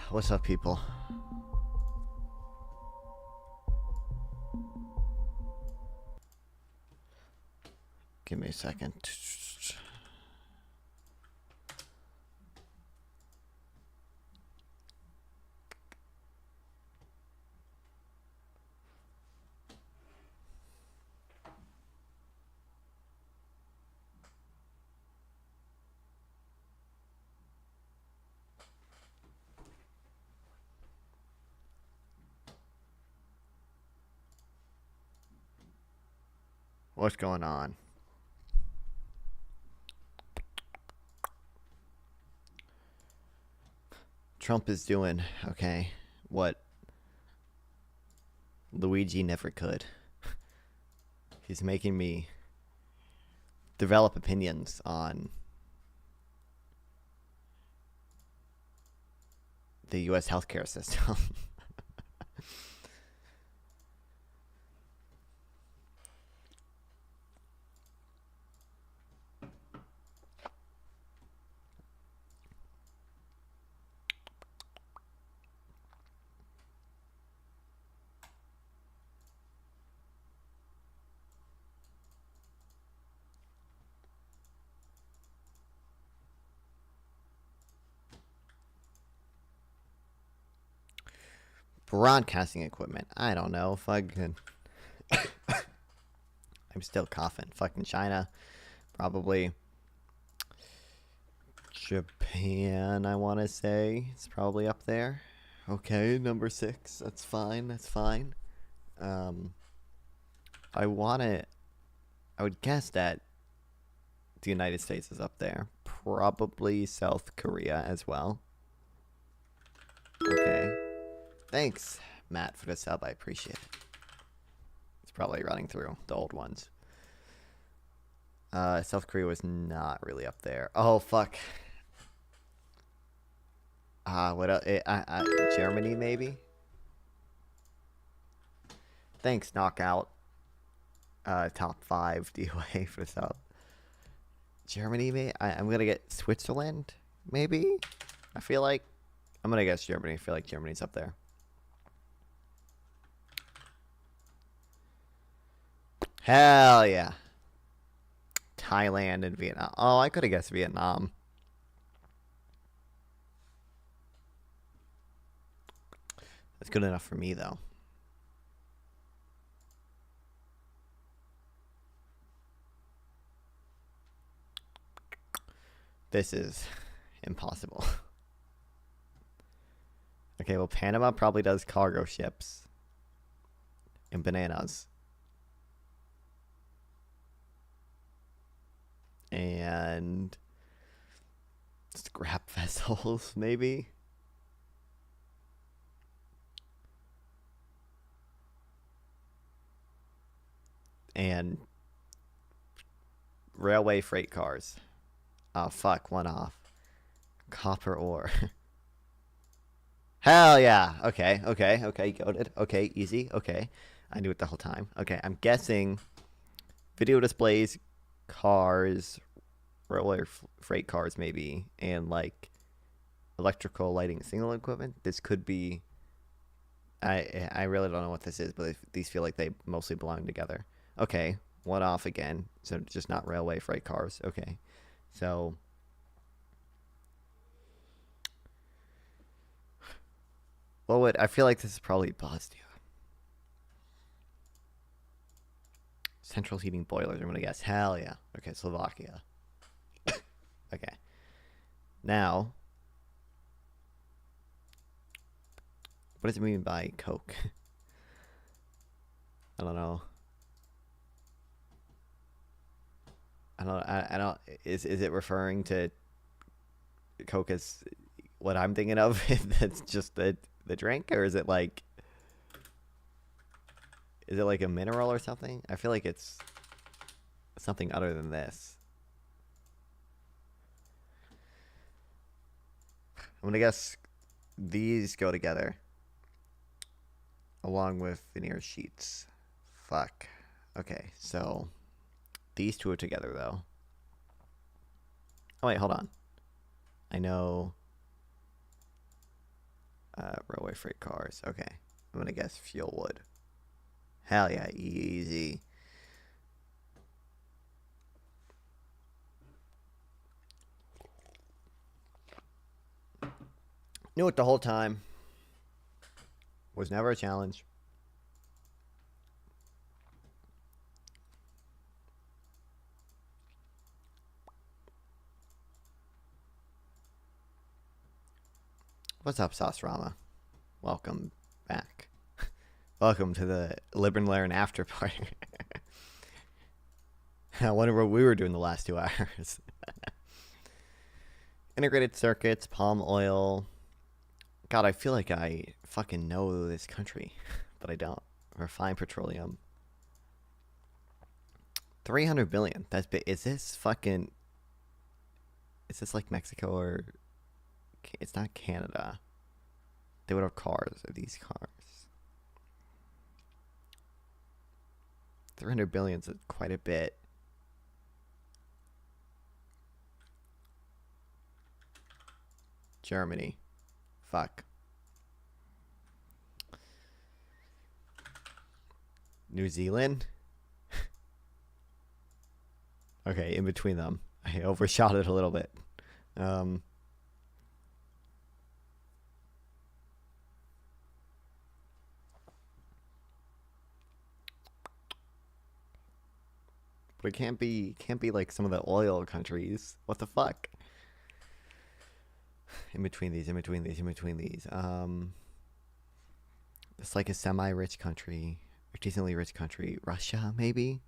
What's up, people? Give me a second. What's going on? Trump is doing, okay, what Luigi never could. He's making me develop opinions on the U.S. healthcare system. Broadcasting equipment. I don't know if I could. I'm still coughing. Fucking China. Probably Japan, I want to say. It's probably up there. Okay, number 6. That's fine. That's fine. I would guess that the United States is up there. Probably South Korea as well. Okay. Thanks, Matt, for the sub. I appreciate it. It's probably running through the old ones. South Korea was not really up there. Oh, fuck. What else? Germany, maybe? Thanks, Knockout. Top 5 DOA for South. Germany, maybe? I'm gonna get Switzerland, maybe? I feel like... I'm gonna guess Germany. I feel like Germany's up there. Hell yeah. Thailand and Vietnam. Oh, I could have guessed Vietnam. That's good enough for me, though. This is impossible. Okay, well, Panama probably does cargo ships and bananas. And scrap vessels, maybe? And railway freight cars. Oh, fuck, one off. Copper ore. Hell yeah. Okay, got it. Okay, easy. Okay. I knew it the whole time. Okay, I'm guessing video displays, cars, railway freight cars maybe, and like electrical lighting signal equipment. This could be. I really don't know what this is, but these feel like they mostly belong together. Okay, one off again. So just not railway freight cars. Okay, so what would I feel like this is probably Bosnia. Central heating boilers. I'm gonna guess. Hell yeah. Okay, Slovakia. Okay. Now, what does it mean by Coke? I don't know. I don't. Is it referring to Coke as what I'm thinking of? That's just the drink, or is it like? Is it like a mineral or something? I feel like it's something other than this. I'm gonna guess these go together along with veneer sheets. Fuck. Okay, so these two are together though. Oh wait, hold on. I know railway freight cars. Okay. I'm gonna guess fuel wood. Hell yeah, easy. Knew it the whole time. Was never a challenge. What's up, Sauce Rama? Welcome back. Welcome to the Libern Laren after party. I wonder what we were doing the last 2 hours. Integrated circuits, palm oil. God, I feel like I fucking know this country, but I don't. Refined petroleum. 300 billion. That's big. Is this fucking... Is this like Mexico or... It's not Canada. They would have cars. Are these cars? 300 billion is quite a bit. Germany. Fuck. New Zealand? Okay, in between them. I overshot it a little bit. But it can't be like some of the oil countries. What the fuck? In between these. It's like a semi-rich country, a decently rich country. Russia, maybe?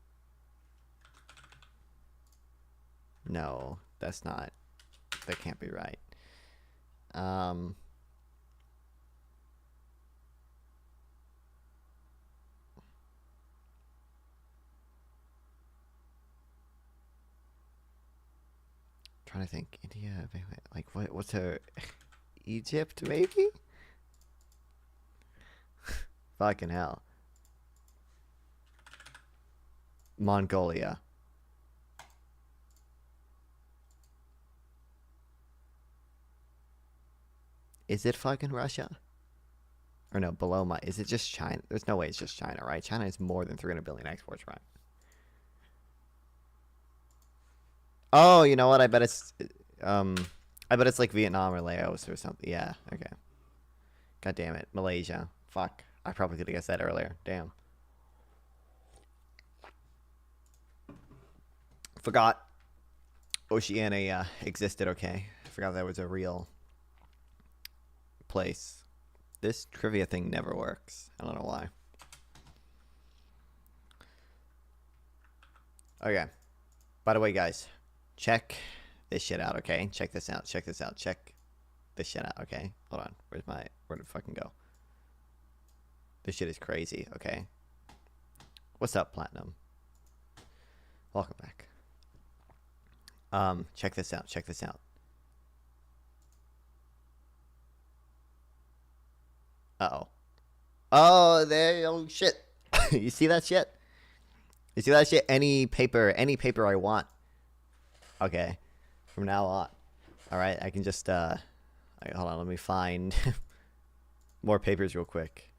No, that's not. That can't be right. Trying to think. India, like what's a Egypt maybe? Fucking hell. Mongolia. Is it fucking Russia? Or no, below my... Is it just China? There's no way it's just China, right? China is more than 300 billion exports, right? Oh, you know what? I bet it's... I bet it's like Vietnam or Laos or something. Yeah, okay. God damn it. Malaysia. Fuck. I probably could have guessed that earlier. Damn. Forgot Oceania existed, okay. Forgot that was a real place. This trivia thing never works. I don't know why. Okay. By the way, guys, check this shit out, okay? Check this out. Check this out. Check this shit out, okay? Hold on. Where did it fucking go? This shit is crazy, okay? What's up, Platinum? Welcome back. Check this out. Check this out. Uh-oh. Oh, there. Oh, shit. You see that shit? You see that shit? Any paper I want. Okay. From now on. All right. I can just, hold on. Let me find more papers real quick.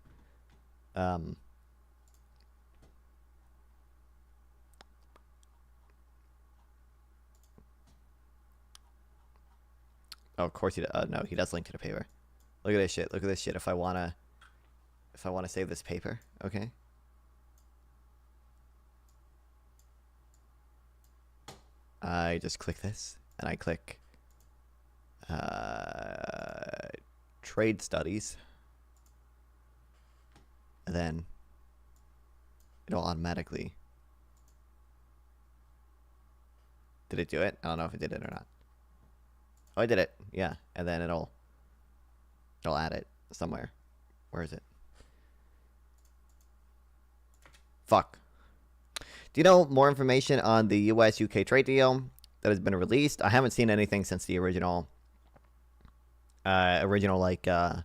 Oh, of course he does. No, he does link to the paper. Look at this shit. Look at this shit. If I wanna save this paper, okay. I just click this, and I click trade studies, and then it'll automatically. Did it do it? I don't know if it did it or not. Oh, I did it. Yeah, and then it'll add it somewhere. Where is it? Fuck. Do you know more information on the US-UK trade deal that has been released? I haven't seen anything since the original like, I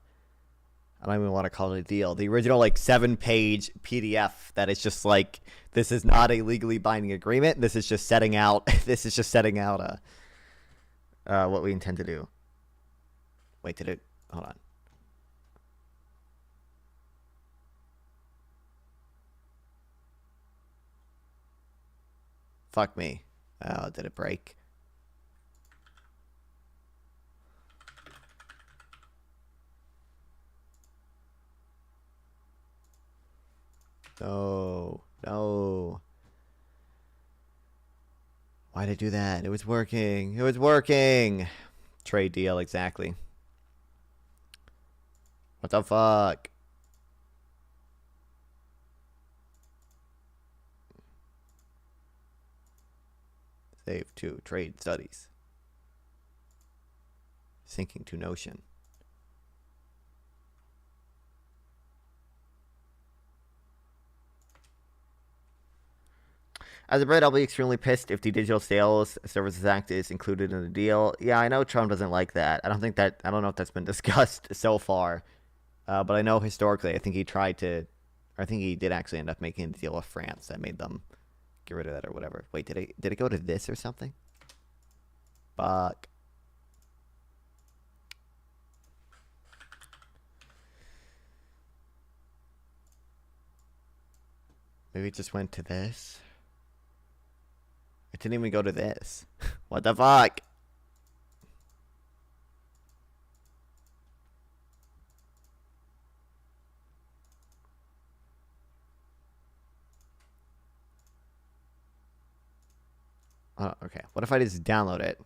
don't even want to call it a deal. The original, like, 7-page PDF that is just like, this is not a legally binding agreement. This is just setting out, what we intend to do. Wait, did it? Hold on. Fuck me. Oh, did it break? No. No. Why'd I do that? It was working. It was working. Trade deal, exactly. What the fuck? Save to trade studies. Syncing to Notion. As a Brit, I'll be extremely pissed if the Digital Sales Services Act is included in the deal. Yeah, I know Trump doesn't like that. I don't know if that's been discussed so far. But I know historically, I think he did actually end up making a deal with France that made them get rid of that or whatever. Wait, did it go to this or something? Fuck. Maybe it just went to this. It didn't even go to this. What the fuck? Oh, okay. What if I just download it?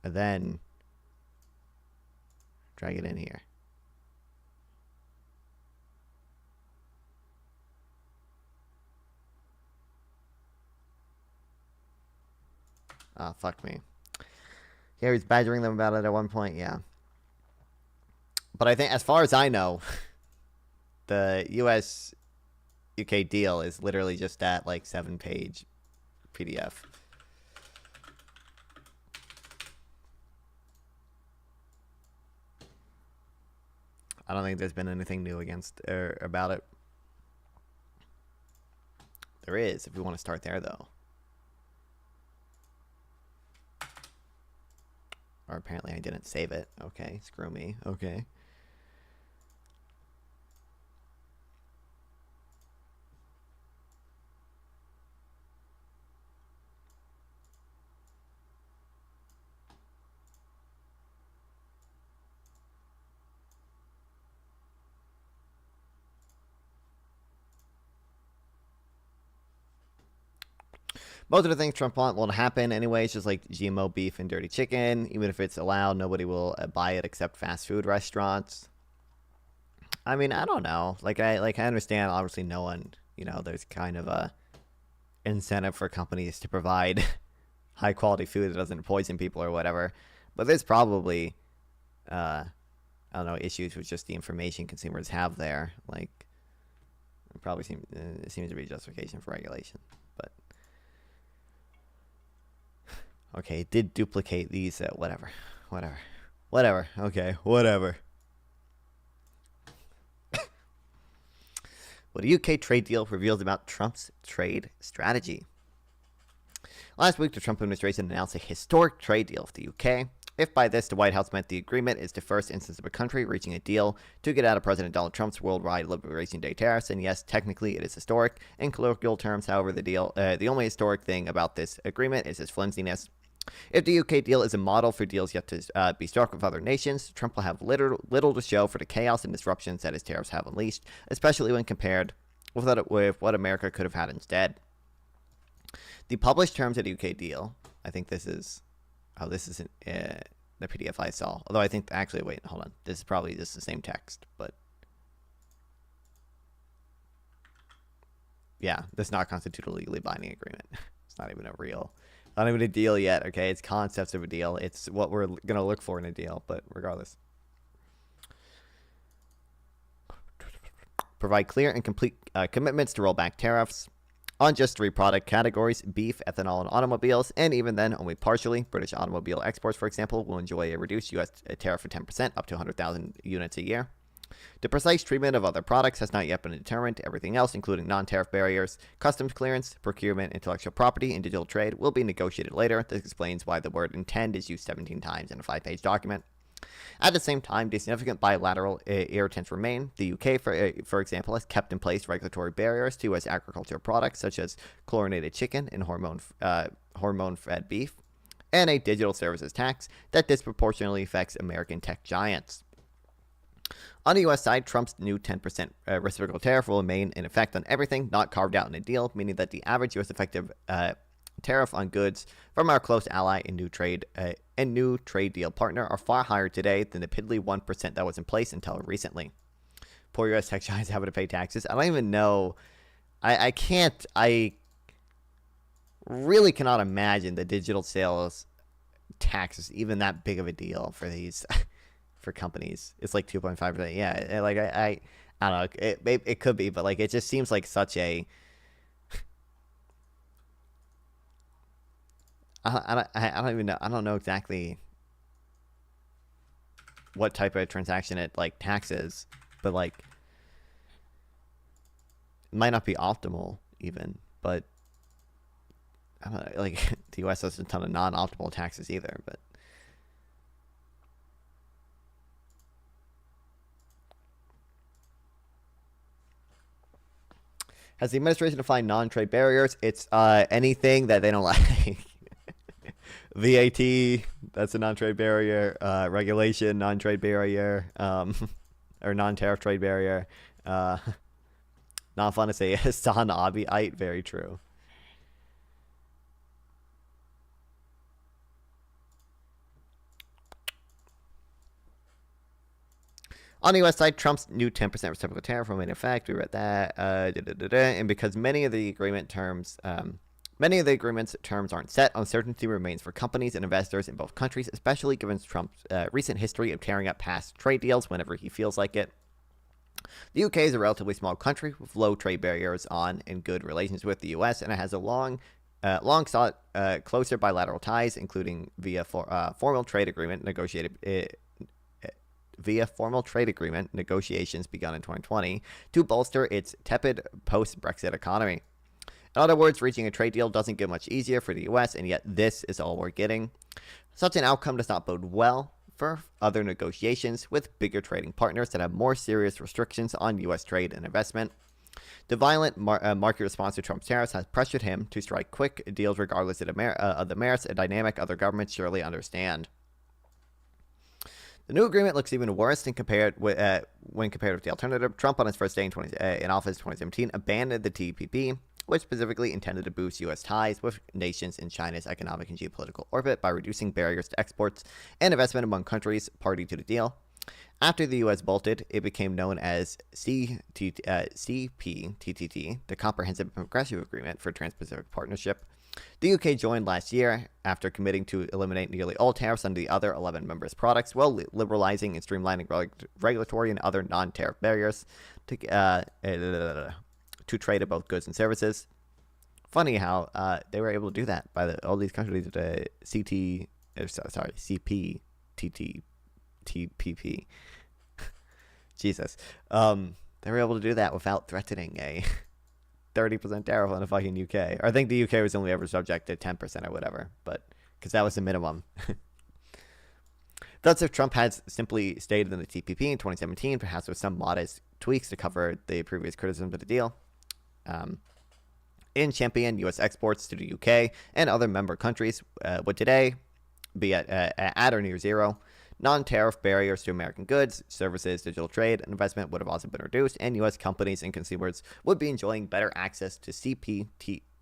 And then drag it in here. Oh, fuck me. Yeah, he was badgering them about it at one point, yeah. But I think, as far as I know, the US-UK deal is literally just that, like, 7-page PDF. I don't think there's been anything new about it. There is, if we want to start there, though. Or apparently I didn't save it. Okay, screw me. Okay. Most of the things Trump won't happen anyways, just like GMO beef and dirty chicken. Even if it's allowed, nobody will buy it except fast food restaurants. I mean, I don't know. I understand. Obviously, no one. There's kind of a incentive for companies to provide high quality food that doesn't poison people or whatever. But there's probably, I don't know, issues with just the information consumers have there. Like, it probably seems to be justification for regulation. But okay, it did duplicate these. Whatever. Okay, whatever. What a UK trade deal reveals about Trump's trade strategy. Last week, the Trump administration announced a historic trade deal with the UK. If by this the White House meant the agreement is the first instance of a country reaching a deal to get out of President Donald Trump's worldwide Liberation Day tariffs, and yes, technically it is historic. In colloquial terms, however, the only historic thing about this agreement is its flimsiness. If the UK deal is a model for deals yet to be struck with other nations, Trump will have little to show for the chaos and disruptions that his tariffs have unleashed, especially when compared with what America could have had instead. The published terms of the UK deal, I think this is the PDF I saw. Although I think, actually, wait, hold on. This is probably just the same text, but yeah, this is not constitute a legally binding agreement. It's not even not even a deal yet, okay? It's concepts of a deal. It's what we're going to look for in a deal, but regardless. Provide clear and complete commitments to roll back tariffs on just 3 product categories: beef, ethanol, and automobiles, and even then, only partially. British automobile exports, for example, will enjoy a reduced U.S. tariff of 10%, up to 100,000 units a year. The precise treatment of other products has not yet been determined. Everything else, including non-tariff barriers, customs clearance, procurement, intellectual property, and digital trade, will be negotiated later. This explains why the word intend is used 17 times in a 5-page document. At the same time, the significant bilateral irritants remain. The UK, for example, has kept in place regulatory barriers to U.S. agricultural products such as chlorinated chicken and hormone-fed beef, and a digital services tax that disproportionately affects American tech giants. On the U.S. side, Trump's new 10% reciprocal tariff will remain in effect on everything not carved out in a deal, meaning that the average U.S. effective tariff on goods from our close ally and new trade deal partner are far higher today than the piddly 1% that was in place until recently. Poor U.S. tech giants having to pay taxes. I don't even know. I really cannot imagine the digital sales tax is even that big of a deal for these for companies. It's like 2.5%. Yeah, like I don't know. It could be, but like it just seems like such a I don't even know. I don't know exactly what type of transaction it like taxes, but like it might not be optimal even. But I don't know, like the U.S. has a ton of non-optimal taxes either. But has the administration defined non-trade barriers? It's anything that they don't like. VAT, that's a non-trade barrier. Regulation, non-trade barrier. Or non-tariff trade barrier. Not fun to say. Hassan Abiite, very true. On the U.S. side, Trump's new 10% reciprocal tariff remain in effect. We read that. And because many of the agreement's terms aren't set, uncertainty remains for companies and investors in both countries, especially given Trump's recent history of tearing up past trade deals whenever he feels like it. The UK is a relatively small country with low trade barriers on and good relations with the US, and it has a long sought closer bilateral ties, including via formal trade agreement negotiations begun in 2020 to bolster its tepid post-Brexit economy. In other words, reaching a trade deal doesn't get much easier for the U.S., and yet this is all we're getting. Such an outcome does not bode well for other negotiations with bigger trading partners that have more serious restrictions on U.S. trade and investment. The violent market response to Trump's tariffs has pressured him to strike quick deals regardless of the merits, a dynamic other governments surely understand. The new agreement looks even worse when compared with the alternative. Trump, on his first day in office in 2017, abandoned the TPP, was specifically intended to boost U.S. ties with nations in China's economic and geopolitical orbit by reducing barriers to exports and investment among countries party to the deal. After the U.S. bolted, it became known as CPTPP, the Comprehensive and Progressive Agreement for Trans-Pacific Partnership. The UK joined last year after committing to eliminate nearly all tariffs on the other 11 members' products, while liberalizing and streamlining regulatory and other non-tariff barriers to trade of both goods and services. Funny how they were able to do that by all these countries. CPTPP. Jesus. They were able to do that without threatening a 30% tariff on the fucking UK. Or I think the UK was only ever subject to 10% or whatever, but because that was the minimum. Thus, if Trump had simply stayed in the TPP in 2017, perhaps with some modest tweaks to cover the previous criticisms of the deal, in champion U.S. exports to the UK and other member countries would today be at or near zero. Non-tariff barriers to American goods, services, digital trade, and investment would have also been reduced, and U.S. companies and consumers would be enjoying better access to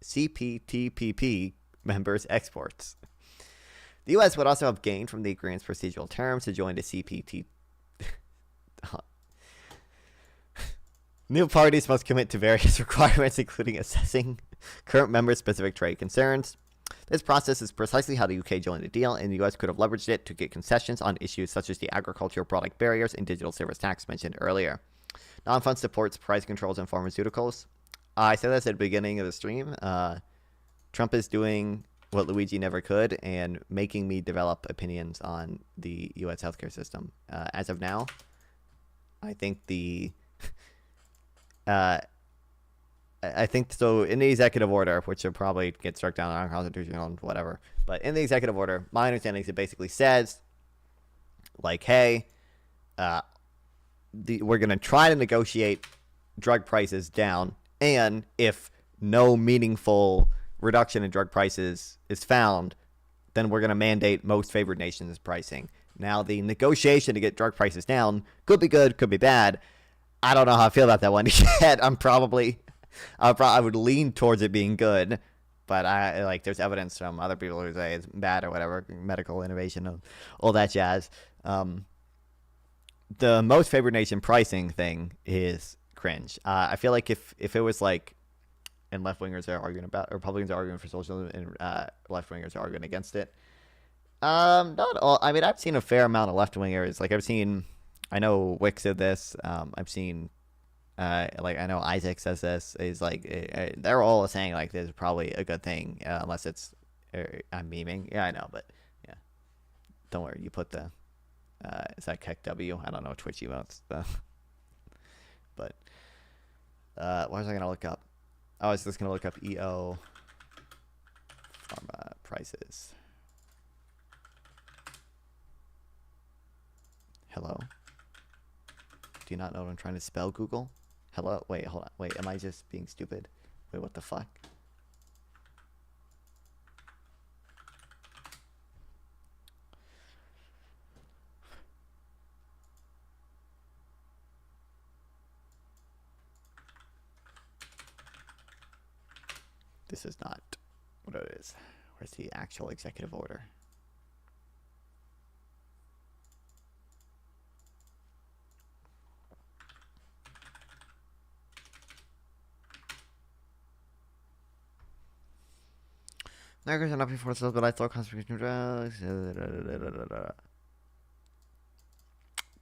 CPTPP members' exports. The U.S. would also have gained from the agreement's procedural terms to join the CPT. New parties must commit to various requirements, including assessing current member-specific trade concerns. This process is precisely how the UK joined the deal, and the US could have leveraged it to get concessions on issues such as the agricultural product barriers and digital service tax mentioned earlier. Non-fund supports price controls in pharmaceuticals. I said this at the beginning of the stream. Trump is doing what Luigi never could and making me develop opinions on the US healthcare system. As of now, I think I think so. In the executive order, which will probably get struck down unconstitutional and whatever, but in the executive order, my understanding is it basically says, like, hey, we're going to try to negotiate drug prices down, and if no meaningful reduction in drug prices is found, then we're going to mandate most favored nations pricing. Now, the negotiation to get drug prices down could be good, could be bad. I don't know how I feel about that one yet. I would lean towards it being good, but there's evidence from other people who say it's bad or whatever, medical innovation and all that jazz. The most favored nation pricing thing is cringe. I feel like if it was like, and left wingers are arguing about, Republicans are arguing for socialism, and left wingers are arguing against it. Not all. I mean, I've seen a fair amount of left wingers. Like I know Wick said this. I've seen. I know Isaac says this. Is like they're all saying like this is probably a good thing, unless it's I'm memeing. Yeah, I know, but yeah, don't worry. You put the is that Keck W? I don't know Twitch emotes. But what was I gonna look up? I was just gonna look up EO Pharma prices. Hello. Do you not know what I'm trying to spell, Google? Hello? Wait, hold on. Wait, am I just being stupid? Wait, what the fuck? This is not what it is. Where's the actual executive order? Americans are not before themselves, but I thought concentration of drugs.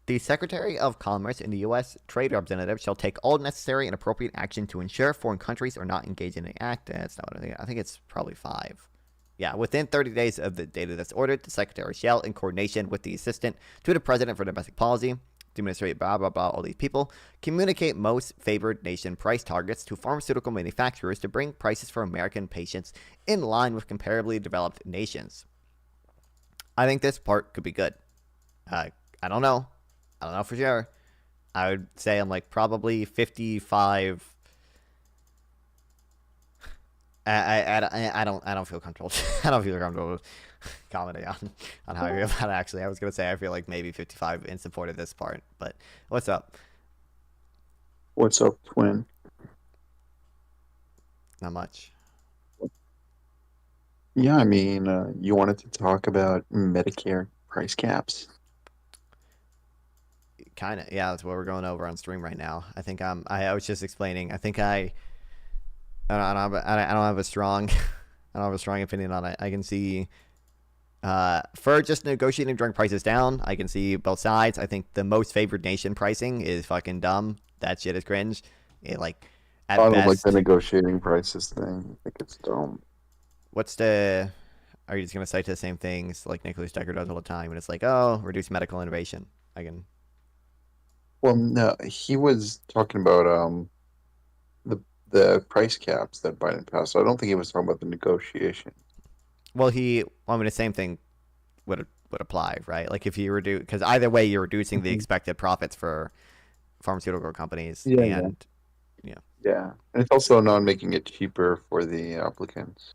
The Secretary of Commerce in the U.S. Trade Representative shall take all necessary and appropriate action to ensure foreign countries are not engaged in the act. That's not what I think. I think it's probably 5. Yeah, within 30 days of the date of this order, the Secretary shall, in coordination with the Assistant to the President for Domestic Policy, administrate blah, blah, blah, all these people, communicate most favored nation price targets to pharmaceutical manufacturers to bring prices for American patients in line with comparably developed nations. I think this part could be good. I don't know. I don't know for sure. I would say I'm like probably 55. I don't feel comfortable. I don't feel comfortable commenting on how I feel about it, actually. I was gonna say I feel like maybe 55 in support of this part, but what's up? What's up, twin? Not much. Yeah, I mean, you wanted to talk about Medicare price caps. Kind of. Yeah, that's what we're going over on stream right now. I think I was just explaining. I think I don't have I don't have a strong I don't have a strong opinion on it. I can see for just negotiating during prices down, I can see both sides. I think the most favored nation pricing is fucking dumb. That shit is cringe. It like I at don't like the best, negotiating prices thing. I think it's dumb. what's the are you just gonna cite the same things like Nicholas Decker does all the time? And it's like, oh, reduce medical innovation. I can. Well, no, he was talking about the the price caps that Biden passed. I don't think he was talking about the negotiation. Well, I mean, the same thing would apply, right? Like if you reduce, because either way, you're reducing the Mhm. expected profits for pharmaceutical companies, Yeah, yeah, and yeah, yeah. And it's also not making it cheaper for the applicants,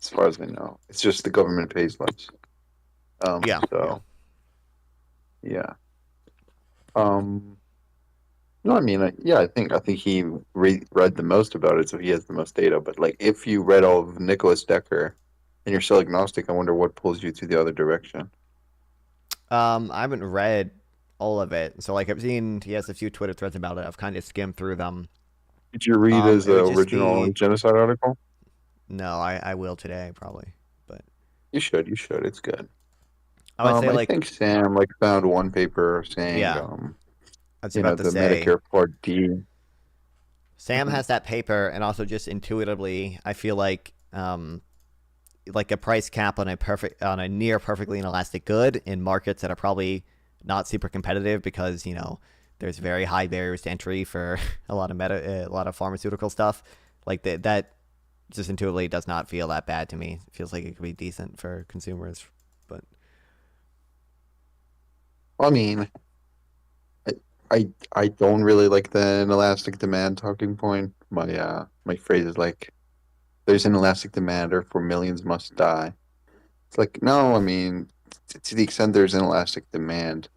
as far as I know. It's just the government pays less. yeah, yeah. So yeah. Um, no, I mean, yeah, I think he read the most about it, so he has the most data. But like, if you read all of Nicholas Decker and you're still agnostic, I wonder what pulls you to the other direction. I haven't read all of it, so like I've seen he has a few Twitter threads about it. I've kind of skimmed through them. Did you read his It would just original be genocide article? no, I will today probably, but You should. You should. It's good. I would say I like think Sam like found one paper saying, yeah, I was about to the say Medicare Part D. Sam Mhm. has that paper, and also just intuitively, I feel like a price cap on a near perfectly inelastic good in markets that are probably not super competitive because there's very high barriers to entry for a lot of pharmaceutical stuff. Like that just intuitively does not feel that bad to me. It feels like it could be decent for consumers, but I mean, I, I don't really like the inelastic demand talking point. My phrase is like, "There's an elastic demand, or for millions must die." It's like, no, I mean, to the extent there's an elastic demand,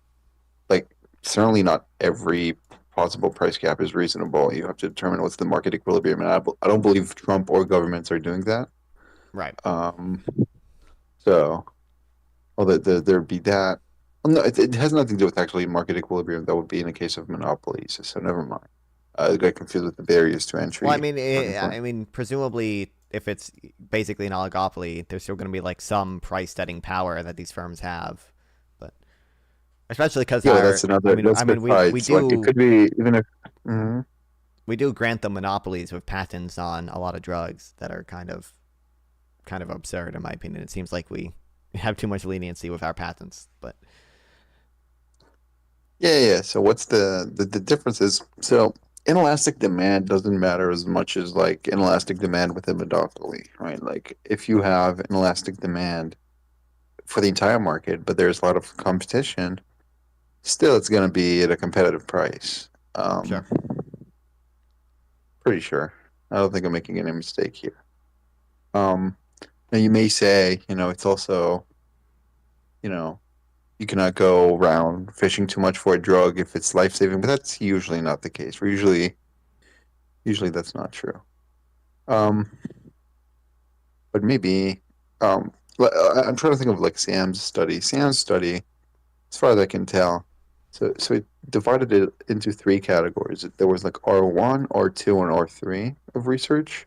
like certainly not every possible price cap is reasonable. You have to determine what's the market equilibrium, and I don't believe Trump or governments are doing that. right. Um, so, although there'd be that. Well, no, it has nothing to do with actually market equilibrium. That would be in a case of monopolies. So never mind. I got confused with the barriers to Well, entry talking point. I mean, presumably, if it's basically an oligopoly, there's still going to be like some price setting power that these firms have, but especially because Yeah, that's another. That's besides. Like it could be even if. Mhm. we do grant them monopolies with patents on a lot of drugs that are kind of absurd in my opinion. It seems like we have too much leniency with our patents, but Yeah, yeah. So what's the difference is so inelastic demand doesn't matter as much as like inelastic demand with a monopoly, right? Like if you have inelastic demand for the entire market, but there's a lot of competition, still it's going to be at a competitive price. sure. Um, Pretty sure. I don't think I'm making any mistake here. Um, Now you may say, it's also, you know, you cannot go around fishing too much for a drug if it's life saving, but that's usually not the case. Usually that's not true. Um, but maybe, I'm trying to think of like Sam's study. Sam's study, as far as I can tell, so it divided it into three categories. There was like R1, R2, and R3 of research.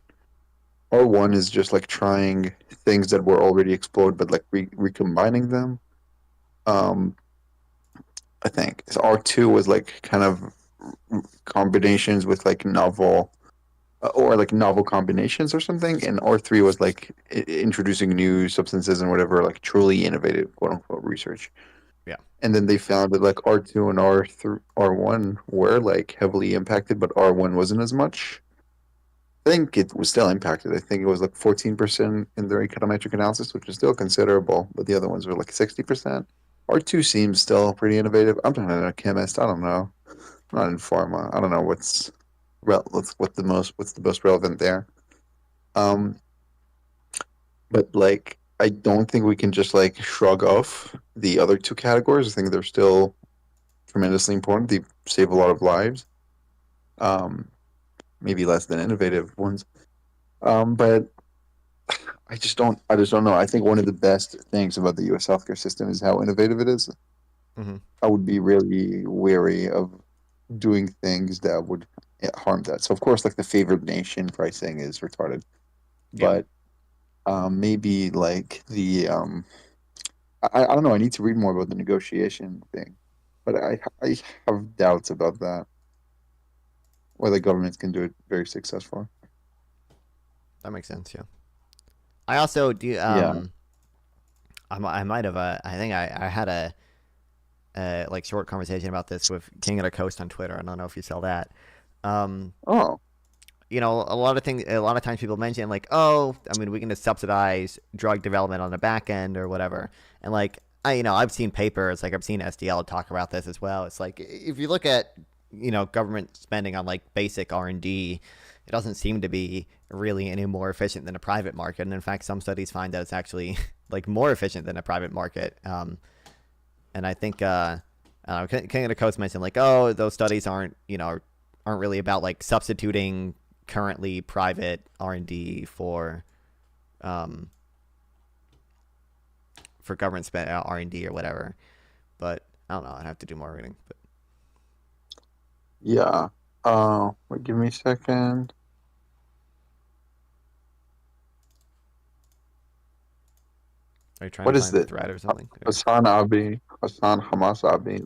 R1 is just like trying things that were already explored, but like recombining them. Um, I think so R2 was like kind of combinations with like novel or like novel combinations or something, and R3 was like introducing new substances and whatever, like truly innovative quote unquote research. Yeah. And then they found that like R2 and R3, R1 were like heavily impacted, but R1 wasn't as much. I think it was still impacted. I think it was like 14% in their econometric analysis, which is still considerable, but the other ones were like 60%. R2 seems still pretty innovative. I'm not a chemist. I don't know. I'm not in pharma. I don't know what's the most relevant there. Um, but like I don't think we can just like shrug off the other two categories. I think they're still tremendously important. They save a lot of lives. Um, Maybe less than innovative ones. But I just don't know. I think one of the best things about the U.S. healthcare system is how innovative it is. Hmm. I would be really wary of doing things that would harm that. So of course, like the favored nation pricing is retarded, Yeah. but maybe like I don't know. I need to read more about the negotiation thing, but I have doubts about that. Whether governments can do it very successfully. That makes sense. Yeah. I also do. Yeah. I might have. I think I had a like short conversation about this with King of the Coast on Twitter. I don't know if you saw that. Um, Oh. a lot of things. A lot of times people mention like, oh, I mean, we can just subsidize drug development on the back end or whatever. And like, I've seen papers, like I've seen SDL talk about this as well. It's like if you look at government spending on like basic R&D, it doesn't seem to be really any more efficient than a private market. And in fact, some studies find that it's actually like more efficient than a private market. And I think King of the Coast mentioned like, oh, those studies aren't really about like substituting currently private R&D um, for government spent R&D or whatever. But I don't know. I'd have to do more reading. But Yeah. Wait, give me a second. are you trying to What is find the it? thread or something? Or... Hassan Hamas Abi.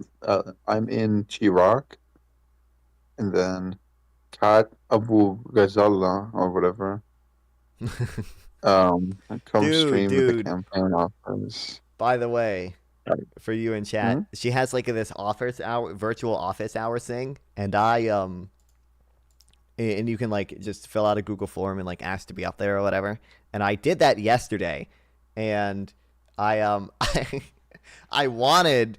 I'm in Chirac, and then Kat Abu Ghazala or whatever. Come dude, stream with the dude. campaign offers. By the way, for you in chat, Hmm? she has like this office hour, virtual office hours thing, and you can like just fill out a Google form and like ask to be up there or whatever. And I did that yesterday, and I wanted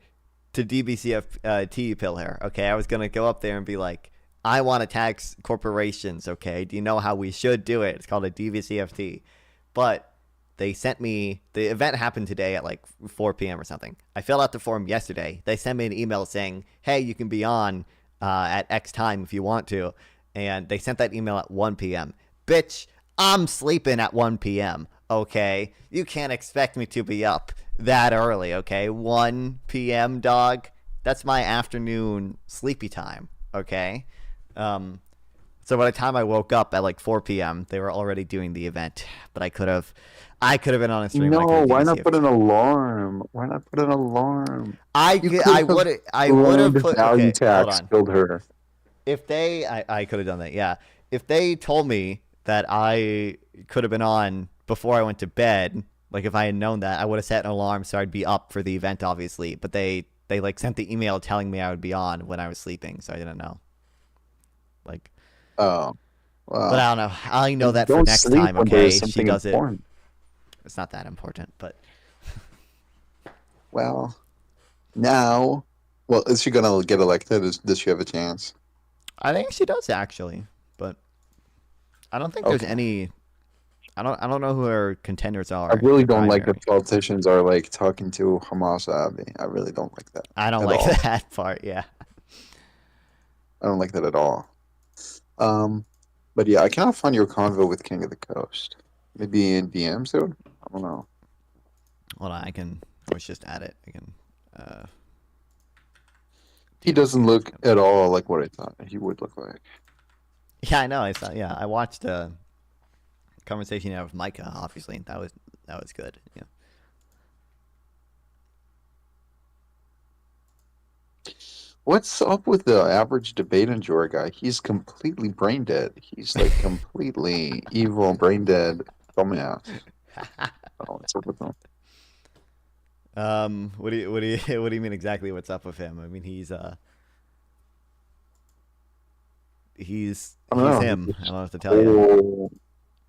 to DBCF T pill her. Okay, I was gonna go up there and be like, I want to tax corporations. Okay, do you know how we should do it? It's called a DVCFT, but they sent me the event happened today at like 4 p.m. or something. I filled out the form yesterday. They sent me an email saying, "Hey, you can be on at X time if you want to," and they sent that email at 1 p.m. Bitch, I'm sleeping at 1 p.m. Okay, you can't expect me to be up that early. Okay, 1 p.m. dog. That's my afternoon sleepy time. Okay. Um, so by the time I woke up at like 4 p.m., they were already doing the event. But I could have been on a stream and I could No, have why not put an DVCF'd. alarm? Why not put an alarm? You could I have would have land put. value Okay, hold tax on. killed her. If I could have done that. Yeah, if they told me that I could have been on before I went to bed, like if I had known that, I would have set an alarm so I'd be up for the event, obviously. But they like sent the email telling me I would be on when I was sleeping, so I didn't know. Like, Oh, but I well, don't know. I know then that for don't next sleep time. when there is Okay, if she something does it, important. it's not that important. But Well, now, well, is she gonna get elected? Does she have a chance? I think she does actually. But I don't think there's Okay. any. I don't know who her contenders I are really in don't like primary. that politicians are like talking to Hamas Abi. I really don't like that I don't at like all. that part. Yeah. I don't like that at all. Um, but yeah, I cannot find your convo with King of the Coast. Maybe in DM soon? I don't know. Hold on. I can. I was just at it. I can. Uh, He doesn't look DBCF. at all like what I thought he would look like. Yeah, I know. I saw. Yeah, I watched a conversation you had with Micah. Obviously, that was good. Yeah. What's up with the average debate enjoyer guy? He's completely brain dead. He's like completely evil, brain dead dumbass. Oh, what's up with him? What do you mean exactly? What's up with him? I mean, he's I don't he's know. him. He's I don't just know what to tell you. whole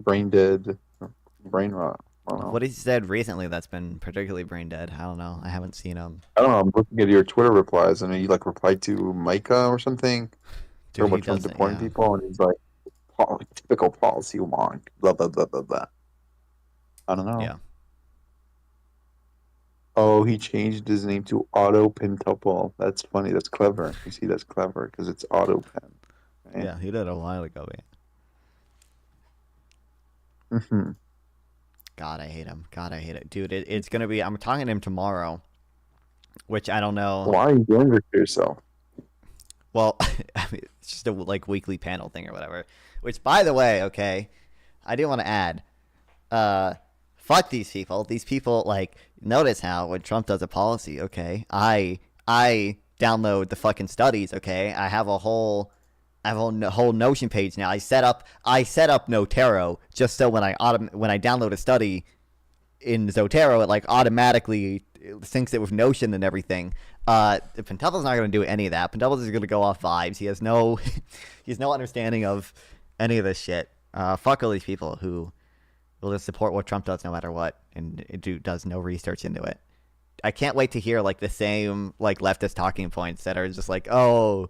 brain dead, brain rot. I don't know. What he's said recently that's been particularly brain dead. I don't know. I haven't seen him. I don't know. I'm looking at your Twitter replies, and he like replied to Micah or something. Dude, Talking he about Trump does that. deporting Yeah. people, and he's like, typical policy wonk, blah blah blah blah blah. I don't know. Yeah. Oh, he changed his name to Auto Pentuple. That's funny. That's clever. You see, that's clever because it's Auto Pen. Right? Yeah. He did a while ago. Yeah. Hmm. God, I hate him. God, I hate it, dude. It's gonna be. I'm talking to him tomorrow, which I don't know. Why are you doing this to yourself? Well, I mean, it's just a like weekly panel thing or whatever. Which, by the way, okay, I do want to add. Uh, fuck these people. These people like notice how when Trump does a policy, okay, I download the fucking studies. Okay, I have a whole Notion page now. I set up Notero just so when I download a study in Zotero, it like automatically syncs it with Notion and everything. Pentelto's not going to do any of that. Pentelto's is going to go off vibes. He has no, he has no understanding of any of this shit. Fuck all these people who will just support what Trump does no matter what, and does no research into it. I can't wait to hear like the same like leftist talking points that are just like, oh,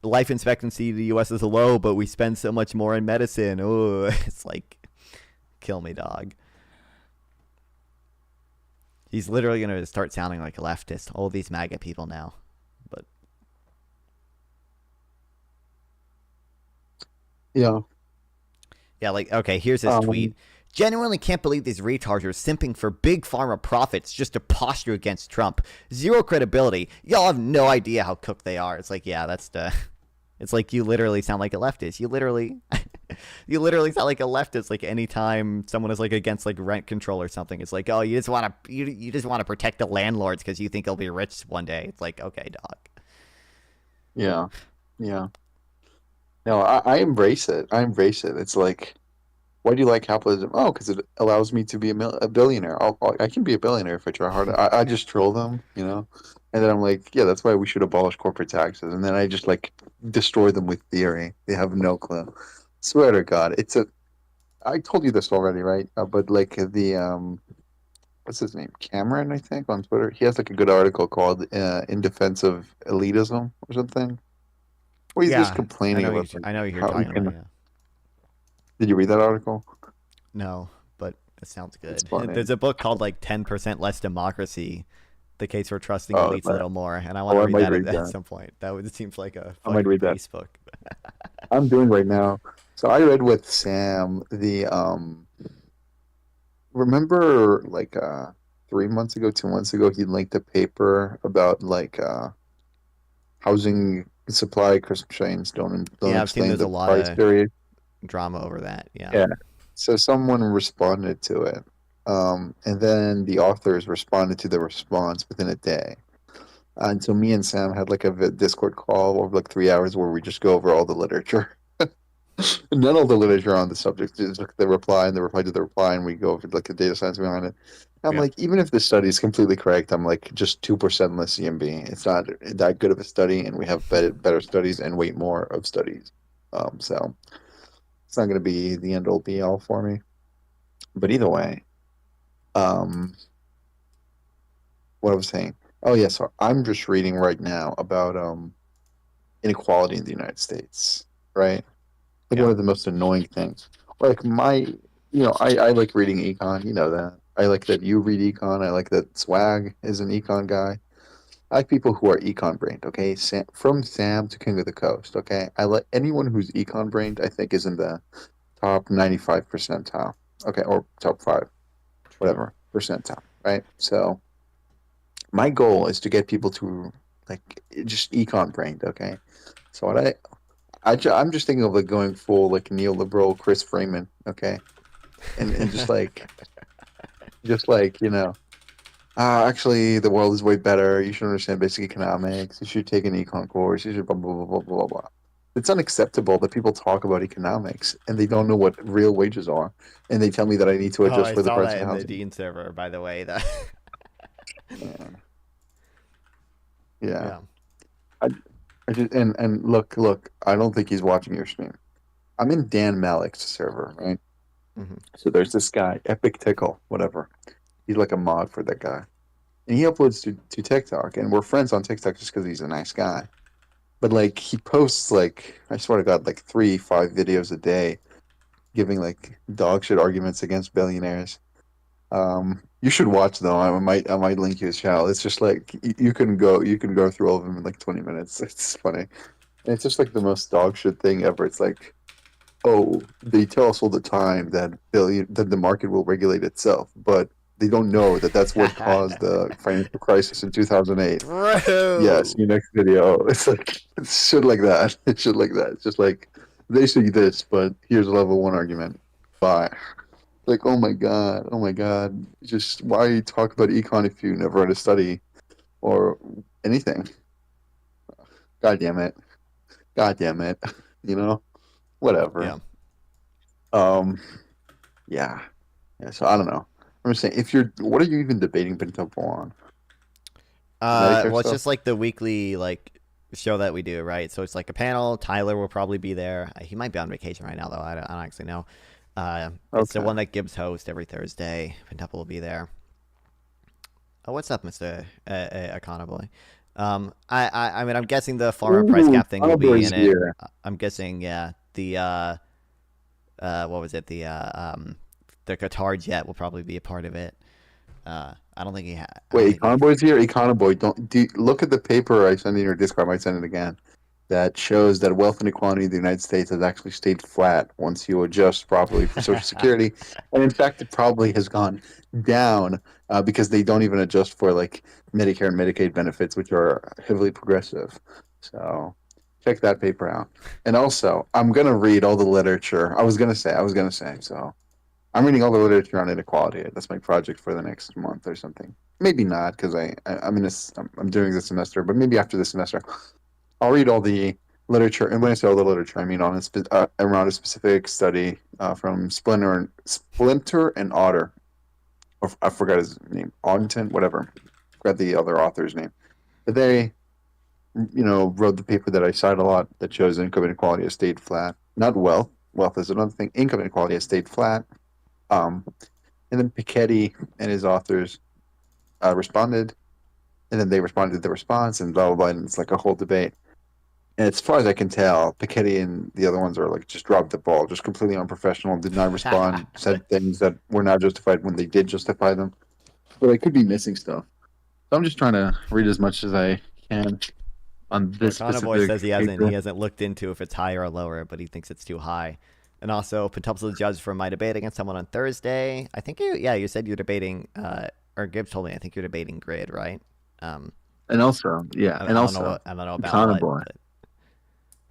life expectancy in the U.S. is low, but we spend so much more in medicine. Oh, it's like, kill me, dog. He's literally going to start sounding like a leftist. All these MAGA people now. But Yeah. yeah, like, okay, here's his Um, tweet. Genuinely can't believe these retards are simping for big pharma profits just to posture against Trump. Zero credibility. Y'all have no idea how cooked they are. It's like, yeah, that's the. It's like you literally sound like a leftist. You literally, you literally sound like a leftist. Like anytime someone is like against like rent control or something, it's like, oh, you just want to protect the landlords because you think they'll be rich one day. It's like, okay, dog. yeah. Yeah. No, I embrace it. I embrace it. It's like, why do you like capitalism? Oh, because it allows me to be a billionaire. I can be a billionaire if I try hard. I just troll them, you know? And then I'm like, yeah, that's why we should abolish corporate taxes. And then I just like destroy them with theory. They have no clue. Swear to God, I told you this already, right? But like what's his name? Cameron, I think, on Twitter. He has like a good article called "In Defense of Elitism" or something, where he's just Yeah, complaining about like I know what you're how you talking about. can. Yeah. Did you read that article? No, but it sounds It's good. funny. There's a book called like 10% Less Democracy, The Case for Trusting Oh, Elites a Little More, and I want oh, to I read might that read at that. some point. It seems like a I might fucking read that. base book. I'm doing right now. So I read with Sam the remember like 3 months ago, 2 months ago, he linked a paper about like housing supply constraints don't Yeah, I've seen explain there's a the lot price of period. drama over that. Yeah. Yeah. So someone responded to it. And then the authors responded to the response within a day. And so me and Sam had like a Discord call over like 3 hours where we just go over all the literature. Not all the literature on the subject, just look at the reply and the reply to the reply, and we go over like the data science behind it. I'm Yeah. like, even if the study is completely correct, I'm like, just 2% less CMB. It's not that good of a study, and we have better studies and way more of studies. So it's not going to be the end all be all for me. But either way, um, what I was saying. Oh yeah, so I'm just reading right now about inequality in the United States, right? Like Yeah. one of the most annoying things. Like I like reading econ. You know that. I like that you read econ. I like that Swag is an econ guy. I like people who are econ brained. Okay, from Sam to King of the Coast. Okay, I like anyone who's econ brained. I think is in the top 95 percentile. Okay, or top five, whatever percentile. Right. So my goal is to get people to like just econ brained. Okay. So I'm just thinking of like going full like neoliberal Chris Freeman, okay, and just like actually the world is way better. You should understand basic economics. You should take an econ course. You should blah blah blah blah blah blah. It's unacceptable that people talk about economics and they don't know what real wages are, and they tell me that I need to Oh, adjust I for the saw price that of in the housing. Dean server, by the way. That. Yeah, yeah. Yeah. I, I just and look. I don't think he's watching your stream. I'm in Dan Malik's server, right? Hmm. So there's this guy, Epic Tickle, whatever. He's like a mod for that guy. And he uploads to TikTok, and we're friends on TikTok just because he's a nice guy. But like he posts like I swear to God, like 3, 5 videos a day, giving like dog shit arguments against billionaires. You should watch though. I might link you his channel. It's just like you can go through all of them in like 20 minutes. It's funny. And it's just like the most dog shit thing ever. It's like oh, they tell us all the time that the market will regulate itself, but they don't know that that's what caused the financial crisis in 2008. Yeah, see Bro. you next video. It's like it's shit like that. It's shit like that. It's just like they say this, but here's a level one argument. Bye. Like, oh my god. Just why talk about econ if you never read a study or anything? God damn it. God damn it. You know? Whatever. Yeah. Um, yeah. Yeah, so I don't know. I'm just saying, if you're, what are you even debating Pentapo on? The Medicare Well, it's stuff? just like the weekly like show that we do, right? So it's like a panel. Tyler will probably be there. He might be on vacation right now, though. I don't actually know. It's the Okay. one that Gibbs host every Thursday. Pentuple will be there. Oh, what's up, Mister Econo Boy? I mean, I'm guessing the Pharma price Ooh, cap thing will be Honorboy's in it. here. I'm guessing, yeah. The what was it? The Qatar jet will probably be a part of it. I don't think he had. I don't Wait, think he. Econoboy's here? Econoboy, look at the paper I sent in your Discord. I might send it again. That shows that wealth inequality in the United States has actually stayed flat once you adjust properly for Social Security. And in fact, it probably has gone down because they don't even adjust for like Medicare and Medicaid benefits, which are heavily progressive. So check that paper out. And also, I'm going to read all the literature. I was going to say. So I'm reading all the literature on inequality. That's my project for the next month or something. Maybe not because I'm in this. I'm doing this semester, but maybe after this semester, I'll read all the literature. And when I say all the literature, I mean on around a specific study from Splinter and Otter. Or I forgot his name, Audington, whatever. Forgot the other author's name. But they, wrote the paper that I cite a lot that shows income inequality has stayed flat. Not wealth. Wealth is another thing. Income inequality has stayed flat. Um, and then Piketty and his authors responded, and then they responded to the response, and blah blah blah. And it's like a whole debate. And as far as I can tell, Piketty and the other ones are like just dropped the ball, just completely unprofessional. Did not respond, said things that were not justified when they did justify them. But I could be missing stuff. So I'm just trying to read as much as I can on this Econo Boy says specific he paper. hasn't looked into if it's higher or lower, but he thinks it's too high. And also, Pentuple's the judge for my debate against someone on Thursday. I think you said you're debating, or Gibbs told me I think you're debating Grid, right? Um, And also, yeah, and also, I don't know about Connor what, Boy. but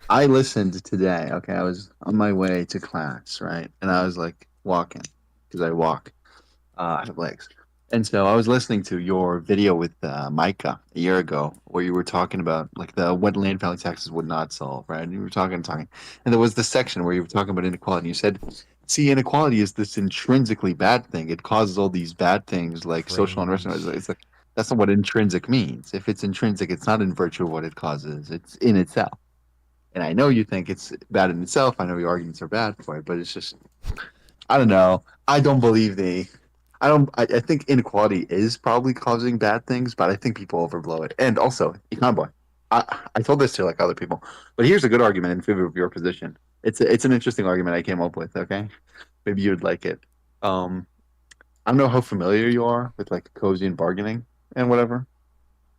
I listened today. Okay, I was on my way to class, right? And I was like walking because I walk. I have legs. And so I was listening to your video with Micah a year ago, where you were talking about like the what land value taxes would not solve, right? And you were talking, and there was this section where you were talking about inequality. You said, "See, inequality is this intrinsically bad thing. It causes all these bad things like social unrest." It's cringe. like that's not what intrinsic means. If it's intrinsic, it's not in virtue of what it causes. It's in itself. And I know you think it's bad in itself. I know your arguments are bad for it, but it's just I don't know. I don't believe the. I don't. I think inequality is probably causing bad things, but I think people overblow it. And also, Econboy, I told this to like other people, but here's a good argument in favor of your position. It's an interesting argument I came up with. Okay, maybe you'd like it. Um, I don't know how familiar you are with like cozy and bargaining and whatever,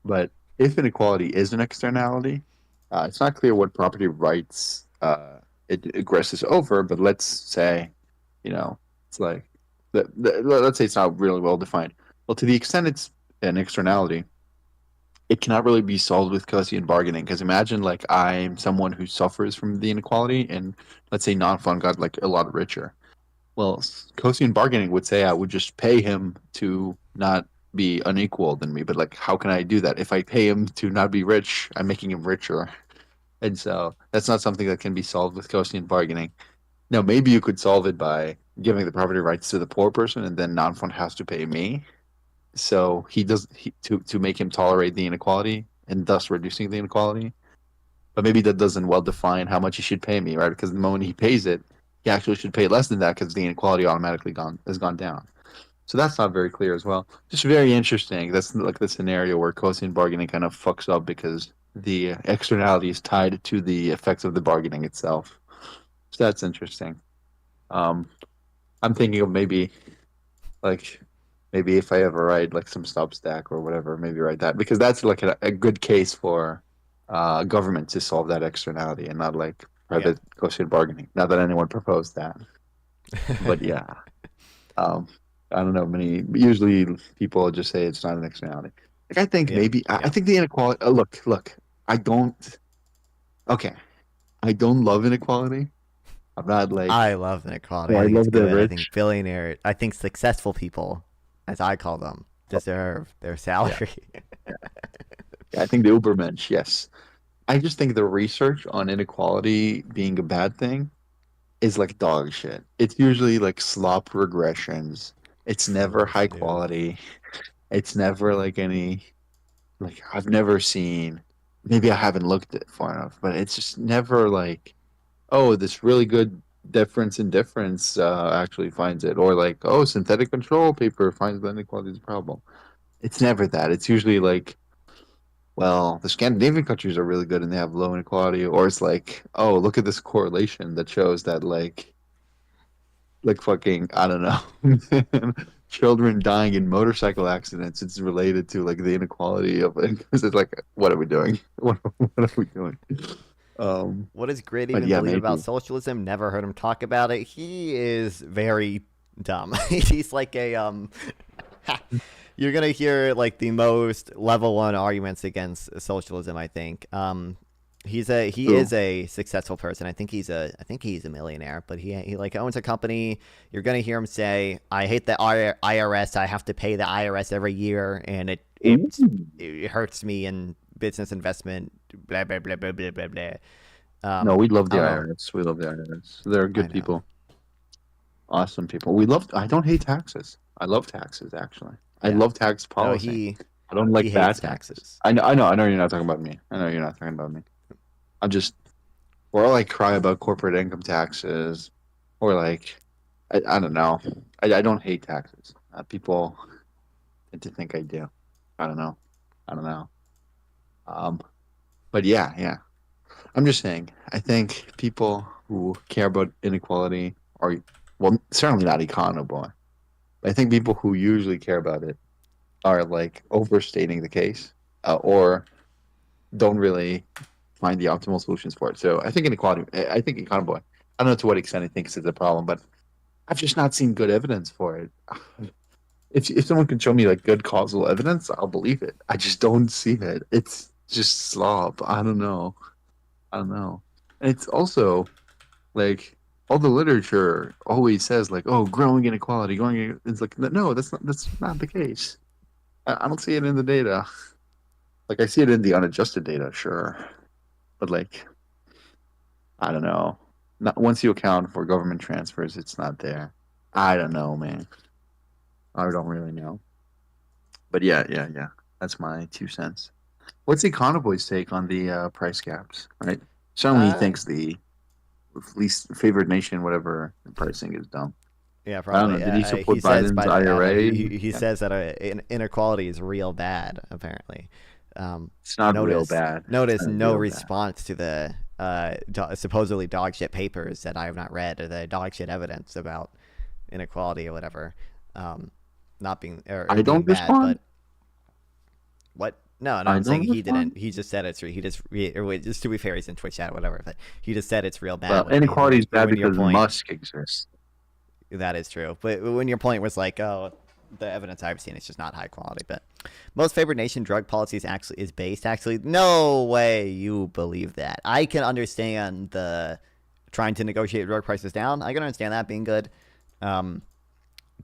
but if inequality is an externality, it's not clear what property rights it aggresses over. But let's say, it's like let's say it's not really well defined. Well, to the extent it's an externality, it cannot really be solved with Gaussian bargaining. Because imagine like I'm someone who suffers from the inequality, and let's say non-fun got like a lot richer. Well, Gaussian bargaining would say I would just pay him to not be unequal than me. But like, how can I do that? If I pay him to not be rich, I'm making him richer. And so that's not something that can be solved with Gaussian bargaining. Now, maybe you could solve it by giving the property rights to the poor person, and then non-fund has to pay me. So to make him tolerate the inequality and thus reducing the inequality. But maybe that doesn't well define how much he should pay me, right? Because the moment he pays it, he actually should pay less than that because the inequality automatically gone down. So that's not very clear as well. Just very interesting. That's like the scenario where cosine bargaining kind of fucks up because the externality is tied to the effects of the bargaining itself. So that's interesting. Um, I'm thinking of like maybe if I ever write like some Substack or whatever, maybe write that because that's like a good case for government to solve that externality and not like Yeah. private negotiated bargaining. Not that anyone proposed that, but yeah. Um, I don't know. Usually people just say it's not an externality. Like I think Yeah. maybe I Yeah. think the inequality. Look. I don't. Okay, I don't love inequality. I'm not like, I love inequality. oh, I I think it's love the good. I think rich. I think successful people, as I call them, deserve their Yeah, salary. yeah. Yeah, I think the Ubermensch, yes. I just think the research on inequality being a bad thing is like dog shit. It's usually like slop regressions. It's never high Dude. quality. It's never like any like I've never seen. Maybe I haven't looked at far enough, but it's just never like, oh, this really good difference in difference actually finds it, or like, oh, synthetic control paper finds the inequality is a problem. It's never that. It's usually like, well, the Scandinavian countries are really good and they have low inequality, or it's like, oh, look at this correlation that shows that like fucking I don't know, children dying in motorcycle accidents. It's related to like the inequality of it. Because it's like, what are we doing? What are we doing? Um, What does Grid but even yeah, believe about maybe. socialism? Never heard him talk about it. He is very dumb. He's like a you're gonna hear like the most level one arguments against socialism. I think. He Ooh. is a successful person. I think he's a millionaire, but he like owns a company. You're gonna hear him say, "I hate the IRS. I have to pay the IRS every year, and Ooh. it hurts me in business investment." Blah blah blah blah blah blah blah. No, we love I the don't know. IRS. We love the IRS. They're I good know. people, awesome people. We love. I don't hate taxes. I love taxes. Actually, I Yeah. love tax No, policy. I don't he like bad hates taxes. taxes. I know. You're not talking about me. I know you're not talking about me. I'm just, or like cry about corporate income taxes, or like, I don't know. I don't hate taxes. People tend to think I do. I don't know. I don't know. Um, but yeah, yeah. I'm just saying. I think people who care about inequality are, well, certainly not economo. I think people who usually care about it are like overstating the case, or don't really find the optimal solutions for it. So I think inequality. I think economo. I don't know to what extent he thinks it's a problem, but I've just not seen good evidence for it. If someone can show me like good causal evidence, I'll believe it. I just don't see it. It's just slop. I don't know. I don't know. And it's also like all the literature always says like, oh, growing inequality, it's like no, that's not the case. I don't see it in the data. Like I see it in the unadjusted data, sure, but like I don't know. Not once you account for government transfers, it's not there. I don't know, man. I don't really know. But yeah, yeah, yeah. That's my 2 cents. What's the Econoboy's take on the price caps? Right. Certainly, he Uh, thinks the least favored nation, whatever pricing is dumb. yeah, I don't know. probably. Did he He support says Biden's by the IRA? he Yeah, says that inequality is real bad. Apparently, it's not real notice bad. It's notice not no real bad. response to the supposedly dog shit papers that I have not read, or the dog shit evidence about inequality or whatever, not being or I being don't bad. respond. But what? No, I I'm saying don't he respond. didn't. He just said it's. He just. Or wait, just to be fair, he's in Twitch chat, or whatever. But he just said it's real bad. Well, inequality is bad When your because point, Musk exists. that is true. But when your point was like, oh, the evidence I've seen is just not high quality. But most favored nation drug policies actually is based. Actually, no way you believe that. I can understand the trying to negotiate drug prices down. I can understand that being good. Um,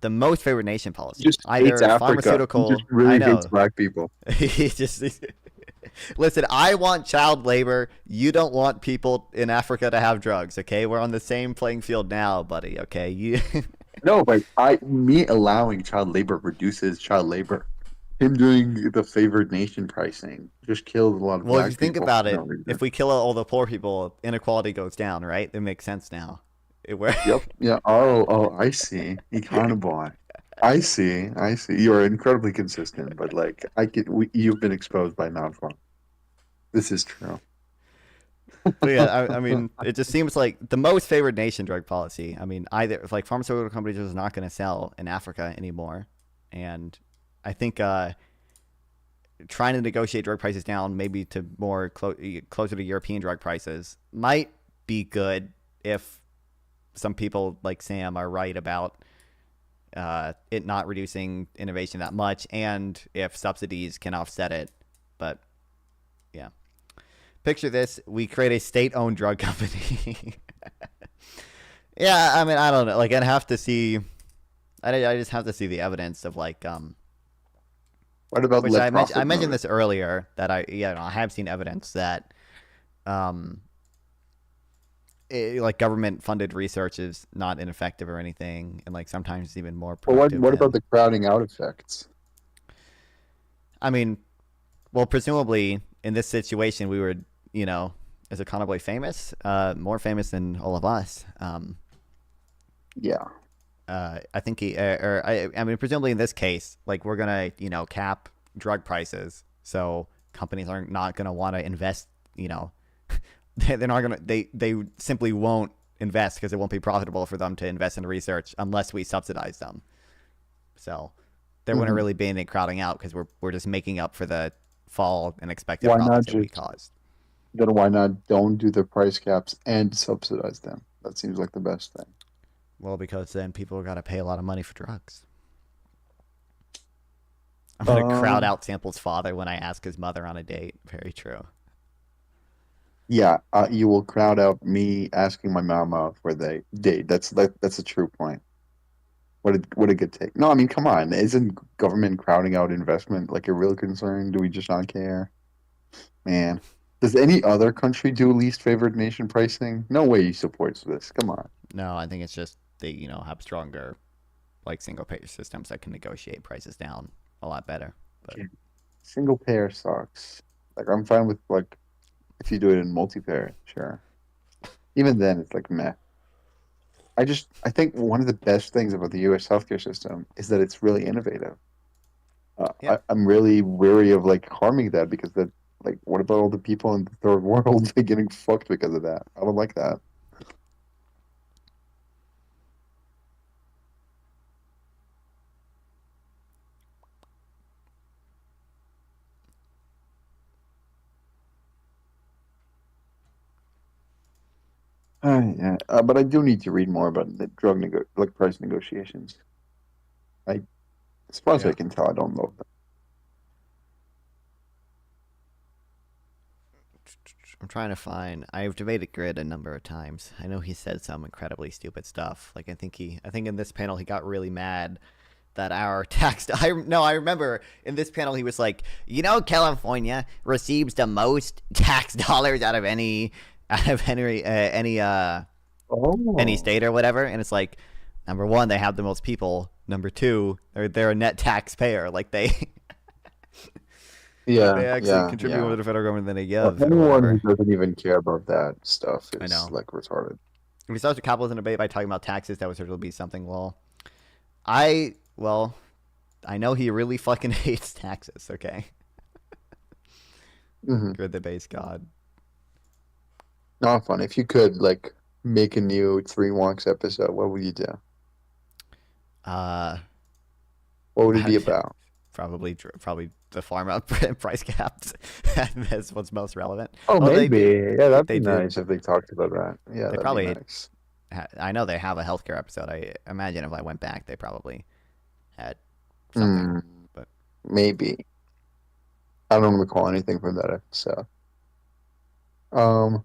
the most favored nation He policy, just hates either Africa. He just pharmaceutical. I really hates know. black people. he just listen. I want child labor. You don't want people in Africa to have drugs. Okay, we're on the same playing field now, buddy. Okay, you. No, but me allowing child labor reduces child labor. Him doing the favored nation pricing just killed a lot of Well, if you black think people about for no it, reason. if we kill all the poor people, inequality goes down, right? It makes sense now. Where Yep. Yeah. Oh, I see. Econoboy. I see. I see. You are incredibly consistent, but like you've been exposed by Malcolm. This is true. But yeah, I mean, it just seems like the most favored nation drug policy. I mean, either like pharmaceutical companies are just not going to sell in Africa anymore, and I think trying to negotiate drug prices down, maybe to more closer to European drug prices, might be good if some people like Sam are right about it not reducing innovation that much, and if subsidies can offset it. But yeah, picture this: we create a state-owned drug company. Yeah, I mean, I don't know. Like, I'd have to see. I just have to see the evidence of like What about which let I profit mentioned motive? this earlier that I have seen evidence that um like government funded research is not ineffective or anything, and like sometimes it's even more But productive what about than. the crowding out effects? I mean, well, presumably in this situation we were, you know, as a Conaway famous, more famous than all of us. Yeah. I think I mean, presumably in this case, like we're gonna, you know, cap drug prices, so companies are not gonna want to invest. You know, they're not gonna. They simply won't invest because it won't be profitable for them to invest in research unless we subsidize them. So there wouldn't Hmm. really be any crowding out because we're just making up for the fall in expected Why not profits that we just caused. then why not don't do the price caps and subsidize them? That seems like the best thing. Well, because then people got to pay a lot of money for drugs. I'm gonna crowd Um, out Sample's father when I ask his mother on a date. Very true. yeah, you will crowd out me asking my mama for they date. That's a true point. What a good take. No, I mean, come on. Isn't government crowding out investment like a real concern? Do we just not care? Man. Does any other country do least favored nation pricing? No way he supports this. Come on. No, I think it's just they, you know, have stronger like single payer systems that can negotiate prices down a lot better. But Single payer sucks. Like I'm fine with like if you do it in multi-payer, sure. Even then it's like meh. I think one of the best things about the US healthcare system is that it's really innovative. yeah, I'm really weary of like harming that because that like what about all the people in the third world getting fucked because of that? I don't like that. Yeah, but I do need to read more about the like price negotiations. I, as far as I yeah. can tell, I don't know them. I'm trying to find. I've debated Grid a number of times. I know he said some incredibly stupid stuff. Like I think in this panel he got really mad that our tax. I remember in this panel he was like, you know, California receives the most tax dollars out of any Oh, state or whatever, and it's like, number one, they have the most people. Number two, they're a net taxpayer. Like they like yeah, they actually yeah, contribute more yeah. to the federal government than they give or Anyone who whatever. doesn't even care about that stuff I is know. like retarded. If we start the capitalism debate by talking about taxes, that would certainly be something. Well, I know he really fucking hates taxes. Okay, Hmm. good the base god. Not fun. If you could like make a new Three Wonks episode, what would you do? Uh, What would it be about? probably the Pharma price caps. That's what's most relevant. Oh, Oh, maybe. Yeah, that'd they be did. nice if they talked about that. Yeah, They that'd be probably. nice. I know they have a healthcare episode. I imagine if I went back, they probably had something. Hmm, But maybe. I don't recall anything from that episode. Um,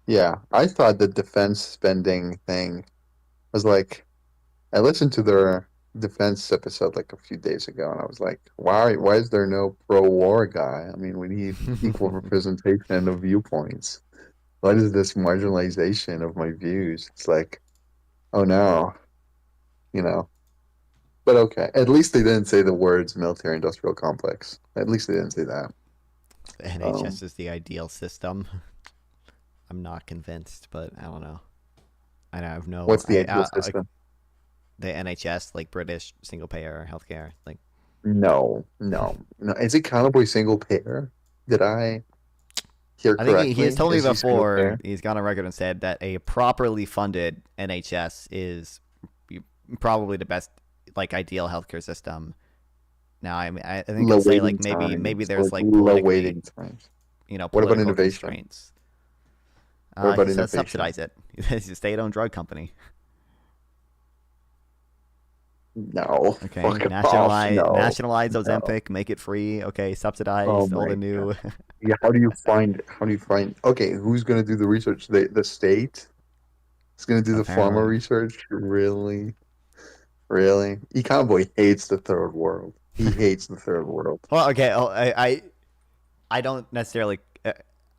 yeah, I thought the defense spending thing was like I listened to their defense episode like a few days ago, and I was like, why is there no pro-war guy? I mean, we need equal representation of viewpoints. What is this marginalization of my views? It's like, oh no, you know. But okay, at least they didn't say the words military industrial complex. At least they didn't say that. the NHS Um, is the ideal system. I'm not convinced, but I don't know. I have no. what's the ideal system? The NHS, like British single payer healthcare, like No, no, no. Is it Cowboy single payer? Did I hear I think he has correctly? told me Is he single before. payer? He's gone on record and said that a properly funded NHS is probably the best, like ideal healthcare system. Now, I think he'll Low say like waiting maybe times, there's like like low politically, waiting times. you know, What about political innovation? constraints. What about He says innovation? subsidize it. It's a state-owned drug company. No, Okay, fuck off. No, nationalize no. Ozempic, make it free. Okay, Oh subsidize all my the god. new. Yeah, how do you find? How do you find? Okay, who's gonna do the research? The state is gonna do the pharma Apparently. research. Really, really. Econboy hates the third world. He hates the third world. Well, okay. I don't necessarily.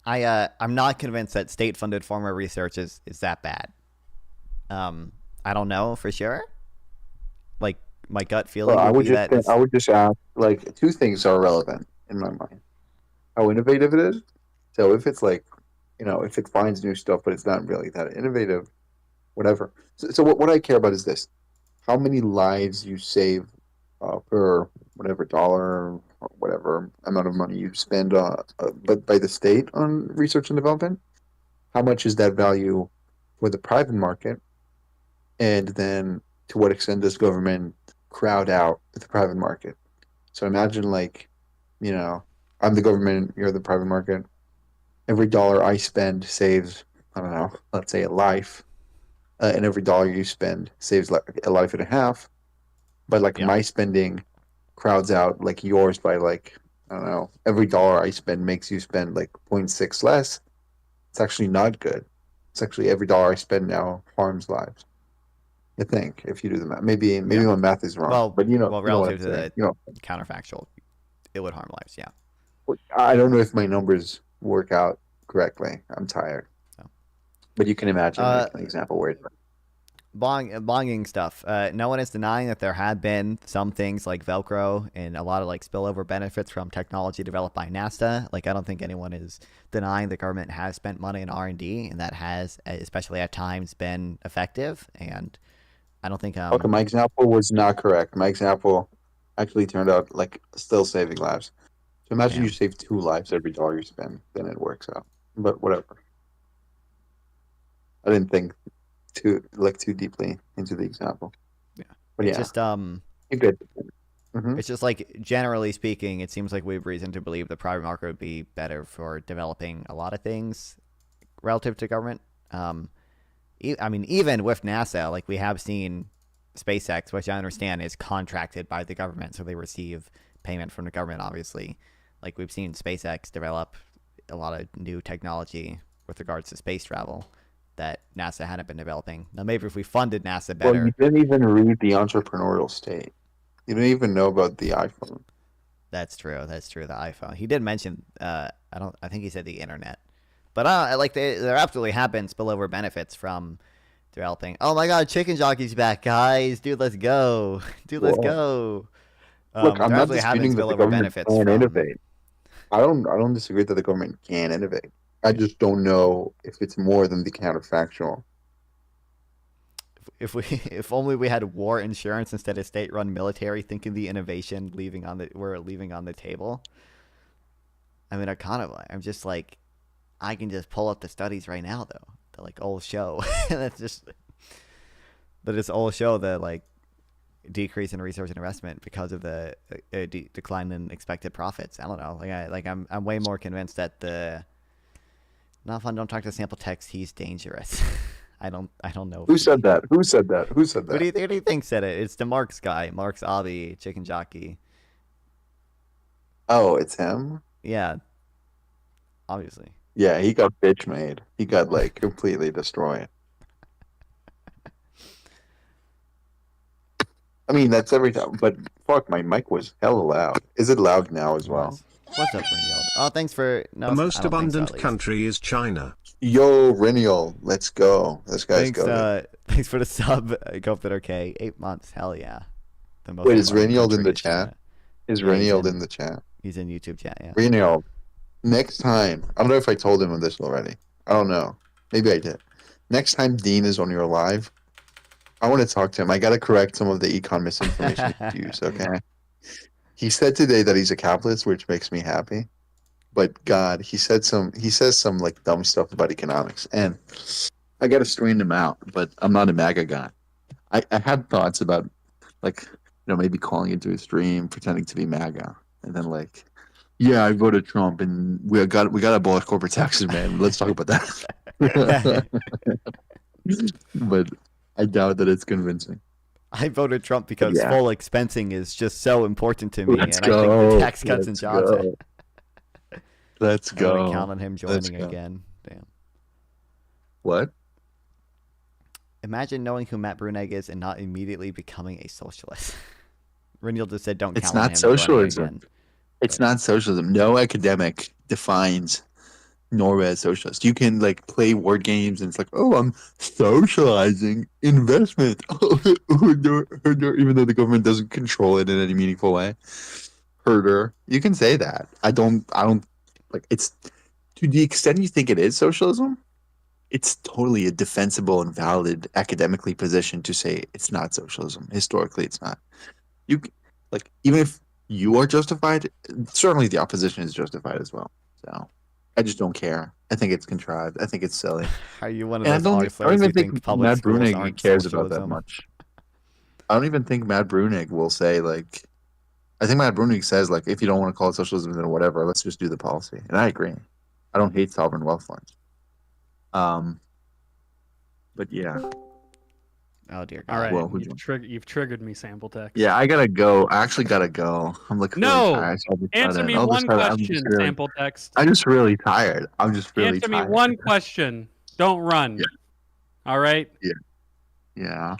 I'm not convinced that state-funded pharma research is that bad. I don't know for sure. Like my gut Well, feeling would be that I it's would just ask like two things are relevant in my mind. How innovative it is. So if it's like, if it finds new stuff, but it's not really that innovative, whatever. So what I care about is this: how many lives you save per whatever dollar or whatever amount of money you spend, but by the state on research and development. How much is that value for the private market, and then to what extent does government crowd out the private market? So imagine like, you know, I'm the government, you're the private market. Every dollar I spend saves, I don't know, let's say a life, and every dollar you spend saves like a life and a half. But like yeah my spending crowds out like yours by like, I don't know, every dollar I spend makes you spend like zero point 0.6 less. It's actually not good. It's actually every dollar I spend now harms lives. I think if you do the math, maybe yeah. my math is wrong, Well, but you know what I'm relative to saying. the counterfactual, it would harm lives. Yeah. I don't know if my numbers work out correctly. I'm tired, So, but you can imagine uh, like an example where it's bonging stuff. No one is denying that there had been some things like Velcro and a lot of like spillover benefits from technology developed by NASA. Like I don't think anyone is denying the government has spent money in R&D and that has, especially at times, been effective. And I don't think okay. My example was not correct. My example actually turned out like still saving lives. So imagine yeah you save two lives every dollar you spend, then it works out. But whatever. I didn't think too deeply into the example. yeah. But It's yeah, just you get. Mm-hmm. it's just like generally speaking, it seems like we have reason to believe the private market would be better for developing a lot of things relative to government. Um, I mean, even with NASA, like we have seen SpaceX, which I understand is contracted by the government, so they receive payment from the government, obviously. Like we've seen SpaceX develop a lot of new technology with regards to space travel that NASA hadn't been developing. Now, maybe if we funded NASA Well, you better, didn't even read the entrepreneurial state. You didn't even know about the iPhone. that's true. That's true. The iPhone. He did mention. I don't. I think he said the internet. But like there absolutely have been spillover benefits from developing. Oh my God, Chicken Jockey's back, guys! Dude, let's go! Dude, let's Well, go! look, I'm There not absolutely have been disputing that the spillover government benefits can from innovate. I don't disagree that the government can innovate. I just don't know if it's more than the counterfactual. if we if only we had war insurance instead of state-run military. Thinking the innovation we're leaving on the table. I mean, I kind of I'm just like I can just pull up the studies right now though. The like old show. That's just that is old show the like decrease in research and investment because of the decline in expected profits. I don't know. I'm way more convinced that the not fun. Don't talk to sample text. He's dangerous. I don't know if Who he. said that? Who said that? Who said that? Who do you think said it? It's the Marx guy, Marx Avi, chicken jockey. Oh, it's him? Yeah, obviously. Yeah, he got bitch made. He got like completely destroyed. I mean, that's every time. But fuck, my mic was hella loud. Is it loud now as It well? was. What's up, Renfield? Oh, thanks for The no. I most don't think so. At abundant least. country is China. Yo, Renial, let's go. This guy's Thanks. goaded. Thanks for the sub. I hope that okay. 8 months. Hell yeah. The most Wait, is abundant Renial in country the is chat? China. Is Yeah, Renial in the chat? he's in YouTube chat. Yeah. Renial, next time, I don't know if I told him of this already. I don't know. Maybe I did. Next time Dean is on your live, I want to talk to him. I got to correct some of the econ misinformation you use, okay? He said today that he's a capitalist, which makes me happy. But God, he says some like dumb stuff about economics, and I got to strain him out. But I'm not a MAGA guy. I had thoughts about like maybe calling into a stream, pretending to be MAGA, and then like, yeah, I voted Trump, and we got to abolish corporate taxes, man. Let's talk about that. But I doubt that it's convincing. I voted Trump But because yeah, full expensing is just so important to me, let's and I think the go. Tax Cuts and Let's Jobs Act. go. Let's I'm gonna count go. on him Let's joining go. again. Damn. What? Imagine knowing who Matt Brunegg is and not immediately becoming a socialist. Renil just said don't It's count on not him joining socialism. again. It's But not socialism. No academic defines Norway as socialist. You can like play word games and it's like, oh, I'm socializing investment. Even though the government doesn't control it in any meaningful way. Herder. You can say that. I don't like it's to the extent you think it is socialism, it's totally a defensible and valid academically position to say it's not socialism. Historically it's not. You like even if you are justified, certainly the opposition is justified as well. So I just don't care. I think it's contrived. I think it's silly. are you one of And those I don't arseholes even who think think public Matt schools Brunig aren't cares about that socialism? much. I don't even think Matt Brunig will say like I think Matt Brunig says like if you don't want to call it socialism then whatever, let's just do the policy. And I agree. I don't hate sovereign wealth funds. Um but yeah. Oh dear All God. right, Well, who'd you you've triggered me, sample text. Yeah, I gotta go. I actually gotta go. I'm like really No, tired. So I'll just shut answer in. me I'll just one shut in. I'm just question, really sample text. I'm just really tired. I'm just really Answer me tired. one question. Don't run. Yeah. All right. Yeah.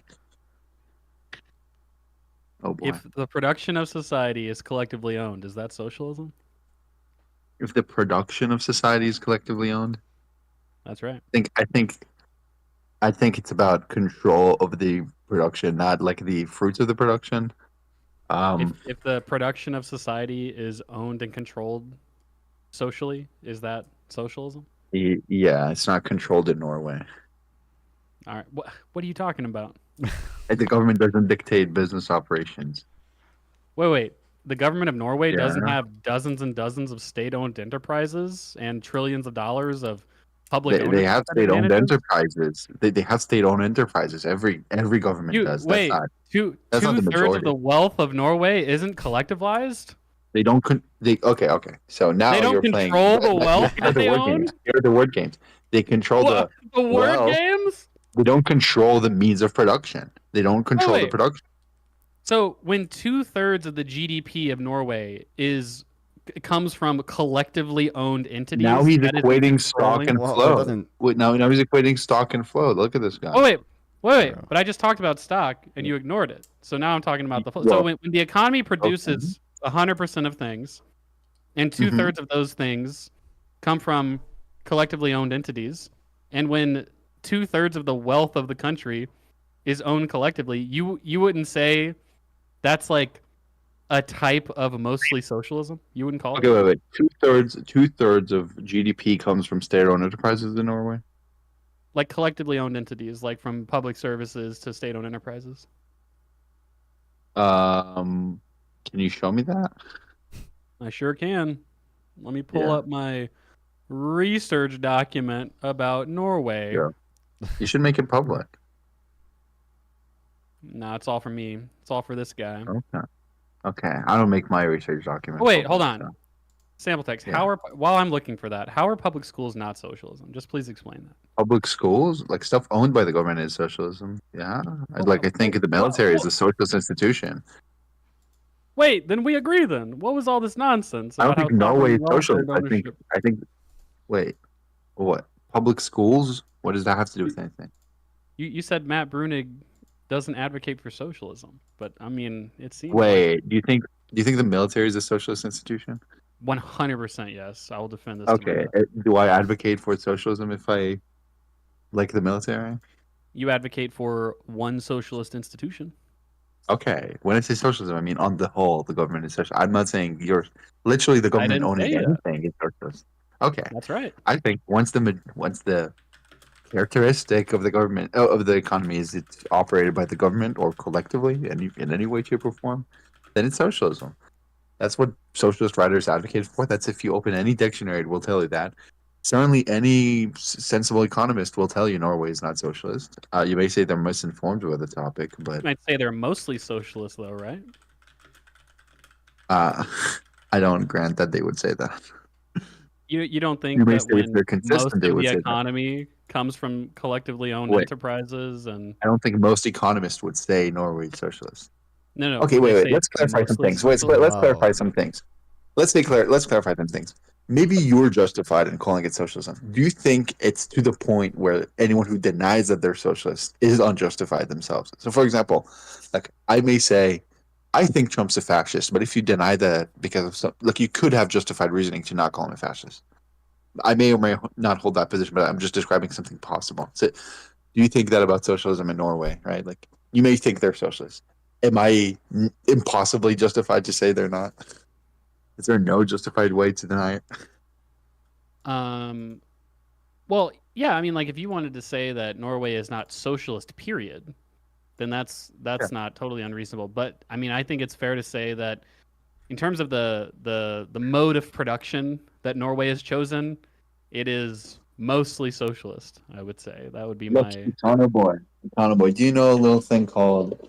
Oh boy. If the production of society is collectively owned, is that socialism? If the production of society is collectively owned, That's right. I think it's about control of the production, not like the fruits of the production. If the production of society is owned and controlled socially, is that socialism? Yeah, it's not controlled in Norway. All right. What are you talking about? And the government doesn't dictate business operations. Wait. The government of Norway Yeah. doesn't have dozens and dozens of state-owned enterprises and trillions of dollars of public They ownership have that it state-owned manages? enterprises. They have state-owned enterprises. Every government does. That's Wait, not two that's not the two-thirds of majority. the wealth of Norway isn't collectivized? They don't. Okay. So now They don't you're playing. control the wealth Here are that the they word own? games. Here are the word games. They control What? The word well. games? They don't control the means of production. They don't control the wait. production. So when 2/3 of the GDP of Norway comes from collectively owned entities, Now he's that is equating stock controlling- and Well, it flow. doesn't. Wait, now he's equating stock and flow. Look at this guy. Oh wait. Yeah. But I just talked about stock and you ignored it. So now I'm talking about the flow. Well, So when the economy produces 100% of things, and 2/3 of those things come from collectively owned entities, and when 2/3 of the wealth of the country is owned collectively, you wouldn't say that's like a type of mostly socialism? You wouldn't call it? Okay, wait. Two thirds of GDP comes from state-owned enterprises in Norway. Like collectively owned entities, like from public services to state-owned enterprises. Can you show me that? I sure can. Let me pull Yeah. up my research document about Norway. Yeah. You should make it public. No, it's all for me. It's all for this guy. Okay. Okay. I don't make my research document. Oh, wait, public, hold on. so. Sample text. Yeah. While I'm looking for that, how are public schools not socialism? Just please explain that. Public schools, like stuff owned by the government, is socialism. Yeah. I think the military is a socialist institution. Wait, then we agree then. What was all this nonsense I don't about think how Norway is sovereign wealth socialist. and ownership? I think. Wait. What? Public schools? What does that have to do with anything? You said Matt Brunig doesn't advocate for socialism, but I mean, it seems Wait. Do you think the military is a socialist institution? 100% yes. I will defend this. to Okay. my death. Do I advocate for socialism if I like the military? You advocate for one socialist institution. Okay. When I say socialism, I mean on the whole, the government is social. I'm not saying you're literally the government didn't owning say that. anything is socialist. Okay. That's right. I think once the characteristic of the government of the economy is it's operated by the government or collectively in any way, shape, or form, then it's socialism. That's what socialist writers advocate for. That's if you open any dictionary, it will tell you that. Certainly, any sensible economist will tell you Norway is not socialist. You may say they're misinformed about the topic, but You might say they're mostly socialist, though, right? I don't grant that they would say that. You don't think You may that say if when they're most consistent, they of would the say that. economy comes from collectively owned Wait. enterprises, and I don't think most economists would say Norway is socialist. no, Okay, would they wait. say Let's it's clarify some mostly things. Wait, socialist? let's clarify Whoa. some things. Let's clarify some things. Maybe you're justified in calling it socialism. Do you think it's to the point where anyone who denies that they're socialist is unjustified themselves? So, for example, like I may say, I think Trump's a fascist, but if you deny that because of some, like you could have justified reasoning to not call him a fascist. I may or may not hold that position, but I'm just describing something possible. So, do you think that about socialism in Norway? Right? Like you may think they're socialist. Am I impossibly justified to say they're not? Is there no justified way to deny it? Well, yeah, I mean, like if you wanted to say that Norway is not socialist, period, then that's Yeah. not totally unreasonable. But I mean, I think it's fair to say that in terms of the mode of production that Norway has chosen, it is mostly socialist. I would say that would be Look, my. Econo boy, do you know a little thing called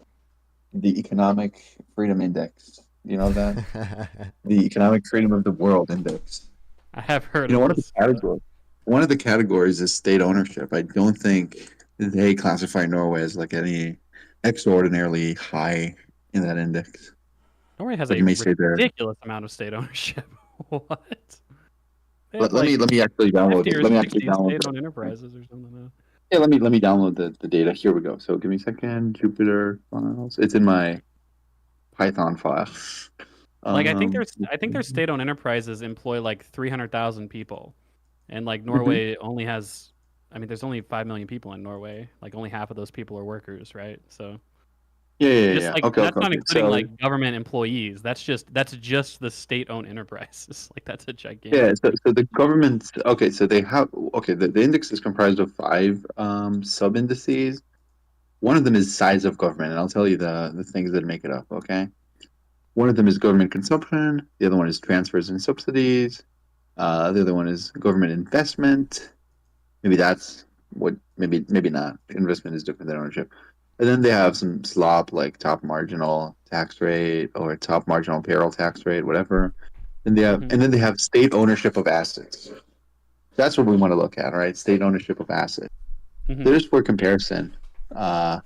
the Economic Freedom Index? You know that? The Economic Freedom of the World Index. I have heard You know, of one of the this. categories is state ownership. I don't think they classify Norway as like any extraordinarily high in that index. Norway has But a you may say they're. ridiculous amount of state ownership. What? They Let, have let me like let me actually download 50 it. or Let me actually 60 download state-owned it. enterprises or something. Yeah, let me download the data. Here we go. So give me a second. Jupyter files. It's in my Python files. Like I think Um, there's state-owned enterprises employ like 300,000 people, and like Mhm. Norway only has, I mean, there's only 5 million people in Norway. Like only half of those people are workers, right? So just yeah. like, Okay, and okay, that's not okay. including So like government employees. That's just the state-owned enterprises. Like that's a yeah, gigantic. so the government. Okay, so they have. Okay, the index is comprised of five sub indices. One of them is size of government, and I'll tell you the things that make it up. Okay, one of them is government consumption. The other one is transfers and subsidies. The other one is government investment. Maybe that's what. Maybe not. Investment is different than ownership. And then they have some slop like top marginal tax rate or top marginal payroll tax rate, whatever. Mhm. And then they have state ownership of assets. That's what we want to look at, right? State ownership of assets. Mhm. There's for comparison. Uh,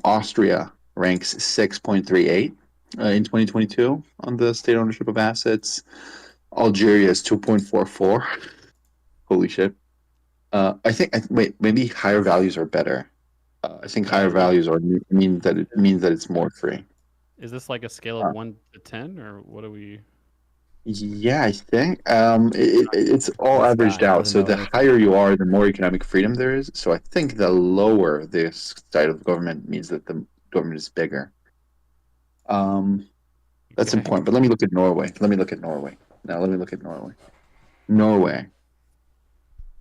Austria ranks 6.38 in 2022 on the state ownership of assets. Algeria is 2.44. Holy shit. Wait, maybe higher values are better. I think higher Really? values mean that it's more free. Is this like a scale of Uh, 1 to 10, or what are we? yeah, I think it's all This averaged guy out. doesn't So know the anything. higher you are, the more economic freedom there is. So I think the lower this side of government means that the government is bigger. Um, that's Okay. important. But let me look at Norway. Let me look at Norway. Now let me look at Norway. Norway.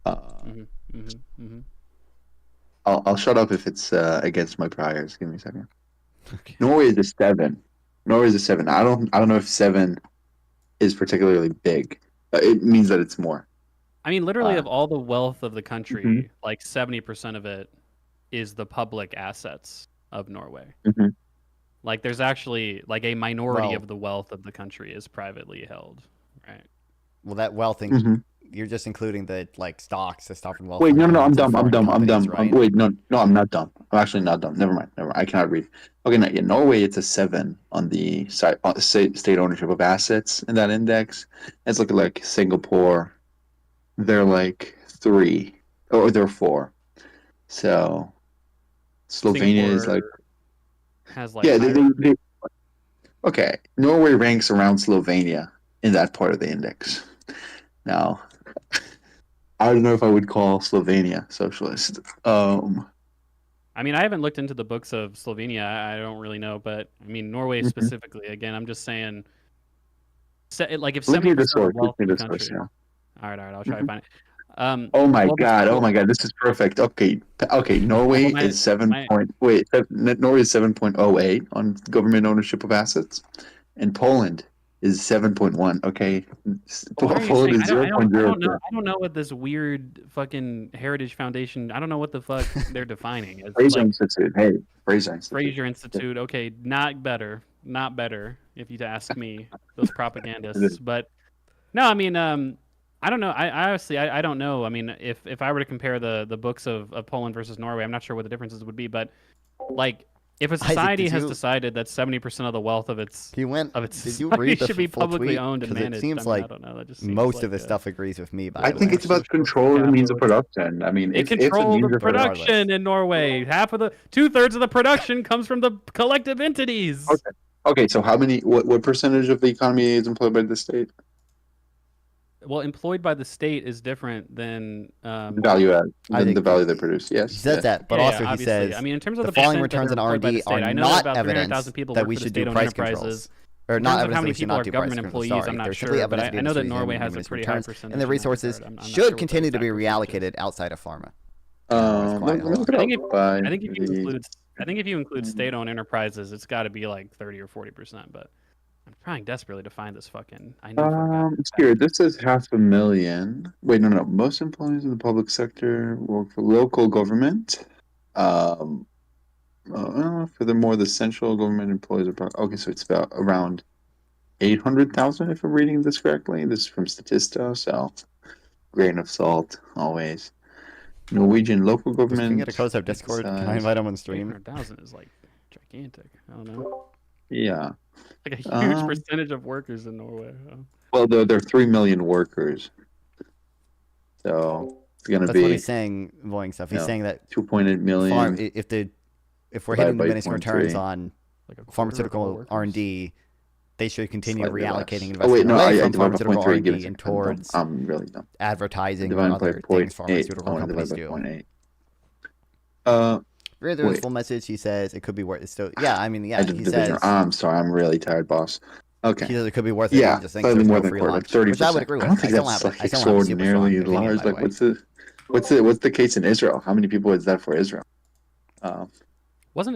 Uh, Mhm. Mhm. Mhm. I'll shut up if it's against my priors. Give me a second. Okay. Norway is a 7. Norway is a 7. I don't know if 7 is particularly big. It means that it's more. I mean, literally, Uh, of all the wealth of the mhm, country, like 70% of it is the public assets of Norway. mhm. Like, there's actually like a minority Well, of the wealth of the country is privately held, right? well, that wealth thing, Mhm. you're just including the like stocks, the sovereign wealth Wait, fund no, that no, no, I'm owns the dumb. I'm foreign dumb. I'm companies, dumb. right? Wait, no, no, I'm not dumb. I'm actually not dumb. Never mind. Never mind. I cannot read. Okay, no, yeah, Norway, it's a 7 on the state ownership of assets in that index. Let's look at like Singapore. They're like 3, or they're 4. So Slovenia is like, Singapore has like yeah, higher. okay. Norway ranks around Slovenia in that part of the index. Now, I don't know if I would call Slovenia socialist. I mean, I haven't looked into the books of Slovenia. I don't really know, but I mean, Norway Mhm. specifically. Again, I'm just saying, like if Look near the 70% of source. the Look wealth near of the the source. country. Yeah. All right, I'll try to Mhm. find it. Oh my Well, the god! Oh so my god! This is perfect. Okay, okay. Norway well, is seven my point. Wait, Norway is 7.08 on government ownership of assets, and Poland is 7.1. Okay, But why are you Poland saying is zero point I zero don't know two. I don't know what this weird fucking Heritage Foundation. I don't know what the fuck they're defining. It's Fraser like Institute. Hey, Fraser Institute. Fraser Institute. Okay, not better, not better. If you ask me, those propagandists. But no, I mean, I don't know. I honestly, I don't know. I mean, if I were to compare the books of Poland versus Norway, I'm not sure what the differences would be. But like, if a Isaac, society did has you decided that 70% of the wealth of its he went? Did you society read the should be full publicly tweet? owned and Because it managed, I seems mean, I like don't know. That just seems most like of the stuff agrees with me. By I the think way, it's about socialist control of the means of capitalist. production. I mean, They if the control means the of production in Norway. Half of the 2/3 of the production comes from the collective entities. Okay, so how many? What percentage of the economy is employed by the state? Well, employed by the state is different than Value add, I than the think value they produce. he Yes, says yes. that, but yeah, also he obviously. says I mean, in terms of the the following percent that returns are in employed by the R&D are state, I know that not about evidence 300,000 people that work we for the should do state-owned price enterprises. controls. Or In not terms of evidence how that we many should people not are do price government controls. employees, Sorry, I'm not there's simply sure, but evidence I know that of Norway has a administrative pretty high returns, percentage. and the in that resources regard. I'm not should sure what the continue to be exact percentage is. reallocated outside of pharma. It's quiet. Let me Hold look on. it I think up by I think if you the. include state-owned enterprises, it's got to be like 30 or 40%. But I'm trying desperately to find this fucking. I know for a fact. It's here. This says 500,000. Wait, no, no. Most employees in the public sector work for local government. Furthermore, the central government employees are okay. So it's about around 800,000, if I'm reading this correctly. This is from Statista, so grain of salt always. Norwegian local Does government. King get a close up Discord? Can I invite him on stream? 800,000 is like gigantic. I don't know. Yeah. Like a huge percentage of workers in Norway. Well, there are 3 million workers, so it's gonna That's what be he's saying, Boeing stuff. He's Yeah. saying that 2.8 million. if we're divided hitting by diminishing returns 0.3. on Like a quarter of all pharmaceutical workers. R&D, they should continue Slightly reallocating less. investment Oh wait, no, away I from divided by pharmaceutical 0.3. Give R&D it a and second. I'm dumb. towards I'm really dumb. advertising or Divided by other 0.8. things pharmaceutical I want to companies divide by do. 0.8. Read the Wait. full message. He says it could be worth it. Still, yeah. I mean, I yeah. did He the division. says I'm sorry. I'm really tired, boss. Okay. he says it could be worth it. Yeah, He just thinks slightly there's more no than free quarter, like lunch, 30%. which I would agree with. I don't think still that's have, like I still have a super strong extraordinarily opinion, large. by the Like, way. what's the case in Israel? How many people is that for Israel? Wasn't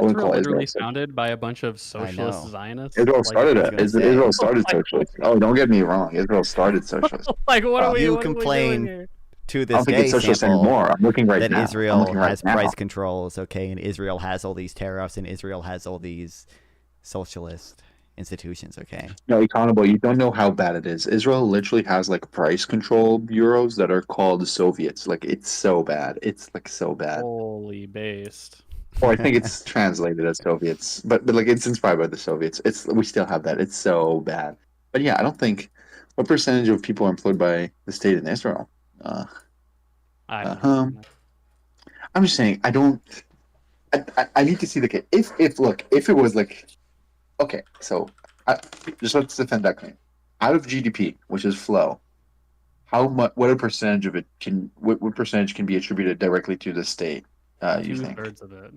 I wouldn't Israel call literally Israel founded by a bunch of socialist know. Zionists? Israel Like, started I was it. gonna say. Israel started Like, socialist. Oh, don't get me wrong. Israel started socialist. like what are we? You What are we doing complain here? to I this don't think day it's socialist sample anymore. I'm looking right that now. Israel has price controls, okay, and Israel has all these tariffs, and Israel has all these socialist institutions, okay. No, accountable. You don't know how bad it is. Israel literally has like price control bureaus that are called Soviets. Like it's so bad. It's like so bad. Holy based. Or I think it's translated as Soviets, but like it's inspired by the Soviets. We still have that. It's so bad. But yeah, I don't think what percentage of people are employed by the state in Israel. I don't know. I'm just saying I don't. I need to see the case. If it was like, okay, so just let's defend that claim. Out of GDP, which is flow, how much? What percentage of it what percentage can be attributed directly to the state? You think 2/3 of it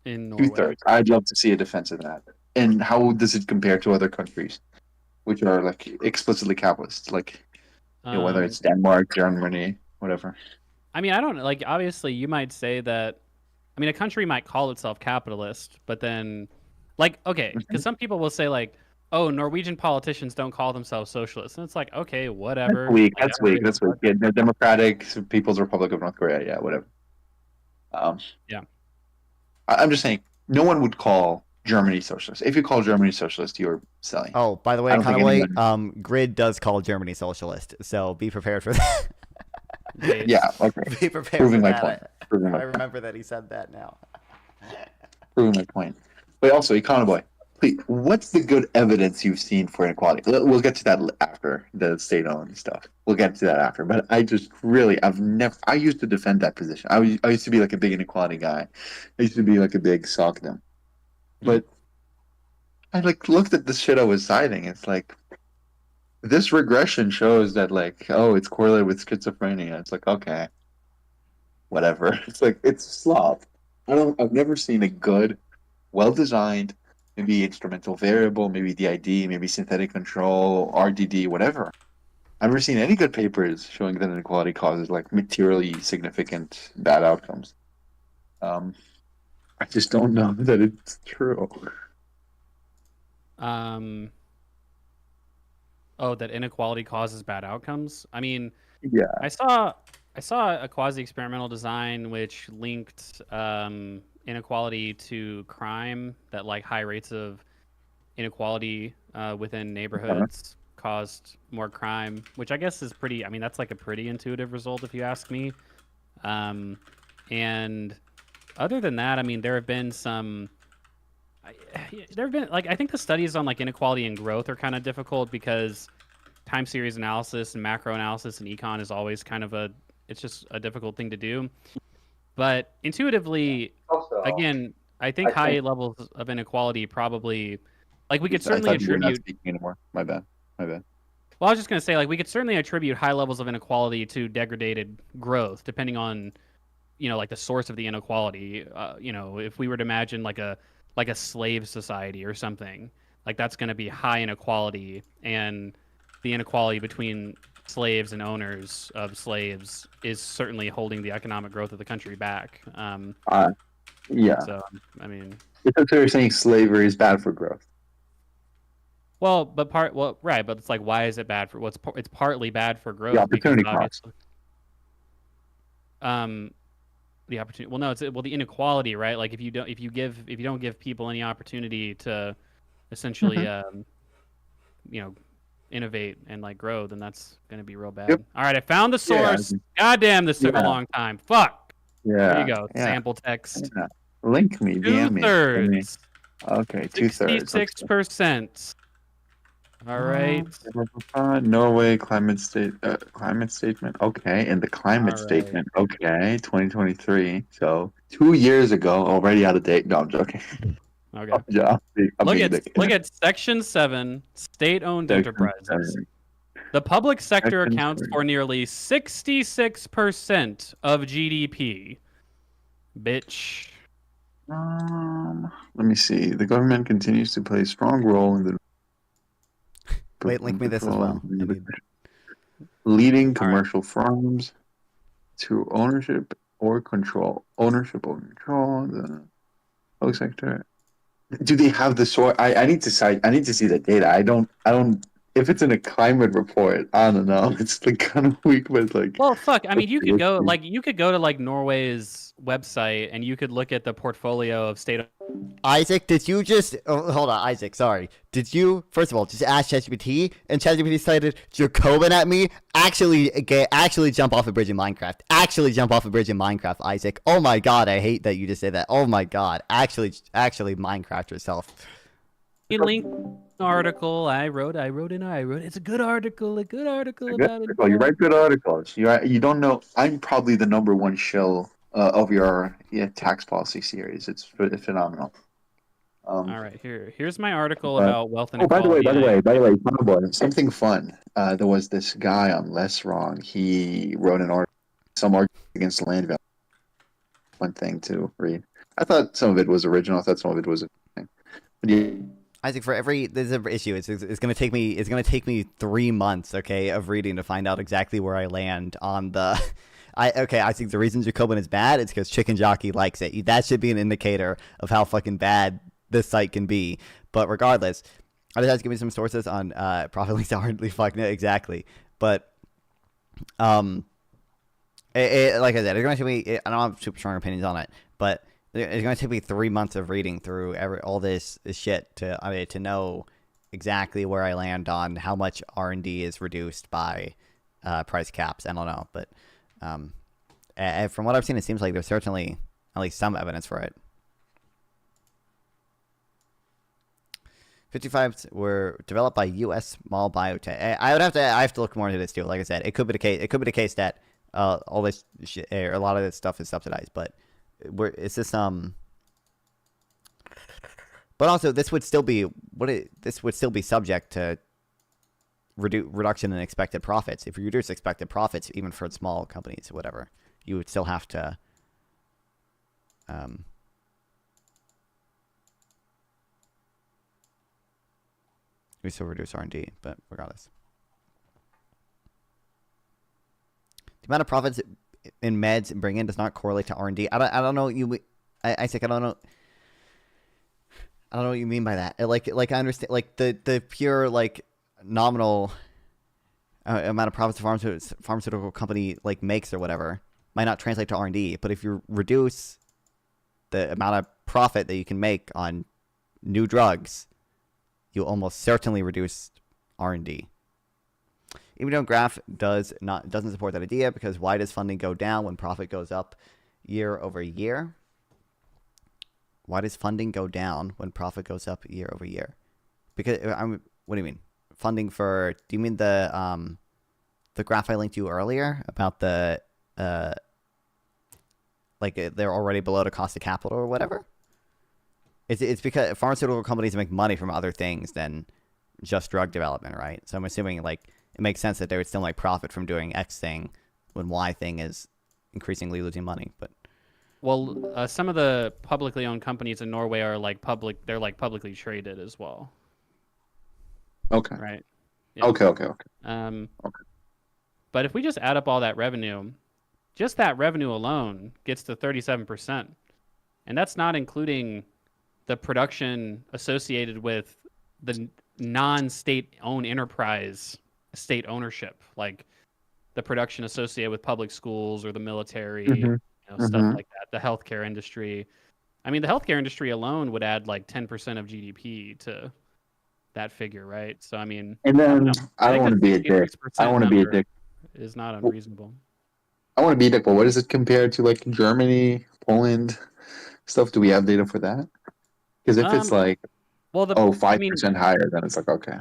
in Norway. 2/3. I'd love to see a defense of that. And how does it compare to other countries, which are like explicitly capitalist, like whether it's Denmark, Germany, whatever? I mean, I don't like. Obviously, you might say that. I mean, a country might call itself capitalist, but then, like, okay, because some people will say like, "Oh, Norwegian politicians don't call themselves socialists," and it's like, okay, whatever. That's weak. Like, That's weak. That's weak. Yeah, the Democratic People's Republic of North Korea. Yeah, whatever. Yeah. I'm just saying, no one would call Germany socialist. If you call Germany socialist, you're selling. Oh, by the way, I don't think Conaway, Grid does call Germany socialist, so be prepared for that. Yeah, okay. Be prepared Proving for my that. point. Proving my I point. remember that he said that now. Proving my point. But also, Econoboy, please, what's the good evidence you've seen for inequality? We'll get to that after the state-owned stuff. We'll get to that after. But I just really, I used to defend that position. I used to be like a big inequality guy. I used to be like a big sock them. But I like looked at the shit I was citing. It's like, this regression shows that like, oh, it's correlated with schizophrenia. It's like, okay, whatever. It's like, it's slop. I've never seen a good, well-designed, maybe instrumental variable, maybe DID, maybe synthetic control, RDD, whatever. I've never seen any good papers showing that inequality causes like materially significant bad outcomes. I just don't know that it's true. Oh, that inequality causes bad outcomes. I mean, Yeah. I saw a quasi-experimental design which linked inequality to crime. That like high rates of inequality within neighborhoods caused more crime, which I guess is pretty. I mean, that's like a pretty intuitive result if you ask me. And other than that, I mean, there have been some. There have been like I think the studies on like inequality and growth are kind of difficult because time series analysis and macro analysis and econ is always kind of it's just a difficult thing to do. But intuitively, again, I think high levels of inequality probably, like we could certainly I thought you were not attribute. speaking anymore. My bad. My bad. Well, I was just going to say, like, we could certainly attribute high levels of inequality to degraded growth, depending on, like the source of the inequality. If we were to imagine like a slave society or something, like that's going to be high inequality, and the inequality between slaves and owners of slaves is certainly holding the economic growth of the country back. Yeah. So, I mean, Because they're saying slavery is bad for growth. well, right, but it's like, why is it bad for? It's partly bad for growth. The opportunity because cost. The opportunity. Well, no, the inequality, right? Like if you don't give people any opportunity to essentially, innovate and like grow, then that's gonna be real bad. Yep. All right, I found the source. Goddamn, this took a long time. Fuck. Yeah. There you go. Yeah. Sample text. Yeah. Link me. DM me. 2/3. Okay, 2/3. 66%. All right. Norway climate statement. Okay, and the climate statement. Okay, 2023. So 2 years ago, already out of date. No, I'm joking. Okay. Yeah, Look at Section 7, state-owned enterprises. 7. The public sector Section accounts 3. for nearly 66% of GDP. Bitch. Let me see. The government continues to play a strong role in the. Wait, link me this as well. I need... Leading commercial firms to ownership or control. Ownership or control. The public sector. Do they have the source? I need to cite. I need to see the data. I don't. If it's in a climate report, I don't know. It's like kind of weak, but like. Well, fuck. I mean, you could go to like Norway's website and you could look at the portfolio of state. Isaac, did you just hold on, Isaac? Sorry. Did you first of all just ask ChatGPT and ChatGPT cited Jacobin at me? Actually jump off a bridge in Minecraft. Actually jump off a bridge in Minecraft, Isaac. Oh my god, I hate that you just said that. Oh my god. Actually Minecraft yourself. Link article I wrote. It's a good article. A good article about it. You write good articles. You don't know. I'm probably the number one shill of your tax policy series. It's phenomenal. All right, here's my article about wealth and by the way, inequality. something fun. There was this guy on Less Wrong. He wrote an article, some argument against land value. One thing to read. I thought some of it was original. I thought some of it was a thing. But yeah. Isaac, there's an issue. It's gonna take me 3 months, okay, of reading to find out exactly where I land on the. I think the reason Jacobin is bad is because Chicken Jockey likes it. That should be an indicator of how fucking bad this site can be. But regardless, I just have to give me some sources on profit links aren't fucking exactly. But like I said, it's gonna take me. I don't have super strong opinions on it, but it's going to take me 3 months of reading through all this shit to know exactly where I land on how much R&D is reduced by price caps. I don't know, but from what I've seen, it seems like there's certainly at least some evidence for it. 55 were developed by U.S. small biotech. I have to look more into this too. Like I said, it could be the case that all this shit, or a lot of this stuff is subsidized, but. Is this but also this would still be subject to reduction in expected profits. If you reduce expected profits, even for small companies or whatever, you would still have to we still reduce R&D, but regardless, the amount of profits in meds bring in does not correlate to R&D. I don't know Isaac. I don't know what you mean by that. Like I understand like the pure like nominal amount of profits a pharmaceutical company like makes or whatever might not translate to R&D. But if you reduce the amount of profit that you can make on new drugs, you almost certainly reduce R&D. Even though Graph doesn't support that idea, because why does funding go down when profit goes up year over year? Why does funding go down when profit goes up year over year? Because what do you mean? Funding for? Do you mean the graph I linked you earlier about the like they're already below the cost of capital or whatever? It's because pharmaceutical companies make money from other things than just drug development, right? So I'm assuming like it makes sense that they would still make profit from doing X thing when Y thing is increasingly losing money. But well, some of the publicly owned companies in Norway are like public. They're like publicly traded as well. Okay. Right. Yeah. Okay. Okay. But if we just add up all that revenue, just that revenue alone gets to 37%, and that's not including the production associated with the non-state-owned enterprise state ownership, like the production associated with public schools or the military, stuff like that, the healthcare industry. I mean, the healthcare industry alone would add like 10% of GDP to that figure, right? So, I mean, And then I don't want to be a dick. I don't want to be a dick. Is not unreasonable. I want to be a dick, but what does it compare to like Germany, Poland, stuff? Do we have data for that? Because if it's like, 5% higher, then it's like, okay.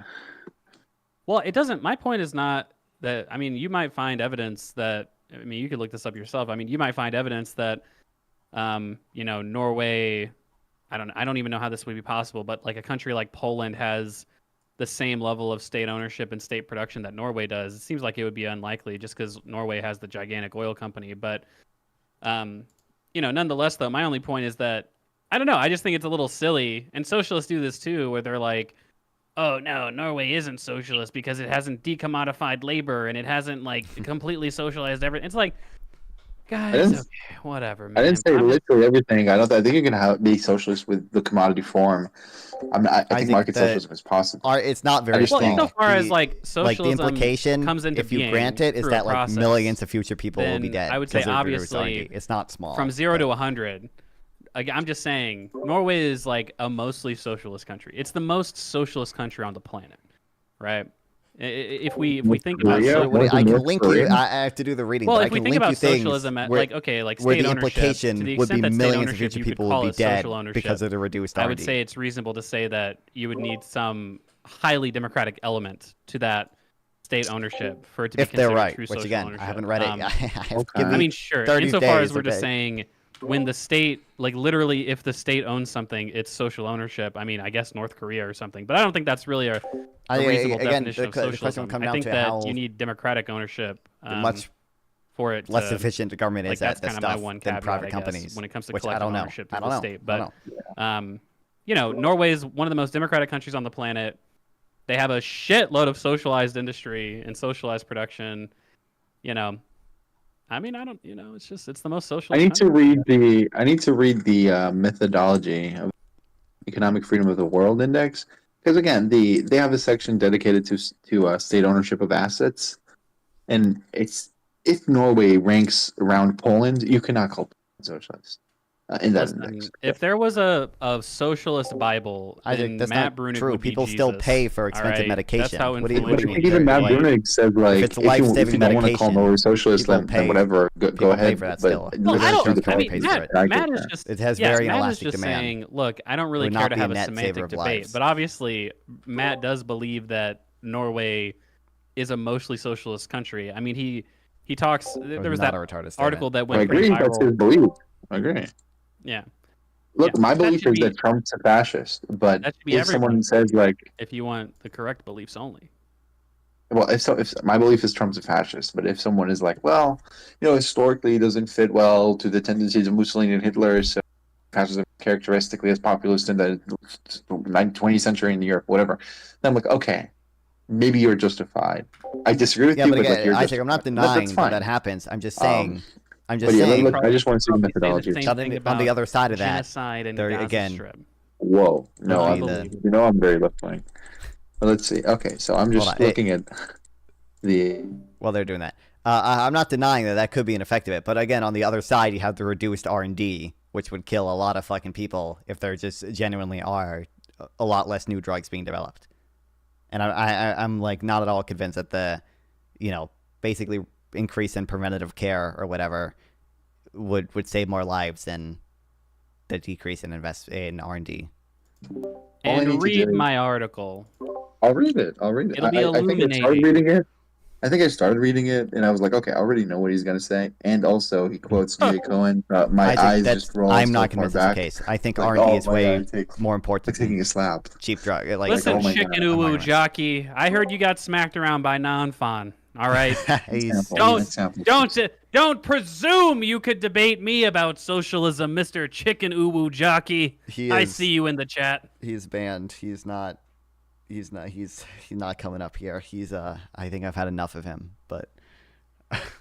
Well, it doesn't. My point is not that. I mean, you might find evidence that. I mean, you could look this up yourself. I mean, you might find evidence that, Norway. I don't even know how this would be possible, but like a country like Poland has the same level of state ownership and state production that Norway does. It seems like it would be unlikely just because Norway has the gigantic oil company. But, nonetheless, though, my only point is that I don't know. I just think it's a little silly, and socialists do this too, where they're like, oh no, Norway isn't socialist because it hasn't decommodified labor and it hasn't like completely socialized everything. It's like, guys, okay, whatever, man. I didn't say literally everything. I think you can be socialist with the commodity form. I think market socialism is possible. It's not very well, insofar as like socialism the implication comes into if you being grant it is that like process, millions of future people will be dead. I would say obviously it's not small. From 0 to 100. I'm just saying, Norway is like a mostly socialist country. It's the most socialist country on the planet, right? If we think about I can link you. I have to do the reading. Well, but if we think think about things socialism, where state the ownership, implication to the would be extent that millions of state future ownership, people you could will call be it dead social ownership, because of the reduced R&D. I would say it's reasonable to say that you would need some highly democratic element to that state ownership for it to be considered true social ownership. I haven't read it. I mean, sure. Insofar as we're just saying, when the state, like literally, if the state owns something, it's social ownership. I mean, I guess North Korea or something, but I don't think that's really a reasonable definition of socialism. I think that you need democratic ownership. Much for it less efficient the government is at this stuff than private companies when it comes to which collective ownership through the state. But Norway is one of the most democratic countries on the planet. They have a shitload of socialized industry and socialized production. I mean, I don't. It's the most social. I need to read the methodology of Economic Freedom of the World Index, because again, they have a section dedicated to state ownership of assets, and if Norway ranks around Poland, you cannot call Poland socialist in that index. If there was a socialist Bible, then Matt Brunig true. would be People Jesus. still pay for expensive medication. That's how what do you mean? Even Matt Brunig said like, if you don't want to call Norway socialist, then whatever, go ahead. But Matt is just it has very inelastic demand. Saying, look, I don't really care to have a semantic debate, but obviously Matt does believe that Norway is a mostly socialist country. I mean, he talks. There was that article that went pretty viral. That's his belief. I agree. Yeah. Look, my belief is that Trump's a fascist, but if someone says like, if you want the correct beliefs only. Well, if my belief is Trump's a fascist, but if someone is like, well, historically it doesn't fit well to the tendencies of Mussolini and Hitler, so fascism characteristically as populist in the 20th century in Europe, whatever, then I'm like, okay, maybe you're justified. I disagree with you, but again, you're Isaac, I'm not denying that happens. I'm just saying. I just want to see the methodology. On the other side of that, there again. Whoa, no, I'm very left wing. But let's see. Okay, so I'm just looking at the. Well, they're doing that. I'm not denying that could be an effect of it, but again, on the other side, you have the reduced R&D, which would kill a lot of fucking people if there just genuinely are a lot less new drugs being developed. And I'm like not at all convinced that basically increase in preventative care or whatever would save more lives than the decrease in R&D. All I need And to read do- my article. I'll read it. I'll read it. It'll be I think I started illuminating. reading it. I think I started reading it, and I was like, okay, I already know what he's gonna say. And also, he quotes Jay Cohen. My I think eyes that's. just roll I'm so not far convinced that's the back. case. I think Like, R&D oh is my way God, it takes- more Like important taking than a slap. cheap drug. Listen, oh my chicken God, uwu I'm not jockey. I heard you got smacked around by non-fon. All right. He's, Don't presume you could debate me about socialism, Mr. Chicken Uwu Jockey. I see you in the chat. He's banned. He's not coming up here. I think I've had enough of him, but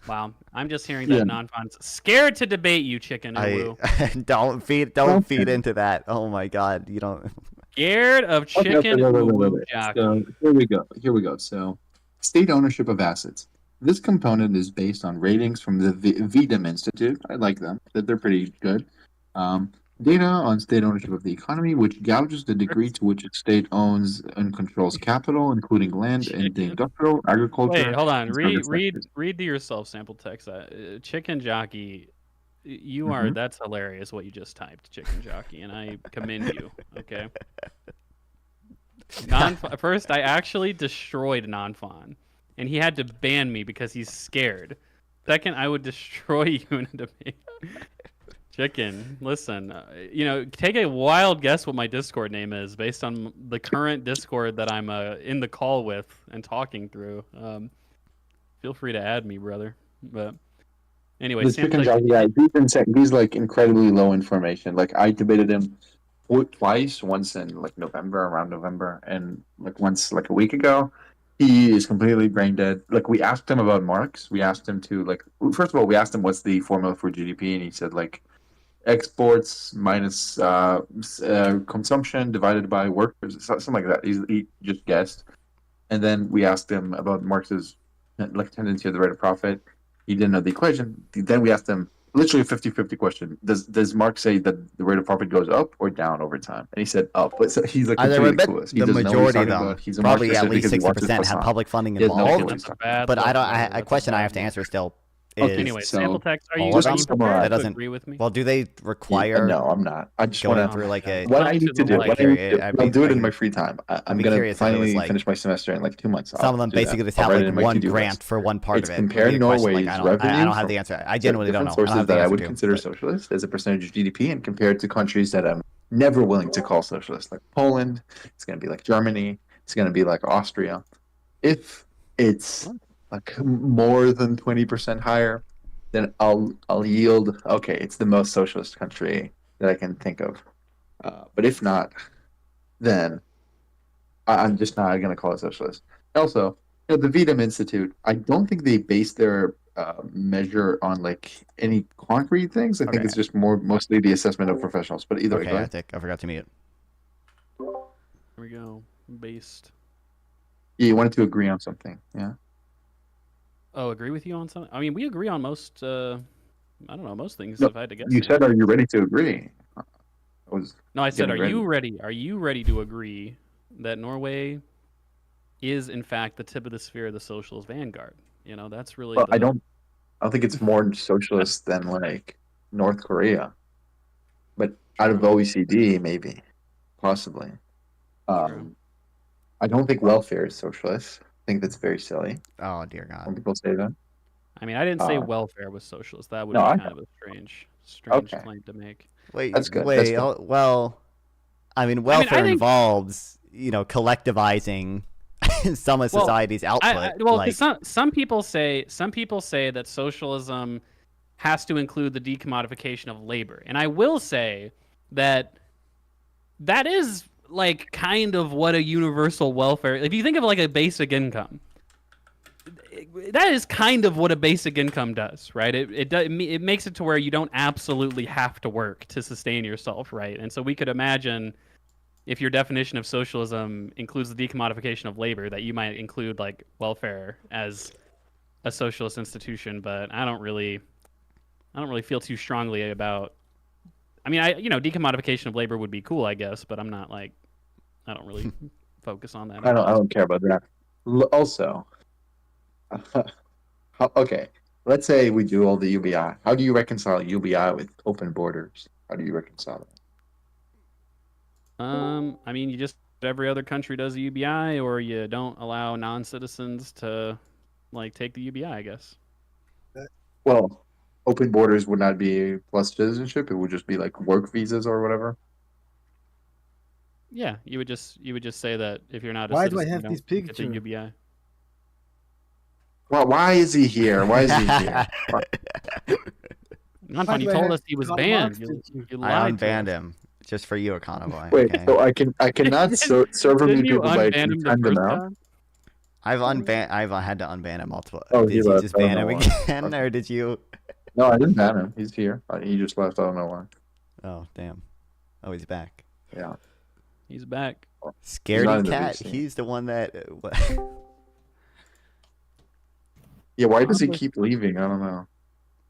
Wow, I'm just hearing that non-fon's scared to debate you, Chicken Uwu. don't feed into that. Oh my God, you don't. Scared of Chicken Uwu Jockey. So here we go. So, state ownership of assets. This component is based on ratings from the VDM Institute. I like them. They're pretty good. Data on state ownership of the economy, which gauges the degree to which a state owns and controls capital, including land and the industrial, agriculture. Wait, hold on. and service sectors. Read to yourself sample text. Chicken Jockey, you are. That's hilarious. What you just typed, Chicken Jockey, and I commend you. Okay. First, I actually destroyed Nonfon, and he had to ban me because he's scared. Second, I would destroy you in a debate. Chicken, listen, take a wild guess what my Discord name is based on the current Discord that I'm in the call with and talking through. Feel free to add me, brother. But anyway, The Chicken Jockey, he's like incredibly low information. Like I debated him twice, once in like around November, and like once like a week ago. He is completely brain dead. Like we asked him about Marx. We asked him to first of all, we asked him what's the formula for GDP, and he said exports minus consumption divided by workers, something like that. He just guessed. And then we asked him about Marx's tendency of the rate of profit. He didn't know the equation. Then we asked him literally a 50-50 question. Does Marx say that the rate of profit goes up or down over time? And he said up. But so he's like completely clueless. The majority of them, probably at least 60%, have public funding involved. But a question I have to answer still. Anyway, sample text. Are you that doesn't agree with me? Well, do they require? No, I'm not. I just going want through like a. What I need to do. I'll do it in my free time. I'm gonna finally finish my semester in 2 months. Some of them basically just have like one grant for one part of it. Compare Norway's revenue. I don't have the answer. I genuinely don't know. Sources that I would consider socialist as a percentage of GDP, and compare it to countries that I'm never willing to call socialist, like Poland. It's gonna be like Germany. It's gonna be like Austria. If it's like more than 20% higher, then I'll yield. Okay, it's the most socialist country that I can think of. But if not, then I'm just not going to call it socialist. Also, the VDM Institute, I don't think they base their measure on any concrete things. I think it's just mostly the assessment of professionals. But either way, I forgot to mute. Here we go. Based. Yeah, you wanted to agree on something. Yeah. Oh, agree with you on something? I mean, we agree on most. I don't know, most things. If I had to guess. You said, "Are you ready to agree?" I said, "Are you ready? Are you ready to agree that Norway is in fact the tip of the spear of the socialist vanguard?" That's really. Well, I don't think it's more socialist than North Korea, but out of OECD, maybe, possibly. I don't think welfare is socialist. I think that's very silly. Oh dear God! When people say that. I mean, I didn't say welfare was socialist. That would be kind of a strange claim to make. Wait, that's good. Wait, well, I mean, welfare involves collectivizing some of society's output. Some people say that socialism has to include the decommodification of labor, and I will say that is kind of what a universal welfare. If you think of a basic income, that is kind of what a basic income does, right? It makes it to where you don't absolutely have to work to sustain yourself, right? And so we could imagine if your definition of socialism includes the decommodification of labor, that you might include welfare as a socialist institution. But I don't really feel too strongly about. I mean, decommodification of labor would be cool, I guess, but I'm not I don't really focus on that. I don't care about that. Also, Okay, let's say we do all the UBI. How do you reconcile UBI with open borders? How do you reconcile that? I mean, you just every other country does a UBI, or you don't allow non-citizens to like take the UBI, I guess. Well, open borders would not be plus citizenship. It would just be like work visas or whatever. Yeah, you would just say that if you're not a Why do I citizen, you have this don't get the picture? UBI. Well, why is he here? Why is he here? Why- Anton, you do I told have us he was Karl banned. Marx You I lied to unbanned us. him just for you, Econoboy. Wait, Okay. so I cannot serve him Didn't you people by unban him the time them first out. time? I've had to unban him multiple. Oh, Did he you left. just I don't ban him know why. again, Okay. or did you? No, I didn't ban him. He's here. He just left. I don't know why. Oh damn! Oh, he's back. Yeah. He's back. not Scaredy in the cat. VC. He's the one that. Yeah. Why does he Probably- keep leaving? I don't know.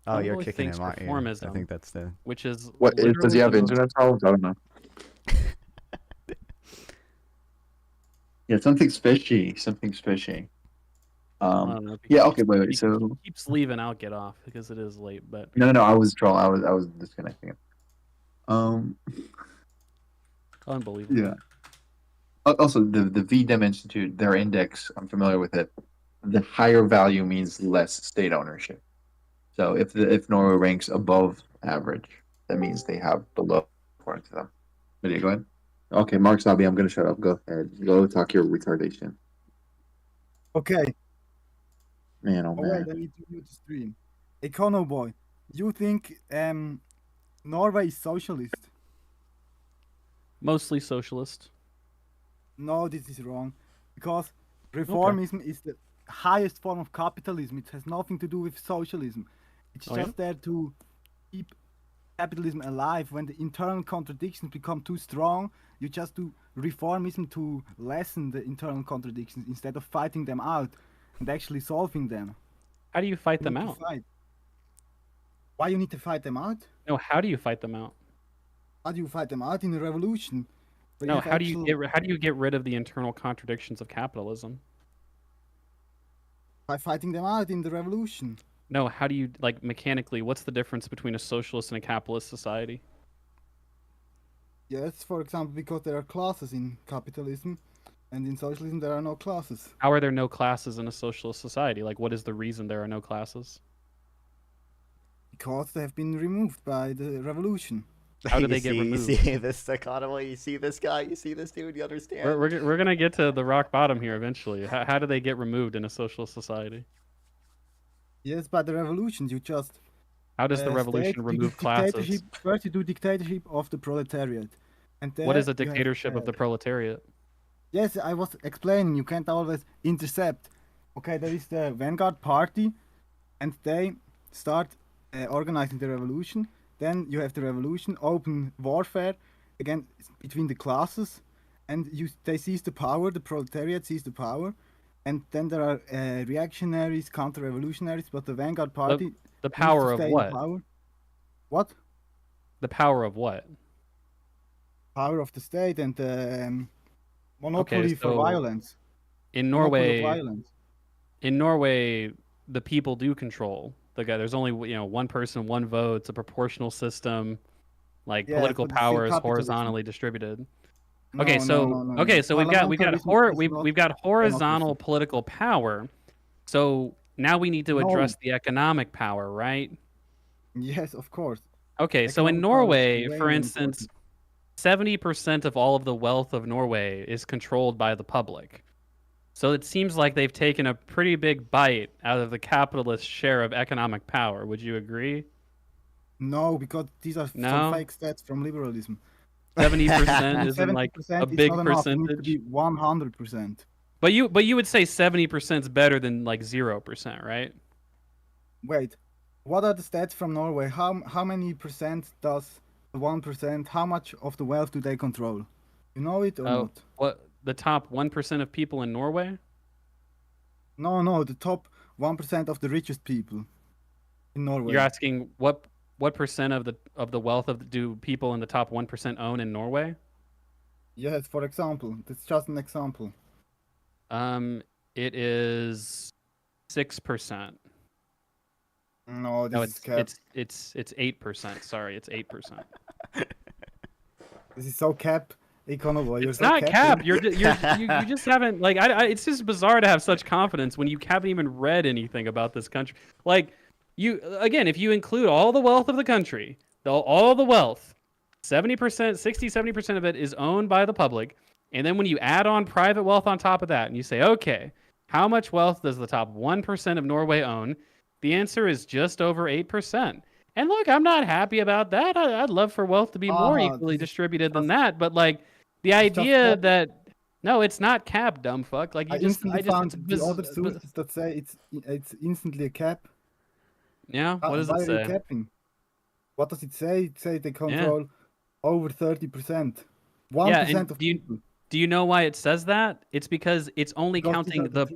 Oh, you're Probably kicking thinks him, aren't you? I reformism. think that's the. Which is What is, does literally he have the most- internet problems? I don't know. Yeah, something's fishy. Something's fishy. I don't know if he Yeah. keeps- Okay. Wait. he So keeps leaving. I'll get off because it is late. But no. I was trolling. I was disconnecting it. unbelievable. Yeah. Also, the VDEM Institute, their index, I'm familiar with it. The higher value means less state ownership. So if Norway ranks above average, that means they have below according to them. But yeah, go ahead. Okay, Mark Sabi, I'm gonna shut up. Go ahead. Go talk your retardation. Okay. Man, oh Oh wait, man. I need to mute the stream. Econo boy, you think Norway is socialist? Mostly socialist. No, this is wrong. Because reformism is the highest form of capitalism. It has nothing to do with socialism. It's Oh, yeah? just there to keep capitalism alive. When the internal contradictions become too strong, you just do reformism to lessen the internal contradictions instead of fighting them out and actually solving them. How do you fight You them need to out? fight. Why you need to fight them out? No, how do you fight them out? How do you fight them out in a revolution? Where No, have how do you actual- how do you get rid of the internal contradictions of capitalism? by fighting them out in the revolution? No, how do you like mechanically? What's the difference between a socialist and a capitalist society? Yes, for example, because there are classes in capitalism, and in socialism there are no classes. How are there no classes in a socialist society? Like, what is the reason there are no classes? Because they have been removed by the revolution. How do You they get see- removed? You see this Econoboy? You see this guy? You see this dude? You understand? We're gonna get to the rock bottom here eventually. How do they get removed in a socialist society? Yes, by the revolution you just How does the state revolution the remove classes? dictatorship. First you do dictatorship of the proletariat. And What is a there you have, dictatorship of the proletariat? Yes, I was explaining. You can't always intercept. Okay, there is the Vanguard Party, and they start organizing the revolution. Then you have the revolution, open warfare again between the classes, and they seize the power. The proletariat seizes the power, and then there are reactionaries, counter-revolutionaries. But the Vanguard Party The needs to power of stay in what? power. What? The power of what? Power of the state and monopoly for so violence. In Monopoly of Norway, violence. the people do control the guy. There's only one person, one vote. It's a proportional system. Like Yeah, political but it's still power is capitalism. horizontally distributed. No, Okay, so no. okay, so we've got Parliamentalism is not we've got horizontal democracy. political power. So now we need to No. address the economic power, right? Yes, of course. Okay, so in Economic power is Norway, way for more instance, 70% of all of the wealth of Norway is controlled by the public. So it seems like they've taken a pretty big bite out of the capitalist share of economic power. Would you agree? No, because these are No? some fake stats from liberalism. 70% isn't like 70% a is big not enough. It needs to percentage. be 100%. But you would say 70% is better than like 0%, right? Wait, what are the stats from Norway? How many percent does the 1%? How much of the wealth do they control? You know it or Oh, not? what the top 1% of people in Norway? No, the top 1% of the richest people in Norway. You're asking what percent of the wealth do people in the top 1% own in Norway? Yes, for example. That's just an example. It is 6%. No, No, this is capped. it's 8%. Sorry, it's 8%. This is so cap, Econoboy. You're It's so not cap. capping. You just haven't like it's just bizarre to have such confidence when you haven't even read anything about this country. Like you again, if you include all the wealth of the country, all the wealth, 70%, 60-70% of it is owned by the public, and then when you add on private wealth on top of that, and you say, okay, how much wealth does the top 1% of Norway own? The answer is just over 8%. And look, I'm not happy about that. I'd love for wealth to be more equally distributed than that. But like the idea that no, it's not cap, dumb fuck. Like I instantly found the other sources that say it's instantly a cap. Yeah, what does why it say? are you capping? What does it say? It says they control over 30%. 1% of people. Do you know why it says that? It's because it's only counting the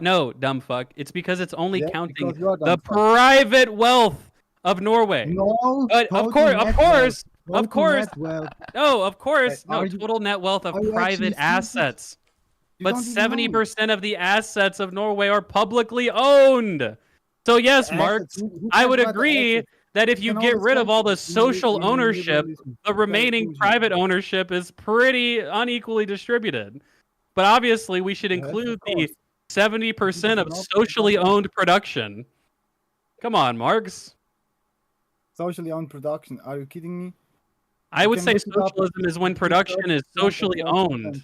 no, dumb fuck. It's because it's only counting the private wealth of Norway. No, but of course. No, of course. No, total net wealth of private assets. But 70% of the assets of Norway are publicly owned. So yes, Marx, I would agree that if you get rid of all the social ownership, the remaining private ownership is pretty unequally distributed. But obviously, we should include the 70% of socially owned production. Come on, Marx. Socially owned production. Are you kidding me? I would say socialism is when production is socially owned.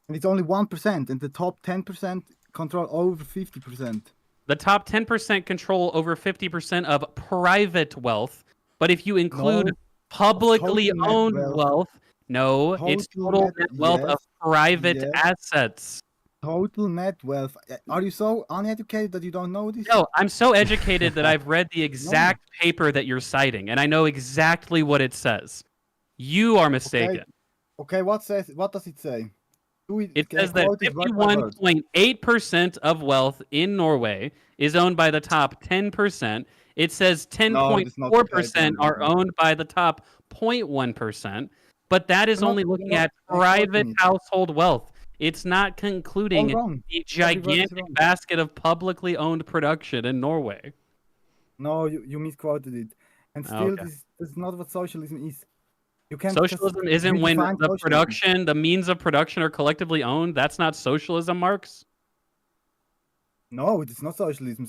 And it's only 1%, and the top 10% control over 50%. The top 10% control over 50% of private wealth. But if you include publicly owned wealth, no, it's total net wealth of private assets. Total net wealth. Are you so uneducated that you don't know this? No, I'm so educated that I've read the exact paper that you're citing, and I know exactly what it says. You are mistaken. Okay, what does it say? It says that 51.8% of wealth in Norway is owned by the top 10%. It says 10.4% are owned by the top 0.1%, but that is only looking at private household wealth. It's not concluding the gigantic basket of publicly owned production in Norway. No, you misquoted it. And still, this is not what socialism is. Socialism isn't when the means of production are collectively owned. That's not socialism, Marx. No, it's not socialism.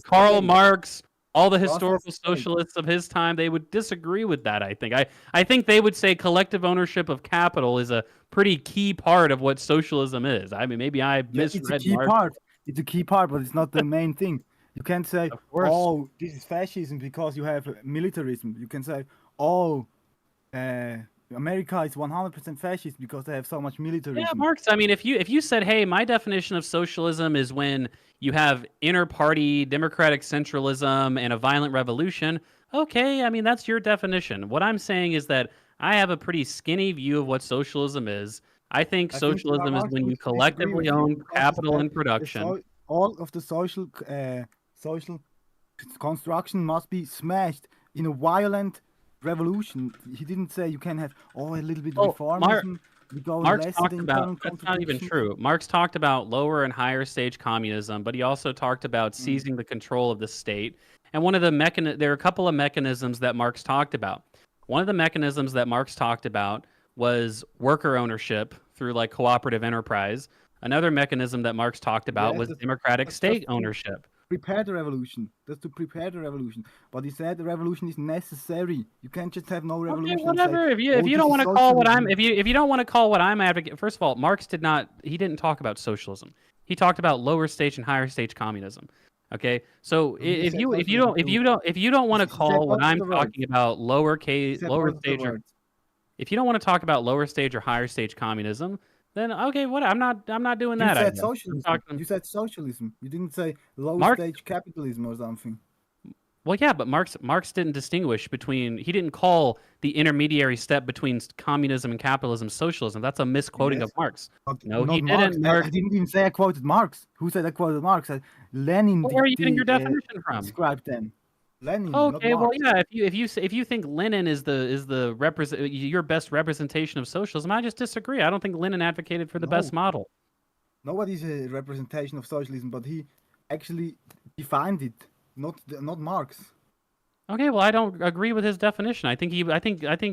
Karl Marx, all the historical socialists of his time, they would disagree with that. I think they would say collective ownership of capital is a pretty key part of what socialism is. I mean, maybe I misread It's a key part. It's a key part, but it's not the main thing. You can't say, "Oh, this is fascism" because you have militarism. You can say, "Oh, America is 100% fascist because they have so much militarism." Yeah, Marx. I mean, if you said, "Hey, my definition of socialism is when you have inter-party democratic centralism and a violent revolution," okay, I mean that's your definition. What I'm saying is that I have a pretty skinny view of what socialism is. I think socialism is when you collectively own capital and production. All of the social construction must be smashed in a violent revolution. He didn't say you can have a little bit of reformism. Marx talked about that's not even true. Marx talked about lower and higher stage communism, but he also talked about seizing the control of the state. And one of the there are a couple of mechanisms that Marx talked about. One of the mechanisms that Marx talked about was worker ownership through like cooperative enterprise. Another mechanism that Marx talked about was democratic state ownership. Prepare the revolution. That's to prepare the revolution. But he said the revolution is necessary. You can't just have no revolution. Okay, whatever. If you don't want to call what I'm if you don't want to call what I'm advocating, first of all, Marx didn't talk about socialism. He talked about lower stage and higher stage communism. Okay, so if you don't want to call what I'm talking about lower stage, if you don't want to talk about lower stage or higher stage communism, then okay, what? I'm not doing that. You said socialism. You said socialism. You didn't say low stage capitalism or something. Well, yeah, but Marx didn't distinguish between. He didn't call the intermediary step between communism and capitalism socialism. That's a misquoting of Marx. No, he didn't. I didn't even say I quoted Marx. Who said I quoted Marx? Lenin. Where are you getting your definition from? Described them. Lenin. Okay, well, yeah. If you think Lenin is your best representation of socialism, I just disagree. I don't think Lenin advocated for the best model. Nobody's a representation of socialism, but he actually defined it, not Marx. Okay, well, I don't agree with his definition. I think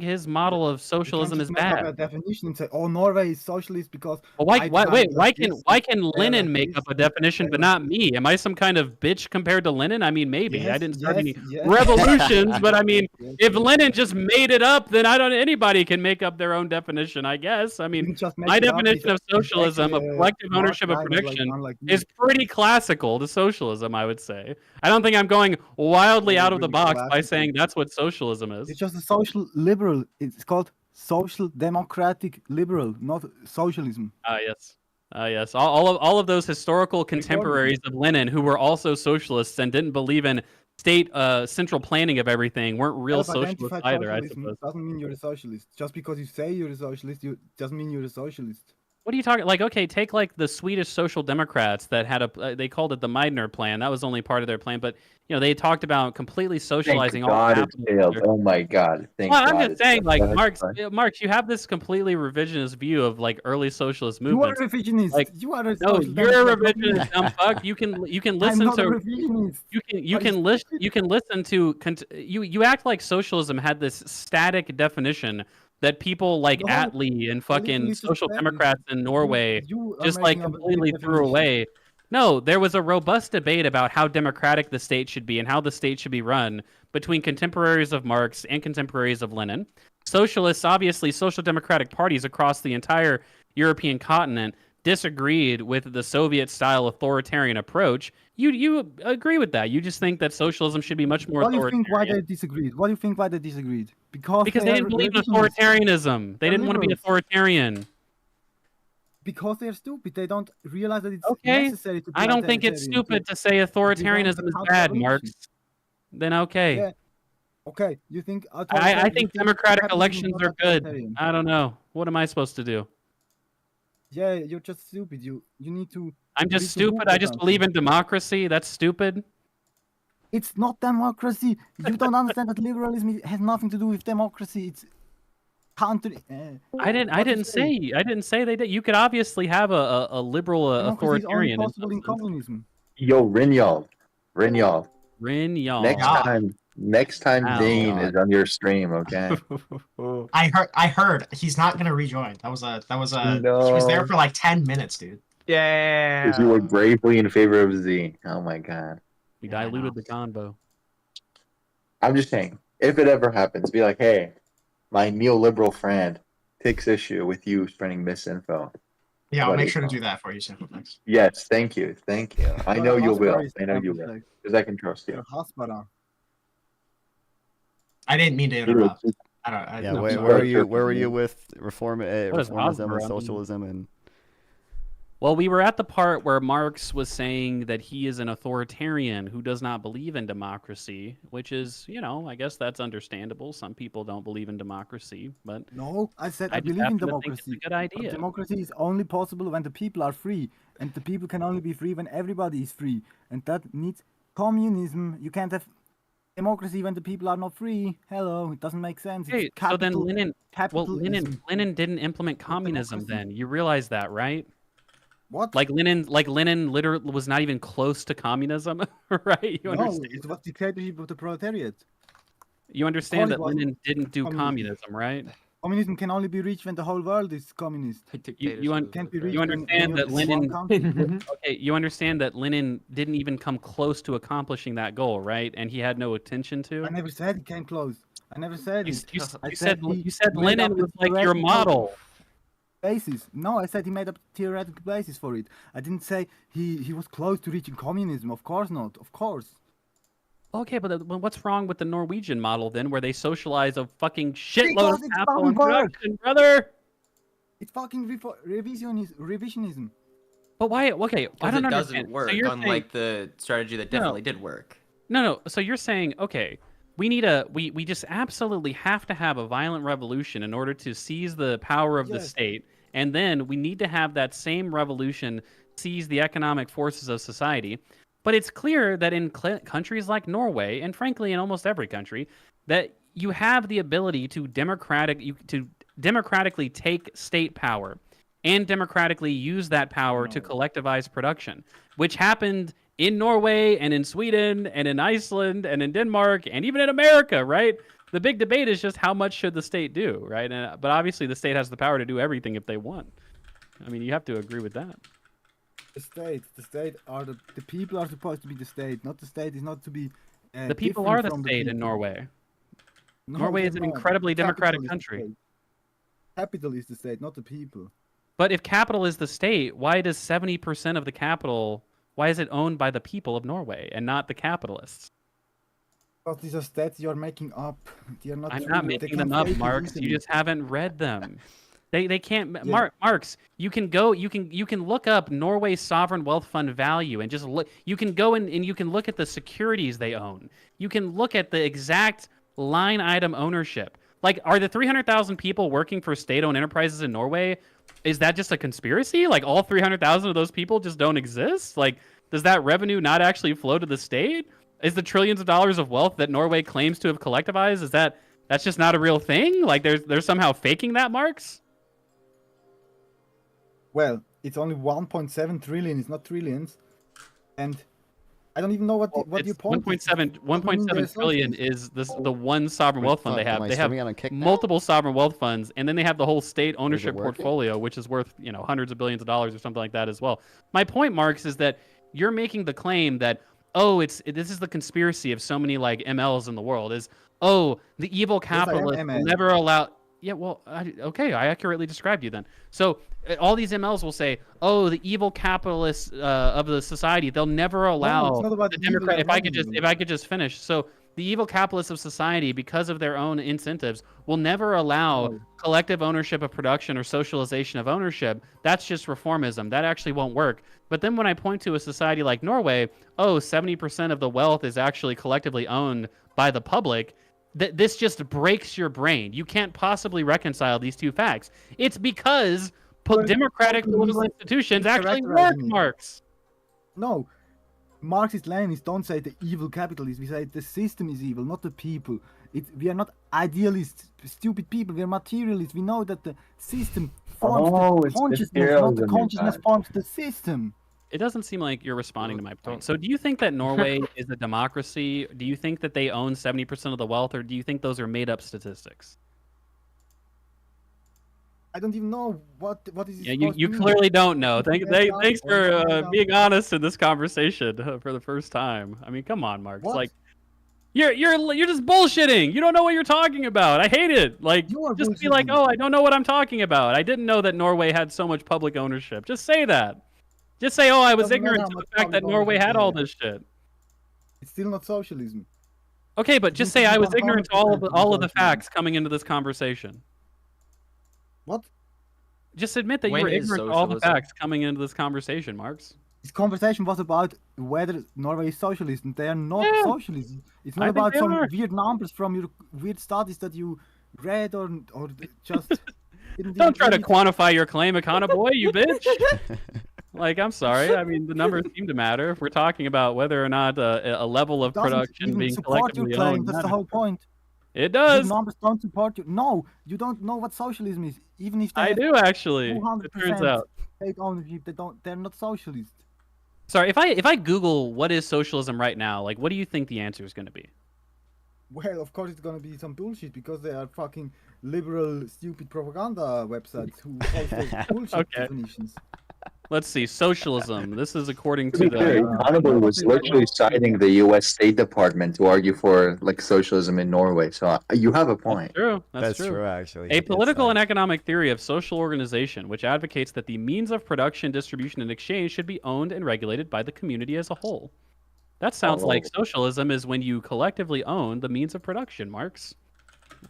his model of You can't socialism is just make up bad. a definition and say, "Oh, Norway is socialist because." Well, I define it like this, why can they're Lenin like make this, up a definition, they're but like not this. me? Am I some kind of bitch compared to Lenin? I mean, maybe. I Yes, didn't start yes, any yes. revolutions, but I mean, Yes, if yes. Lenin just made it up, then anybody can make up their own definition, I guess. I He mean, didn't just make my it up. definition of He's socialism, of actually a collective smart ownership of guy, production, unlike me. is pretty classical to socialism, I would say. I don't think I'm going wildly Not out of the really box by classical. saying that's what socialism is. It's just a social liberal. It's called social democratic liberal, not socialism. Ah, yes. Yes. All of those historical contemporaries of Lenin who were also socialists and didn't believe in state central planning of everything weren't real socialists Self-identified either, I socialism suppose. doesn't mean you're a socialist. Just because you say you're a socialist, you doesn't mean you're a socialist. What are you talking like? Okay, take like the Swedish Social Democrats that had they called it the Meidner plan. That was only part of their plan, but they talked about completely socializing Thank all God it capital. failed. Oh my God! Thank Well, God. I'm just it saying, failed. like Go ahead, Marx, go ahead. Marx, you have this completely revisionist view of like early socialist You are movements. a revisionist. Like, you are a No, social you're a democrat, not me. revisionist, dumb fuck. You can I'm listen not a to revisionist. you Are can you list stupid? you can listen to you act like socialism had this static definition that people like No, Attlee and fucking literally it's a social statement. democrats in Norway You are just like making up a completely new threw definition. away. No, there was a robust debate about how democratic the state should be and how the state should be run between contemporaries of Marx and contemporaries of Lenin. Socialists, obviously, social democratic parties across the entire European continent disagreed with the Soviet-style authoritarian approach. You agree with that? You just think that socialism should be much more What do you authoritarian think why they disagreed? What do you think why they disagreed? Because because they they are didn't believe in revisionists. authoritarianism. They They're didn't want to be liberals. authoritarian. Because they're stupid. They don't realize that it's Okay, necessary to be I don't think it's authoritarian stupid to say authoritarianism is bad, Marx. Then okay. Yeah. Okay, you think I think democratic capitalism is elections not are good. authoritarian. I don't know. What am I supposed to do? Yeah, you're just stupid. You need to. I'm you just need to stupid. Google I just something. believe in democracy. That's stupid. It's not democracy. You don't understand that liberalism has nothing to do with democracy. It's counter. I didn't say they did. You could obviously have a liberal Democracy is only authoritarian in possible some in sense. communism. Yo, Rinyal. Rin y'all. Next time Oh, Dane God. is on your stream, okay? I heard he's not gonna rejoin. He was there No. for like 10 minutes, dude. Yeah. Because you were bravely in favor of Z. Oh my God. We Yeah, I diluted know. the convo. I'm just saying, if it ever happens, be like, hey, my neoliberal friend takes issue with you spreading misinfo. Yeah, I'll What make is sure to wrong? do that for you, Simple Thanks. Yes, thank you. I know you will. I know you will. You're Because I can trust you. Hasbara. I didn't mean to interrupt. I don't. Yeah, no, where, sorry. where are you? Where were you with reformism is and Osborne? socialism and? Well, we were at the part where Marx was saying that he is an authoritarian who does not believe in democracy, which is, I guess that's understandable. Some people don't believe in democracy, but No, I said I I just believe in happen to think it's a democracy. good But idea. democracy is only possible when the people are free, and the people can only be free when everybody is free, and that needs communism. You can't have democracy when the people are not free. Hello, it doesn't make sense. Okay, It's so then capital, Lenin capitalism. Didn't implement communism democracy. then. You realize that, right? What? Like Lenin literally was not even close to communism, right? You no, understand? it was dictatorship of the proletariat. You understand that course it Lenin didn't do communism. communism, right? Communism can only be reached when the whole world is communist. Can't be reached You when understand you're that in Lenin- one country. Okay, you understand that Lenin didn't even come close to accomplishing that goal, right? And he had no attention to. I never said it came close. I never said You, it. you, I you said he you said made Lenin up a was like your theoretical model. basis. No, I said he made up a theoretical basis for it. I didn't say he was close to reaching communism. Of course not. Of course. Okay, but what's wrong with the Norwegian model then, where they socialize a fucking shitload Because of it capital doesn't and work. production, brother? It's fucking revisionism. But why? Okay, I Because don't it understand. doesn't work, So you're unlike the strategy that definitely did work. No. So you're saying, okay, we just absolutely have to have a violent revolution in order to seize the power of the Yes. state, and then we need to have that same revolution seize the economic forces of society. But it's clear that in countries like Norway, and frankly in almost every country, that you have the ability to democratically take state power and democratically use that power to No. collectivize production, which happened in Norway and in Sweden and in Iceland and in Denmark and even in America, right? The big debate is just how much should the state do, right? But obviously the state has the power to do everything if they want. I mean, you have to agree with that. The state are the people are supposed to be the state, not the state is not to be. The people different are the from state in people. Norway. No, Norway they're is an not. incredibly democratic Capital is the country. state. Capital is the state, not the people. But if capital is the state, why does 70% of the capital, why is it owned by the people of Norway and not the capitalists? But these are stats you're making up. They are not. I'm true. not They making can't them up, fake it Marx. You easily. just haven't read them. They can't. Yeah. Marx, you can go. You can look up Norway's sovereign wealth fund value and just look. You can go in and you can look at the securities they own. You can look at the exact line item ownership. Like, are the 300,000 people working for state-owned enterprises in Norway? Is that just a conspiracy? Like, all 300,000 of those people just don't exist? Like, does that revenue not actually flow to the state? Is the trillions of dollars of wealth that Norway claims to have collectivized, that's just not a real thing? Like, they're somehow faking that, Marx? Well, it's only 1.7 trillion. It's not trillions, and I don't even know what your point is. 1.7 trillion is the one sovereign wealth fund they have. They have multiple sovereign wealth funds, and then they have the whole state ownership portfolio, which is worth hundreds of billions of dollars or something like that as well. My point, Marx, is that you're making the claim that this is the conspiracy of so many like MLs in the world is the evil capitalists will never allow. Yeah, well, okay, I accurately described you then. So all these MLs will say, the evil capitalists of the society, they'll never allow the Democrat. If I could just finish. So the evil capitalists of society, because of their own incentives, will never allow collective ownership of production or socialization of ownership. That's just reformism. That actually won't work. But then when I point to a society like Norway, 70% of the wealth is actually collectively owned by the public. This just breaks your brain. You can't possibly reconcile these two facts. It's because democratic political institutions actually work, Marx. No, Marxist-Leninists don't say the evil capitalists. We say the system is evil, not the people. We are not idealists, stupid people. We are materialists. We know that the system forms the consciousness, not the consciousness forms the system. It doesn't seem like you're responding to my point. So do you think that Norway is a democracy? Do you think that they own 70% of the wealth, or do you think those are made-up statistics? I don't even know what is. Yeah, you clearly don't know. Thanks for being honest in this conversation for the first time. I mean, come on, Marx. What? Like, you're just bullshitting. You don't know what you're talking about. I hate it. Like, just be like, I don't know what I'm talking about. I didn't know that Norway had so much public ownership. Just say that. Just say, I was ignorant to the fact that Norway had all this shit. It's still not socialism. Okay, but just say I was ignorant to all of the facts coming into this conversation. What? Just admit that you were ignorant to all the facts coming into this conversation, Marx. This conversation was about whether Norway is socialist, and they are not socialist. It's not about some weird numbers from your weird studies that you read or just... Don't try to quantify your claim, Econo boy, you bitch! Like, I'm sorry. I mean, the numbers seem to matter if we're talking about whether or not a level of production being collectively owned. That's the whole point. It does. The numbers don't support you. No, you don't know what socialism is. Even if I do actually. It turns out. State ownership, they're not socialist. Sorry, if I Google what is socialism right now, like, what do you think the answer is going to be? Well, of course it's gonna be some bullshit because they are fucking liberal, stupid propaganda websites who post those bullshit definitions. Let's see, socialism. This is according to the... Econo was literally citing the U.S. State Department to argue for like socialism in Norway. So you have a point. That's true. Actually. A political and economic theory of social organization, which advocates that the means of production, distribution, and exchange should be owned and regulated by the community as a whole. That sounds like socialism is when you collectively own the means of production, Marx.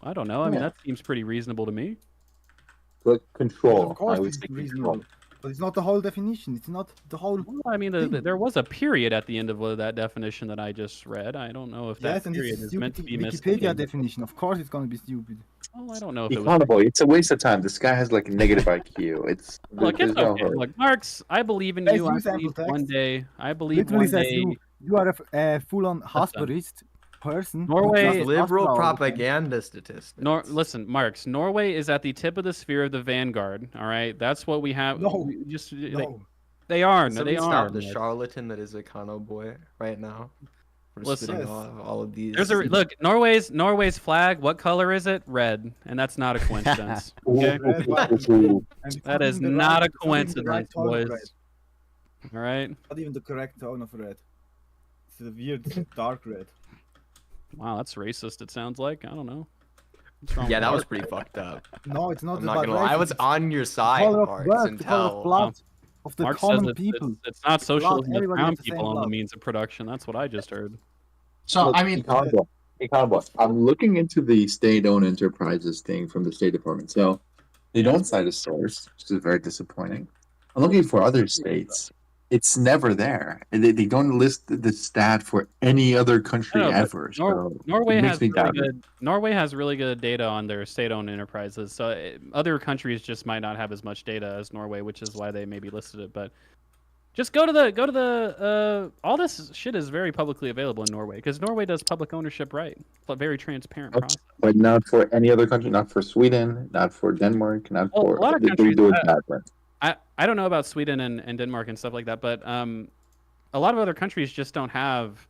I don't know. I mean, that seems pretty reasonable to me. But control. Of course it's reasonable. But it's not the whole definition. It's not the whole... Well, I mean, there was a period at the end of that definition that I just read. I don't know if that period is meant to be Wikipedia definition. Of course it's going to be stupid. Oh, I don't know if it was... It's a waste of time. This guy has like a negative IQ. It's... Look, it's okay. Look, Marx, I believe in you. I believe one day... You are a full-on Hasperist. person. Norway- just Liberal after all the propaganda statistics. Listen, Marks. Norway is at the tip of the sphere of the vanguard. All right, that's what we have. No. we just No. they are. Can No, they somebody are. stop the Marks. charlatan that is Econo Boy right now? From Listen. spitting Yes. off all of these. There's a look. Norway's flag. What color is it? Red, and that's not a coincidence. Okay, Red, white, and green. And it's that is even the not right- a it's not even the right coincidence, tone of boys. All right. red. Not even the correct tone of red. It's a weird dark red. Wow, that's racist. It sounds like. I don't know. What's wrong Yeah, with that was pretty fucked up. No, it's not I'm not about gonna lie. I was race, on your it's the side, color of Marks, blood, the color of until blood of the Mark says common it's, people. it's not socialism. It's everybody brown has the same people on the blood. means of production. That's what I just heard. So Look, I mean, Econoboy. I'm looking into the state-owned enterprises thing from the State Department. So they don't cite a source, which is very disappointing. I'm looking for other states. It's never there. And they don't list the stat for any other country No, but ever. So Norway it makes has me really doubt it. good. Norway has really good data on their state-owned enterprises. So other countries just might not have as much data as Norway, which is why they maybe listed it. But just go to the. All this shit is very publicly available in Norway because Norway does public ownership right. It's a very transparent Okay. process. But not for any other country, not for Sweden, not for Denmark, not Well, for a lot of they countries, do it badly. I don't know about Sweden and Denmark and stuff like that, but a lot of other countries just don't have.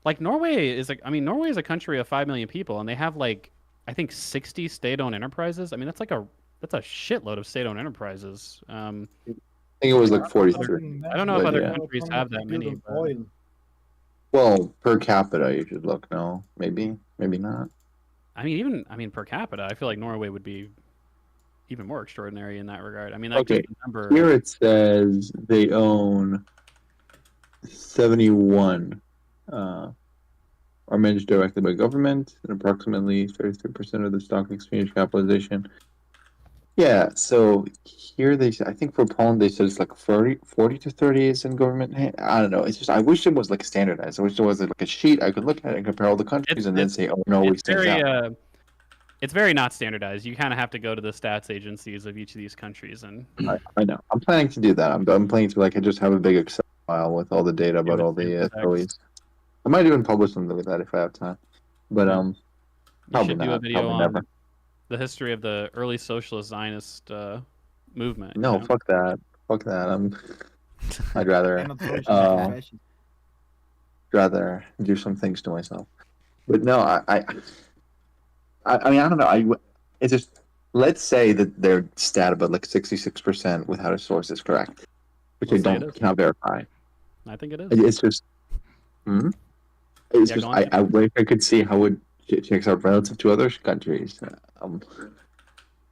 Like Norway is like, I mean, Norway is a country of 5 million people, and they have like, I think 60 state-owned enterprises. I mean, that's a shitload of state-owned enterprises. I think it was like 43. I don't know if But other yeah. countries have that many. But Oil. Well, per capita, you should look. No, maybe not. I mean, per capita, I feel like Norway would be even more extraordinary in that regard. I mean, like Okay, just the number. Here it says they own 71 are managed directly by government and approximately 33% of the stock exchange capitalization. Yeah, so here they I think for Poland they said it's like 40 to 30 is in government hand. I don't know. It's just I wish it was like standardized. I wish there was like a sheet I could look at and compare all the countries and then say, oh no, we It's stand very out. it's very not standardized. You kind of have to go to the stats agencies of each of these countries and I know. I'm planning to do that. I'm planning to like just have a big Excel file with all the data about all the affiliates. I might even publish something with that if I have time. But you probably should do a not. video Probably on never. the history of the early socialist Zionist movement. No, you know? fuck that. Fuck that. I'd rather Cannot social Uh, fashion. rather do some things to myself. But no, I mean I don't know. It's just let's say that their stat about like 66% without a source is correct, which Let's say I it is. cannot verify. I think it is. It's just, it's Yeah, just go on. I wish I could see how it checks out relative to other countries.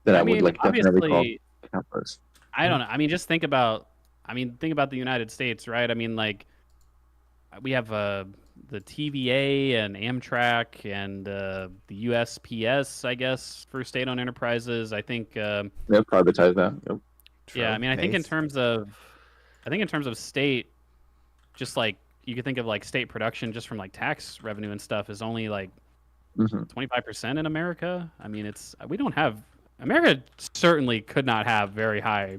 That I, would like definitely call obviously, campus. I don't know. I mean, just think about the United States, right? I mean, like we have the TVA and Amtrak and the USPS, I guess, for state-owned enterprises. I think. They've privatized that. Yep. Yeah, I mean, I think in Base. terms of state, just like you could think of like state production just from like tax revenue and stuff is only like Mhm. 25% in America. I mean, America certainly could not have very high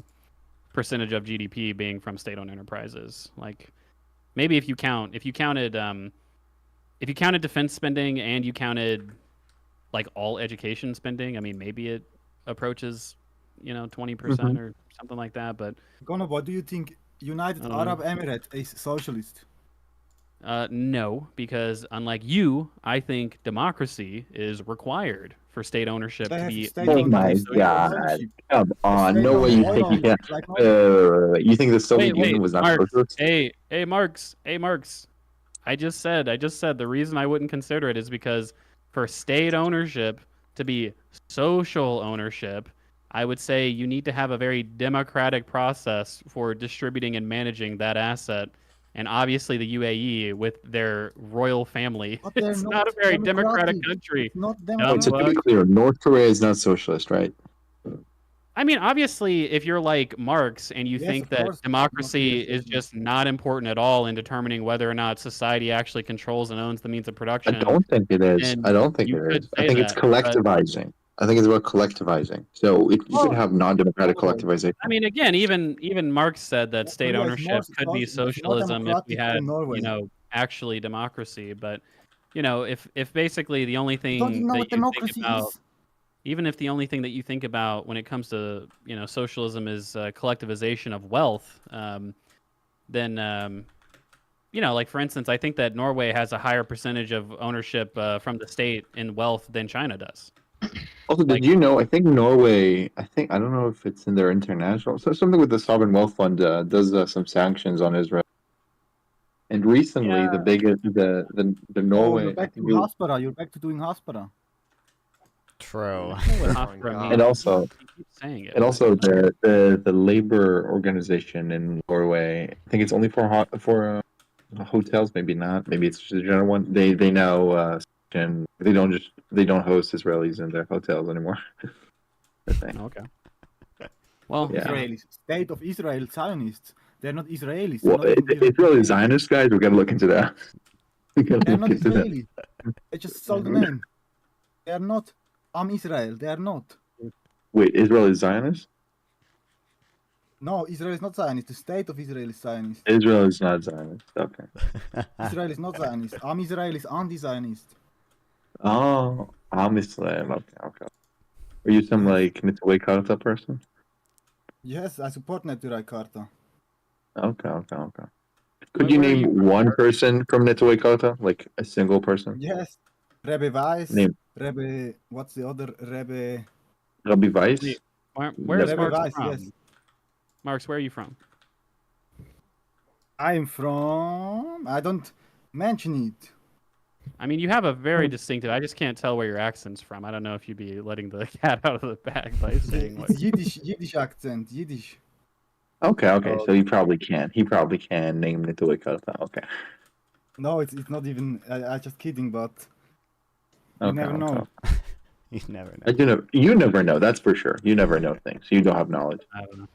percentage of GDP being from state-owned enterprises. Like maybe if you counted defense spending and you counted like all education spending, I mean, maybe it approaches 20% or something like that. But Gono, what do you think United I don't know. Arab Emirates is socialist? no, because unlike you, I think democracy is required for state ownership They to have be. state-owned- my state-owned God. ownership. Come on, no State-owned way you oil think you can. like oil. You think the Soviet Union was not Marks. socialist? Hey, Marks. I just said the reason I wouldn't consider it is because for state ownership to be social ownership, I would say you need to have a very democratic process for distributing and managing that asset. And obviously the UAE with their royal family, But they're it's not a very democratic country. It's not Dumb So democratic. to be clear, North Korea is not socialist, right? I mean, obviously, if you're like Marx and you Yes, think of that course, democracy democracy is is just not important at all in determining whether or not society actually controls and owns the means of I production, don't think it is. And I don't think you it could is. I say think it's that, but- collectivizing. I think it's about collectivizing. So you Well, could have non-democratic well, collectivization. I mean, again, even Marx said that North state Korea is ownership more could be socialist, it's more socialism if we democratic had, than Norway. actually democracy. But you know, if basically the only You don't thing even know that what you think democracy about, is. even if the only thing that you think about when it comes to, you know, socialism is collectivization of wealth, then you know, like for instance, I think that Norway has a higher percentage of ownership from the state in wealth than China does. Also, Like, did you know? I think Norway. I don't know if it's in their international. So something with the sovereign wealth fund does some sanctions on Israel. And recently, yeah, the biggest, the Oh, you're Norway. I back to think it, Haspara. You're back to doing Haspara. True. I don't know what Oh my Hofstra God. and means. also He keeps saying it. and But I also don't know. the labor organization in Norway. I think it's only for hotels. Maybe not. Maybe it's just a general one. They now and they don't host Israelis in their hotels anymore. I think. Okay. Well, Yeah. Israelis. State of Israel Zionists. They're not Israelis. They're Well, not even Israeli Zionist guys. We gotta look into that. We gotta They're look not into that. Israeli. They just stole the name. They are not. Israel. They are not. Wait, Israeli Zionist? No, Israel is not Zionist. The state of Israel is Zionist. Israel is not Zionist. Okay. Israel is not Zionist. Israel is anti-Zionist. Oh, I'm Islam. Okay, okay. Are you some Yes. like Mitzvah Karta person? Yes, I support Neturai Karta. Okay, okay, okay. Could Where you are you name from? one person from Netuai Karta? Like a single person? Yes. Rebbe Weiss. Name Rebbe, what's the other? Rebbe. Rabbi Wait, Weiss? where's Never. Rebbe Marx Weiss, from? yes. Marx, where are you from? I'm from. I don't mention it. I mean, you have a very distinctive. I just can't tell where your accent's from. I don't know if you'd be letting the cat out of the bag by saying what. It's Yiddish accent. Yiddish. Okay, okay. Oh, So he probably can. He probably can name Netuai Karta. Okay. No, it's not even. I just kidding, but you Okay, never okay. know. You never know. I do know. You never know. That's for sure. You never know things. You don't have knowledge. I don't know.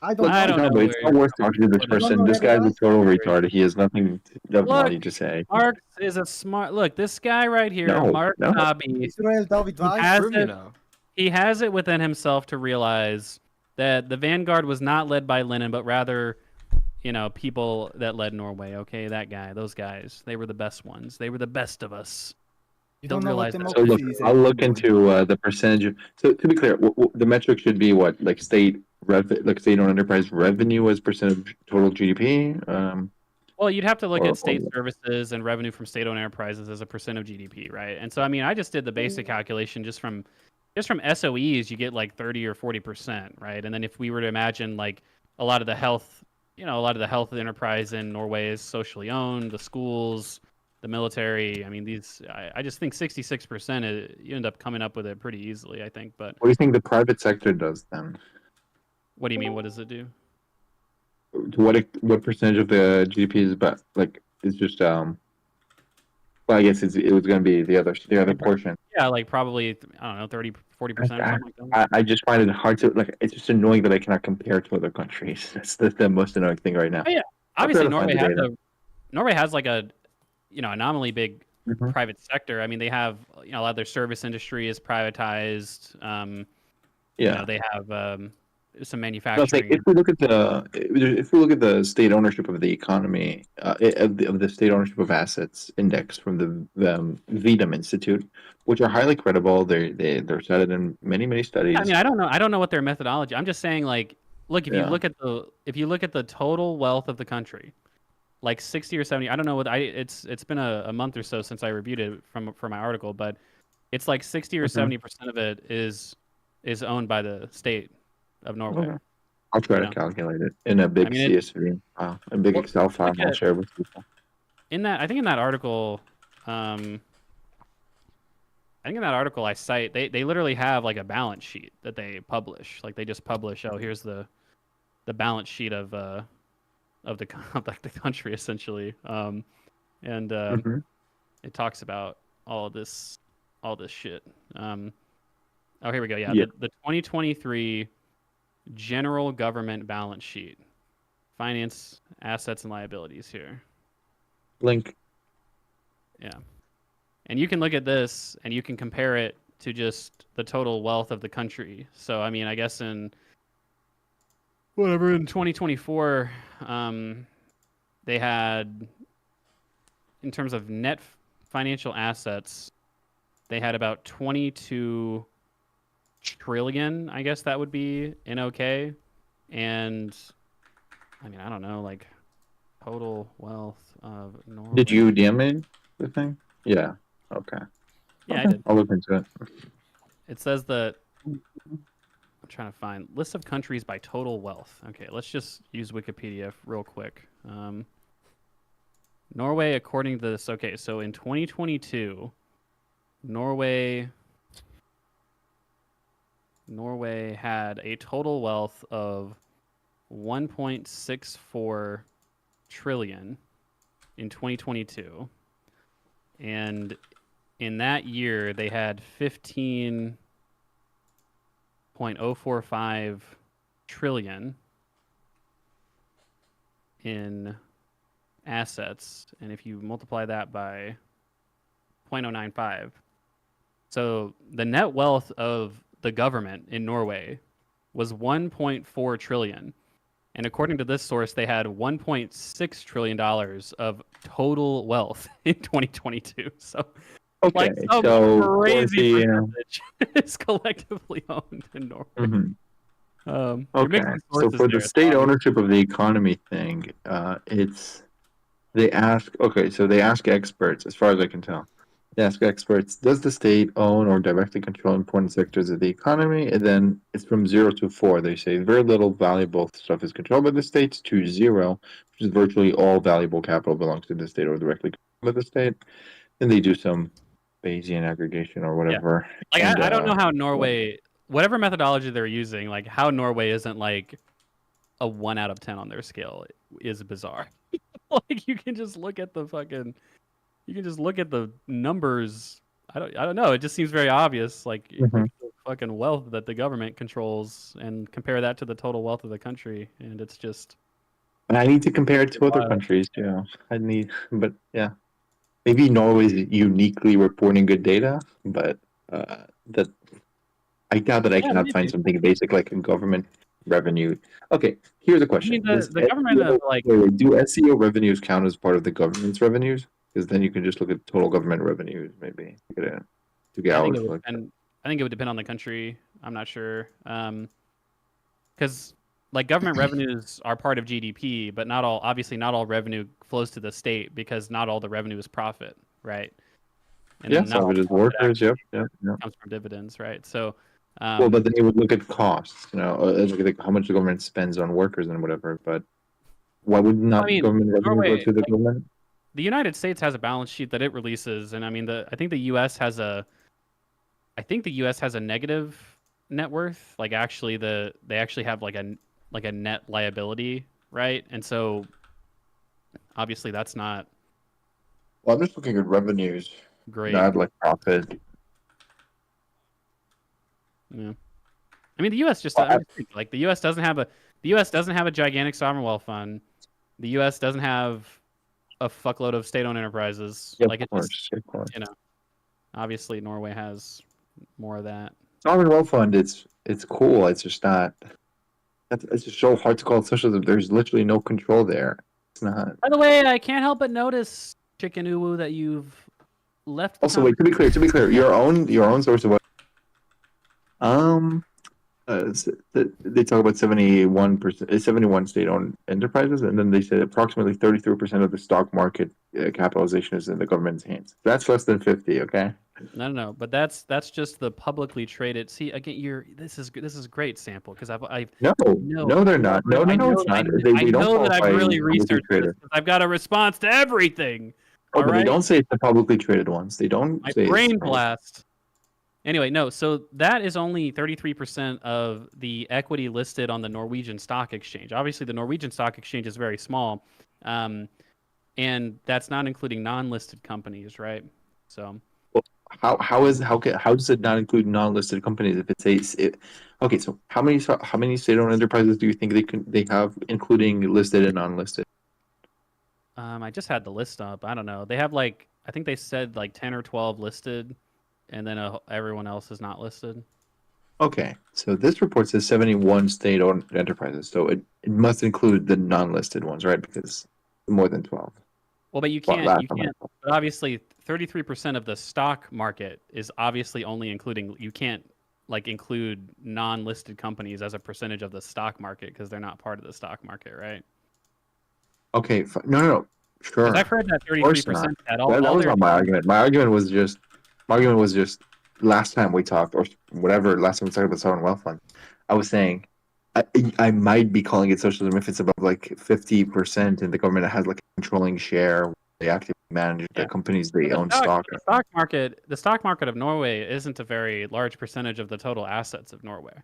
I don't Look, I know. don't know it's where not you're worth from. talking to this But You don't person. know This Rebbe guy's a Weiss? total very- retard. He has nothing of Look, value to say. Marx is a smart. Look, this guy right here, No, Mark no. Hobby. Israel David He Weiss. has Prove me it. now. He has it within himself to realize that the vanguard was not led by Lenin, but rather, you know, people that led Norway. Okay, that guy, those guys, they were the best ones. They were the best of us. You Don't don't know what realize that. So look, democracy is. I'll look anymore. into the percentage. So to be clear, the metric should be what, like like state-owned enterprise revenue as percent of total GDP. Well, you'd have to look Or at state services and revenue from state-owned enterprises as a percent of GDP, right? And so, I mean, I just did the basic calculation just from SOEs, you get like 30 or 40%, right? And then if we were to imagine like a lot of the health, you know, a lot of the health enterprise in Norway is socially owned, the schools, the military. I mean, I just think 66%, you end up coming up with it pretty easily, I think. But what do you think the private sector does then? what do you mean? What does it do? To what percentage of the GDP is about like it's just Well, I guess it was going to be the other portion. Yeah, like probably, I don't know, 30, 40% or something like that. I just find it hard to like. It's just annoying that I cannot compare to other countries. That's the most annoying thing right now. Oh, yeah. I'll try Obviously, to find the data. Norway has like a, you know, anomaly big Mhm. private sector. I mean, they have, you know, a lot of their service industry is privatized. You Yeah. know, they have some No, it's like manufacturing. if we look at the state ownership of the economy, of the state ownership of assets index from the VDM Institute, which are highly credible. They're cited in many studies. I mean, I don't know what their methodology. I'm just saying, like, look, if you Yeah. look at the total wealth of the country, like 60 or 70. I don't know what it's been a month or so since I reviewed it for my article, but it's like 60 or 70% of it is owned by the state of Norway. Okay. I'll try You to know? calculate it in a big I mean, CSV, a big Well, Excel file. look I'll at- share with people. I think in that article, I cite they literally have like a balance sheet that they publish. Like they just publish, oh, here's the balance sheet of the like the country essentially. And Mhm. it talks about all this shit. Oh, here we go. Yeah, Yeah. the 2023 general government balance sheet, finance, assets, and liabilities here. Link. Yeah. And you can look at this and you can compare it to just the total wealth of the country. So, I mean, I guess in 2024, they had, in terms of net financial assets, they had about 22 trillion, I guess that would be in OK. And I mean, I don't know, like total wealth of Norway. Did you DM me the thing? Yeah. Okay. Yeah, Okay. I did. I'll look into it. It says that I'm trying to find list of countries by total wealth. Okay, let's just use Wikipedia real quick. Norway, according to this, okay, so in 2022, Norway had a total wealth of 1.64 trillion in 2022. And in that year, they had 15.045 trillion in assets. And if you multiply that by 0.095, so the net wealth of the government in Norway was 1.4 trillion. And according to this source, they had $1.6 trillion of total wealth in 2022. So, Okay. like, some So crazy yeah. percentage is collectively owned in Norway. Mhm. You're Okay. mixing So sources for the there, state so ownership of the economy thing, they ask. Okay, so they ask experts, as far as I can tell. They ask experts, does the state own or directly control important sectors of the economy? And then it's from 0 to 4. They say very little valuable stuff is controlled by the state, to 0, which is virtually all valuable capital belongs to the state or directly controlled by the state. Then they do some Bayesian aggregation or whatever. like And, I don't know how Norway, whatever methodology they're using, like how Norway isn't like a 1 out of 10 on their scale is bizarre. Like you can just look at the numbers. I don't know. It just seems very obvious. Like look Mhm. at the fucking wealth that the government controls and compare that to the total wealth of the country, and it's just And I need to compare it to other wild. countries, but yeah. Maybe Norway's uniquely reporting good data, but that I doubt that I Yeah, cannot find maybe. something basic like a government revenue. Okay, here's a I question. mean, the government of like Do SEO revenues count as part of the government's revenues? Because then you can just look at total government revenues, maybe. To get I think hours it would like that. depend. I think it would depend on the country. I'm not sure. Because like government revenues are part of GDP, but obviously not all revenue flows to the state because not all the revenue is profit, right? And Yeah, then not some of all it is profit workers. Yep, actually yep, yep. comes from dividends, right? So, Well, but then you would look at costs, look at how much the government spends on workers and whatever. But why would I not mean, government revenue go Norway, to the like, government? the United States has a balance sheet that it releases, and I mean, I think the U.S. has a negative net worth. Like, actually, they actually have like a net liability, right? And so, obviously, that's not Well, I'm just looking at revenues, great. not like profit. Yeah. I mean, the U.S. just Well, I'm just thinking, like the U.S. doesn't have a gigantic sovereign wealth fund. The U.S. doesn't have a fuckload of state-owned enterprises. Yeah, Like of course, of course. Obviously Norway has more of that. Sovereign wealth fund, it's cool. It's just not. It's just so hard to call it socialism. There's literally no control there. It's not. By the way, I can't help but notice, Chicken Uwu, that you've left. Also, wait. To be clear, your own source of what? They talk about 71%, 71 state-owned enterprises, and then they said approximately 33% of the stock market capitalization is in the government's hands. That's less than 50. Okay. No, but that's just the publicly traded. See, again, this is great sample because No, they're not. No, it's not. They don't know that qualify I've really as publicly researched this traded. because I've got a response to everything. Oh, All but they right? don't say it's the publicly traded ones. They don't My say brain it's blast. Anyway, no, so that is only 33% of the equity listed on the Norwegian Stock Exchange. Obviously, the Norwegian Stock Exchange is very small, and that's not including non-listed companies, right? So How does it not include non-listed companies if okay, so how many state-owned enterprises do you think they have, including listed and non-listed? I just had the list up. I don't know. They have I think they said 10 or 12 listed, and then everyone else is not listed. Okay, so this report says 71 state-owned enterprises, so it must include the non-listed ones, right? Because more than 12. Well, but you Well, can't. last You time I can't. saw. But obviously, 33% of the stock market is obviously only including. You can't like include non-listed companies as a percentage of the stock market because they're not part of the stock market, right? Okay, no, sure. Because I've heard that Of course 33% not. that all, That all was their not my argument. My argument was just last time we talked, or whatever, last time we talked about sovereign wealth fund, I was saying I might be calling it socialism if it's above like 50% and the government has like a controlling share. They actively manage the Yeah. companies they the own stock, stock. the stock market of Norway isn't a very large percentage of the total assets of Norway,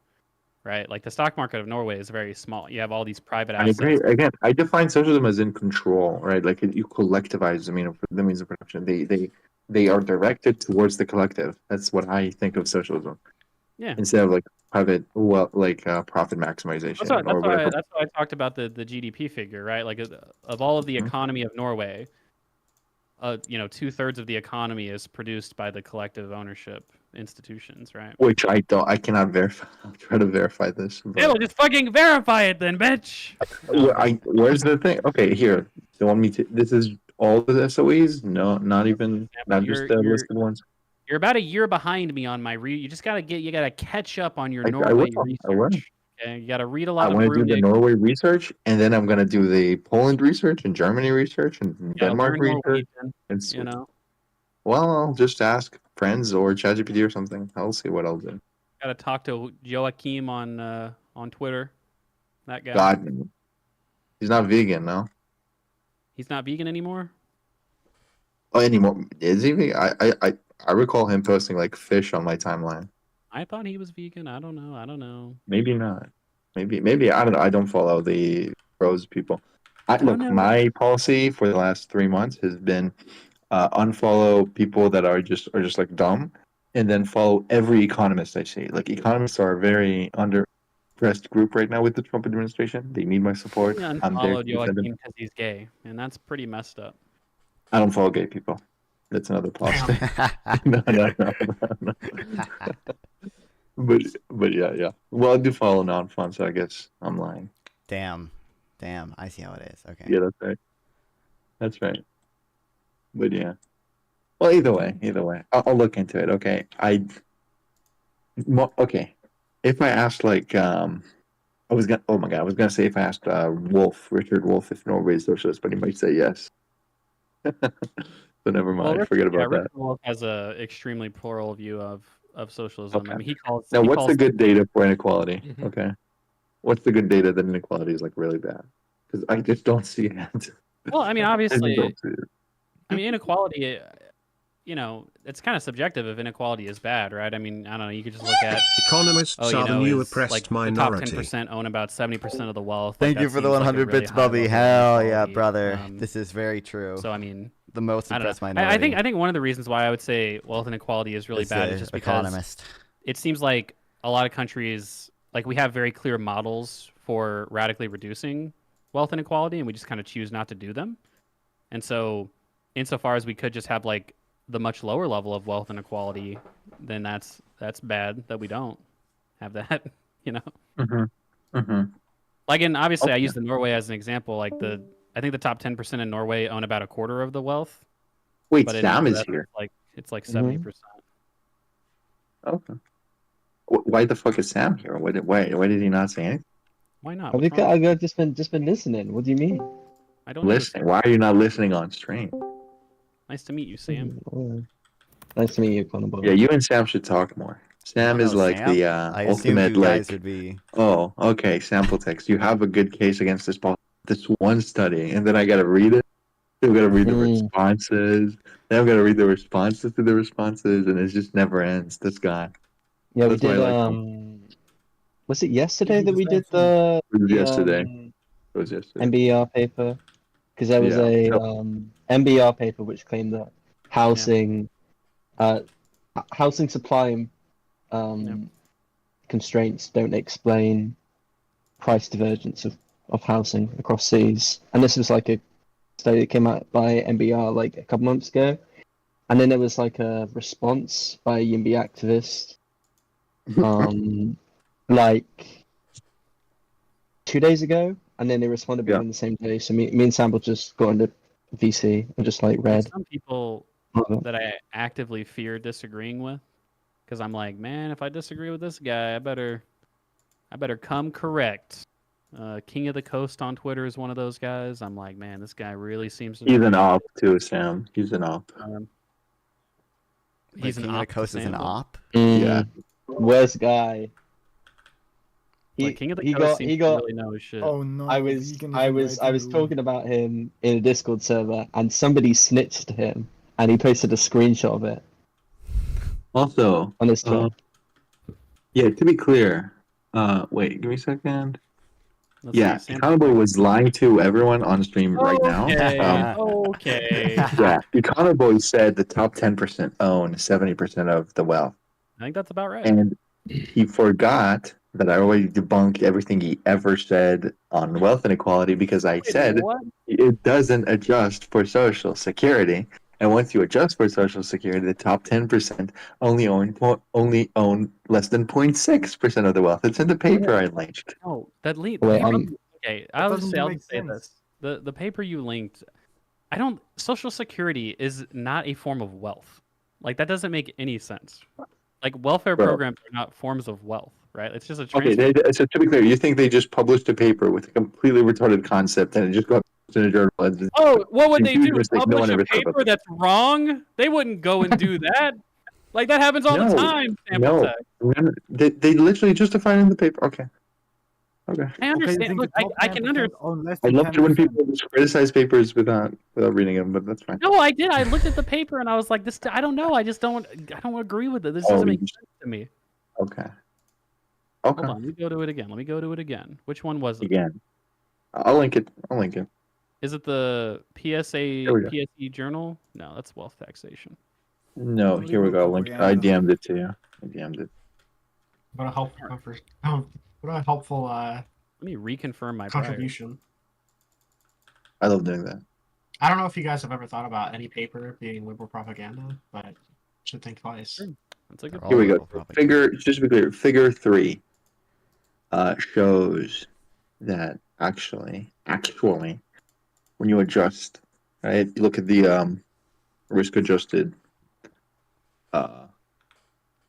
right? Like the stock market of Norway is very small. You have all these private I agree. assets. Again, I define socialism as in control, right? Like you collectivize the means of production. They are directed towards the collective. That's what I think of socialism. Yeah. Instead of like private, well, like profit maximization or whatever. That's why I talked about the GDP figure, right? Like of all of the economy of Norway, 2/3 of the economy is produced by the collective ownership institutions, right? Which I cannot verify. I'll try to verify this. But... Yeah, well, just fucking verify it then, bitch. No. Where's the thing? Okay, here. You want me to? This is all the SOEs? No, not even, not just the listed ones. You're about a year behind me on my you just gotta catch up on your I Norway will. research. Okay, you gotta read a lot I of want to do the Gooning. Norway research, and then I'm gonna do the Poland research and Germany research and Denmark learn research. Norwegian, Well, I'll just ask friends or ChatGPT or something. I'll see what I'll do. Gotta talk to Joachim on Twitter. That guy. God, he's not vegan, no. He's not vegan anymore. Oh, anymore? Is he vegan? I recall him posting like fish on my timeline. I thought he was vegan. I don't know. Maybe not. Maybe I don't know. I don't follow the pros people. don't know. My policy for the last 3 months has been unfollow people that are just like dumb, and then follow every economist I see. Like economists are a very underpressed group right now with the Trump administration. They need my support. He I'm there to unfollowed defend them. Joachim because he's gay, and that's pretty messed up. I don't follow gay people. That's another policy. No. But yeah. Well, I do follow non-fun, so I guess I'm lying. Damn. I see how it is. Okay. Yeah, that's right. But yeah. Well, either way, I'll look into it. Okay, okay. If I asked like I was gonna say if I asked Richard Wolf if Norway is socialist, but he might say yes. So never mind. Forget about that. Richard Wolff has a extremely plural view of socialism. Okay. I mean, he calls. Now, he what's calls the good data for inequality? Mhm. Okay, what's the good data that inequality is like really bad? Because I just don't see it. Well, I mean, I obviously, don't see it. inequality. It's kind of subjective if inequality is bad, right? I mean, I don't know. You could just look at Economists are the new is, oppressed like, the top minority. 10% own about 70% of the wealth. Thank Like, you that for the seems like a 100 really bits, high Bubby. level of Hell yeah, inequality. brother. This is very true. So I mean, the most I don't oppressed know. minority. I think one of the reasons why I would say wealth inequality is really is bad the is just because economist. it seems like a lot of countries, like we have very clear models for radically reducing wealth inequality, and we just kind of choose not to do them. And so, insofar as we could just have like the much lower level of wealth inequality, then that's bad that we don't have that. Like, and obviously, I use the Norway as an example. Like I think the top 10% in Norway own about a quarter of the wealth. Wait, But in Sam the is US, here. It's like 70%. Okay. Why the fuck is Sam here? Why did he not say anything? Why not? I've What's wrong? just been listening. What do you mean? I don't Listening. Why are you not listening on stream? Nice to meet you, Sam. Nice to meet you, Connor. Yeah, you and Sam should talk more. Sam is like Sam? the I assumed ultimate you guys like. would be. Oh, okay. Sample text. You have a good case against this one study, and then I gotta read it. I've got to read the responses. Then I've got to read the responses to the responses, and it just never ends. This guy. Yeah, That's we why did. I like him. Was it yesterday Easy that we did distinction. It was the yesterday. It was yesterday. MBR paper? Because there was Yeah. a So- MBR paper which claimed that housing supply constraints don't explain price divergence of housing across seas. And this was like a study that came out by MBR like a couple months ago. And then there was like a response by a YIMBY activist like 2 days ago, and then they responded within the same day. So me and Sam just got into VC and just like read. Some people that I actively fear disagreeing with, because I'm like, man, if I disagree with this guy, I better come correct. King of the Coast on Twitter is one of those guys. I'm like, man, this guy really seems to know He's an his op too, Sam. He's an op. shit. Wait, He's an King of the op to Coast is an Sam. op. Yeah. Worst guy. Like, King of the he Coast got seems he to got really know his shit. Oh no, I was vegan is I in was the I was room. talking about him in a Discord server, and somebody snitched him, and he posted a screenshot of it Also, on his Twitter. yeah, to be clear, wait, give me a second. Let's Yeah, see, Sam. Econoboy was lying to everyone on stream right now. Okay, okay. Yeah, Econoboy said the top 10% own 70% of the wealth. I think that's about right. And he forgot that I already debunked everything he ever said on wealth inequality because I said what? it doesn't adjust for Social Security. And once you adjust for Social Security, the top 10% only own less than 0.6% of the wealth. It's in the paper I linked. No, that link. Wait, Okay, That I'll doesn't just make say sense. this: the paper you linked, Social Security is not a form of wealth. Like, that doesn't make any sense. Like, welfare Bro. programs are not forms of wealth, right? It's just a Okay, transfer. so to be clear, you think they just published a paper with a completely retarded concept and it just got in a journal? Oh, what would a they huge do? mistake. No Publish one a ever thought about paper that's wrong? They wouldn't go and do that. Like, that happens all the No, time. Sample no. tech. They literally justified it in the paper. Okay. I Okay, you understand. think Look, the top I can 10% understand. own less I than love it when 10%. people just criticize papers without reading them, but that's fine. No, I did. I looked at the paper and I was like, "This. I don't know. I don't agree with it. This Oh, doesn't make you- sense to me." Okay. Hold Okay. on. Let me go to it again. Which one was it? Again. I'll link it. Is it the PSA Here we go. PSE journal? No, that's wealth taxation. No, here we go. Link. I DM'd it to you. I DM'd it. What a helpful Let me reconfirm my contribution. I love doing that. I don't know if you guys have ever thought about any paper being liberal propaganda, but should think twice. Sure. That's a good. They're Here we all go. liberal propaganda. Figure, just to be clear, figure 3 shows that actually, when you adjust, right, you look at the risk-adjusted or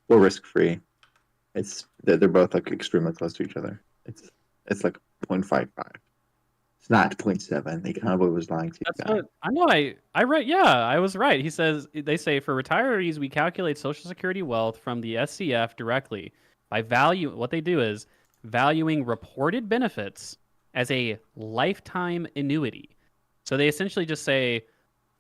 risk-free, they're both like extremely close to each other. It's like 0.55. It's not 0.7. The Econoboy was lying to you That's guys. what I know. I read. Yeah, I was right. They say for retirees, we calculate Social Security wealth from the SCF directly by value. What they do is valuing reported benefits as a lifetime annuity. So they essentially just say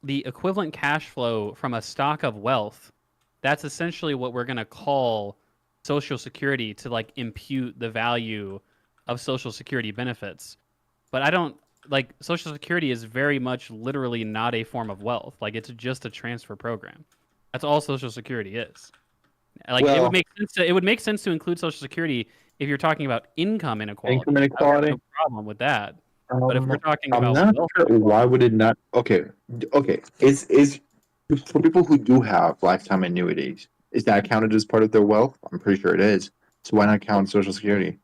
the equivalent cash flow from a stock of wealth. That's essentially what we're going to call Social Security to like impute the value of Social Security benefits. But I don't like Social Security is very much literally not a form of wealth. Like, it's just a transfer program. That's all Social Security is. Like, it would make sense to include Social Security if you're talking about income inequality. Income I would have inequality. no problem with that. But if we're talking I'm about not wealth sure why would it not. Okay. Is for people who do have lifetime annuities, is that counted as part of their wealth? I'm pretty sure it is. So why not count Social Security?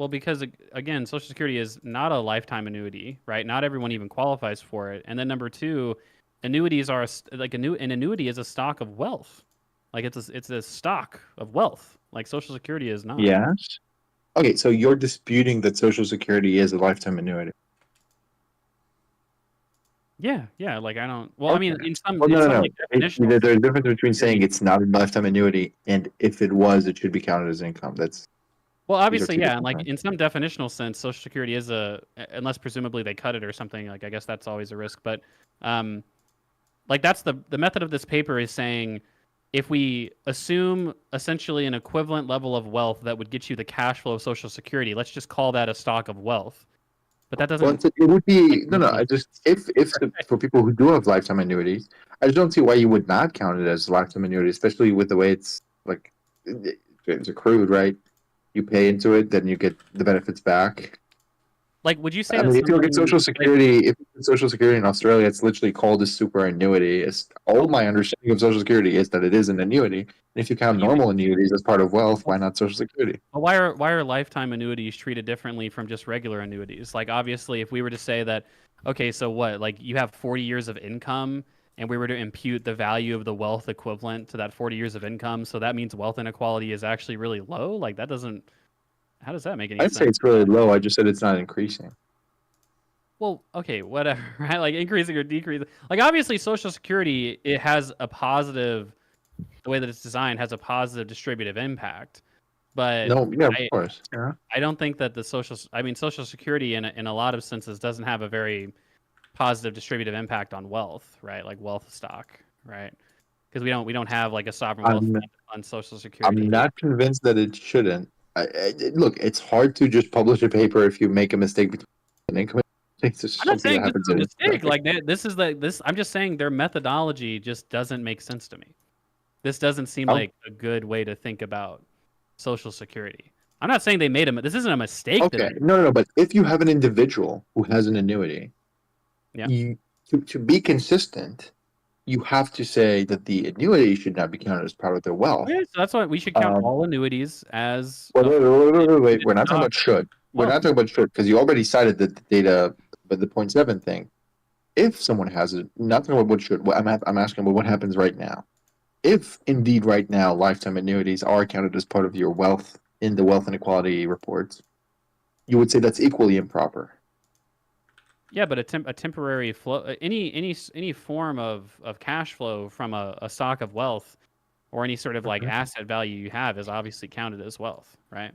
because again, Social Security is not a lifetime annuity, right? Not everyone even qualifies for it. And then number two, annuities are an annuity is a stock of wealth. Like, it's a stock of wealth. Like, Social Security is not. Yes. Okay, so you're disputing that Social Security is a lifetime annuity. Yeah. Like, I don't. Well, I mean, in some. Well, in some, no. like, definitional There's a difference between saying it's not a lifetime annuity and if it was, it should be counted as income. Well, obviously, two yeah, different and like things. in some definitional sense, Social Security is unless presumably they cut it or something. Like, I guess that's always a risk, but like, that's the method of this paper is saying if we assume essentially an equivalent level of wealth that would get you the cash flow of Social Security, let's just call that a stock of wealth. But that doesn't. Well, it would be no. I just for people who do have lifetime annuities, I just don't see why you would not count it as a lifetime annuity, especially with the way it's like it's accrued, right? You pay into it, then you get the benefits back. Like, would you say I mean, if you look at Social Security, in Australia, it's literally called a super annuity. All my understanding of Social Security is that it is an annuity. And if you count normal annuities as part of wealth, why not Social Security? Well, why are lifetime annuities treated differently from just regular annuities? Like, obviously, if we were to say that, okay, so what? Like, you have 40 years of income, and we were to impute the value of the wealth equivalent to that 40 years of income, so that means wealth inequality is actually really low. Like that doesn't. How does that make any I'd sense? say it's really low. I just said it's not increasing. Well, okay, whatever, right? Like increasing or decreasing. Like obviously, Social Security it has a positive. The way that it's designed has a positive distributive impact, but No, yeah, of I course. Yeah. I don't think that the Social Security in a lot of senses doesn't have a very positive distributive impact on wealth, right? Like wealth stock, right? Because we don't have like a sovereign wealth I'm fund on Social Security. I'm not convinced that it shouldn't. Look, it's hard to just publish a paper if you make a mistake between an income. It's just I'm not something saying that this happens is a in mistake. Like this is this. I'm just saying their methodology just doesn't make sense to me. This doesn't seem Oh. like a good way to think about Social Security. I'm not saying they made a. This isn't a mistake. Okay, That no. But if you have an individual who has an annuity, Yeah. you to be consistent, you have to say that the annuity should not be counted as part of their wealth. Okay, so that's why we should count Um, all annuities as. Wait. We're not talking about should. We're Oh. not talking about should because you already cited the data, but the 0.7 thing. If someone has it, not talking about what should. I'm asking about what happens right now. If indeed right now lifetime annuities are counted as part of your wealth in the wealth inequality reports, you would say that's equally improper. Yeah, but a temporary flow, any form of cash flow from a stock of wealth, or any sort of like asset value you have is obviously counted as wealth, right?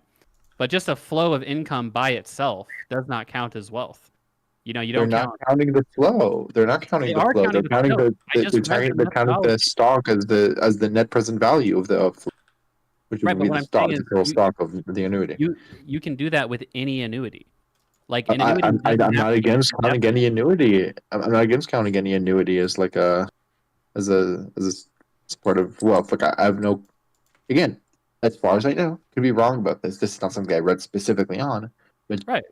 But just a flow of income by itself does not count as wealth. You know, you They're don't not count. counting the flow. They're not counting They the are flow. counting They're the counting flow. I the just read the they're counting the methodology. stock as the net present value of the which Right, would but be what the I'm stock, saying the is total stock of the annuity. you can do that with any annuity. Like an annuity. I'm doesn't not have to be against counting any indefinite. annuity. I'm not against counting any annuity as like as part of wealth. Like I have no, again, as far as I know, could be wrong about this. This is not something I read specifically on, but Right.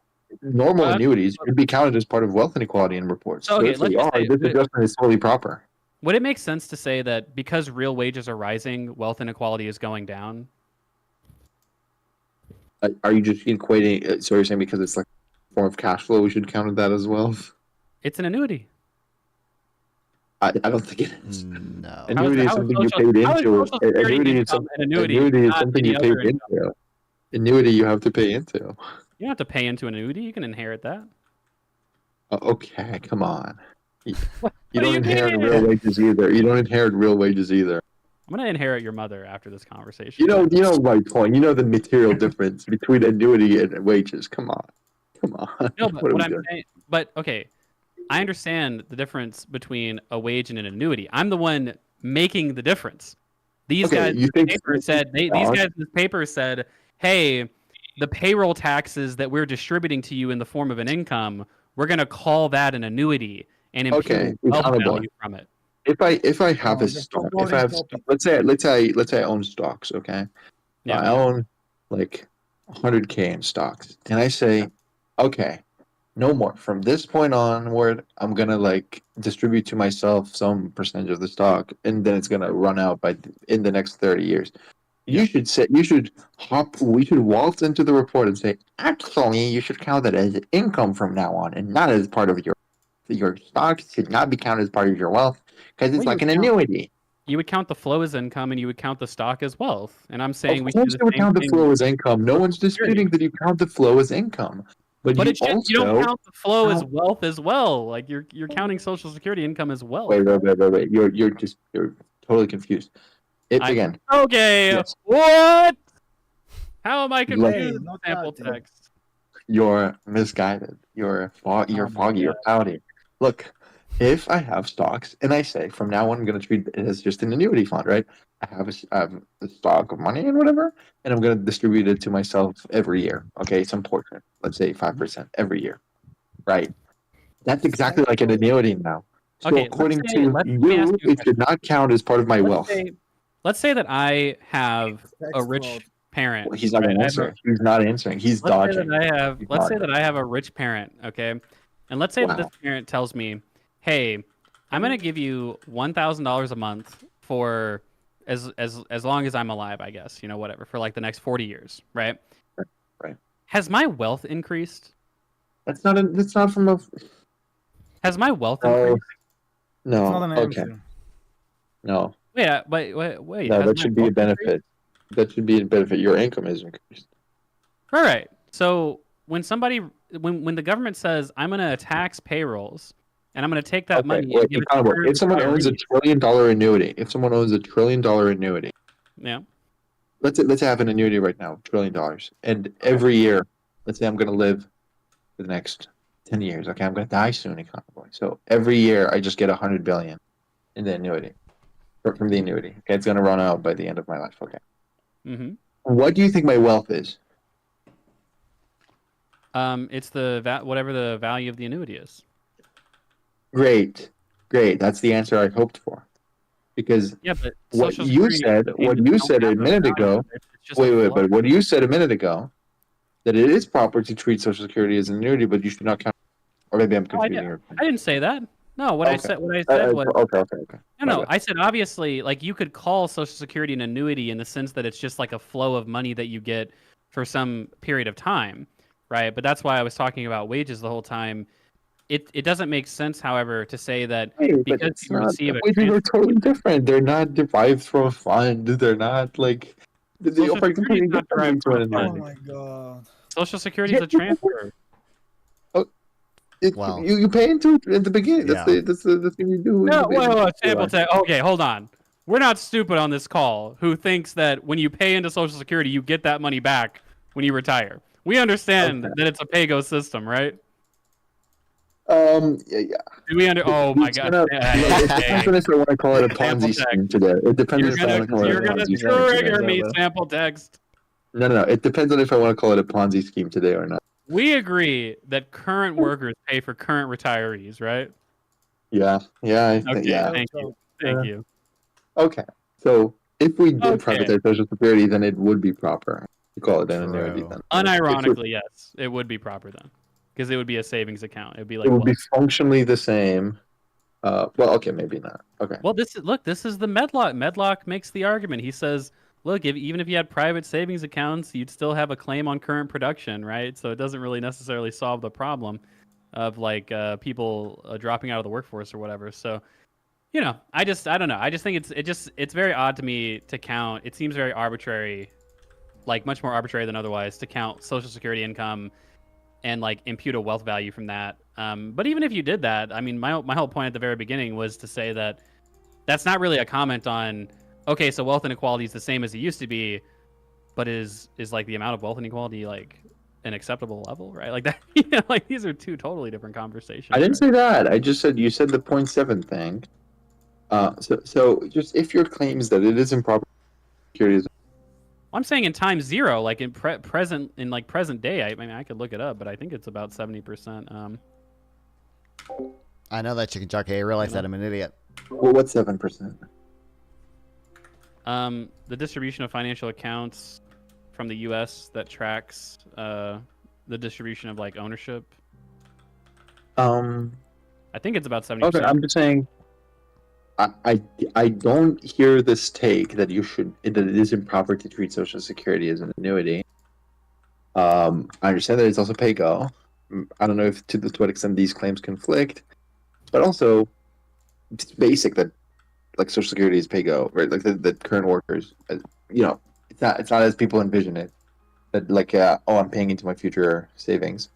normal Well, annuities should be counted as part of wealth inequality in reports. So So okay, if let's they just are, say this adjustment is totally proper. would it make sense to say that because real wages are rising, wealth inequality is going down? Are you just equating? So you're saying because it's like a form of cash flow, we should count that as well? It's an annuity. I don't think it is. No. Annuity is how is something you social- paid how is into. Social Security Annuity is income an annuity, annuity is not something any you paid other income? into. Annuity you have to pay into. You don't have to pay into an annuity. You can inherit that. Okay, come on. You What don't do you inherit mean? real wages either. You don't inherit real wages either. I'm gonna inherit your mother after this conversation. You know my point. You know the material difference between annuity and wages. Come on. No, but What are what we I'm doing? saying, but okay, I understand the difference between a wage and an annuity. I'm the one making the difference. These Okay, guys you in think this paper said these guys in this paper said, "Hey, the payroll taxes that we're distributing to you in the form of an income, we're gonna call that an annuity and impute Okay, wealth accountable. value from it." If I have a that's a stock, if boring I have topic. let's say I own stocks, okay? Yeah. I own like 100K in stocks, and I say, okay, no more. From this point onward, I'm gonna like distribute to myself some percentage of the stock, and then it's gonna run out in the next 30 years. Yeah. We should waltz into the report and say, actually, you should count that as income from now on, and not as part of your stocks should not be counted as part of your wealth because it's Well, like an annuity. You would count the flow as income, and you would count the stock as wealth. And I'm Of saying we course, should do you would the same count the thing. flow as income. No Social one's Security. disputing that you count the flow as income, but But you it should, also you don't count the flow as count- wealth as well. Like you're counting Social Security income as wealth. wait. You're totally confused. Again, Okay. yes. What? How am I Look- confused? Not Sample that, text. you're misguided. You're foggy. You're cloudy. Look, if I have stocks and I say from now on I'm going to treat it as just an annuity fund, right? I have a stock of money and whatever, and I'm going to distribute it to myself every year. Okay, some portion, let's say 5% every year, right? That's exactly like an annuity now. So Okay, according let's say- to let me ask you, you a it should not count as part of my wealth. Let's say that I have a Tax rich fraud. parent. Well, he's not right? going I to have a- answer. He's not answering. He's Let's say dodging. that I have. He's Let's say dodging. that I have a rich parent. Okay, and let's say that this Wow. parent tells me, "Hey, I'm gonna give you $1,000 a month for as long as I'm alive. I guess whatever for like the next 40 years, right? Right. Has my wealth increased? That's not from a. Has my wealth Oh. increased? No. It's not an Okay. answer. No. Yeah, wait. No, hasn't that should be a wealth increased? benefit. That should be a benefit. Your income is increased. All right. So when the government says I'm going to tax payrolls and I'm going to take that Okay. money Wait, and give it to accountable. current If someone owns a retirees, $1 trillion annuity, annuity, yeah, let's have an annuity right now, $1 trillion, and every year, let's say I'm going to live for the next 10 years. Okay, I'm going to die soon, economically. So every year I just get 100 billion in the annuity from the annuity. Okay, it's going to run out by the end of my life. Okay. mm-hmm. What do you think my wealth is? It's whatever the value of the annuity is. Great. That's the answer I hoped for. Because Yeah, but what Social you Security said, payments don't a have minute value. ago. It's just a Wait, flow. but what you said a minute ago, that it is proper to treat Social Security as an annuity, but you should not count. Or maybe I'm Oh, I, confusing did, your. I didn't say that. No, what I Okay. said was Okay. no. I said obviously, like you could call Social Security an annuity in the sense that it's just like a flow of money that you get for some period of time, right? But that's why I was talking about wages the whole time. It doesn't make sense, however, to say that Hey, but because it's you not. receive a Wages are transfer. totally different. They're not derived from a fund. They're not like. They Social operate Security is completely not derived differently from a to an Oh fund. annuity. my god. Social Security is a transfer. Well, You pay into it at the beginning. That's yeah. the thing you do. No, in the wait, sample tech. Okay, hold on. We're not stupid on this call who thinks that when you pay into Social Security, you get that money back when you retire. We understand Okay. that it's a pay-go system, right? Yeah. Do we Oh my It's god. gonna- It depends on if I want to call it a Sample Ponzi text. scheme today. It depends You're on if I want to call it a gonna Ponzi scheme trigger today. me, though. sample text. No. It depends on if I want to call it a Ponzi scheme today or not. We agree that current workers pay for current retirees, right? Yeah. Okay, Yeah. thank you. Thank you. Okay. So if we did Okay. privatize Social Security, then it would be proper to call it an annuity. True. Then Unironically, yes, it would be proper then, because it would be a savings account. It would be like it would be wealth. functionally the same. Well, okay, maybe not. Okay. Well, this is the Medlock. Medlock makes the argument. He says, look, even if you had private savings accounts, you'd still have a claim on current production, right? So it doesn't really necessarily solve the problem of like people dropping out of the workforce or whatever. So, I don't know. I just think it's very odd to me to count. It seems very arbitrary, like much more arbitrary than otherwise, to count Social Security income and like impute a wealth value from that. But even if you did that, I mean, my whole point at the very beginning was to say that that's not really a comment on, okay, so wealth inequality is the same as it used to be, but is like the amount of wealth inequality like an acceptable level, right? Like that, like these are two totally different conversations. I didn't right? say that. I just said you said the 0.7 thing. So just if your claims that it is improper security, I'm saying in time zero, like in present day. I mean, I could look it up, but I think it's about 70%. I know that, Chicken Jockey. I realize that I'm an idiot. well, what's 7%? The distribution of financial accounts from the U.S. that tracks the distribution of like ownership. Um. I think it's about 70%. Okay, I'm just saying. I don't hear this take that that it is improper to treat Social Security as an annuity. I understand that it's also pay-go. I don't know if to what extent these claims conflict, but also it's basic that like Social Security is pay-go, right? Like the current workers, it's not as people envision it. That like I'm paying into my future savings.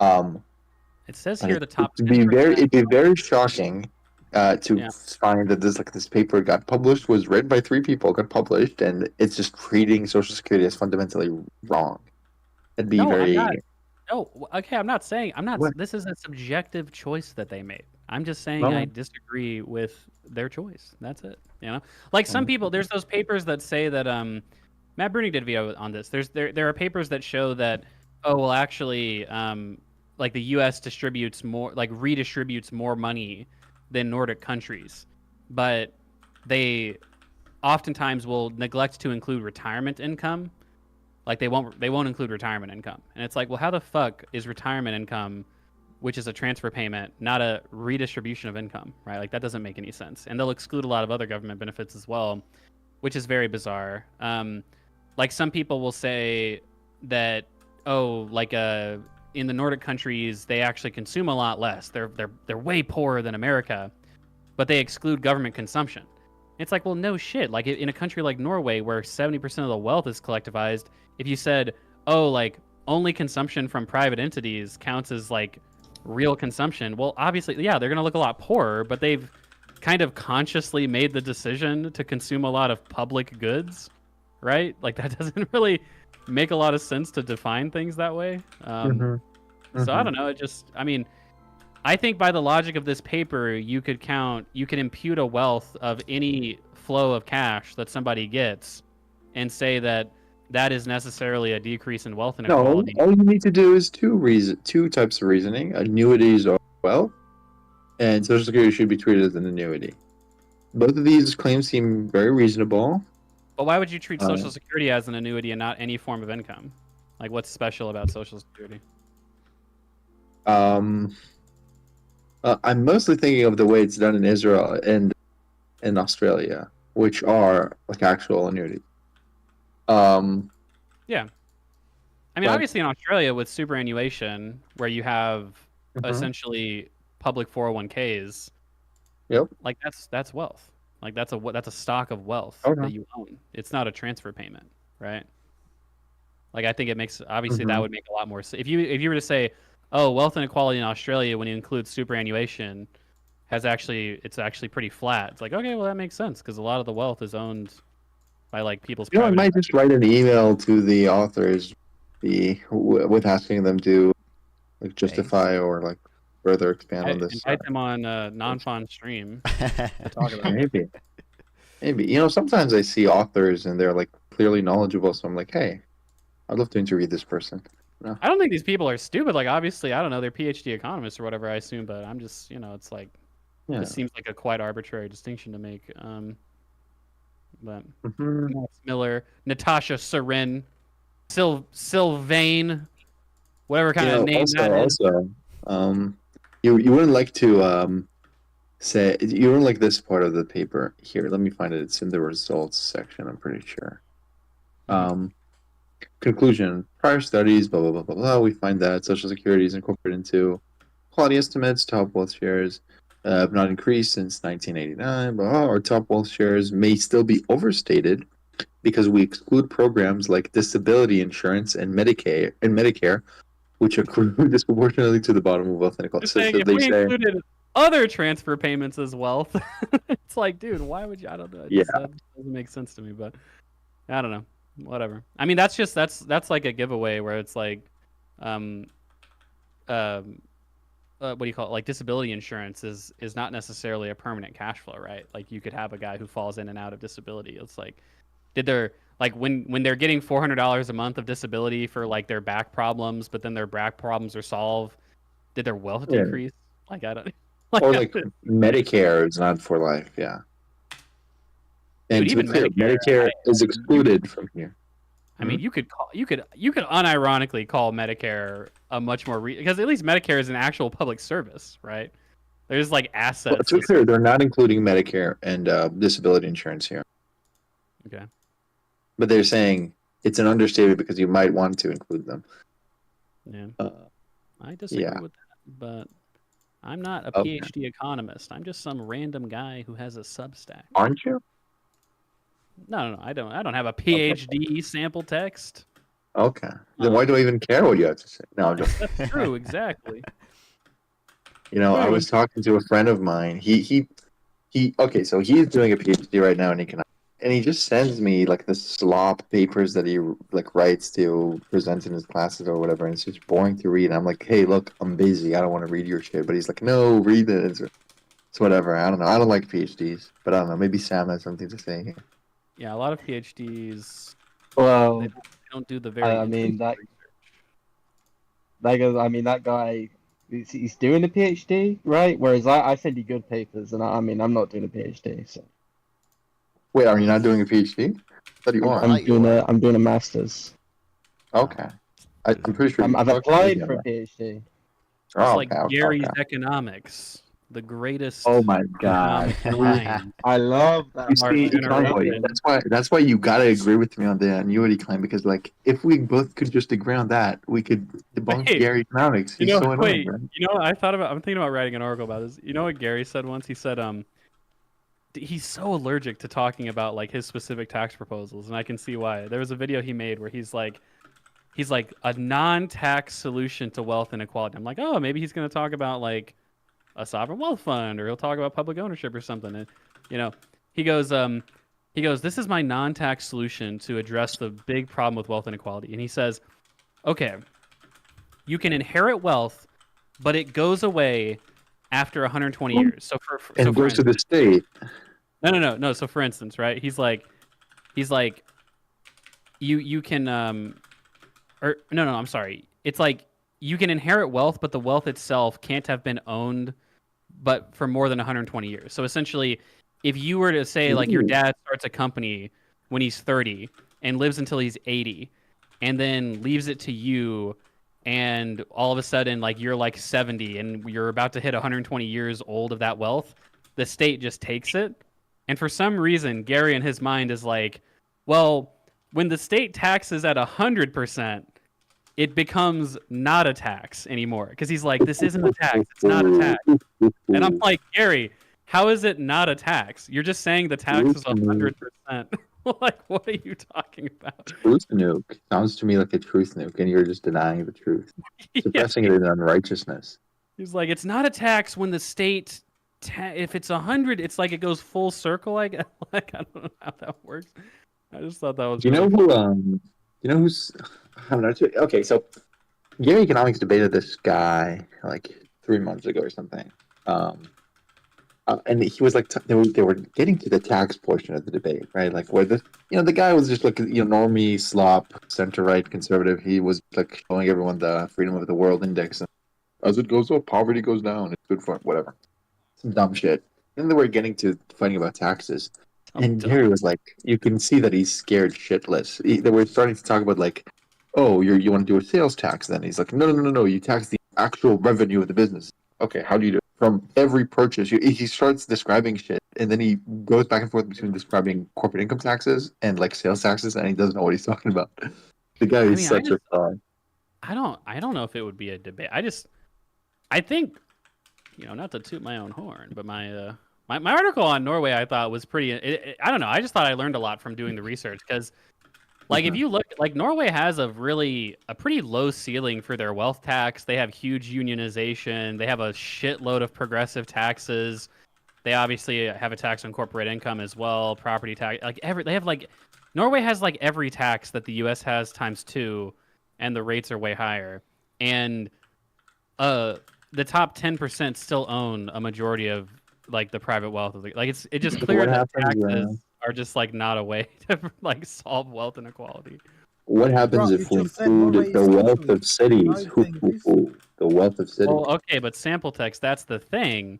It says here the top. It'd be 10%. very shocking to Yeah. find that this paper got published, was read by 3 people, got published, and it's just treating Social Security as fundamentally wrong. It'd be No, very. I'm not. Oh, okay. I'm not saying. I'm not. What? This is a subjective choice that they made. I'm just saying No. I disagree with their choice. That's it. Like some people. There's those papers that say that. Matt Bruning did a video on this. There are papers that show that. Oh well, actually, like the U.S. redistributes more money than Nordic countries, but they oftentimes will neglect to include retirement income. Like they won't include retirement income. And it's like, well, how the fuck is retirement income, which is a transfer payment, not a redistribution of income, right? Like that doesn't make any sense. And they'll exclude a lot of other government benefits as well, which is very bizarre. Like some people will say that, in the Nordic countries, they actually consume a lot less. They're way poorer than America. but they exclude government consumption. It's like, well, no shit. Like in a country like Norway, where 70% of the wealth is collectivized, if you said, oh, like only consumption from private entities counts as like real consumption, well, obviously, yeah, they're going to look a lot poorer, but they've kind of consciously made the decision to consume a lot of public goods, right? Like that doesn't really make a lot of sense to define things that way. So I don't know. I mean, I think by the logic of this paper, you could impute a wealth of any flow of cash that somebody gets and say that that is necessarily a decrease in wealth No, inequality. all you need to do is two types of reasoning: annuities or wealth, and Social Security should be treated as an annuity. Both of these claims seem very reasonable. But why would you treat Social Security as an annuity and not any form of income? Like, what's special about Social Security? I'm mostly thinking of the way it's done in Israel and in Australia, which are like actual annuities. Yeah. I mean, But- obviously in Australia with superannuation, where you have Mhm. essentially public 401ks, Yep. like that's wealth. Like that's a stock of wealth Okay. that you own. It's not a transfer payment, right? Like I think it makes obviously that Mhm. would make a lot more sense. If you were to say, oh, wealth inequality in Australia when you include superannuation it's actually pretty flat. It's like, okay, well that makes sense because a lot of the wealth is owned by like people's I private might just write an email to the authors, with asking them to like justify or like further expand on this. invite them on non-fun stream to talk about it. Maybe sometimes I see authors and they're like clearly knowledgeable, so I'm like, hey, I'd love to interview this person. I don't think these people are stupid. Like, obviously, I don't know, they're PhD economists or whatever, I assume, but I'm just, it's like, Yeah. this seems like a quite arbitrary distinction to make. But Mhm. Max Miller, Natasha Sarin, Sylvain, whatever kind of name that is. You wouldn't like to say you wouldn't like this part of the paper here. Let me find it. It's in the results section, I'm pretty sure. Conclusion: prior studies, blah blah blah blah blah. We find that Social Security is incorporated into quality estimates. Top wealth shares have not increased since 1989. Blah, blah, or top wealth shares may still be overstated because we exclude programs like disability insurance and Medicare, which accrue disproportionately to the bottom of wealth inequality. Just saying, if we included other transfer payments as wealth, it's like, dude, why would you? I don't know. That doesn't make sense to me, but I don't know. Whatever. I mean, that's like a giveaway where it's like, what do you call it? Like disability insurance is not necessarily a permanent cash flow, right? Like you could have a guy who falls in and out of disability. It's like, when they're getting $400 a month of disability for like their back problems, but then their back problems are solved, did their wealth decrease? Like I don't. Medicare is not for life, yeah. And Dude, to be clear, Medicare is excluded from here. I mean, you could unironically call Medicare a much more because at least Medicare is an actual public service, right? There's like assets. Well, to be clear, they're not including Medicare and disability insurance here. Okay. But they're saying it's an understatement because you might want to include them. Yeah. I disagree with that, but I'm not a PhD economist. I'm just some random guy who has a Substack. Aren't you? No, I don't have a PhD sample text. Okay. Then why do I even care what you have to say? No, I'm just. That's true, exactly. I was talking to a friend of mine. Okay, so he's doing a PhD right now in economics, and he just sends me like the slop papers that he like writes to present in his classes or whatever, and it's just boring to read. And I'm like, hey, look, I'm busy. I don't want to read your shit. But he's like, no, read it. It's whatever. I don't know. I don't like PhDs, but I don't know. Maybe Sam has something to say here. Yeah, a lot of PhDs. Well, they don't do the very. I mean that guy, he's doing a PhD, right? Whereas I send you good papers, and I'm not doing a PhD. So. Wait, are you not doing a PhD? What do you want? I'm doing a master's. Okay, I'm pretty sure. I've applied for a PhD. It's like Gary's economics. The greatest. Oh my god! I love that. You see, that's why you gotta agree with me on the annuity claim, because like if we both could just agree on that, we could debunk Gary economics. I'm thinking about writing an article about this. You know what Gary said once? He said, he's so allergic to talking about like his specific tax proposals, and I can see why. There was a video he made where he's like a non-tax solution to wealth inequality. I'm like, oh, maybe he's going to talk about like a sovereign wealth fund, or he'll talk about public ownership or something. And you know, he goes, this is my non-tax solution to address the big problem with wealth inequality. And he says, okay, you can inherit wealth, but it goes away after 120 years. So And it goes to the state. No. So for instance, right? He's like, you can or no, I'm sorry. It's like you can inherit wealth, but the wealth itself can't have been owned, but for more than 120 years. So essentially, if you were to say like your dad starts a company when he's 30 and lives until he's 80, and then leaves it to you, and all of a sudden like you're like 70 and you're about to hit 120 years old of that wealth, the state just takes it. And for some reason, Gary in his mind is like, well, when the state taxes at 100%, it becomes not a tax anymore. Because he's like, this isn't a tax. It's not a tax. And I'm like, Gary, how is it not a tax? You're just saying the tax is 100%. Like, what are you talking about? Truth nuke. Sounds to me like a truth nuke, and you're just denying the truth. Suppressing it in unrighteousness. He's like, it's not a tax when the state, if it's 100, it's like it goes full circle. Like I don't know how that works. I just thought that was. You know who? You know who's? I'm not sure. Okay, so Gary Economics debated this guy like 3 months ago or something. And he was like, they were getting to the tax portion of the debate, right? Like where the guy was just like, normie, slop, center-right, conservative. He was like showing everyone the freedom of the world index. And as it goes up, poverty goes down. It's good for whatever. Some dumb shit. And they were getting to fighting about taxes. And Gary was like, you can see that he's scared shitless. They were starting to talk about like, oh, you want to do a sales tax then? He's like, no, you tax the actual revenue of the business. Okay, how do you do it? From every purchase, he starts describing shit, and then he goes back and forth between describing corporate income taxes and like sales taxes, and he doesn't know what he's talking about. The guy is such a fraud. I don't know if it would be a debate. I think, not to toot my own horn, but my article on Norway I thought was pretty. I don't know. I just thought I learned a lot from doing the research because. Like if you look, like Norway has a pretty low ceiling for their wealth tax. They have huge unionization. They have a shitload of progressive taxes. They obviously have a tax on corporate income as well, property tax. Norway has like every tax that the U.S. has times 2, and the rates are way higher. And the top 10% still own a majority of like the private wealth of it just clear that taxes are just like not a way to like solve wealth inequality. What happens if we include the wealth of cities? The wealth of cities. Well, okay, but sample text, that's the thing.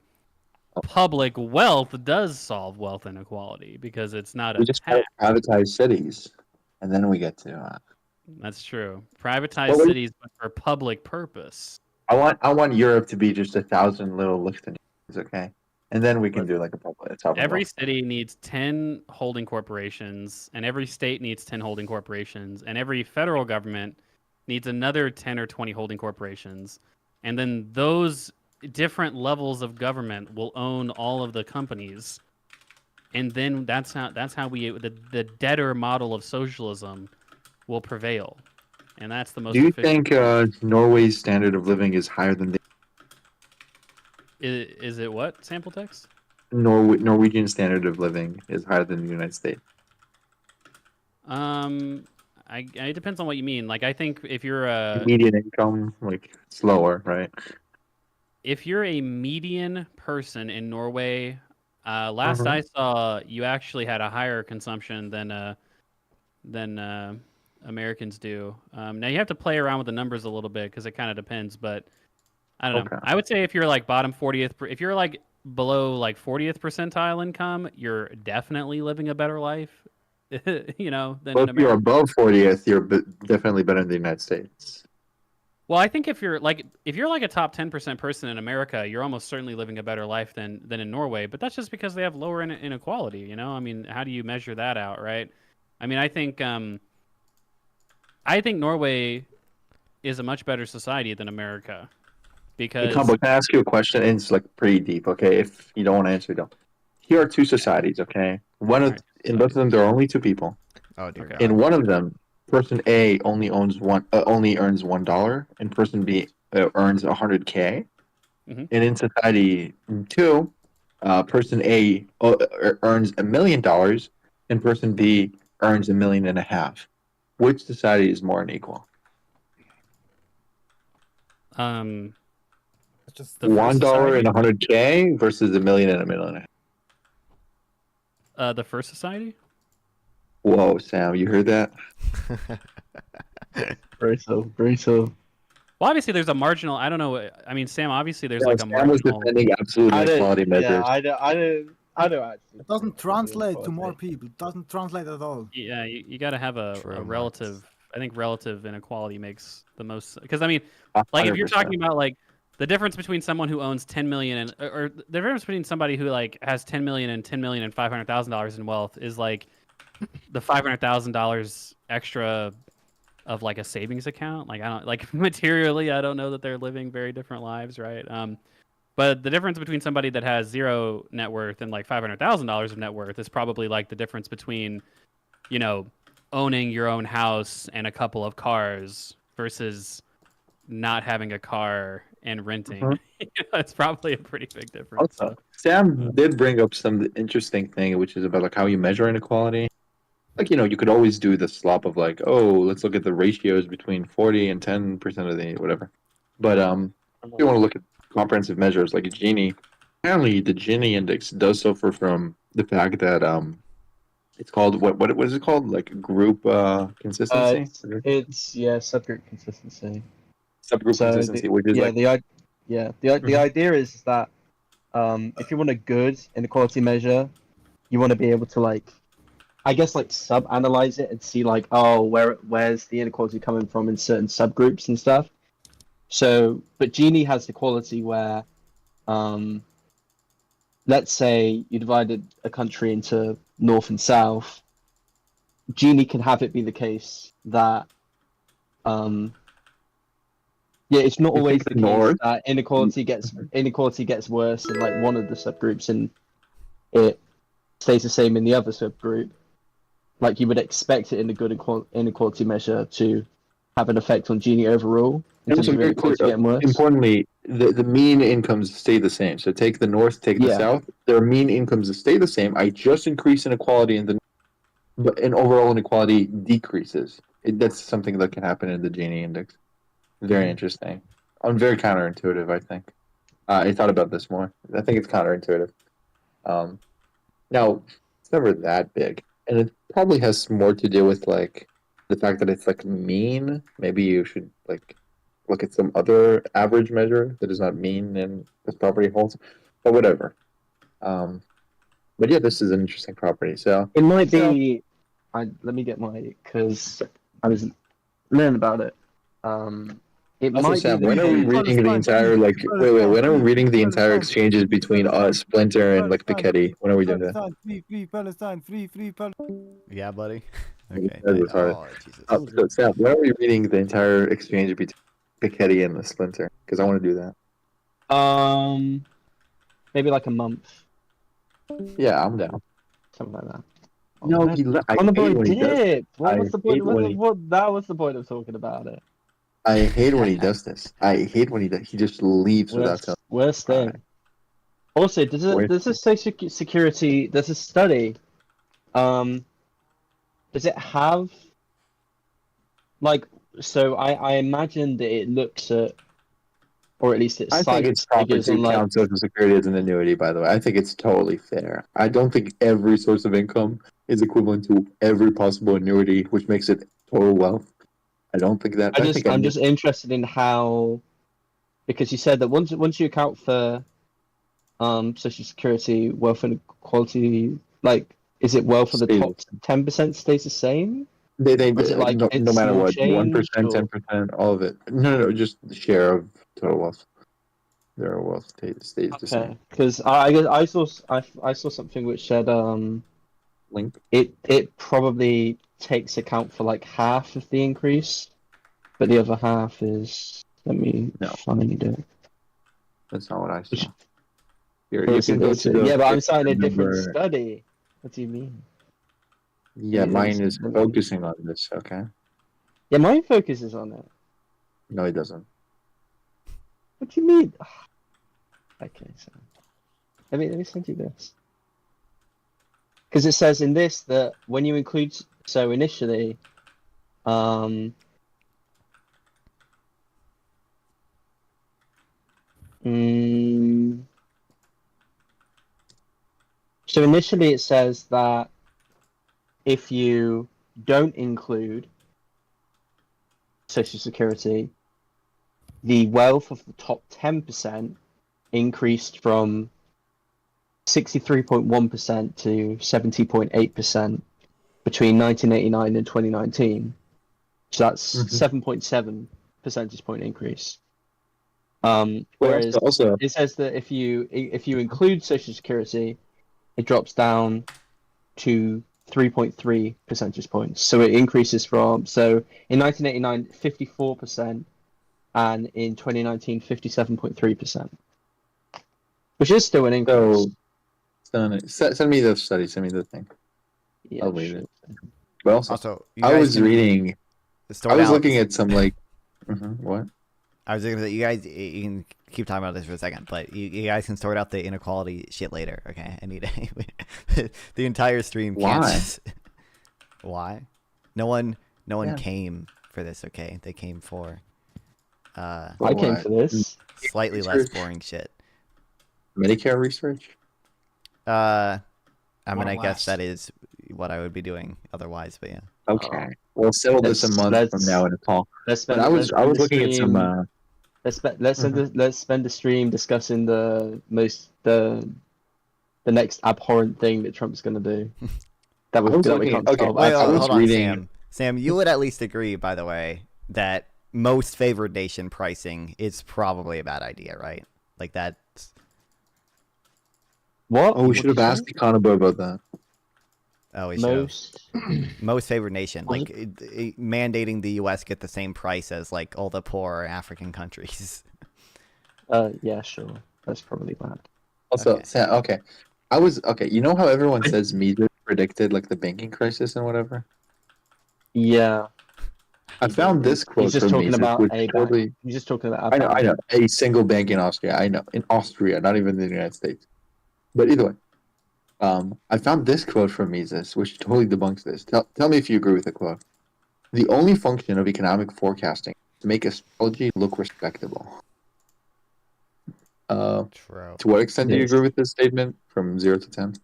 Public wealth does solve wealth inequality because it's not we just privatize cities, and then we get to. That's true. Privatize cities, but for public purpose. I want Europe to be just 1,000 little Liechtensteins, okay? And then we can do like a public. Every city needs 10 holding corporations, and every state needs 10 holding corporations, and every federal government needs another 10 or 20 holding corporations. And then those different levels of government will own all of the companies. And then that's how the debtor model of socialism will prevail. And that's the most. Do you think Norway's standard of living is higher than the Is it what? Sample text? Norwegian standard of living is higher than the United States. It depends on what you mean. Like, I think if you're a median income, like it's lower, right? If you're a median person in Norway, last I saw, you actually had a higher consumption than Americans do. Now you have to play around with the numbers a little bit because it kind of depends, but. I don't know. I would say if you're like bottom 40th, if you're like below like 40th percentile income, you're definitely living a better life. Than if America. You're above 40th, you're definitely better in the United States. Well, I think if you're like a top 10% person in America, you're almost certainly living a better life than in Norway. But that's just because they have lower inequality. I mean, how do you measure that out, right? I mean, I think Norway is a much better society than America. Because Can I ask you a question? And it's like pretty deep, okay? If you don't want to answer, don't. here are two societies. Okay, Alright, in both of them there are only two people. Oh dear Okay. God. In one of them, person A only earns $1, and person B earns 100K. Mhm. And in society two, person A earns $1 million, and person B earns $1.5 million. Which society is more unequal? It's just The first $1 society. and 100K versus $1 million and $1.5 million. The first society. Whoa, Sam, you heard that? Brutal, brutal. Well, obviously, there's a marginal. I don't know. I mean, Sam. Obviously, there's like a Sam was marginal. defending absolute inequality measures. I don't actually. It doesn't translate to more inequality. people. It doesn't translate at all. Yeah, you got to have a True, Marcus. relative. I think relative inequality makes the most. Because I mean, like if you're 100%. talking about like the difference between someone who owns 10 million and or the difference between somebody who like has 10 million and 10 million and $500,000 in wealth is like the $500,000 extra of like a savings account. Like I don't like materially, I don't know that they're living very different lives, right? But the difference between somebody that has zero net worth and like $500,000 of net worth is probably like the difference between, you know, owning your own house and a couple of cars versus not having a car and renting. It's probably a pretty big difference. Also, Sam did bring up some interesting thing, which is about like how you measure inequality. Like, you could always do the slop of like, oh, let's look at the ratios between 40 and 10% of the whatever. But if you want to look at comprehensive measures like a Gini, apparently the Gini index does suffer from the fact that it's called what is it called? Like group consistency? It's subgroup consistency. Subgroup So consistency, which is like the idea is that if you want a good inequality measure, you want to be able to like, I guess like sub-analyze it and see like, oh, where's the inequality coming from in certain subgroups and stuff. So, but Gini has the quality where, let's say you divided a country into North and South. Gini can have it be the case that, it's not You always think the the case North- that inequality gets worse in like one of the subgroups and it stays the same in the other subgroup. Like you would expect it in the good inequality measure to have an effect on Gini overall in And terms also of very clear, inequality getting worse. importantly, the mean incomes stay the same. So take the North, take the Yeah. South. Their mean incomes stay the same. I just increase inequality but in overall inequality decreases. That's something that can happen in the Gini index. Very interesting. Very counterintuitive, I think. I thought about this more. I think it's counterintuitive. Now, it's never that big. And it probably has more to do with like the fact that it's like mean. Maybe you should like look at some other average measure that is not mean and this property holds. But whatever. But yeah, this is an interesting property. So It might be. Let me get because I was learning about it. It also, might Sam, be when are we the case. reading the entire like wait, when are we reading the entire exchanges between Splinter and like Piketty? When are we doing that? Palestine, free Palestine, free Palestine. Yeah, buddy. Okay. That was hard. Oh, Jesus. So Sam, when are we reading the entire exchange between Piketty and the Splinter? Because I want to do that. Maybe like a month, Yeah, I'm down. something like that. No, I On the hate boy when he does. dip. I What's the hate point? when he- That was the point of talking about it. I hate when he does this. I hate when he just leaves without telling. Worst thing. Alright. Also, does Worst this say security? Does this study? Does it have like? So I imagine that it looks at, or at least it I think it's cites proper figures to on like. count Social Security as an annuity. By the way, I think it's totally fair. I don't think every source of income is equivalent to every possible annuity, which makes it total wealth. I don't think that. I'm just interested in how, because you said that once you account for, Social Security, wealth inequality, like, is it wealth for the top 10% stays the same? They Or is it like no it's matter small what, change, 1%, or- 10%, all of it. No, just the share of total wealth. Their wealth stays the same. Okay, because I guess I saw something which said Link. it probably takes account for like half of the increase, but the other half is, let me No. find it. That's not what I saw. here. For You a can go single to city. the Yeah, but I'm citing a number. different study. What do you mean? Yeah, You mine don't- is focusing on this. Okay. Yeah, mine focuses on it. No, it doesn't. What do you mean? Okay, so let me send you this. Because it says in this that when you include, so initially, so initially it says that if you don't include Social Security, the wealth of the top 10% increased from 63.1% to 70.8% between 1989 and 2019. So that's 7.7 percentage point increase. Whereas Also, it says that if you include Social Security, it drops down to 3.3 percentage points. So it increases from, so in 1989 54% and in 2019 57.3%, which is still an increase. send me the study. Send me the thing. Yeah, I'll read sure. it. But also, Also, you I guys was can reading. sort I was out- looking at some like. What? I was thinking that you guys, you can keep talking about this for a second, but you guys can sort out the inequality shit later, okay? I need the entire stream. Can't Why? just- Why? No one Yeah. came for this, okay? They came for I came what? for this. slightly less Research. boring shit. Medicare research. I mean, More I or guess less. that is what I would be doing otherwise, but yeah. Okay, we'll settle this a month from now in a call. Let's But spend. I was let's spend the looking at some. stream- Let's spend the stream discussing the next abhorrent thing that Trump's going to do. I was that we looking- can't okay, solve. Wait, I was hold on, reading- Sam, you would at least agree, by the way, that most favored nation pricing is probably a bad idea, right? Like that's What? Oh, we What should have did you asked Econobo about that. we say? should most favored nation, Was like mandating the U.S. get the same price as like all the poor African countries. Yeah, sure. That's probably bad. Also, Okay. okay. Okay. You know how everyone says Mises predicted like the banking crisis and whatever. Yeah. I found this quote He's just from talking Mises, about which a bank. totally. He's just talking about. I know. A single bank in Austria. I know. In Austria, not even in the United States. But either way, I found this quote from Mises, which totally debunks this. Tell me if you agree with the quote. The only function of economic forecasting is to make astrology look respectable. True. To what extent do you Yes. agree with this statement from 0 to 10?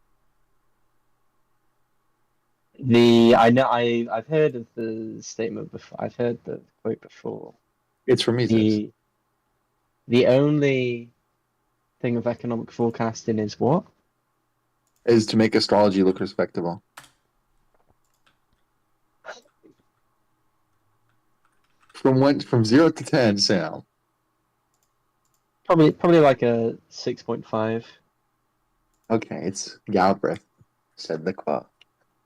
I've heard of the statement before. I've heard the quote before. It's from Mises. The only thing of economic forecasting is what? Is to make astrology look respectable. From 0 to 10, Sam. Probably like a 6.5. Okay, it's Galbraith, said the quote.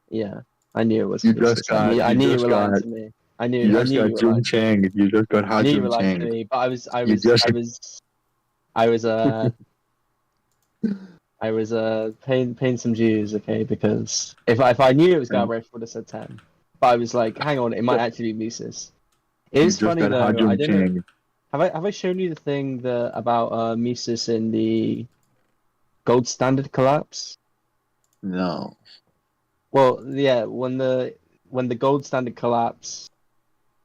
Yeah, I knew it was. You just got- I you knew you just were lying got- to me. I knew You just you got were Jun lying. Chang. You just got I knew you were Hajun lying to Chang. me, but I was paying some dues, okay? Because if I knew it was Galbraith, I would have said 10. But I was like, hang on, it might actually be Mises. It You is just funny got though. I Hajun don't know. Chang. Have I shown you the thing about Mises in the gold standard collapse? No. Well, yeah, when the gold standard collapsed,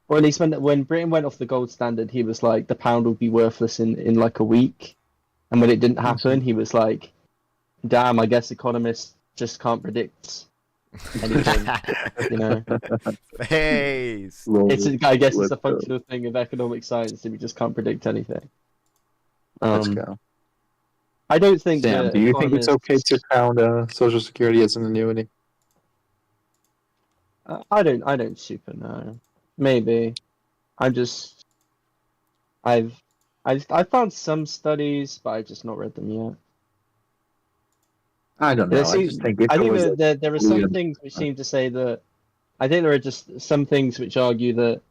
or at least when Britain went off the gold standard, he was like the pound would be worthless in like a week, and when it didn't happen, he was like, "Damn, I guess economists just can't predict anything." You know, Hey, I guess it's Let's a go. functional thing of economic science that we just can't predict anything. Let's go. I don't think Sam, that do you think it's okay economists- to count Social Security as an annuity? I don't super know. Maybe. I've found some studies, but I've just not read them yet. I don't know. I just think if I it think was there are some weird- things which seem to say that. I think there are just some things which argue that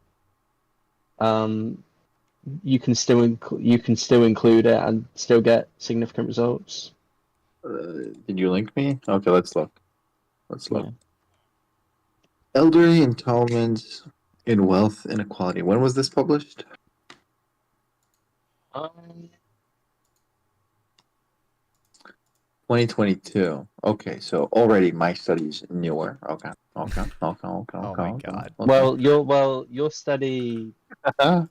you can still include it and still get significant results. Did you link me? Okay, let's look. Let's look. Yeah. Elderly entitlements in wealth inequality. When was this published? Um, 2022. Okay, so already my study's newer. Okay. Oh my god. your study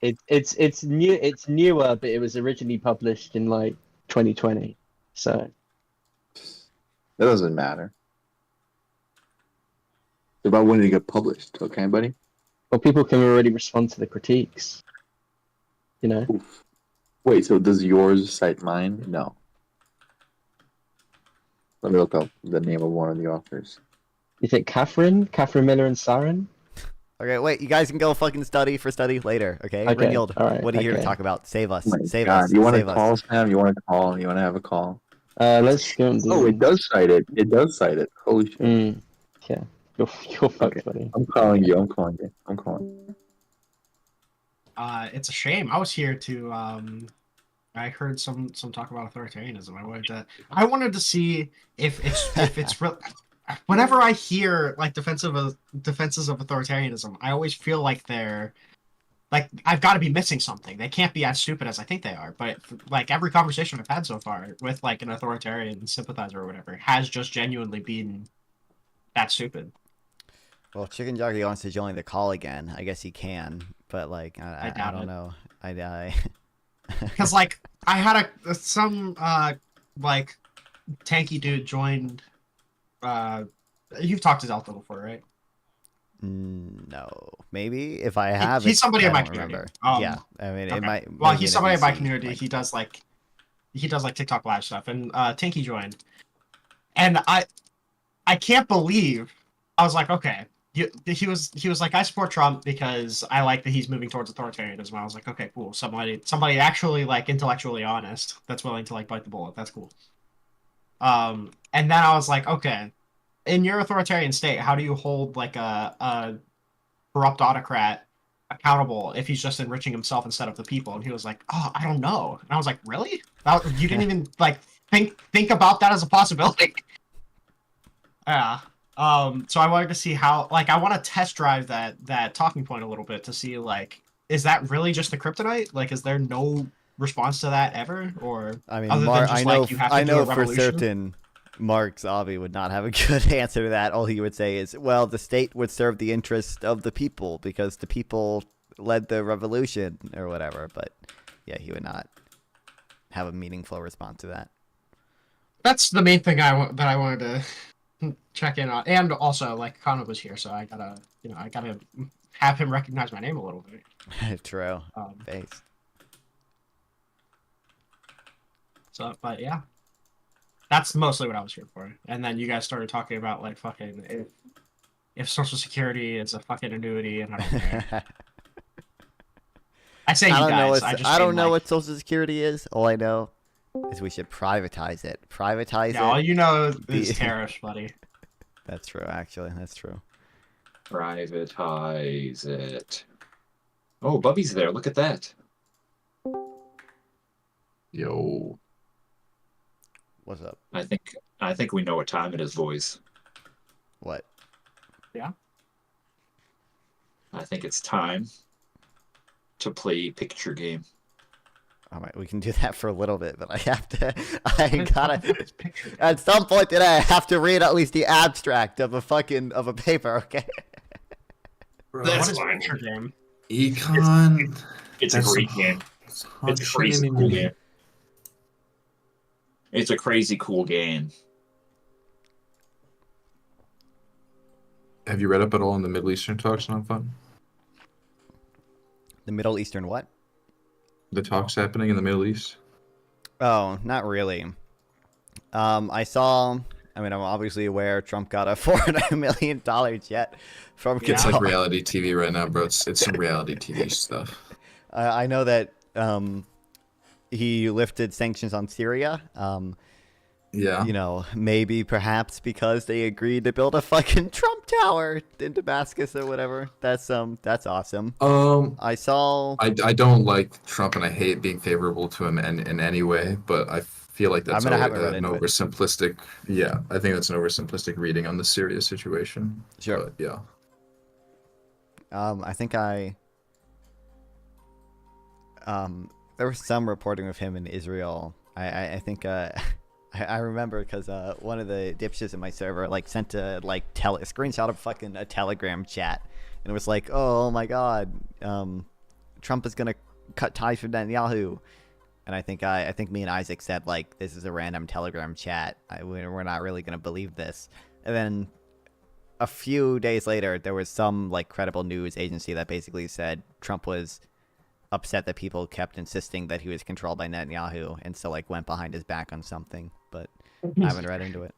it's new, it's newer, but it was originally published in like 2020. So That doesn't matter. It's about when it get published, okay, buddy? well, people can already respond to the critiques. You know, Oof. Wait, so does yours cite mine? No. Let me look up the name of one of the authors. you think Catherine Miller and Saren? Okay, wait. You guys can go fucking study later. Okay. Okay, Ringild, alright, what are you here to okay. talk about? Save us. Oh my Save God, us. you want to Save call, us. Sam? You want to call? You want to have a call? Let's go and do. Oh, it does cite it. It does cite it. Holy shit. Yeah, you're fucked, Okay. buddy. I'm calling you. I'm calling you. I'm calling you. It's a shame. I was here to. I heard some talk about authoritarianism. I wanted to see if it's real. Whenever I hear like defenses of authoritarianism, I always feel like they're like I've got to be missing something. They can't be as stupid as I think they are. But like every conversation I've had so far with like an authoritarian sympathizer or whatever has just genuinely been that stupid. Well, Chicken Jockey wants to join the call again. I guess he can, but like I I doubt don't it. know. I Because like I had some like tanky dude joined. You've talked to Delta before, right? No, maybe if I have. He's somebody in I my don't community. remember. Yeah, I mean, Okay. it might. Well, maybe he's in a somebody in my VC, community. like- He does like TikTok live stuff, and Tinky joined, and I can't believe I was like, okay, he was like, I support Trump because I like that he's moving towards authoritarianism. I was like, okay, cool, somebody actually like intellectually honest that's willing to like bite the bullet. That's cool. And then I was like, okay, in your authoritarian state, how do you hold like a corrupt autocrat accountable if he's just enriching himself instead of the people? And he was like, oh, I don't know. And I was like, really? You didn't even like think about that as a possibility? Yeah. So I wanted to see how, like, I want to test drive that talking point a little bit to see, like, is that really just the kryptonite? Like, is there no response to that ever? Or I mean, other than Mark, just, I know. like, you have to I do know a for revolution? certain. Mark Zabi would not have a good answer to that. All he would say is, "Well, the state would serve the interest of the people because the people led the revolution or whatever." But yeah, he would not have a meaningful response to that. That's the main thing that I wanted to check in on. And also, like, Connor was here, so I gotta have him recognize my name a little bit. True. Um, Face. So, but yeah, that's mostly what I was here for. And then you guys started talking about like fucking if Social Security is a fucking annuity, and I don't care. I say I you don't know. guys. I don't know like, what Social Security is. All I know is we should privatize it. Privatize yeah, all it. you know is tariffs, buddy. That's true. Actually, that's true. Privatize it. Oh, Bubby's there. Look at that. Yo. What's up? I think we know what time it is, boys. What? Yeah. I think it's time to play picture game. All right, we can do that for a little bit, but I have to. I What the gotta. fuck is picture? At some point today, I have to read at least the abstract of a paper. Okay. Bro, That's What is fine. picture game? Econ. It's a That's great some game. hot It's a crazy shit. cool game. It's a crazy cool game. Have you read up at all on the Middle Eastern talks on fun? The Middle Eastern what? The talks happening in the Middle East? Oh, not really. I saw. I mean, I'm obviously aware Trump got a $400 million jet from Yeah. It's Qatar. like reality TV right now, bro. It's some reality TV stuff. I know that he lifted sanctions on Syria. Yeah. You know, maybe perhaps because they agreed to build a fucking Trump Tower in Damascus or whatever. That's awesome. I saw. I don't like Trump and I hate being favorable to him in any way, but I feel like that's I'm gonna have it read an into it. oversimplistic. Yeah, I think that's an oversimplistic reading on the serious situation. Sure. But yeah. I think there was some reporting of him in Israel. I think I remember because one of the dipshits in my server like sent a screenshot of fucking a Telegram chat, and it was like, oh my god, Trump is gonna cut ties with Netanyahu. And I think me and Isaac said like, this is a random Telegram chat. We're not really gonna believe this. And then a few days later, there was some like credible news agency that basically said Trump was upset that people kept insisting that he was controlled by Netanyahu, and so like went behind his back on something. But I haven't read into it.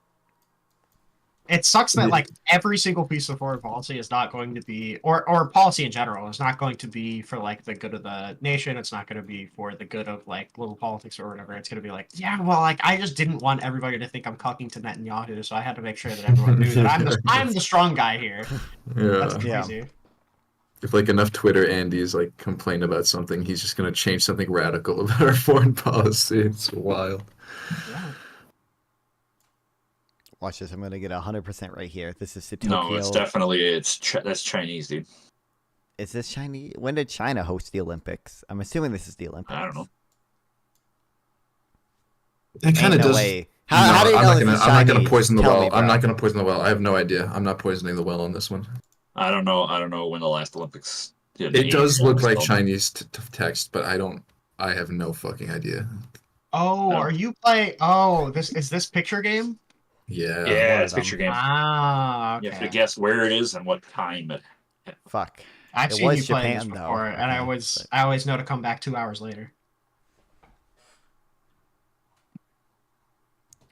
It sucks that like every single piece of foreign policy is not going to be, or policy in general is not going to be for like the good of the nation. It's not going to be for the good of like little politics or whatever. It's going to be like, yeah, well, like I just didn't want everybody to think I'm cucking to Netanyahu, so I had to make sure that everyone knew that I'm the strong guy here. Yeah. That's crazy. If like enough Twitter Andes like complain about something, he's just gonna change something radical about our foreign policy. It's wild. Yeah. Watch this. I'm gonna get 100% right here. This is Tokyo. No, it's definitely that's Chinese, dude. Is this Chinese? When did China host the Olympics? I'm assuming this is the Olympics. I don't know. It kind of no does. way. How do you I'm know not this gonna. is I'm not gonna Chinese? poison the Tell well. me, I'm bro. not gonna poison the well. I have no idea. I'm not poisoning the well on this one. I don't know. I don't know when the last Olympics. It does look like Chinese text, but I have no fucking idea. Oh, are you playing? Oh, this picture game? Yeah. Yeah, it's a picture game. Ah, okay. You have to guess where it is and what time it. Fuck. I've It seen was you play this Japan, though. before, and I Okay, always know to come back 2 hours later.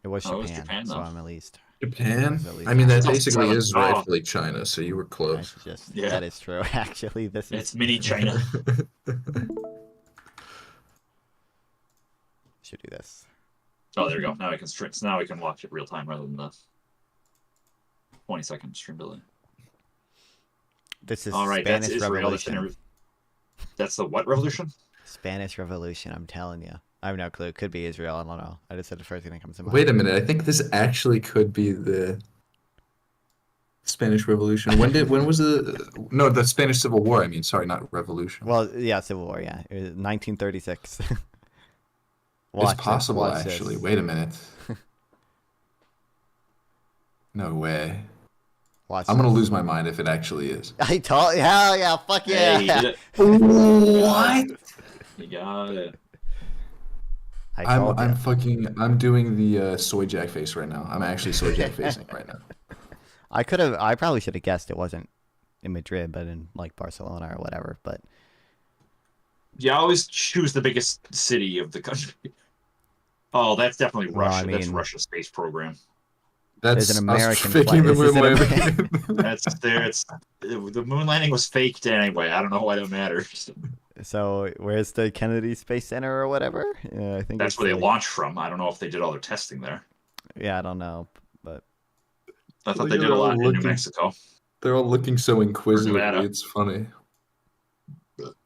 It was Oh, it was Japan, Japan, so though. I'm at least. Japan. at least I mean, that Oh, basically seven. is Oh. rightfully China, so you were I close. just, Yeah. That is true. Actually, this is. It's mini China. Should do this. Oh, there we go. Now we can stream. So now we can watch it real time rather than the 20-second stream delay. This is All right, that's Spanish Israel. That's, Revolution. that's the what revolution? Spanish Revolution. I'm telling you. I have no clue. It could be Israel. I don't know. I just said the first thing that comes to mind. Wait a minute. I think this actually could be the Spanish Revolution. When was the Spanish Civil War? I mean, sorry, not revolution. Well, yeah, Civil War. Yeah, it was 1936. Watch It's possible, this, watch actually. This. Wait a minute. No way. Watch I'm gonna this. lose my mind if it actually is. I told. Hell yeah! Fuck yeah! Hey, you did it. What? You got it. I told I'm doing the soy jack face right now. I'm actually soy jack facing right now. I could have. I probably should have guessed it wasn't in Madrid, but in like Barcelona or whatever. But You always choose the biggest city of the country. Oh, that's definitely Well, Russia. I That's mean- Russia's space program. There's That's an us American faking the flag. moon Is it landing. That's there. It's the moon landing was faked anyway. I don't know why that matters. so where's the Kennedy Space Center or whatever? Yeah, I think That's it's where they like- launched from. I don't know if they did all their testing there. Yeah, I don't know, but I thought Well, they did a you're lot in New looking- Mexico. They're all looking so inquisitively. Nevada. It's funny.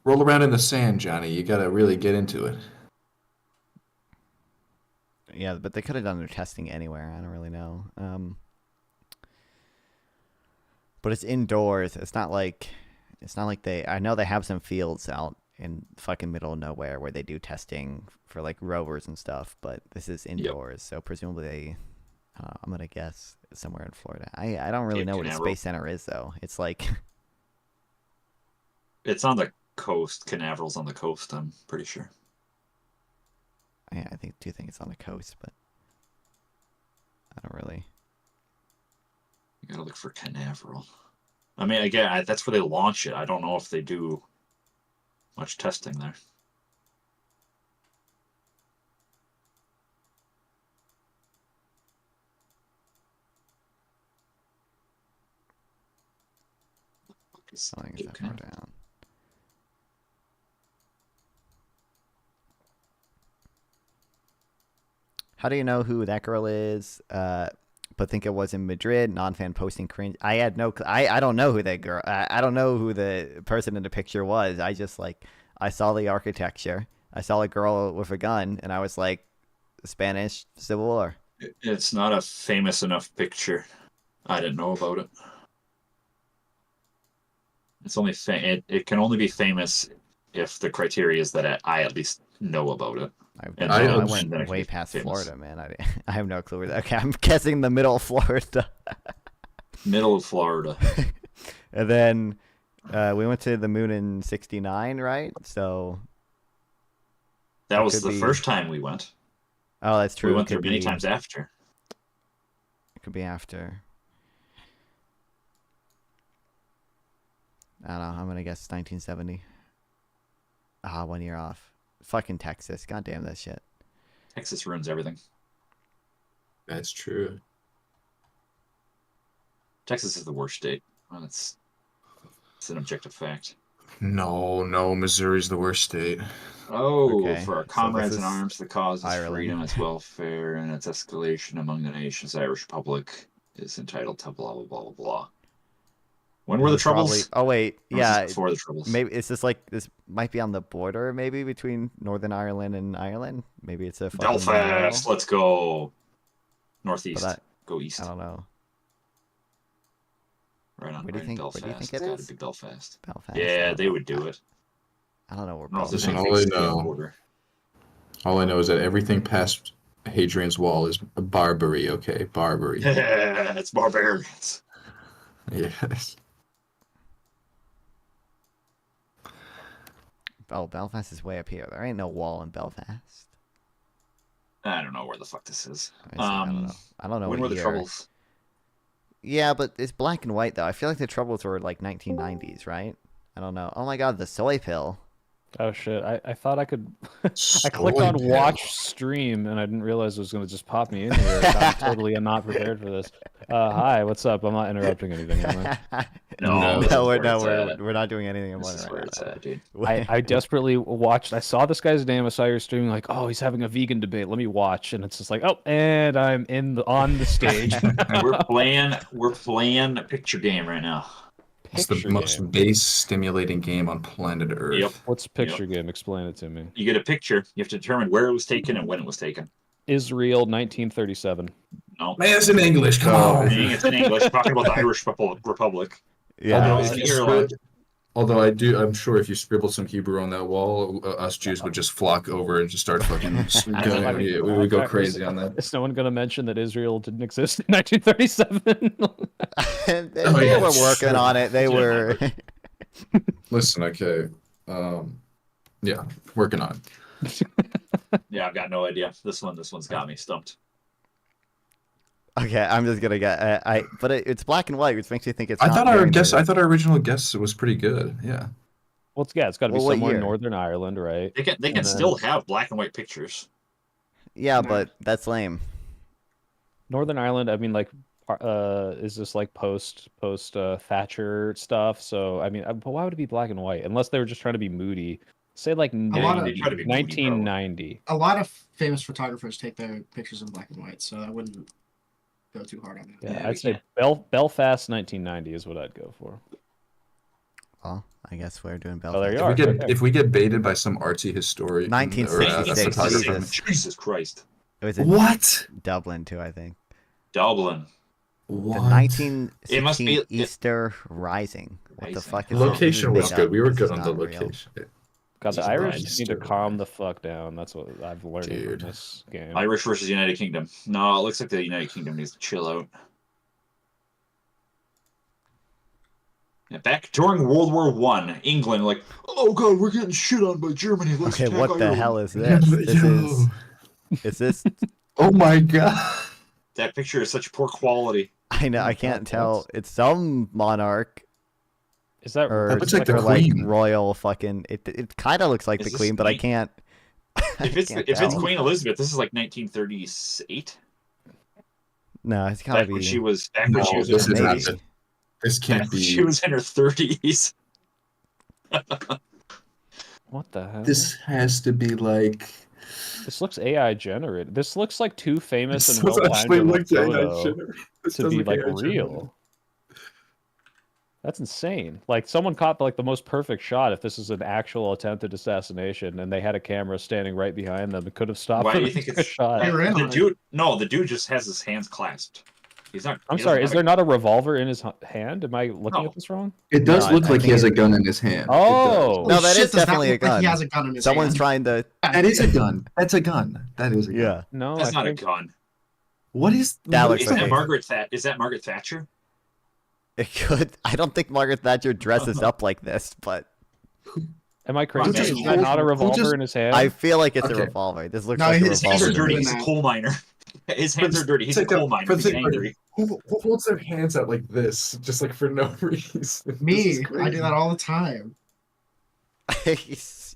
Roll around in the sand, Johnny. You gotta really get into it. yeah, but they could have done their testing anywhere. I don't really know. But it's indoors. It's not like they. I know they have some fields out in fucking middle of nowhere where they do testing for like rovers and stuff. But this is indoors, so presumably, I'm gonna guess somewhere in Florida. I don't really Cape know what a Canaveral. space center is though. It's like It's on the coast. Canaveral's on the coast. I'm pretty sure. I do think it's on the coast, but I don't really. You gotta look for Canaveral. I mean, again, that's where they launch it. I don't know if they do much testing there. Something's Cape that far Canaveral. down. How do you know who that girl is? But think it was in Madrid. Non-fan posting cringe. I had no. I don't know who that girl. I don't know who the person in the picture was. I just like I saw the architecture. I saw a girl with a gun, and I was like, the Spanish Civil War. It's not a famous enough picture. I didn't know about it. It's only it can only be famous if the criteria is that I at least know about it. I went way past Florida, man. I have no clue where that. Okay, I'm guessing the middle of Florida. Middle of Florida. And then we went to the moon in '69, right? So that was the first time we went. Oh, that's true. We went there many times after. It could be after. I don't know. I'm gonna guess 1970. Ah, 1 year off. Fucking Texas. God damn that shit. Texas ruins everything. That's true. Texas is the worst state. Well, it's an objective fact. No, Missouri's the worst state. Oh, Okay, for our so comrades this in is arms, the cause is Ireland. freedom, its welfare, and its escalation among the nations. The Irish Republic is entitled to blah blah blah blah blah. When were the Troubles? Oh wait, Or was yeah. this before the Troubles. Maybe it's just like this might be on the border, maybe between Northern Ireland and Ireland. Maybe it's a fucking Belfast. Let's go. Northeast. Go east. I don't know. Right on. Where do you think? Belfast. Where do you think It's it gotta is? be Belfast. Belfast. Yeah, they would do it. I don't know where I don't know if there's Belfast. Listen, anything all I on the know- border. All I know is that everything past Hadrian's Wall is Barbary. Okay, Barbary. It's barbarians. Yes. Oh, Belfast is way up here. There ain't no wall in Belfast. I don't know where the fuck this is. I don't know. I don't know When what were the year. Troubles? Yeah, but it's black and white though. I feel like the Troubles were like 1990s, right? I don't know. Oh my god, the soy pill. Oh shit! I thought I could. I Soy clicked on pill. watch stream and I didn't realize it was going to just pop me in here. I'm totally not prepared for this. Hi, what's up? I'm not interrupting anything, am I? No, We're not doing anything in This one is right where it's now. at, dude. I desperately watched. I saw this guy's name. I saw your stream. Like, oh, he's having a vegan debate. Let me watch. And it's just like, oh, and I'm on the stage. We're playing a picture game right now. It's the Picture most game. base stimulating game on planet Earth. Yep. What's picture game? Explain it to me. You get a picture. You have to determine where it was taken and when it was taken. Israel, 1937. No. Man, it's in English. Come on. It's in English. Talking about the Irish Republic. Yeah. Although, If you Although I'm sure if you scribbled some Hebrew on that wall, us Jews would just flock over and just start fucking going. We would go crazy on that. Is no one going to mention that Israel didn't exist in 1937? They were working on it. They were. Listen, okay. Yeah, working on it. Yeah, I've got no idea. This one's got me stumped. Okay, I'm just gonna get. But it's black and white, which makes me think it's. I not thought very our original guess was pretty good. Yeah. Well, it's got to be Well, what somewhere in year? Northern Ireland, right? They can still have black and white pictures. Yeah, but that's lame. Northern Ireland. I mean, like, is this like post Thatcher stuff? So I mean, but why would it be black and white? Unless they were just trying to be moody. Say like They try to be moody, bro. 1990. A lot of famous photographers take their pictures in black and white, so I wouldn't go too hard on that. Yeah, Yeah, I'd say Belfast 1990 is what I'd go for. Well, I guess we're doing Oh, there Belfast. you are. If we get baited by some artsy historian, 1966, photographer, Jesus. Jesus Christ. It was in what? Dublin too, I think. Dublin. The What? 1916 It must be- Easter Rising. What the Rising. fuck is Location this? was Made good. up. We were This good is on the not real. location. God, the Jesus Irish Christ. just need to calm the fuck down. That's what I've learned Dude. from this game. Irish versus United Kingdom. No, it looks like the United Kingdom needs to chill out. Yeah, back during World War One, England, like, oh god, we're getting shit on by Germany. Let's Okay, attack what the Ireland." hell is this? This is. Is this? Oh my god. That picture is such poor quality. I know. I can't tell. It's some monarch Is that or, That looks like the or like Queen. royal fucking. It kind of looks like Is the this queen, but I like- can't. If it's can't if it's tell. Queen Elizabeth, this is like 1938. No, it's gotta Back be. when she was back when No, she was this in is her not 30s. the- This Back can't when she be. was in her 30s. what the hell? This has to be like. This looks AI generated. This looks like too famous This and well does timed actually of a look AI photo generated. This to does be look like AI generated. real. That's insane. Like someone caught like the most perfect shot if this is an actual attempted assassination and they had a camera standing right behind them. It could have stopped Why the do you think it's shot. the dude? No, the dude just has his hands clasped. He's not. I'm he sorry, doesn't is have there not a revolver in his hand? Am I looking No. at this wrong? It does No, look I like he think has a it- gun in his hand. Oh. No, that shit, is does definitely a look like gun. he has a gun in his Someone's hand. trying to. That is a gun. That's a gun. That is a gun. Yeah. No, That's I not think... a gun. What is That what looks is Is like that a- Margaret Is that Margaret Thatcher? It could. I don't think Margaret Thatcher dresses up like this, but Am I crazy? just Is that not a who revolver just- in his hand? I feel like it's a Okay. revolver. This looks No, like a his His hands revolver. are Revolver dirty. to me. He's a coal miner. His hands are dirty. He's a It's like coal miner. He's angry. Who holds their hands out like this, just like for no reason? Me, This is I crazy. do that all the time.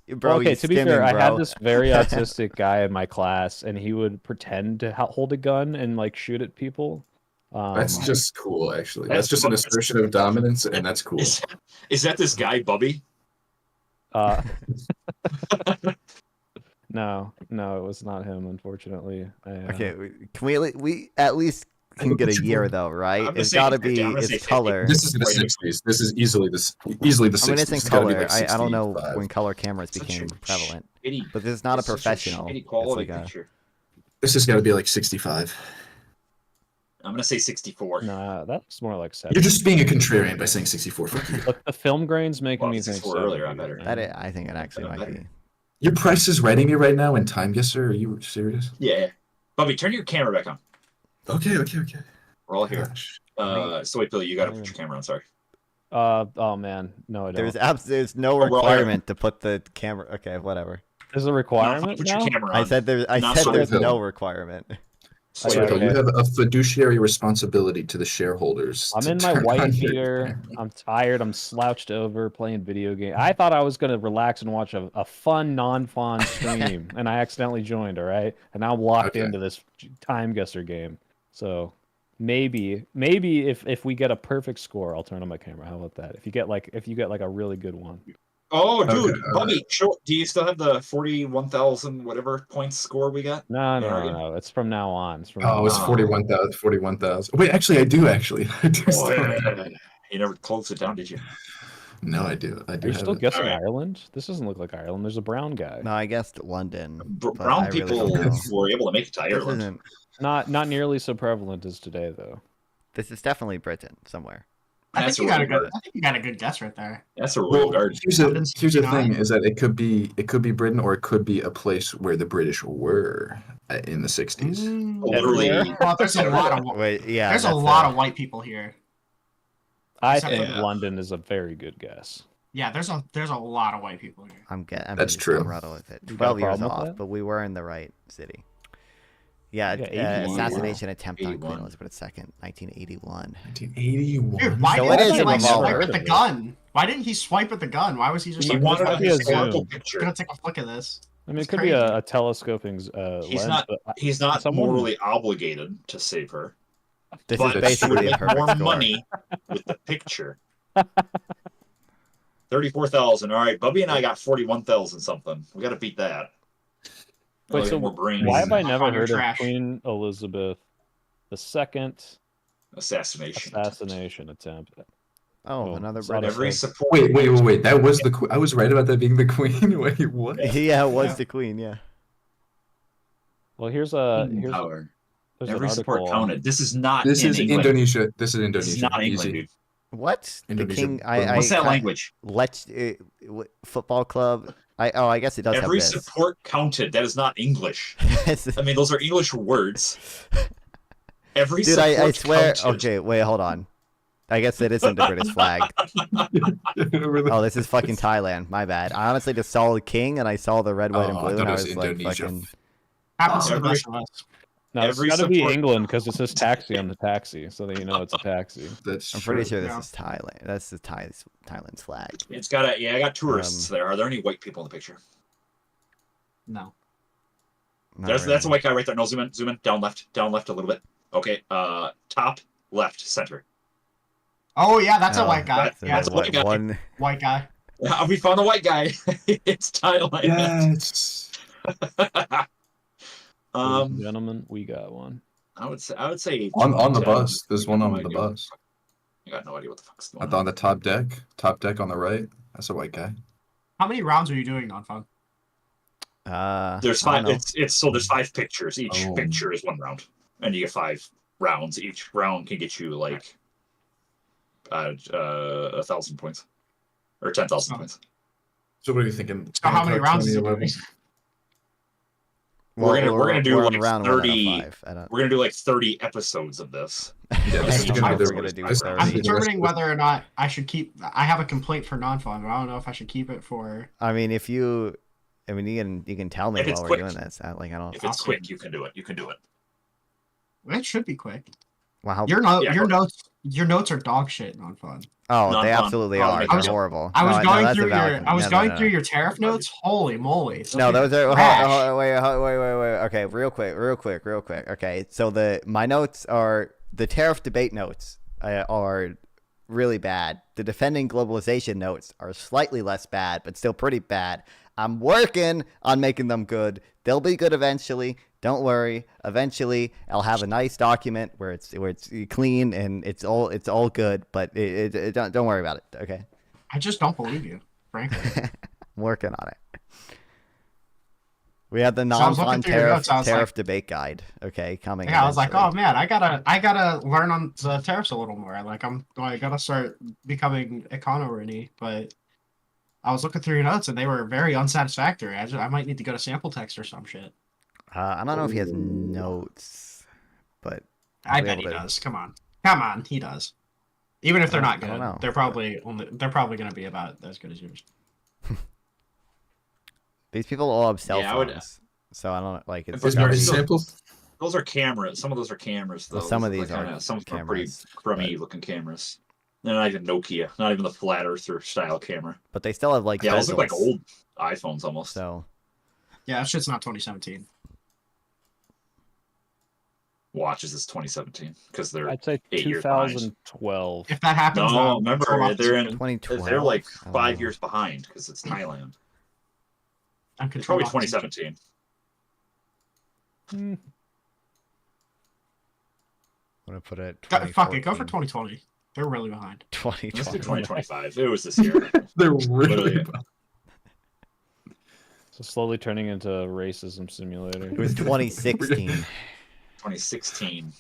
Bro, okay, he's to be skimming, fair, I had bro. this very autistic guy in my class, and he would pretend to hold a gun and like shoot at people. That's just cool, actually. That's That's just an fun. assertion of dominance, and that's cool. Is that this guy, Bubby? Uh, no, it was not him, unfortunately. Okay, can we at least can get a year though, right? I'm gonna It's say- got to I'm be gonna say it's 50. color. This is the 60s. This is easily the 60s. I mean, it's in It's gotta be color. like I don't know 65. when color cameras Such a became prevalent, shitty- but this is not a it's such professional. shitty It's quality like a. picture. This has got to be like 65. I'm gonna say 64. Nah, that's more like 7. You're just being a contrarian by saying 64. Fuck you. Look, the film grain's making Well, me this is think for earlier, 70, I better. man. I think it actually might be. Your price is writing me right now in Time Guesser. Are you serious? Yeah. Bubby, turn your camera back on. Okay. We're all here. Gosh. So wait, Billy, you gotta put your camera on. Sorry. Oh man, no, I don't. There's no we're all here. requirement to put the camera. Okay, whatever. There's a No, requirement put now? your camera on. I said Not there's so- no requirement. Oh, yeah, Sorry, okay. you have a fiduciary responsibility to the shareholders. I'm to in my turn white on your heater. camera. I'm tired. I'm slouched over playing video game. I thought I was gonna relax and watch a fun, non-fun stream, and I accidentally joined. All right, and now I'm locked Okay. into this time guesser game. So maybe if we get a perfect score, I'll turn on my camera. How about that? If you get like a really good one. Oh, dude, Okay, Bubby, do you still have the 41,000 whatever points score we got? No, Yeah. no. It's from now on. It's from Oh, it's Oh. 41,000. 41,000. Wait, actually, I do. I do Oh, still yeah. have- You never closed it down, did you? No, I do. I do Are you have still it. guessing Alright. Ireland? This doesn't look like Ireland. There's a brown guy. No, I guessed London. but Brown I really people don't know. were able to make it to This Ireland. isn't. Not nearly so prevalent as today, though. This is definitely Britain somewhere. I That's think you got a a real good. I think you got a good guess right there. That's a royal Well, guard. here's the London's thing: 69. is that it could be Britain, or it could be a place where the British were in the 60s. Literally. Well, there's a lot of. Wait, yeah. There's a that's lot of white people here. I Except think for- London is a very good guess. Yeah, there's a lot of white people here. I'm That's true. Rattle with it. You got a 12 years problem with off, that? but we were in the right city. Yeah, Yeah, 81. assassination attempt on Queen 81. Elizabeth II, 1981. 1981. Dude, why So didn't it he is a like revolver. swipe at the gun? Why didn't he swipe at the gun? Why was he just He like, wanted might a be a historical zoom. I'm picture. gonna take a look at this? I mean, it It's could be crazy. a telescoping lens. but He's not Someone- morally obligated to save her. This but is basically he a would make perfect more score. money with the picture. 34,000. All right, Bubby and I got 41,000 something. We got to beat that. Wait, Gotta so get more brains. why have I Up never on your heard of trash. Queen Elizabeth II Assassination. assassination attempt? Oh, Oh, another it's not British. Every Okay. support. Wait. That was the. I was right about that being the Queen. Wait, what? Yeah, it was Yeah. the Queen. Yeah. Well, here's Power. an Every support article. counted. This is not This in is England. Indonesia. This is Indonesia. This is not England, Easy. dude. What? The Indonesia. King? What's that language? Football club. I guess it does Every have this. support counted. That is not English. It's- I mean, those are English words. Every Dude, support I swear. counted. Okay, wait, hold on. I guess it isn't the British flag. Oh, this is fucking Thailand. My bad. I honestly just saw the king and I saw the red, white, and Oh, I blue, thought and it I was was like, Indonesia. fucking. Happens to the Every- best of us. No, it's every got to be support- England because it says taxi on the taxi, so that you know it's a taxi. That's I'm pretty sure this Yeah. is Thailand. That's the Thailand's flag. It's got a. Yeah, I got tourists there. Are there any white people in the picture? No. Not That's a really. white guy right there. No, zoom in, down left a little bit. Okay, top, left, center. Oh yeah, that's a Oh, white guy. that's- Yeah, that's it's a white guy. One. white guy. We found a white guy. It's Thailand. Yes. Ladies and Um, gentlemen, we got one. I would say On the 10. bus. There's one Oh on my the God. bus. I got no idea what the fuck's going On on. the top deck on the right. That's a white guy. How many rounds are you doing on fun? There's I don't 5. know. So there's 5 pictures. Each Oh. picture is 1 round, and you get 5 rounds. Each round can get you like 1,000 points or 10,000 points. So what are you thinking? So how many rounds is he 2011? doing? We're gonna do on like round 1 out of 30. 5. I don't. We're gonna do like 30 episodes of this. Yeah, this is I don't gonna know be if the we're gonna do worst. 30. I'm determining whether or not I should keep. I have a complaint for non-fun, but I don't know if I should keep it for. I mean, you can tell me If it's while we're quick. doing this. I don't. If it's quick, you can do it. You can do it. It should be quick. Wow. Your Yeah, notes are dog shit on fun. Oh, they non-fun. absolutely Oh, are. I They're was- horrible. I was No, going that's a through valid your point. I was No, going no. through your tariff notes. Holy moly! No, those are trash. wait. Okay, real quick. Okay, so my notes are the tariff debate notes are really bad. The defending globalization notes are slightly less bad, but still pretty bad. I'm working on making them good. They'll be good eventually. Don't worry. Eventually, I'll have a nice document where it's clean and it's all good. But don't worry about it. Okay, I just don't believe you, frankly. I'm working on it. We had the So I was looking non-fun through your notes, I was tariff like- debate guide. Okay, coming. Yeah, I was like, oh eventually. man, I gotta learn on the tariffs a little more. Like I gotta start becoming econo-ready. But I was looking through your notes and they were very unsatisfactory. I might need to go to sample text or some shit. I don't know if he has notes, but I I'll be bet he able to- does. Come on, he does. Even if they're not I don't good, know. they're probably gonna be about as good as yours. These people all have cell Yeah, I would- phones, so I don't like. It's But Is there there are any still- samples? Those are cameras. Some of those are cameras, though. Well, some of Those these are are kinda, some are pretty cameras, crummy looking cameras. They're not even Nokia, not even the flat earther style camera. but they still have like Yeah, those look like bezels, old iPhones almost. So Yeah, that shit's not 2017. Watches is 2017 because they're I'd say 8 years behind. 2012. If that happens, No, hold remember off they're this in. 2012. They're like I don't 5 know. years behind because it's Thailand. I'm It's probably controlled off this- 2017. Hmm. I'm gonna put it. Fuck it, go for 2014. 2020. They're really behind. Let's do 2020. 2025. It was this year. They're really. Literally. So slowly turning into a racism simulator. It was 2016. 2016.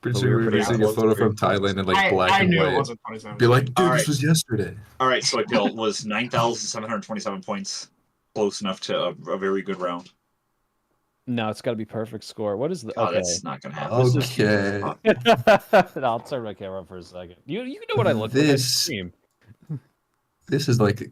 Pretty But sure we were we were pretty using a close. photo from Thailand in like black I and knew white. it wasn't 2017. Be like, dude, All this right. was yesterday. All right, so it was 9,727 points, close enough to a very good round. No, it's got to be perfect score. What is the? Oh, Okay. that's not gonna happen. Okay. No, I'll turn my camera on for a second. You know what I look like on This- stream. This is like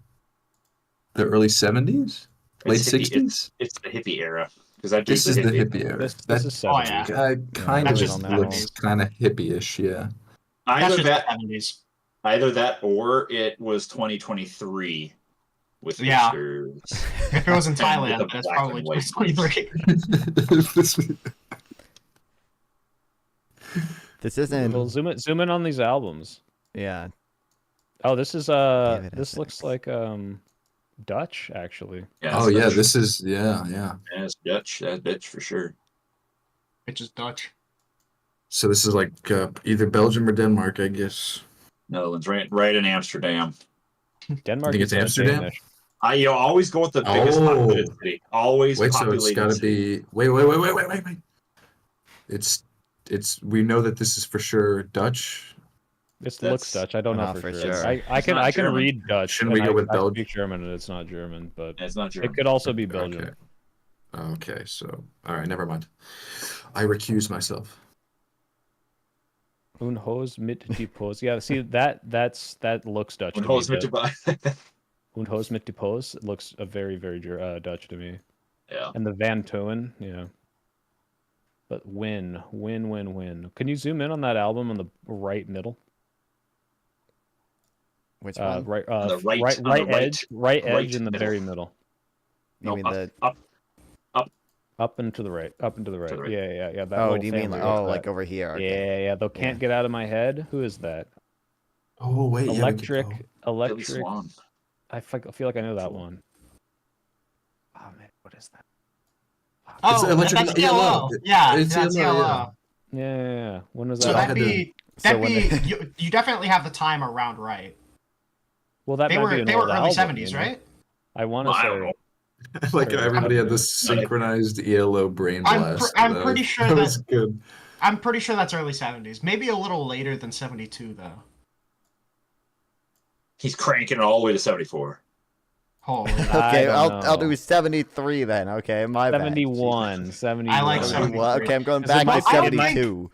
the early 70s? Late It's hippie- 60s? It's the hippie era because that This dude's is a the hippie. hippie era. This That is Oh, 70s. yeah. guy kind That's of just looks 70s. kind of hippie-ish, yeah. That's Either just that, 70s. either that, or it was 2023 with Yeah. pictures. If it was in And with Thailand, the that's black probably and white 2023. This isn't. Well, zoom in on these albums. Yeah. Oh, this is Give it a this looks six. like Dutch actually. Yeah, Oh, it's yeah, Dutch. this is, yeah. Yeah, it's Dutch. That bitch for sure. Which is Dutch. So this is like either Belgium or Denmark, I guess. Netherlands, right in Amsterdam. Denmark. think it's is Amsterdam? Danish. You always go with the biggest Oh. populated city. Always Wait, so populated it's got to city. be. Wait. It's. We know that this is for sure Dutch. This That's looks Dutch. I don't know not for for sure. sure. I It's can not German. read Dutch. Shouldn't we and go with I Belgium? speak German and it's not German, but It's not German. it could also be Belgium. Okay, so all right, never mind. I recuse myself. Un Hose mit die Pose. Yeah, see that looks Dutch. When to me, Holz mit but- dabei. Un Hose mit die Pose looks a very Dutch to me. Yeah. And the Van Toen, yeah. But win. Can you zoom in on that album on the right middle? Which one? Right, On the right- right, on the right right- edge, right right edge in the middle. very middle. You No, mean up, the? Up and to the right. Up and to the right. the right. Yeah. That Oh, little do you mean family, like? what's Oh, that? like over here? Okay. Yeah. Though can't Yeah. get out of my head. Who is that? Oh wait, Electric. Billy Electric. Swan. I feel like I know that one. Oh man, what is that? Oh, Electric that's Yellow. ELO. Yeah, It's that's Yellow, ELO. Yeah. When was So that? I that'd had to- be That'd when be they- you definitely have the time around right. Well, that They might were be an they were old early album, '70s, you know? right? I want Well, to I say. don't know. Like Or- everybody had this I- synchronized ELO brain I'm blast. I'm pretty sure that that was good. I'm pretty sure that's early '70s. Maybe a little later than '72 though. He's cranking it all the way to 74. Holy. I Okay, don't I'll do know. 73 then. Okay, my bad. 71. 71. I like 71. Okay, I'm going Is it back my- to I don't think- 72.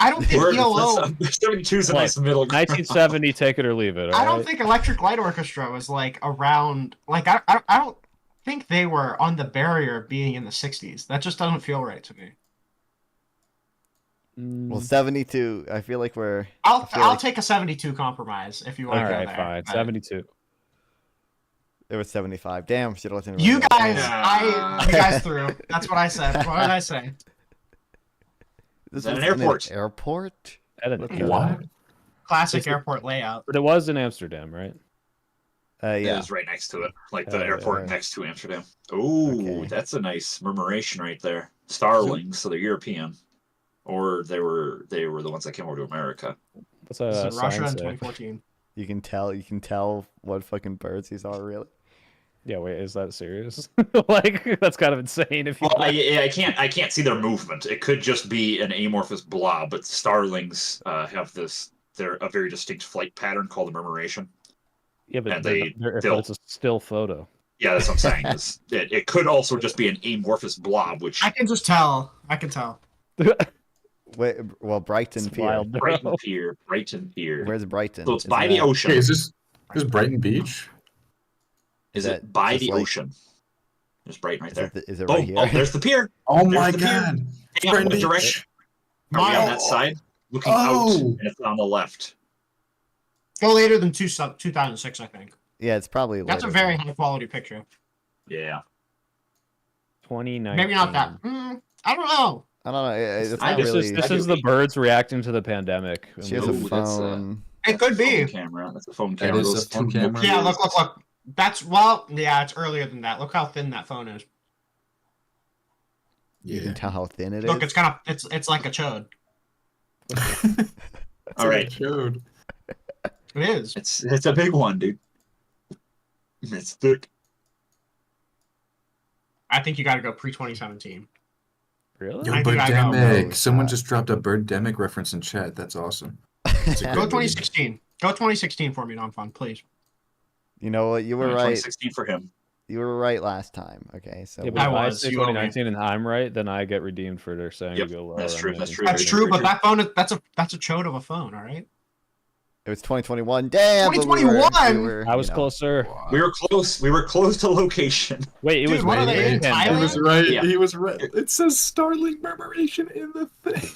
I don't think We're- ELO. 72 is a Look, nice middle ground. 1970, take it or leave it. I don't alright? think Electric Light Orchestra was like around. Like I don't think they were on the barrier of being in the '60s. That just doesn't feel right to me. Well, 72. I feel like we're. I'll feel I'll like- take a '72 compromise if you want All to go right, there. fine. but 72. There was 75. Damn, should have listened. You guys, Yeah. you guys threw. That's what I said. What did I say? This Is that was an in airport? airport? I didn't know. What? Classic Is it- airport layout. But it was in Amsterdam, right? It Yeah. is right next to it, like the Oh, airport yeah. next to Amsterdam. Oh, Okay. that's a nice murmuration right there. Starlings, so they're European, or they were the ones that came over to America. What's This that is Russia sign in say? 2014. You can tell what fucking birds these are, really. Yeah, wait, is that serious? Like, that's kind of insane. If you Well, I can't see their movement. It could just be an amorphous blob, but starlings have this. They're a very distinct flight pattern called the murmuration. yeah, but and but they'll- it's a still photo. Yeah, that's what I'm saying. It could also just be an amorphous blob, which I can just tell. I can tell. Wait, well, Brighton It's Pier. wild, bro. Brighton Pier. Where's Brighton? So it's Isn't by the that- ocean. Okay, is this Brighton Beach? Is Is it that by just the like- ocean? There's Brighton right Is there. it Boom. right here? Oh, there's the pier. Oh There's my the pier. god! Yeah, Brighton what Beach. direction? Are we on Mile. that side? Looking Oh. out, and it's on the left. Go later than 2006, I think. Yeah, it's probably. That's a later very than- high quality picture. Yeah. 2019. Maybe not that. I don't know. I don't know. It's I not just- really. This is the birds reacting to the pandemic. She has Ooh, a that's, phone. It could That's a phone be. camera. That's a phone That camera. is a Those phone phone camera. Yeah, look. That's yeah, it's earlier than that. Look how thin that phone is. You Yeah. can tell how thin it is. Look, it's like a chode. All right. Showed. It is. It's a big one, dude. It's thick. I think you got to go pre-2017. Really? Yo, I think I know. Birdemic. Someone just dropped a Birdemic reference in chat. That's awesome. It's a Go great movie. 2016. Go 2016 for me, non-fun, please. You know what? You were right. 2016 for him. You were right last time. Okay, so Yeah, we- but I if I was, say you owe me. 2019 and I'm right, then I get redeemed for their saying Yep, to go lower. that's on true, that. that's true. That's Very true, good, but very that phone is that's a chode of a phone. All right. it was 2021. Damn. but we were- 2021? we were, I was you know, closer. We were close. We were close to location. Wait, it Dude, was what are right they in in pandemic. He was right. Yeah. He was right. It says Starling murmuration in the thing.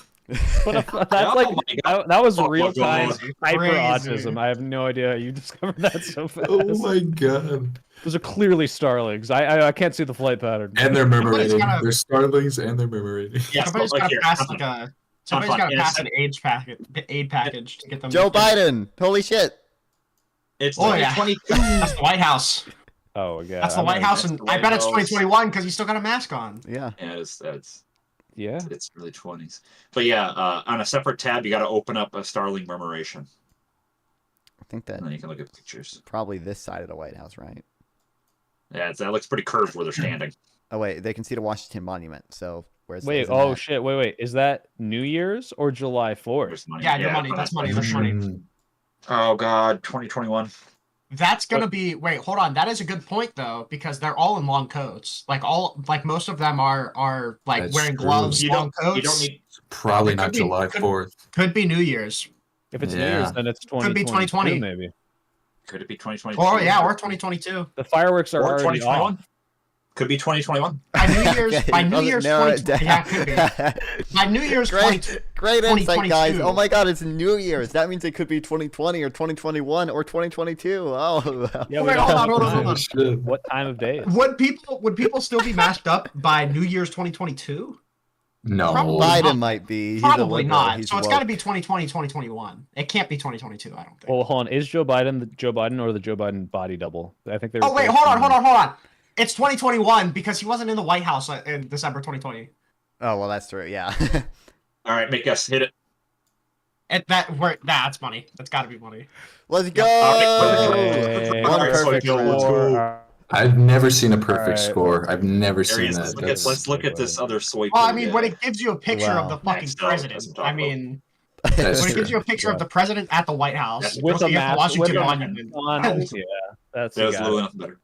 What if- that's Oh like my God. that was Oh, real time crazy. hyper Crazy. autism. I have no idea how you discovered that so fast. Oh my god! Those are clearly starlings. I can't see the flight pattern. And they're murmurating. gotta- They're starlings and they're murmurating. Yeah, Somebody's look got to here. pass Come like on. a. Somebody's got to And pass it's- an aid package to get them. Joe Biden. Holy shit. It's Oh, yeah. 2022. That's the White House. Oh yeah. That's the I'm White like- House, that's and the I White bet it's House. 2021 because he's still got a mask on. Yeah. Yeah, it's Yeah. it's early 20s. But yeah, on a separate tab, you got to open up a Starling murmuration, I think that and then you can look at pictures. probably this side of the White House, right? Yeah, that looks pretty curved where they're standing. Oh wait, they can see the Washington Monument. So where's Wait. isn't Oh that- shit. Wait. Is that New Year's or July 4th? There's money. Yeah, your money. That's money. That's money. Mm. Oh god, 2021. That's gonna be. Wait, hold on. That is a good point though, because they're all in long coats. Like most of them are like That's wearing true. gloves, You long don't. coats. You don't need. Probably It not could be- July could- 4th. Could be New Year's. If it's New Yeah. Year's, then it's Could be 2022 2020. maybe. Could it be 2022? Or yeah, or 2022. The fireworks are Or already 2021. off. Could be 2021. By New Year's, Okay, by New doesn't Year's, narrow it 20, yeah, could be. down. By New Year's, Great, great insight, guys. 2022. Oh my god, it's New Year's. That means it could be 2020 or 2021 or 2022. Oh, Yeah, we Wait, don't hold on, know hold on, hold on. Shit. what time of day. Would people still be masked up by New Year's 2022? No. Probably Biden not. might be. He's a Probably liberal. not. He's So it's got to woke. be 2020, 2021. It can't be 2022. I don't think. Well, hold on. Is Joe Biden the Joe Biden or the Joe Biden body double? I think they're. Oh wait, hold on. It's 2021 because he wasn't in the White House in December 2020. Oh well, that's true. Yeah. All right, make guess. Hit it. That's money. That's got to be money. Let's go. Hey. One Alright, so perfect let's round. go. I've never seen a perfect Alright. score. I've never There he seen is. that. Let's look at this other soy. Well, I mean, when it gives you a picture of the Wow. fucking Maxed out, president, that's what I'm I talking mean, That's when it true. gives you a picture Yeah. of the president at the White House, That's with a looking at the map, with Washington a Monument. yeah, that's There's you got literally it. nothing better.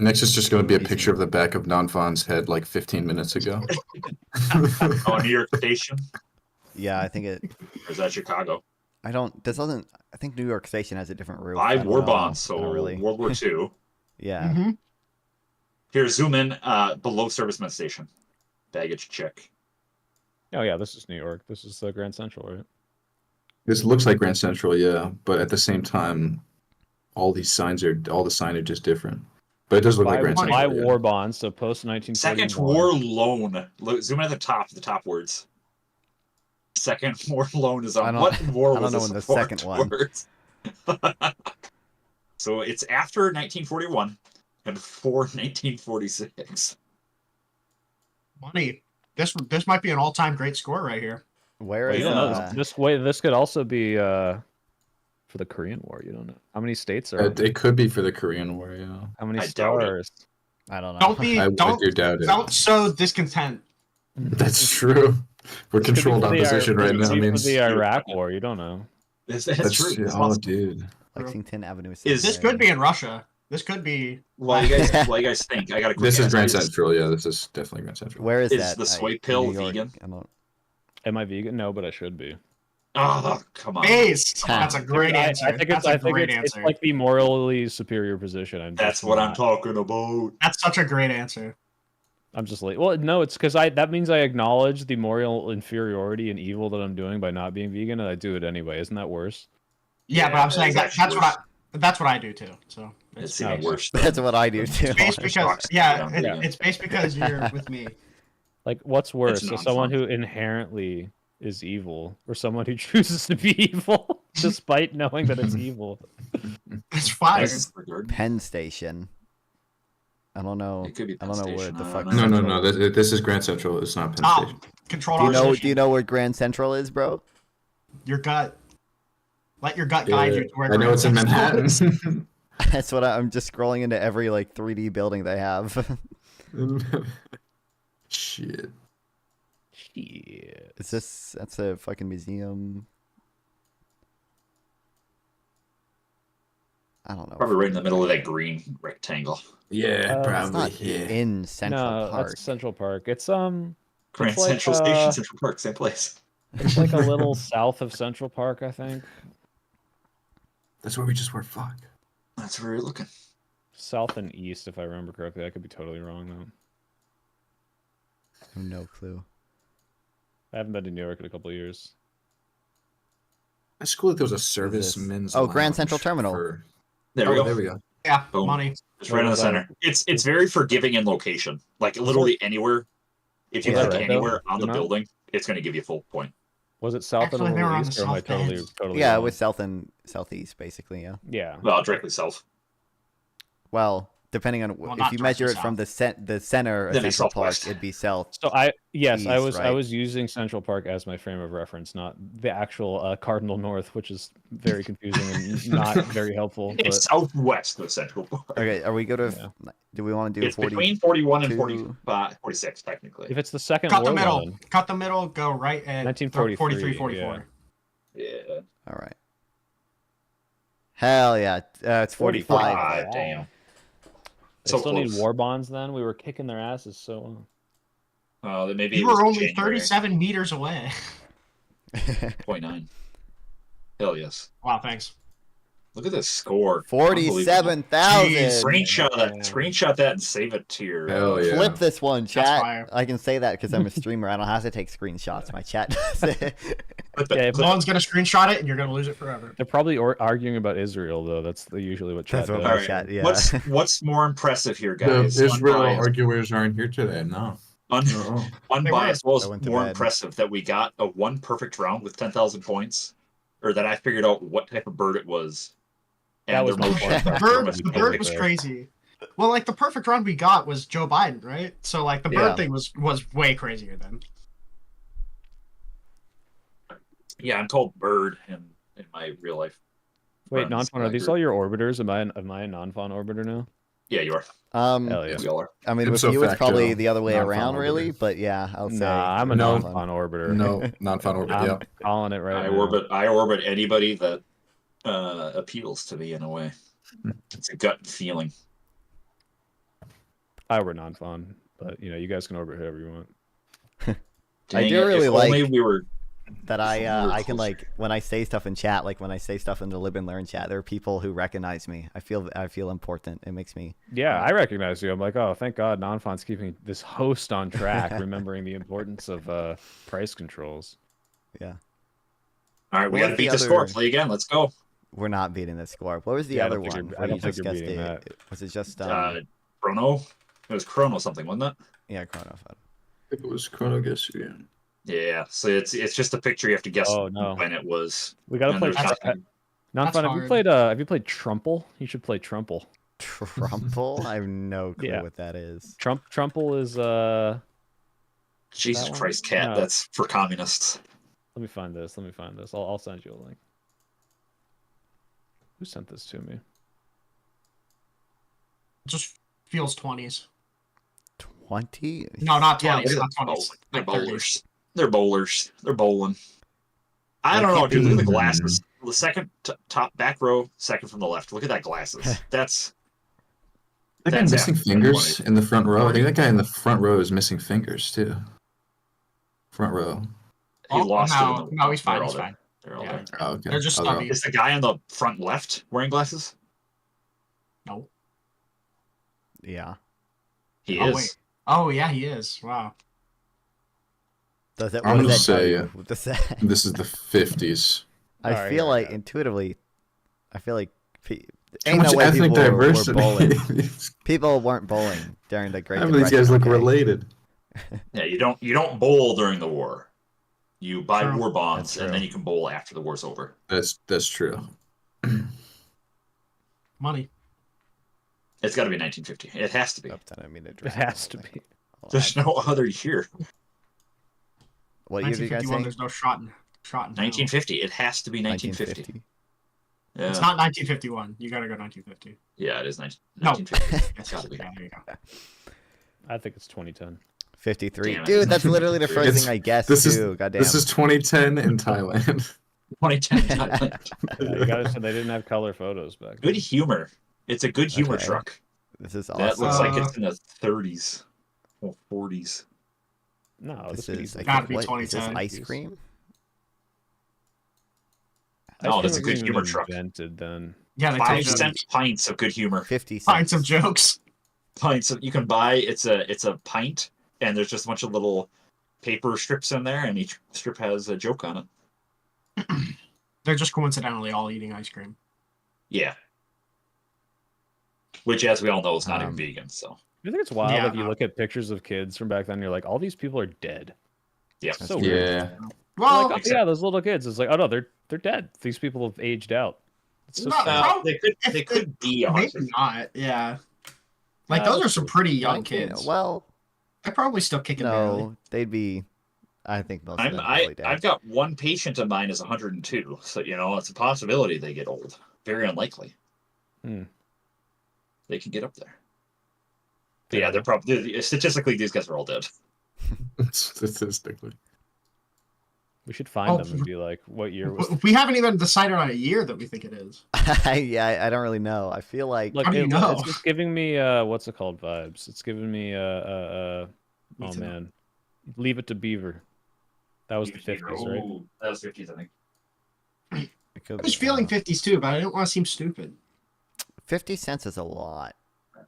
Next is just going to be a Amazing. picture of the back of Non-Fon's head like 15 minutes ago. Oh, New York Station. Yeah, I think it. Or is that Chicago? I don't. This doesn't. I think New York Station has a different roof. 5 I don't war know. bonds. I don't So really. World War II. Yeah. Mhm. Here, zoom in below Servicemen Station. Baggage check. Oh yeah, this is New York. This is the Grand Central, right? This looks like Grand Central, yeah, but at the same time, all the signage is different. But it does look like Grand By Central. Yeah. war bonds, so post 1941. Second war loan. Look, zoom in at the top words. Second war loan is I on don't- what war I don't was know this when the for second one. towards? So it's after 1941 and before 1946. Money. This might be an all-time great score right here. Where Well, is you don't know. This could also be for the Korean War. You don't know how many states are. It could be for the Korean War, yeah. How many I doubt it. stars? I don't know. Don't be I don't do doubt it. don't sow discontent. That's true. We're This could be controlled for the opposition This right could now. be for Means the Iraq War. You don't know. That's that's true. yeah, It's oh, possible. dude. Lexington Avenue. Is- This could be in Russia. This could be. Well, you guys think? I got a quick This is answer. Grand Central, yeah. This is definitely Grand Central. Where is Is that? the soy in pill New York? vegan? I don't. Am I vegan? No, but I should be. Oh, come on. Base. Huh. That's a great answer. I think That's a great it's answer. like the morally superior position. I'm That's just what I'm not- talking about. That's such a great answer. I'm just like, well, no, it's because that means I acknowledge the moral inferiority and evil that I'm doing by not being vegan, and I do it anyway. Isn't that worse? Yeah, but I'm saying it's that's actually what I do too. So It's not even worse. That's what I do too. it's based because Rocks yeah, down, it- yeah. it's based because you're with me. Like, what's worse, It's someone non-fun. who inherently is evil, or someone who chooses to be evil despite knowing that it's evil? It's fire. This is for garden. Penn Station. I don't know. It could be I Penn don't know where Station, the I fuck. don't know. No, Central is. This is Grand Central. It's not Penn Oh, Station. controlled Do you know? opposition. Do you know where Grand Central is, bro? Your gut. Let your gut guide you to where I know it's in Grand Central is. Manhattan. That's what I'm just scrolling into every like 3D building they have. Shit. Shit. Is this? That's a fucking museum. I don't know. Probably right in the middle of that green rectangle. Yeah, It's probably. not Yeah. in Central No, Park. that's Central Park. It's Grand It's like, Central Station, Central Park, same place. it's like a little south of Central Park, I think. That's where we just were. Fuck. That's where you're looking. South and east, if I remember correctly. I could be totally wrong though. I have no clue. I haven't been to New York in a couple of years. That's cool that there was a this? servicemen's. Oh, Grand lounge Central Terminal. for- There we Oh, go. there we go. Yeah, Boom. money. It's right in the was center. It's very forgiving in location. Like literally anywhere. If you Was that click right, though? anywhere on the Zoom out? building, it's going to give you full point. Was it south Actually, and they were or on the east, or am I south totally end. totally Yeah, it wrong? was south and southeast, basically. Yeah. Yeah. Well, directly south. Well, depending on Well, if not you measure it directly from the center of Then be Central Park, southwest. it'd be south. So I East, I right? was using Central Park as my frame of reference, not the actual Cardinal North, which is very confusing and not very helpful. But It's southwest of Central Park. Okay, are we go to? Yeah. Do we want to do It's 40? between 41 and 42. 46, technically. if it's the second Cut the war middle. loan, Cut the middle. Go right at 1943, 43, 44. Yeah. All right. Hell yeah, it's 45. God damn. they So still close. need war bonds. Then we were kicking their asses so. Then maybe You it was were only January 37 meters away. 0.9. Hell yes. Wow, thanks. Look at this score. 47,000. Jeez. Screenshot that. Screenshot that and save it to your. Hell yeah. Flip this one, chat. fire. I can say that because I'm a streamer. I don't have to take screenshots. My chat does it. Yeah, if No one's gonna screenshot it, and you're gonna lose it forever. they're probably arguing about Israel though. That's usually what chat That's what does. All right. chat, yeah. What's more impressive here, The guys? Israel Unbiased. arguers aren't here today. No. Unbiased. Well, I it's went to more bed. impressive that we got a one perfect round with 10,000 points, or that I figured out what type of bird it was. That was they're my both point. The on bird, That's the totally bird was fair. crazy. Well, like the perfect run we got was Joe Biden, right? So like the bird Yeah. thing was way crazier then. Yeah, I'm called Bird in my real life. Wait, friends, non-fawn, are these group. all your orbiters? Am I a non-fawn orbiter now? Yeah, you are. Hell yeah. We all are. I mean, with Ipso you, it's probably facto, the other way non-fawn around, orbiter. really. But yeah, I'll say. Nah, I'm a No. non-fawn orbiter. No, non-fawn orbit. I'm Yeah. calling it right I now. orbit anybody that appeals to me in a way. It's a gut feeling. I orbit non-fawn, but you guys can orbit whoever you want. I Dang do it, really if like only we were that we were I can closer. like when I say stuff in chat, like when I say stuff in the Live and Learn chat, there are people who recognize me. I feel important. It makes me. Yeah, I recognize you. I'm like, oh, thank God, non-fawn's keeping this host on track, remembering the importance of price controls. Yeah. All right, we What got to was the beat the score. other- Play again. Let's go. We're not beating the score. What was the Yeah, I other don't think one? you're- I Where don't you think just you're guessed beating it? that. Was it just Chrono. It was Chrono something, wasn't it? yeah, Chrono? If it was Chrono Guess, yeah. Yeah. So it's just a picture. You have to guess Oh, no. when it was. We gotta And play. there's nothing- Non-fawn, have you hard. played Trumple? You should play Trumple. Trumple? I have no clue Yeah. what that is. Trumple is Jesus that one? Christ, cat. No. That's for communists. Let me find this. I'll send you a link. Who sent this to me? Just feels 20s. 20? No, not 20s. Yeah, look at not them. 20s. They're Like 30s. bowlers. They're bowlers. They're bowling. I That don't know, can't dude. Look at the be- glasses. The second top back row, second from the left. Look at that glasses. That's That guy That's missing after fingers 20. in the front row. I think that guy in the front row is missing fingers too. Front row. he lost it. In the, No, he's fine. they're all He's there. fine. They're all Yeah. there. Oh, okay. They're just I'll go. stubby. Is the guy on the front left wearing glasses? No. Yeah. He Oh, is. wait. Oh, yeah, he is. Wow. Does it? I'm What gonna does that tell say, you? What does that? This is the 50s. I Alright, feel here we like go. intuitively, I feel like Too ain't no much way ethnic people were diversity. bowling. People weren't bowling during the Great Some of these Depression. guys look okay? related. Yeah, you don't bowl during the war. You buy True. war bonds, That's and then true. you can bowl after the war's over. That's true. Money. It's got to be 1950. It has to be. Oops, I didn't mean to It drag has to something. be. Hold There's on. no other year. What year did you guys 1951, say? there's no shot in hell. 1950. It has to be 1950. Yeah. It's not 1951. You gotta go 1950. Yeah, it is No. 1950. It's got to be. Yeah, there you go. I think it's 2010. 53. Damn it. Dude, that's literally the first It's- thing I guessed this is- too. Goddamn. This is 2010 in Thailand. 2010 Thailand. Yeah, you gotta say they didn't have color photos back Good then. humor. It's a good humor Okay. truck. This is That awesome. looks like it's in the 30s or 40s. No, This could is easily I Gotta think, be what, is this 2010. ice cream? No, Ice that's a cream good wasn't humor even truck. Invented then. Yeah, they 5 told you cent pints of good humor. 50 cents. pints of jokes. Pints of, you can buy. It's a pint, and there's just a bunch of little paper strips in there, and each strip has a joke on it. They're just coincidentally all eating ice cream. Yeah. Which, as we all know, is not even Um, vegan. So I think it's wild. Yeah, like you no. look at pictures of kids from back then, you're like, all these people are dead. yeah. It's so weird. Yeah. Well, Like, oh, yeah, those little kids. It's like, oh no, they're dead. These people have aged out. It's so No, sad. no. They could be maybe 100. not. Yeah. Like No, those are some pretty young 19 kids. Well, They're probably still kicking barely. no, they'd be. I think most of them I've probably dead. got one patient of mine is 102, so it's a possibility they get old. Very unlikely. Hmm. They can get up there. But yeah, they're probably statistically these guys are all dead. Statistically. We should find Oh, them and be like, what year was? We haven't even decided on a year that we think it is. Yeah, I don't really know. I feel like Look, How do you know? it's just giving me what's it called vibes. It's giving me oh too. man, Leave It to Beaver. That was the 50s, right? Ooh, that was 50s, I think. it could I was be feeling off. 50s too, but I didn't want to seem stupid. 50 cents is a lot.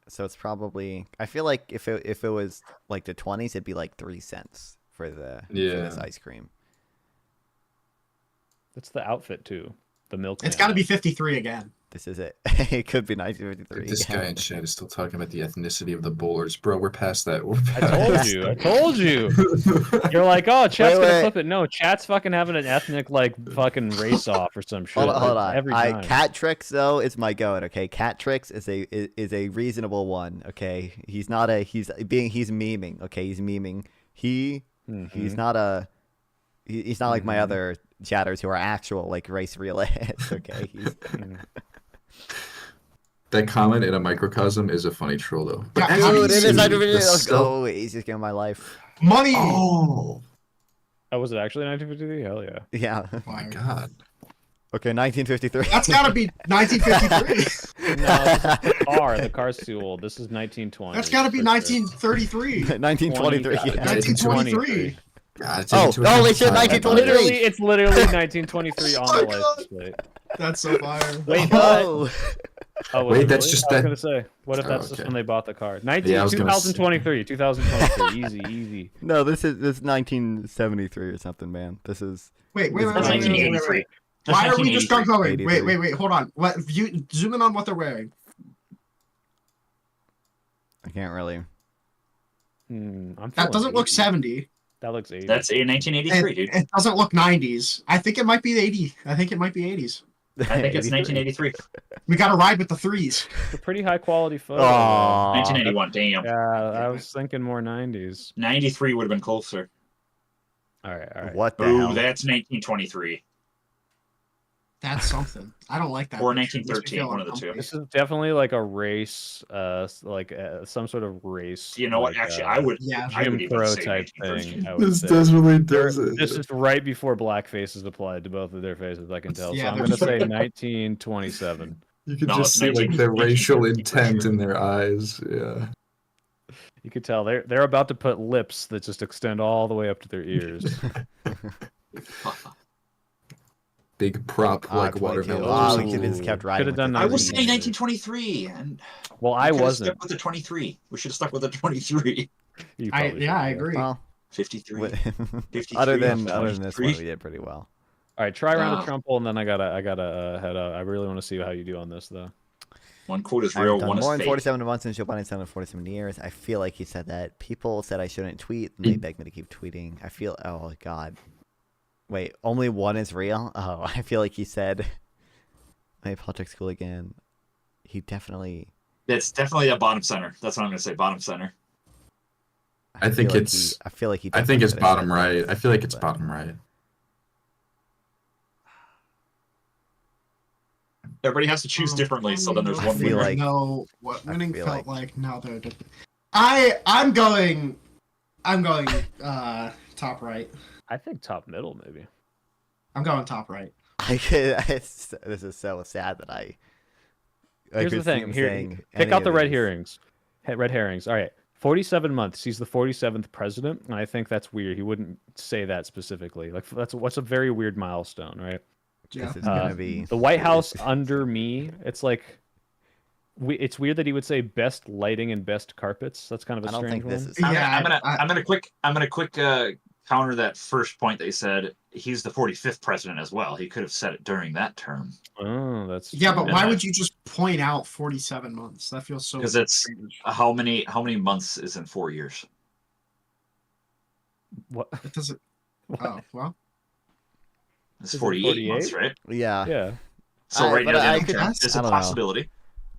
So it's probably. I feel like if it was like the 20s, it'd be like 3 cents for this ice cream. It's the outfit too. The milk. It's got to be 53 again. This is it. It could be 1953. This again. guy in chat is still talking about the ethnicity of the bowlers. Bro, we're past that. We're I past told you. You're like, oh, chat's Wait, gonna wait. flip it. No, chat's fucking having an ethnic like fucking race off or some shit. Hold on. Every time. Cat Tricks though is my goat. Okay, Cat Tricks is a reasonable one. Okay, he's memeing. Okay, he's memeing. He's Mhm. not he's not like my other chatters who are actual like race realists. Okay. That comment in a microcosm is a funny troll though. Yeah, as how you do Dude, you it see, is see under the Let's stuff- go. Easiest game of my life. Money. Oh Oh, was it actually 1953? Hell yeah. Yeah. my god. Okay, 1953. That's gotta be 1953. No, this is the car. The car's too old. This is 1920. That's gotta be for sure. 1933. 1923. God, Yeah. 1923. God, Oh, take it to holy another shit, time. 1923. It's literally 1923 on Oh the my license plate. That's so fire. Wait, Oh. Oh, was Wait, it that's really? just I was that- gonna say, what if Oh, that's just okay. when they bought the car? Yeah, I was gonna say. 2023. Easy, easy. No, this is 1973 or something, man. This is Wait, wait, wait, That's wait, wait, wait, wait, 1983. wait. That's Why are we just 1983. going? Wait, 83. wait, hold on. What? View, zoom in on what they're wearing. I can't really. I'm That feeling doesn't look 80. 70. That looks 80. That's a 1983, dude. It doesn't look 90s. I think it might be 80. I think it might be 80s. I think it's 1983. We gotta ride with the threes. It's a pretty high quality photo. Aw. 1981, damn. Yeah, I was thinking more 90s. 93 would have been closer. All right. What the Ooh, hell? that's 1923. That's something. I don't like that. Or picture. It makes me 1913, feel one of the two. uncomfortable. This is definitely like a race, some sort of race. You know what? like, Actually, I would. Yeah. I Jim would even Crow say type 1913. thing. I would This say. definitely does it. This is right before blackface is applied to both of their faces. I can tell. Yeah, So I'm they're gonna just- say 1927. You can No, just it's see like the 1950 racial for intent sure. in their eyes. Yeah. You could tell they're about to put lips that just extend all the way up to their ears. Big prop like 22. watermelon. Ah, Ooh. we could have just kept riding. Could've with done the I was threes. saying 1923, and Well, I we could've wasn't. stuck with the 23. We should have stuck with the 23. You I probably yeah, I should've. agree. Well, 53. wi- 53 other of than this one, 23. we did pretty well. All right, try around Ah. the Trumple, and then I gotta head out. I really want to see how you do on this, though. One quote is I've real, done one is more than fake. 47 months since Joe Biden's done in 47 years. I feel like he said that. People said I shouldn't tweet, and they begged me to keep tweeting. I feel, oh god. Wait, only one is real? Oh, I feel like he said, my politics school again. He definitely. It's definitely a bottom center. That's what I'm going to say, bottom center. I think feel like it's- I feel like he. I think definitely it's could have bottom said right. I feel like it's but- bottom right. Everybody has to choose differently, so then there's I one feel winner. like- know what I winning feel felt like- like. Now they're different. I'm going top right. I think top middle, maybe. I'm going top right. I could. This is so sad that I Here's the could see thing. him Here, saying pick any out of the red these. herrings. Red herrings. All right. 47 months. He's the 47th president, and I think that's weird. He wouldn't say that specifically. Like what's a very weird milestone, right? Yeah. This is gonna be The White House under me. It's like it's weird that he would say best lighting and best carpets. That's kind of a I don't strange think this one. is. I'm gonna quick counter that first point that you said. He's the 45th president as well. He could have said it during that term Oh, that's Yeah, but true. why would you just point out 47 months? That feels so. because it's strange. how many months is in 4 years? What? It doesn't. What? Oh well. It's Is it 48 months, 48? right? Yeah. Yeah. So right but now, I the could- term is I a don't know. possibility.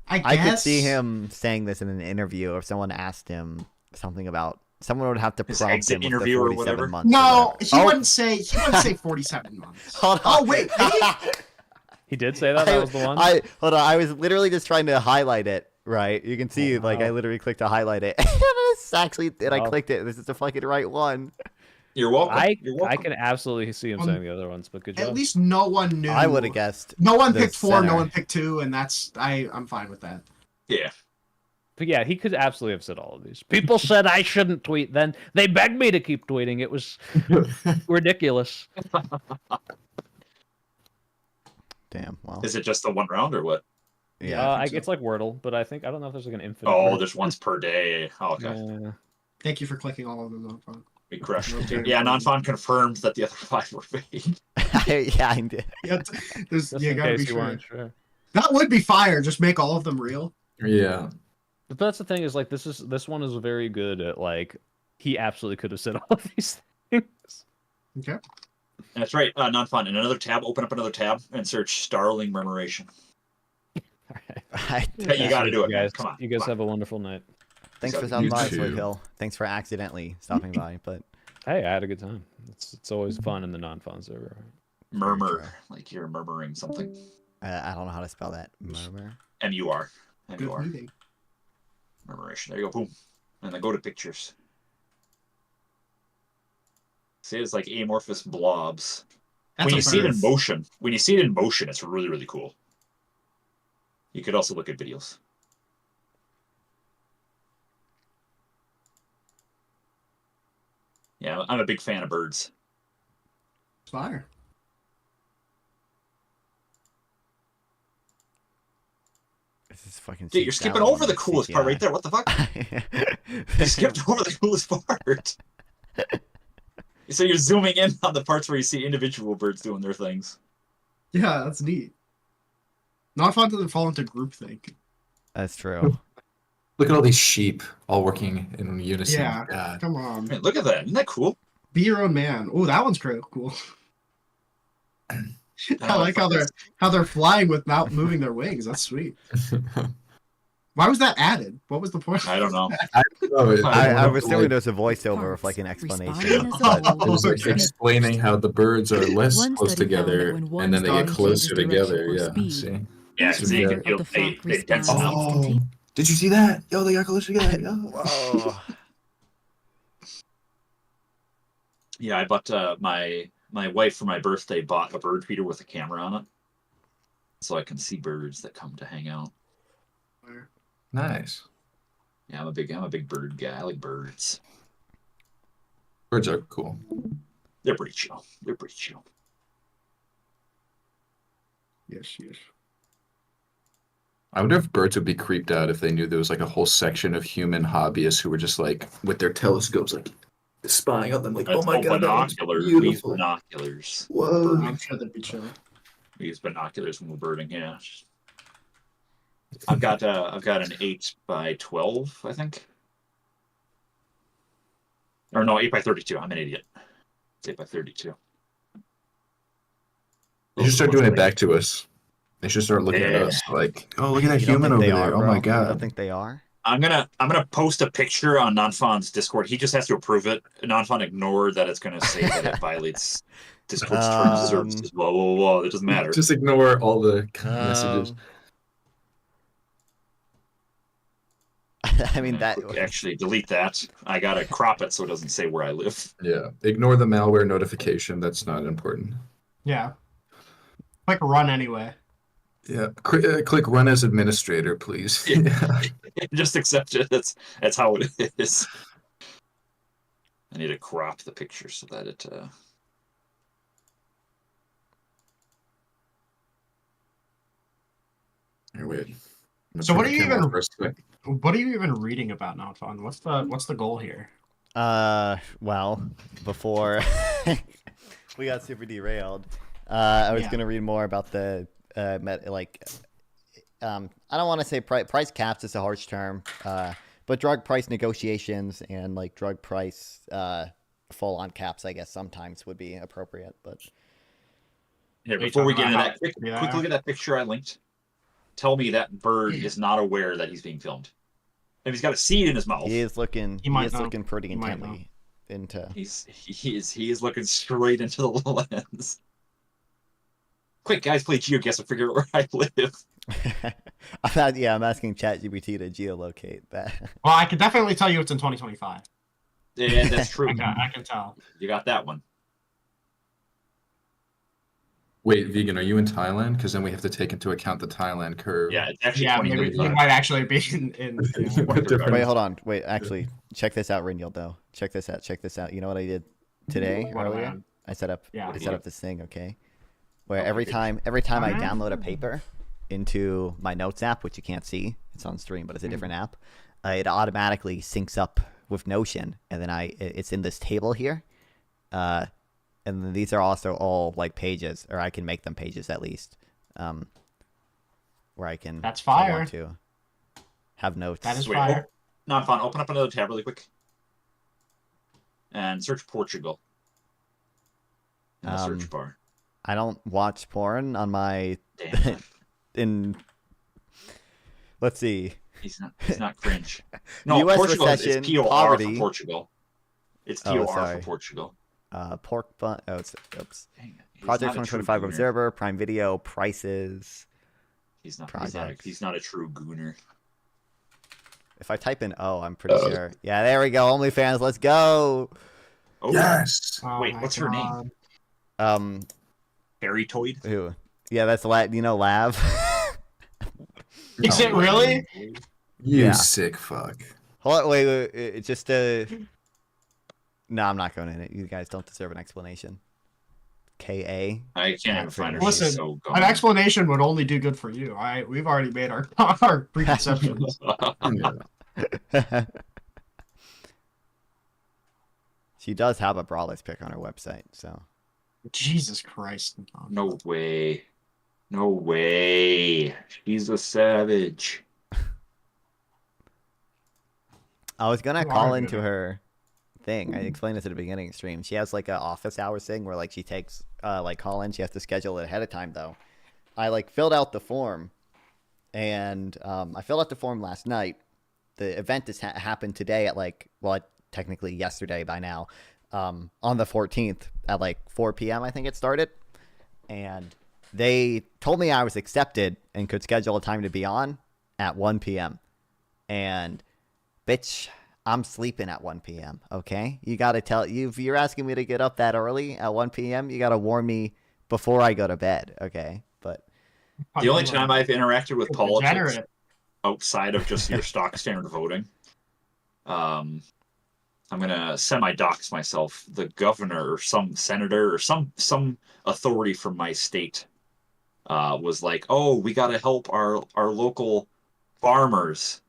I guess. I could see him saying this in an interview, or if someone asked him something about. Someone would have to His prompt exit him with interview the or 47 whatever? months. or No, whatever. he wouldn't say 47 months. Hold on. Oh wait, He did say that. That was the one. Hold on. I was literally just trying to highlight it. Right, you can see, Oh, like, I wow. literally clicked to highlight it. This actually, and I Wow. clicked it. This is the fucking right one. You're welcome. I You're welcome. can absolutely see him Um, saying the other ones, but good job. At least no one knew. I would have guessed. No one the picked 4. center. No one picked 2, and that's I'm fine with that. Yeah. But yeah, he could absolutely have said all of these. People said I shouldn't tweet. Then they begged me to keep tweeting. It was ridiculous. Damn. Well. Is it just the one round or what? Yeah. I think so. It's like Wordle, but I don't know if there's like an infinite. Oh, Wordle. there's once per day. Oh, okay. Yeah. Thank you for clicking all of them. Though. We crushed it. Okay. Yeah, non-fun confirmed that the other 5 were fake. Yeah, I did. Yeah, there's, Just you in gotta case be you sure. weren't sure. That would be fire. Just make all of them real. Yeah. But that's the thing is like this one is very good at like he absolutely could have said all of these things. Okay. That's right. Non-fun. In another tab, open up another tab and search Starling Murmuration. I, Yeah, you got to do it, You man. guys, Come on. you guys come on. have a wonderful night. thanks for You stopping by, too. Sweet Hill. Thanks for accidentally stopping by, but Hey, I had a good time. It's always fun in the non-fun server. Murmur, like you're murmuring something. I don't know how to spell that. Murmur. M-U-R. Good M-U-R. meeting. Murmuration. There you go. Boom. And then go to pictures. See, it's like amorphous blobs. When you see it in motion, it's really, really cool. You could also look at videos. Yeah, I'm a big fan of birds. Fire. This is fucking. Dude, you're skipping over the coolest part right there. What the fuck? You skipped over the coolest part. So you're zooming in on the parts where you see individual birds doing their things. Yeah, that's neat. Not fun to fall into groupthink. That's true. Look at all these sheep all working in unison. Yeah, God. come on. Man, look at that. Isn't that cool? Be your own man. Oh, that one's cool. I like how they're flying without moving their wings. That's sweet. Why was that added? What was the point? I don't know. I was thinking there's a voiceover with like an explanation. But it was like explaining how the birds are less close together and then they get closer together. Yeah. See? Yeah, so you can feel they dense them out. Oh, did you see that? Yo, they got closer together. Yo. Whoa. Yeah, I bought my wife for my birthday bought a bird feeder with a camera on it, so I can see birds that come to hang out. Nice. Yeah, I'm a big bird guy. I like birds. Birds are cool. They're pretty chill. Yes. I wonder if birds would be creeped out if they knew there was like a whole section of human hobbyists who were just like with their telescopes like spying on them like, oh my god, binoculars. Beautiful. We use binoculars. Whoa. I'm sure that'd be chill. We use binoculars when we're birding. Yeah. I've got an 8x12, I think. Or no, 8x32. I'm an idiot. It's 8x32. They should start doing it back to us. They should start looking at us like, oh, look at that human over there. Oh my god. I don't think they are. I'm gonna post a picture on Nonfon's Discord. He just has to approve it. Nonfon ignored that it's gonna say that it violates Discord's terms of services. Whoa. It doesn't matter. Just ignore all the messages. I mean that. Actually, delete that. I gotta crop it so it doesn't say where I live. Yeah. Ignore the malware notification. That's not important. Yeah. Click run anyway. Yeah. Click run as administrator, please. Yeah. Just accept it. That's how it is. I need to crop the picture so that it. Here, wait. So what are you even reading about Nonfon? What's the goal here? Well, before we got super derailed, I was gonna read more about the I don't want to say price caps is a harsh term, but drug price negotiations and like drug price full on caps, I guess sometimes would be appropriate. But here, before we get into that, quick look at that picture I linked. Tell me that bird is not aware that he's being filmed. If he's got a seed in his mouth, he is looking pretty intently into. He is looking straight into the lens. Quick, guys, play GeoGuess and figure out where I live. I'm asking ChatGPT to geolocate that. Well, I can definitely tell you it's in 2025. Yeah, that's true. I can tell. You got that one. Wait, Vegan, are you in Thailand? Because then we have to take into account the Thailand curve. Yeah, it's actually maybe you might actually be in Wait, hold on. Wait, actually, check this out, Rinald, though. Check this out. You know what I did today, earlier? I set up this thing, okay? Where every time I download a paper into my notes app, which you can't see, it's on stream, but it's a different app, it automatically syncs up with Notion, and then it's in this table here. And then these are also all like pages, or I can make them pages at least, where I can. That's fire. Want to have notes. That is fire. Nonfon, open up another tab really quick, and search Portugal in the search bar. I don't watch porn on my. Let's see. He's not cringe. No, US Portugal recession, is TOR poverty. for Portugal. It's TOR for Portugal. Pork bun. Oh, it's oops. Dang it. He's Project not a true 2025 gooner. Observer, Prime Video, prices. He's not. Projects. He's not a true gooner. If I type in O, I'm pretty sure. Yeah, there we go. OnlyFans, let's go. Oh Yes. Wait, what's her name? Fairy Toyd? Who? Yeah, that's Lav. Is it really? You Yeah. sick fuck. Hold on, wait. It's just No, I'm not going in it. You guys don't deserve an explanation. KA. I can't even find her. Listen, She's so gone. an explanation would only do good for you. We've already made our our preconceptions. She does have a braless pic on her website, so. Jesus Christ. No way. No way. She's a savage. I was gonna You call are into good. her thing. I explained this at the beginning of the stream. She has like a office hours thing where like she takes like call in. She has to schedule it ahead of time though. I like filled out the form, and I filled out the form last night. The event has happened today at technically yesterday by now, on the 14th at like 4 p.m. I think it started, and they told me I was accepted and could schedule a time to be on at 1 p.m. and bitch, I'm sleeping at 1 p.m. Okay, you gotta tell you if you're asking me to get up that early at 1 p.m. You gotta warn me before I go to bed. Okay, but The only time I've interacted with politics Degenerate. outside of just your stock standard voting, I'm gonna semi-dox myself. The governor or some senator or some authority from my state was like, "Oh, we gotta help our local farmers.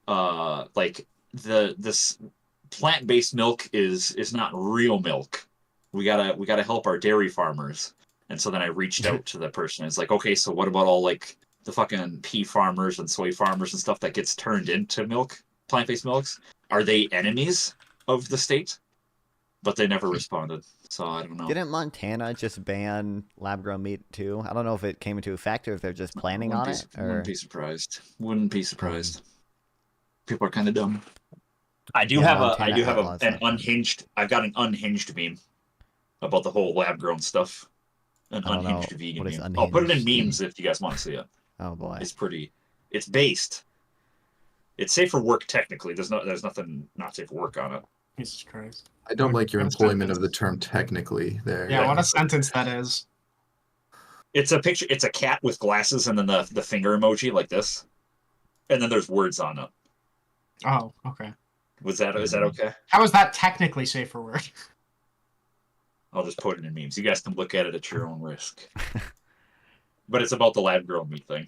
Like this plant-based milk is not real milk. We gotta help our dairy farmers." And so then I reached out to the person. It's like, okay, so what about all like the fucking pea farmers and soy farmers and stuff that gets turned into milk, plant-based milks? Are they enemies of the state? But they never responded. So I don't know. didn't Montana just ban lab-grown meat too? I don't know if it came into effect or if they're just planning on it. Wouldn't be surprised. Wouldn't be surprised. People are kind of dumb. I do have an unhinged. I've got an unhinged meme about the whole lab-grown stuff. An unhinged vegan meme. I'll put it in memes if you guys want to see it. Oh boy, it's pretty. It's based. It's safe for work technically. There's nothing not safe for work on it. Jesus Christ. I don't like your employment of the term technically there. Yeah, what a sentence that is. It's a picture. It's a cat with glasses and then the finger emoji like this, and then there's words on it. Oh, okay. Is that okay? How is that technically safe for work? I'll just put it in memes. You guys can look at it at your own risk. But it's about the lab-grown meat thing.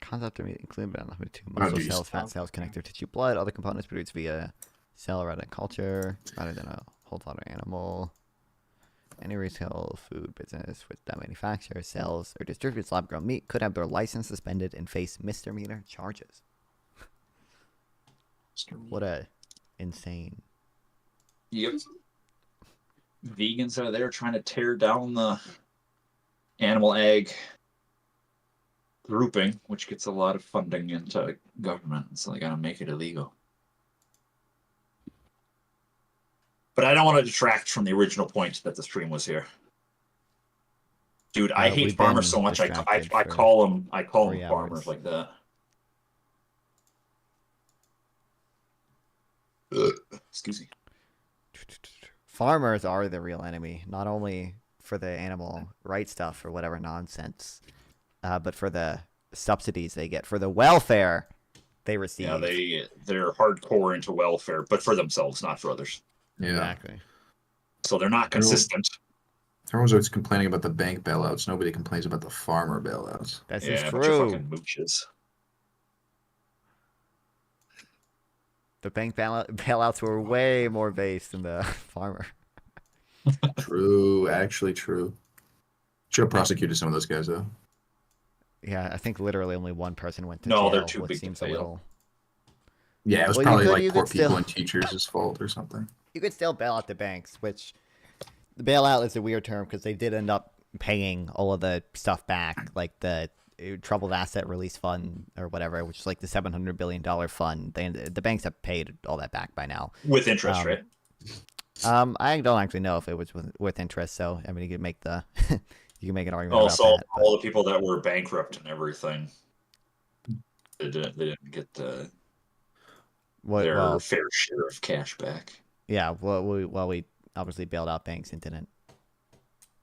Concept of meat include but not limited to muscle cells, fat cells, connective tissue, blood, other components produced via cell rather than culture, rather than a whole slaughter animal. Any retail food business with that manufactures, sells, or distributes lab-grown meat could have their license suspended and face misdemeanor charges. What a insane. Yep. Vegans are there trying to tear down the animal ag grouping, which gets a lot of funding into government, so they gotta make it illegal. But I don't want to detract from the original point that the stream was here. Dude, I hate farmers so much. I call them farmers like that. Excuse me. Farmers are the real enemy, not only for the animal rights stuff or whatever nonsense, but for the subsidies they get, for the welfare they receive. Yeah, they're hardcore into welfare, but for themselves, not for others. Yeah. Exactly. So they're not consistent. Everyone's always complaining about the bank bailouts. Nobody complains about the farmer bailouts. That's Yeah, true. bunch of fucking mooches. The bank bailouts were way more based than the farmer. True, actually true. Should have prosecuted some of those guys though. Yeah, I think literally only one person went to No, jail. they're too which big to seems a fail. little. Yeah, it was Well, probably you like poor could still- people and teachers' fault or something. You could still bail out the banks, which the bailout is a weird term because they did end up paying all of the stuff back, like the troubled asset release fund or whatever, which is like the $700 billion fund. The banks have paid all that back by now With interest, right? I don't actually know if it was with interest. So I mean, you could make the you can make an argument Also, about that. all the people that were bankrupt and everything, they didn't get their fair share of cash back. Yeah, we obviously bailed out banks and didn't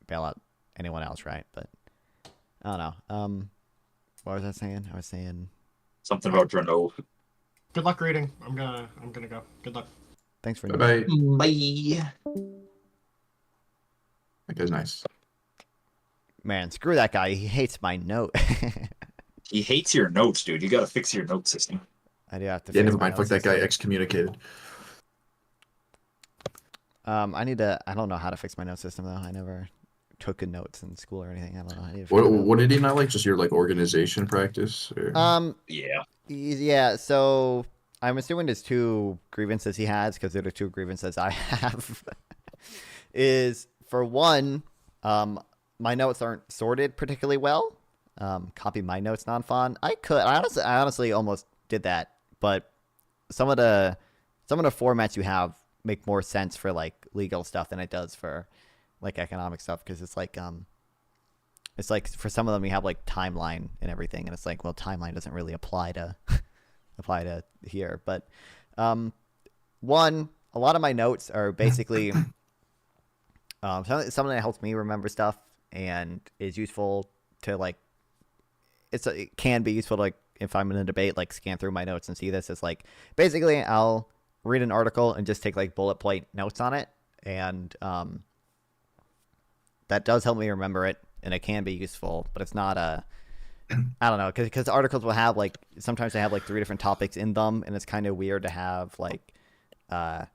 bail out anyone else, right? But I don't know. What was I saying? I was saying something about Drano. Good luck reading. I'm gonna go. Good luck. Thanks for Bye. Bye. That guy's nice. Man, screw that guy. He hates my note. He hates your notes, dude. You gotta fix your note system. I do have to. Yeah, fix never my mind. Fuck note that guy. system. Excommunicated. I need to. I don't know how to fix my note system though. I never took good notes in school or anything. I don't know. I need to What did he not like? Just your like organization practice? Or? Yeah. So I'm assuming there's two grievances he has because they're the two grievances I have. Is for one, my notes aren't sorted particularly well. Copy my notes non-font. I honestly almost did that, but some of the formats you have make more sense for like legal stuff than it does for like economic stuff, because it's like for some of them you have like timeline and everything, and it's like, well, timeline doesn't really apply to here. But one, a lot of my notes are basically something that helps me remember stuff and is useful to like. It can be useful to, like, if I'm in a debate, like scan through my notes and see this. It's like basically I'll read an article and just take like bullet point notes on it, and that does help me remember it, and it can be useful, but it's not I don't know, because articles will have like, sometimes they have like 3 different topics in them, and it's kind of weird to have like I'm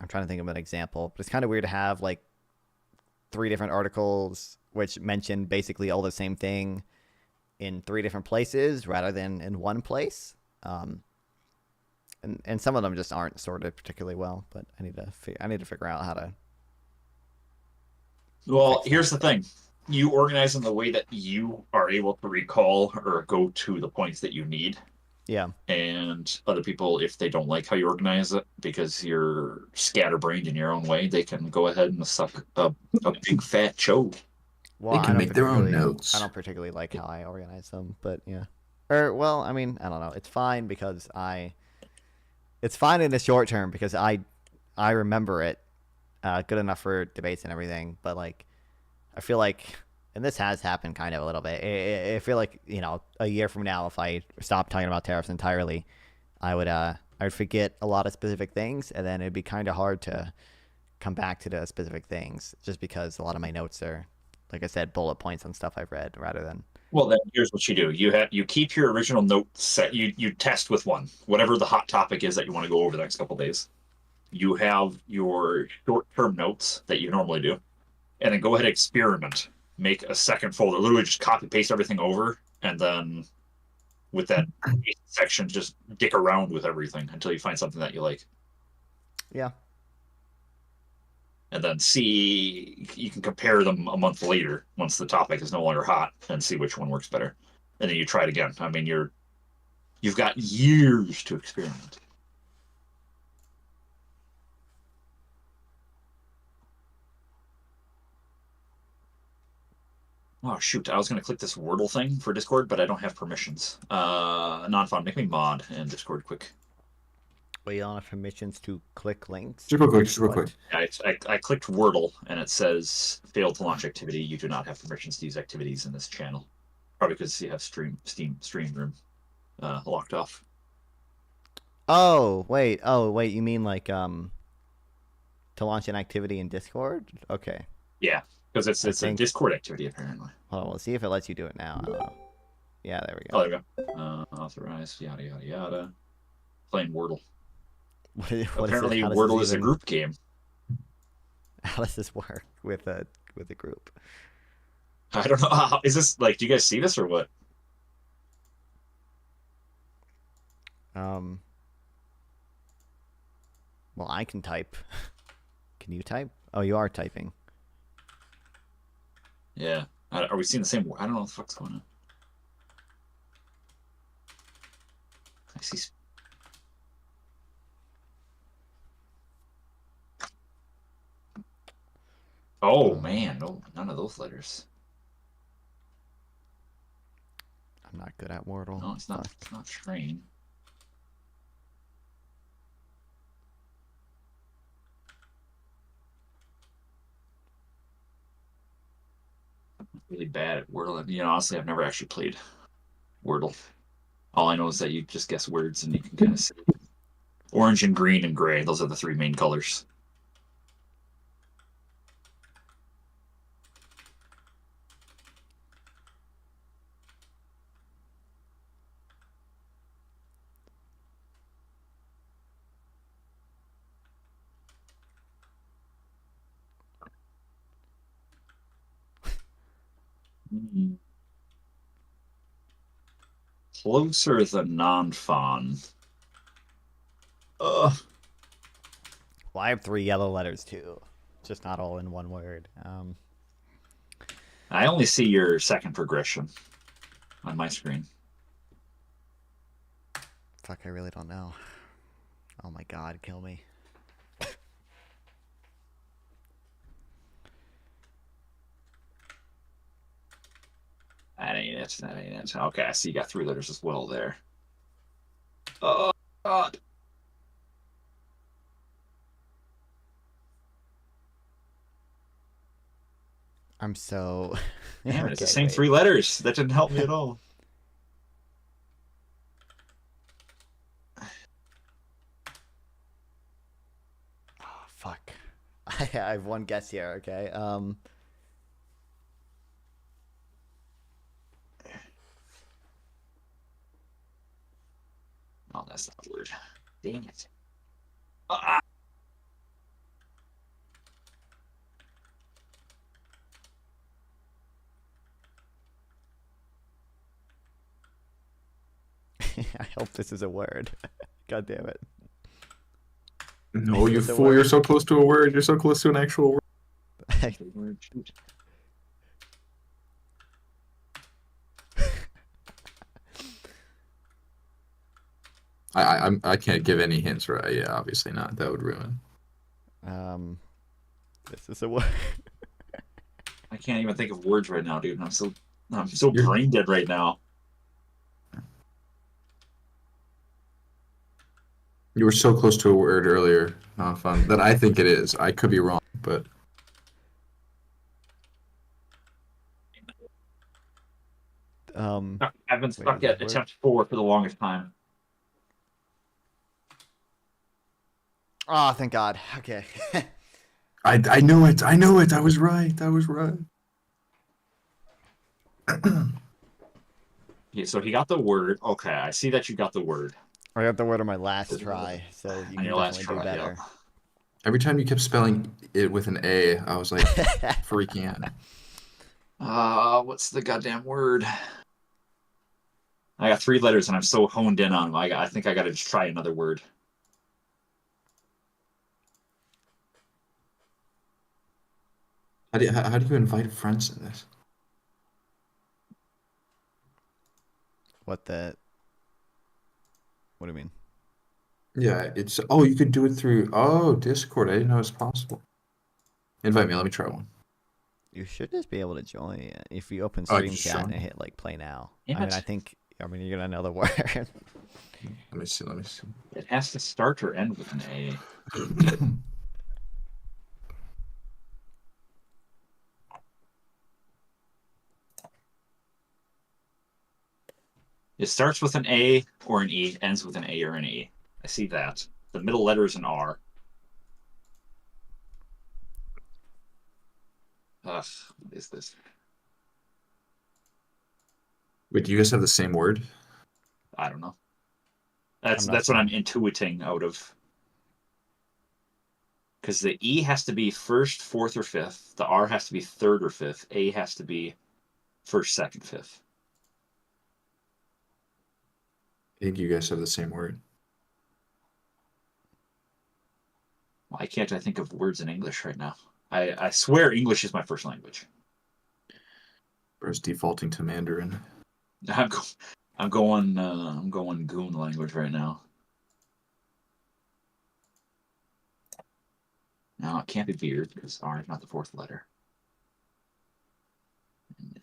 trying to think of an example, but it's kind of weird to have like 3 different articles which mention basically all the same thing in 3 different places rather than in one place. And some of them just aren't sorted particularly well, but I need to figure out how to. Well, here's the thing. You organize in the way that you are able to recall or go to the points that you need. Yeah. And other people, if they don't like how you organize it because you're scatterbrained in your own way, they can go ahead and suck a big fat chode. Well, they can make their own notes. I don't particularly like how I organize them, but yeah. Or, well, I mean, I don't know. It's fine because it's fine in the short term because I remember it good enough for debates and everything. But like, I feel like, and this has happened kind of a little bit. I feel like, you know, a year from now, if I stopped talking about tariffs entirely, I would forget a lot of specific things, and then it'd be kind of hard to come back to the specific things just because a lot of my notes are, like I said, bullet points on stuff I've read rather than. Well, then here's what you do. You keep your original note set. You test with one, whatever the hot topic is that you want to go over the next couple of days. You have your short-term notes that you normally do, and then go ahead and experiment. Make a second folder. Literally just copy paste everything over, and then with that section, just dick around with everything until you find something that you like. Yeah. And then see, you can compare them a month later once the topic is no longer hot and see which one works better. And then you try it again. I mean, you've got years to experiment. Oh, shoot. I was going to click this Wordle thing for Discord, but I don't have permissions. Non-fun, make me mod in Discord quick. Wait, you don't have permissions to click links? Just real quick. I clicked Wordle, and it says failed to launch activity. You do not have permissions to use activities in this channel. Probably because you have stream room locked off. Oh, wait, you mean like to launch an activity in Discord? Okay. Yeah, because it's a Discord activity, apparently. Hold on, we'll see if it lets you do it now. I don't know. Yeah, there we Oh, go. there we go. Authorize, yada, yada, yada. Playing Wordle. What Apparently, Wordle is a group game. How does this work with a group? I don't know. Is this like? Do you guys see this or what? Well, I can type. Can you type? Oh, you are typing. Yeah. Are we seeing the same? I don't know what the fuck's going on. I see. Oh man, no, none of those letters. I'm not good at Wordle. No, it's not. Fuck. It's not train. I'm really bad at Wordle. You know, honestly, I've never actually played Wordle. All I know is that you just guess words and you can kind of see. Orange and green and gray. Those are the three main colors. Closer than non-fawn. Well, I have 3 yellow letters too, just not all in one word. I only see your second progression on my screen. Fuck, I really don't know. Oh my god, kill me. That ain't it. That ain't it. Okay, I see you got 3 letters as well there. Oh, God. I'm so... Damn it, it's the Okay, same wait. 3 letters. That didn't help me at all. Oh, fuck. I have one guess here, okay? Oh, that's not a word. Dang it. Ah! I hope this is a word. God damn it. No, you Is it a fool! You're word? so close to a word. You're so close to an actual word. Shoot. I can't give any hints, right? Yeah, obviously not. That would ruin. This is a word. I can't even think of words right now, dude. I'm so brain dead right now. You were so close to a word earlier, not fun. That I think it is. I could be wrong, but I've been stuck is at this word? attempt 4 for the longest time. Oh, thank God. Okay. I knew it. I knew it. I was right. I was right. Yeah, so he got the word. Okay, I see that you got the word. I got the word on my last try, so you On can your last definitely do try, better. Every time you kept spelling it with an A, I was like freaking out. What's the goddamn word? I got 3 letters and I'm so honed in on them. I think I gotta just try another word. How do you invite friends in this? What do you mean? Yeah, it's you could do it through Discord. I didn't know it was possible. Invite me. Let me try one. You should just be able to join if you open Oh, I Stream just Chat and joined? hit like play now. Damn it. I mean you're gonna know the word. Let me see. Let me see. It has to start or end with an A. It starts with an A or an E, ends with an A or an E. I see that. The middle letter is an R. Ugh, what is this? Wait, do you guys have the same word? I don't know. That's I'm not what sure. I'm intuiting out of. Because the E has to be first, fourth, or fifth. The R has to be third or fifth. A has to be first, second, fifth. I think you guys have the same word. Why can't I think of words in English right now? I swear English is my first language. Or is defaulting to Mandarin? I'm going Goon language right now. No, it can't be beard because R is not the 4th letter.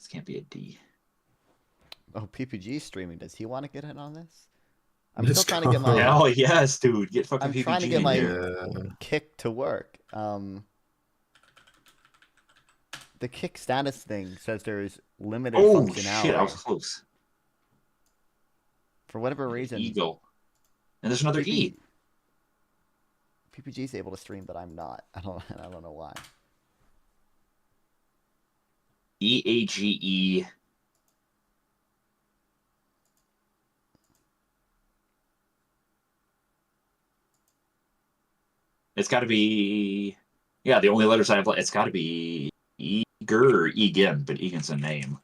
This can't be a D. Oh, PPG streaming. Does he want to get in on this? I'm Let's still trying to get go. my. Hell yes, dude. Get fucking I'm PPG trying to get in my here. kick to work. The kick status thing says there's limited Oh functionality. shit, I was close. For whatever reason, Eagle. And there's another E. PPG's able to stream, but I'm not. I don't know why. EAGE. It's got to be. Yeah, the only letters I have. It's got to be Eager or Egan, but Egan's a name.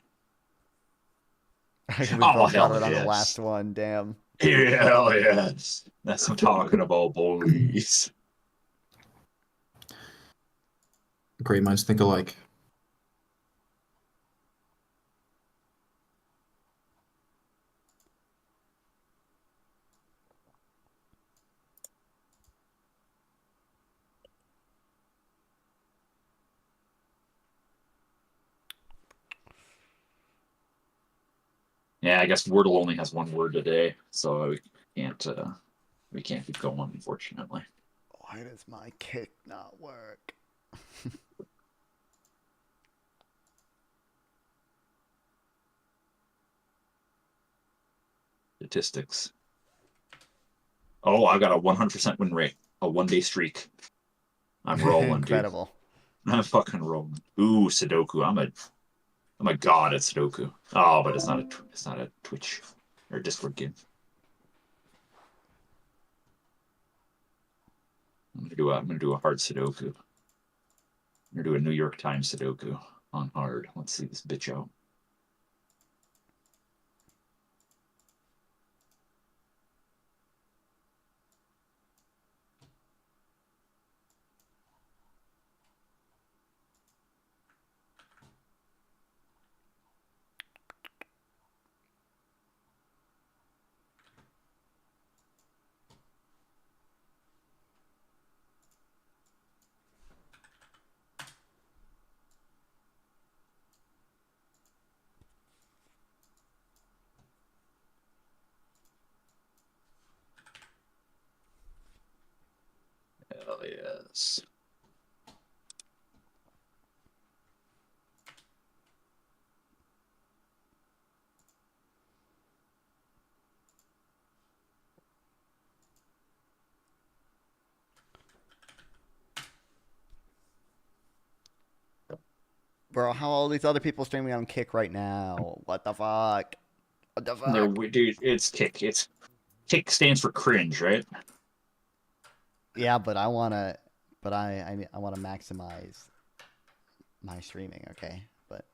We Oh, both got hell it on the yes. last one. Damn. Hell yes. That's what I'm talking about, boys. Great minds think alike. Yeah, I guess Wordle only has one word today, so we can't keep going, unfortunately. Why does my kick not work? Statistics. Oh, I got a 100% win rate, a 1-day streak. I'm rolling, Incredible. dude. I'm fucking rolling. Ooh, Sudoku. I'm a god at Sudoku. Oh, but it's not a Twitch or Discord game. I'm gonna do a hard Sudoku. I'm gonna do a New York Times Sudoku on hard. Let's see this bitch out. Hell yes. Bro, how are all these other people streaming on Kick right now? What the fuck? What the fuck? Dude, it's Kick. Kick stands for cringe, right? Yeah, but I wanna maximize my streaming, okay? But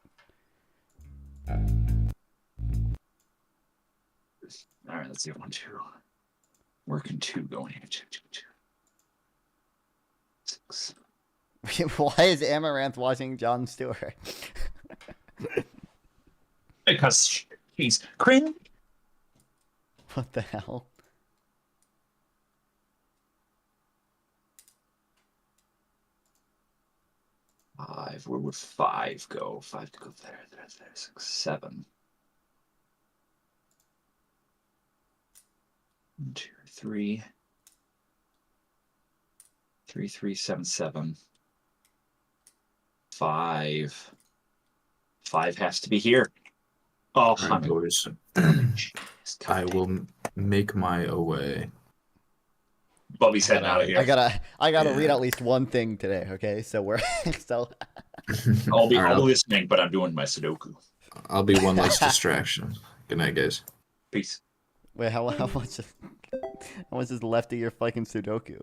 all right, let's see 1, 2. Working 2, going here 2, 2, 2. 6. why is Amaranth watching Jon Stewart? Because she's cringe. What the hell? Five. Where would 5 go? 5 to go there, 6, 7. 1, 2, 3. 3, 3, 7, 7. 5. 5 has to be here. Oh, All right, boys. I will make my way. Bubby's heading out of here. I gotta Yeah. read at least one thing today, okay? So we're so I'll be All right, listening, but I'm doing my Sudoku. I'll be one less distraction. Good night, guys. Peace. wait, how much is left of your fucking Sudoku?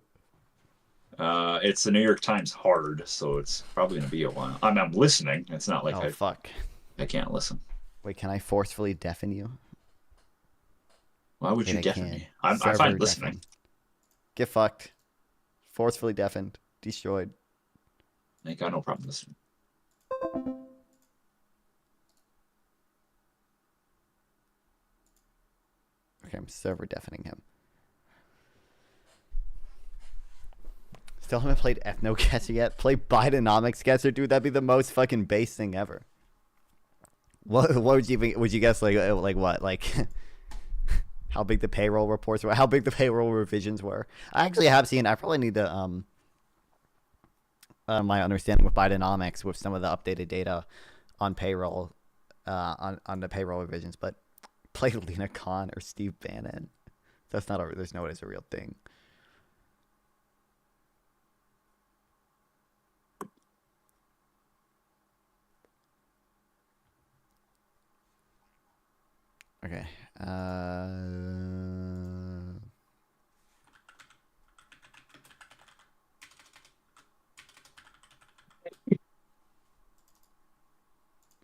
It's the New York Times hard, so it's probably gonna be a while. I'm listening. It's not like Oh fuck. I can't listen. Wait, can I forcefully deafen you? Why would Wait, you I deafen can't. me? I'm Server fine listening. deafen. Get fucked. Forcefully deafened. Destroyed. I ain't got no problem listening. Okay, I'm server deafening him. Still haven't played Ethno Guesser yet. Play Bidenomics Guesser, dude. That'd be the most fucking base thing ever. What would you think? Would you guess like what like how big the payroll reports were? How big the payroll revisions were? I actually have seen. I probably need to my understanding with Bidenomics with some of the updated data on payroll on the payroll revisions, but play Lena Khan or Steve Bannon. That's not a. There's no way it's a real thing. Okay.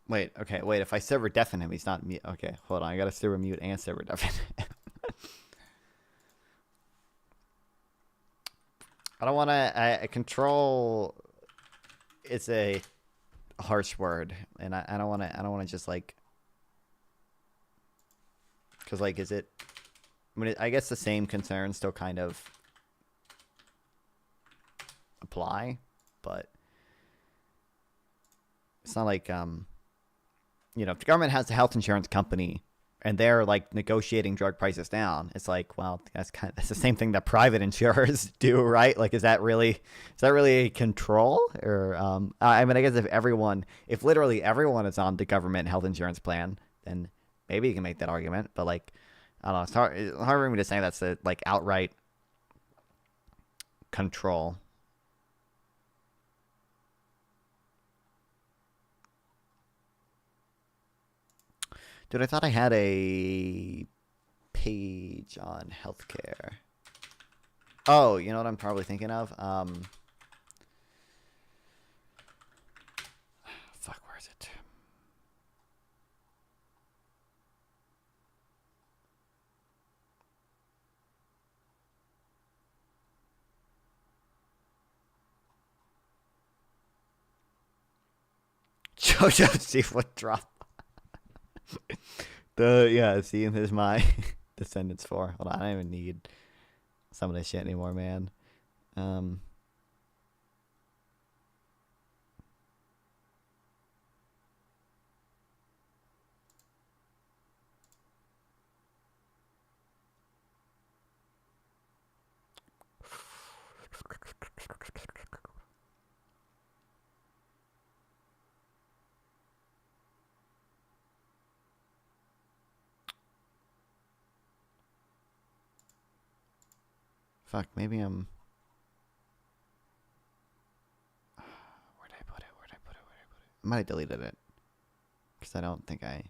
Wait. Okay. Wait. If I server deafen him, he's not mute. Okay. Hold on. I gotta server mute and server deafen. I don't want to. I control. It's a harsh word, and I don't want to. I don't want to just like. Because like, is it? I mean, I guess the same concerns still kind of apply, but it's not like if the government has a health insurance company and they're like negotiating drug prices down, it's like, well, that's the same thing that private insurers do, right? Like, is that really control? Or I mean, I guess if literally everyone is on the government health insurance plan, then maybe you can make that argument. But like, I don't know, it's hard for me to say that's a like outright control. Dude, I thought I had a page on healthcare. Oh, you know what I'm probably thinking of? Fuck, where is it? JoJo Seafood drop. See, there's my Descendants 4. Hold on, I don't even need some of this shit anymore, man. Fuck, maybe I'm... Where'd I put it? I might have deleted it. Because I don't think I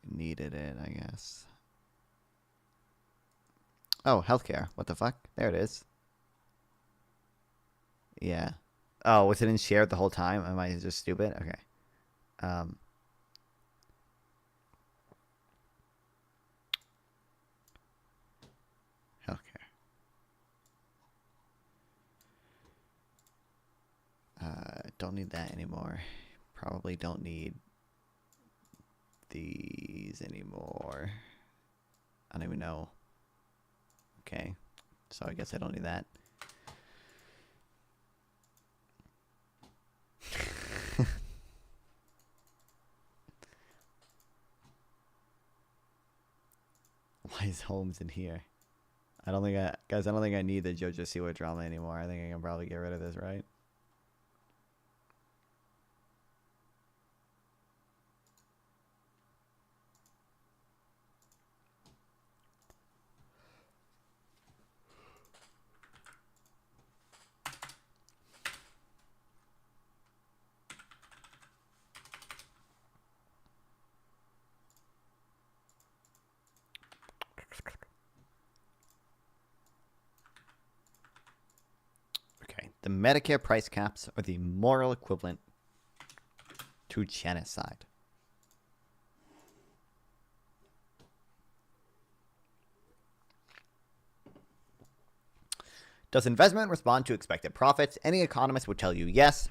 needed it, I guess. Oh, healthcare. What the fuck? There it is. Yeah. Oh, was it in shared the whole time? Am I just stupid? Okay. Healthcare. Don't need that anymore. Probably don't need these anymore. I don't even know. Okay. So I guess I don't need that. Why is Holmes in here? I don't think I need the JoJo Siwa drama anymore. I think I can probably get rid of this, right? The Medicare price caps are the moral equivalent to genocide. Does investment respond to expected profits? Any economist would tell you yes.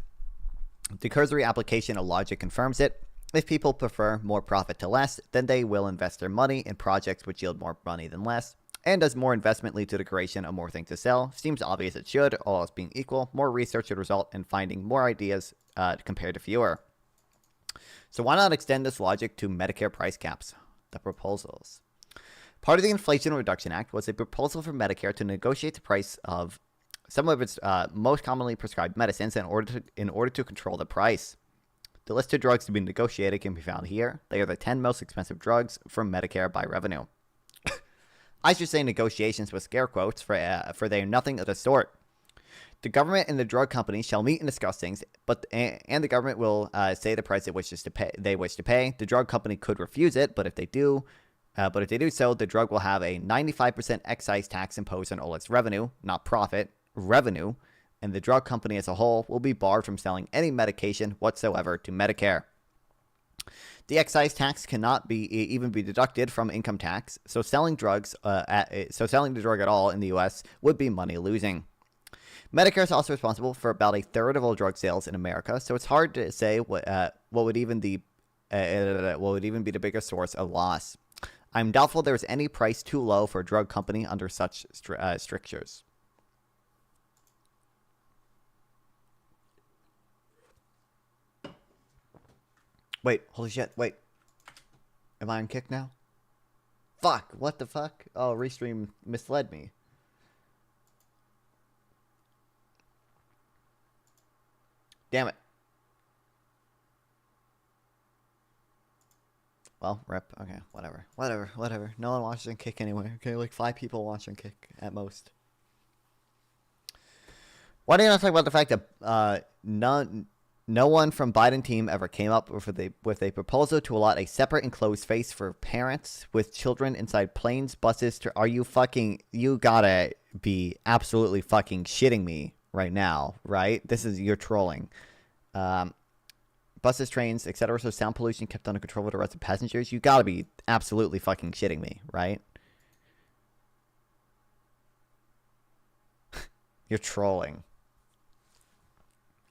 The cursory application of logic confirms it. If people prefer more profit to less, then they will invest their money in projects which yield more money than less. And does more investment lead to the creation of more things to sell? Seems obvious it should, all else being equal. More research should result in finding more ideas compared to fewer. So why not extend this logic to Medicare price caps? The proposals. Part of the Inflation Reduction Act was a proposal for Medicare to negotiate the price of some of its most commonly prescribed medicines in order to control the price. The list of drugs to be negotiated can be found here. They are the 10 most expensive drugs from Medicare by revenue. I should say negotiations with scare quotes, for they are nothing of the sort. The government and the drug companies shall meet and discuss things, and the government will say the price it wishes to pay. They wish to pay. The drug company could refuse it, but if they do so, the drug will have a 95% excise tax imposed on all its revenue, not profit, revenue, and the drug company as a whole will be barred from selling any medication whatsoever to Medicare. The excise tax cannot even be deducted from income tax, so selling the drug at all in the U.S. would be money losing. Medicare is also responsible for about a third of all drug sales in America, so it's hard to say what would even be the biggest source of loss. I'm doubtful there is any price too low for a drug company under such strictures. Wait, holy shit, wait. Am I on kick now? Fuck, what the fuck? Oh, Restream misled me. Damn it. Well, rip. Okay, whatever. No one watches on kick anyway. Okay, like 5 people watch on kick at most. Why do you not talk about the fact that no one from Biden team ever came up with a proposal to allot a separate enclosed space for parents with children inside planes, buses? Are you fucking... You gotta be absolutely fucking shitting me right now, right? You're trolling. Buses, trains, etc. So sound pollution kept under control with the rest of passengers. You gotta be absolutely fucking shitting me, right? You're trolling.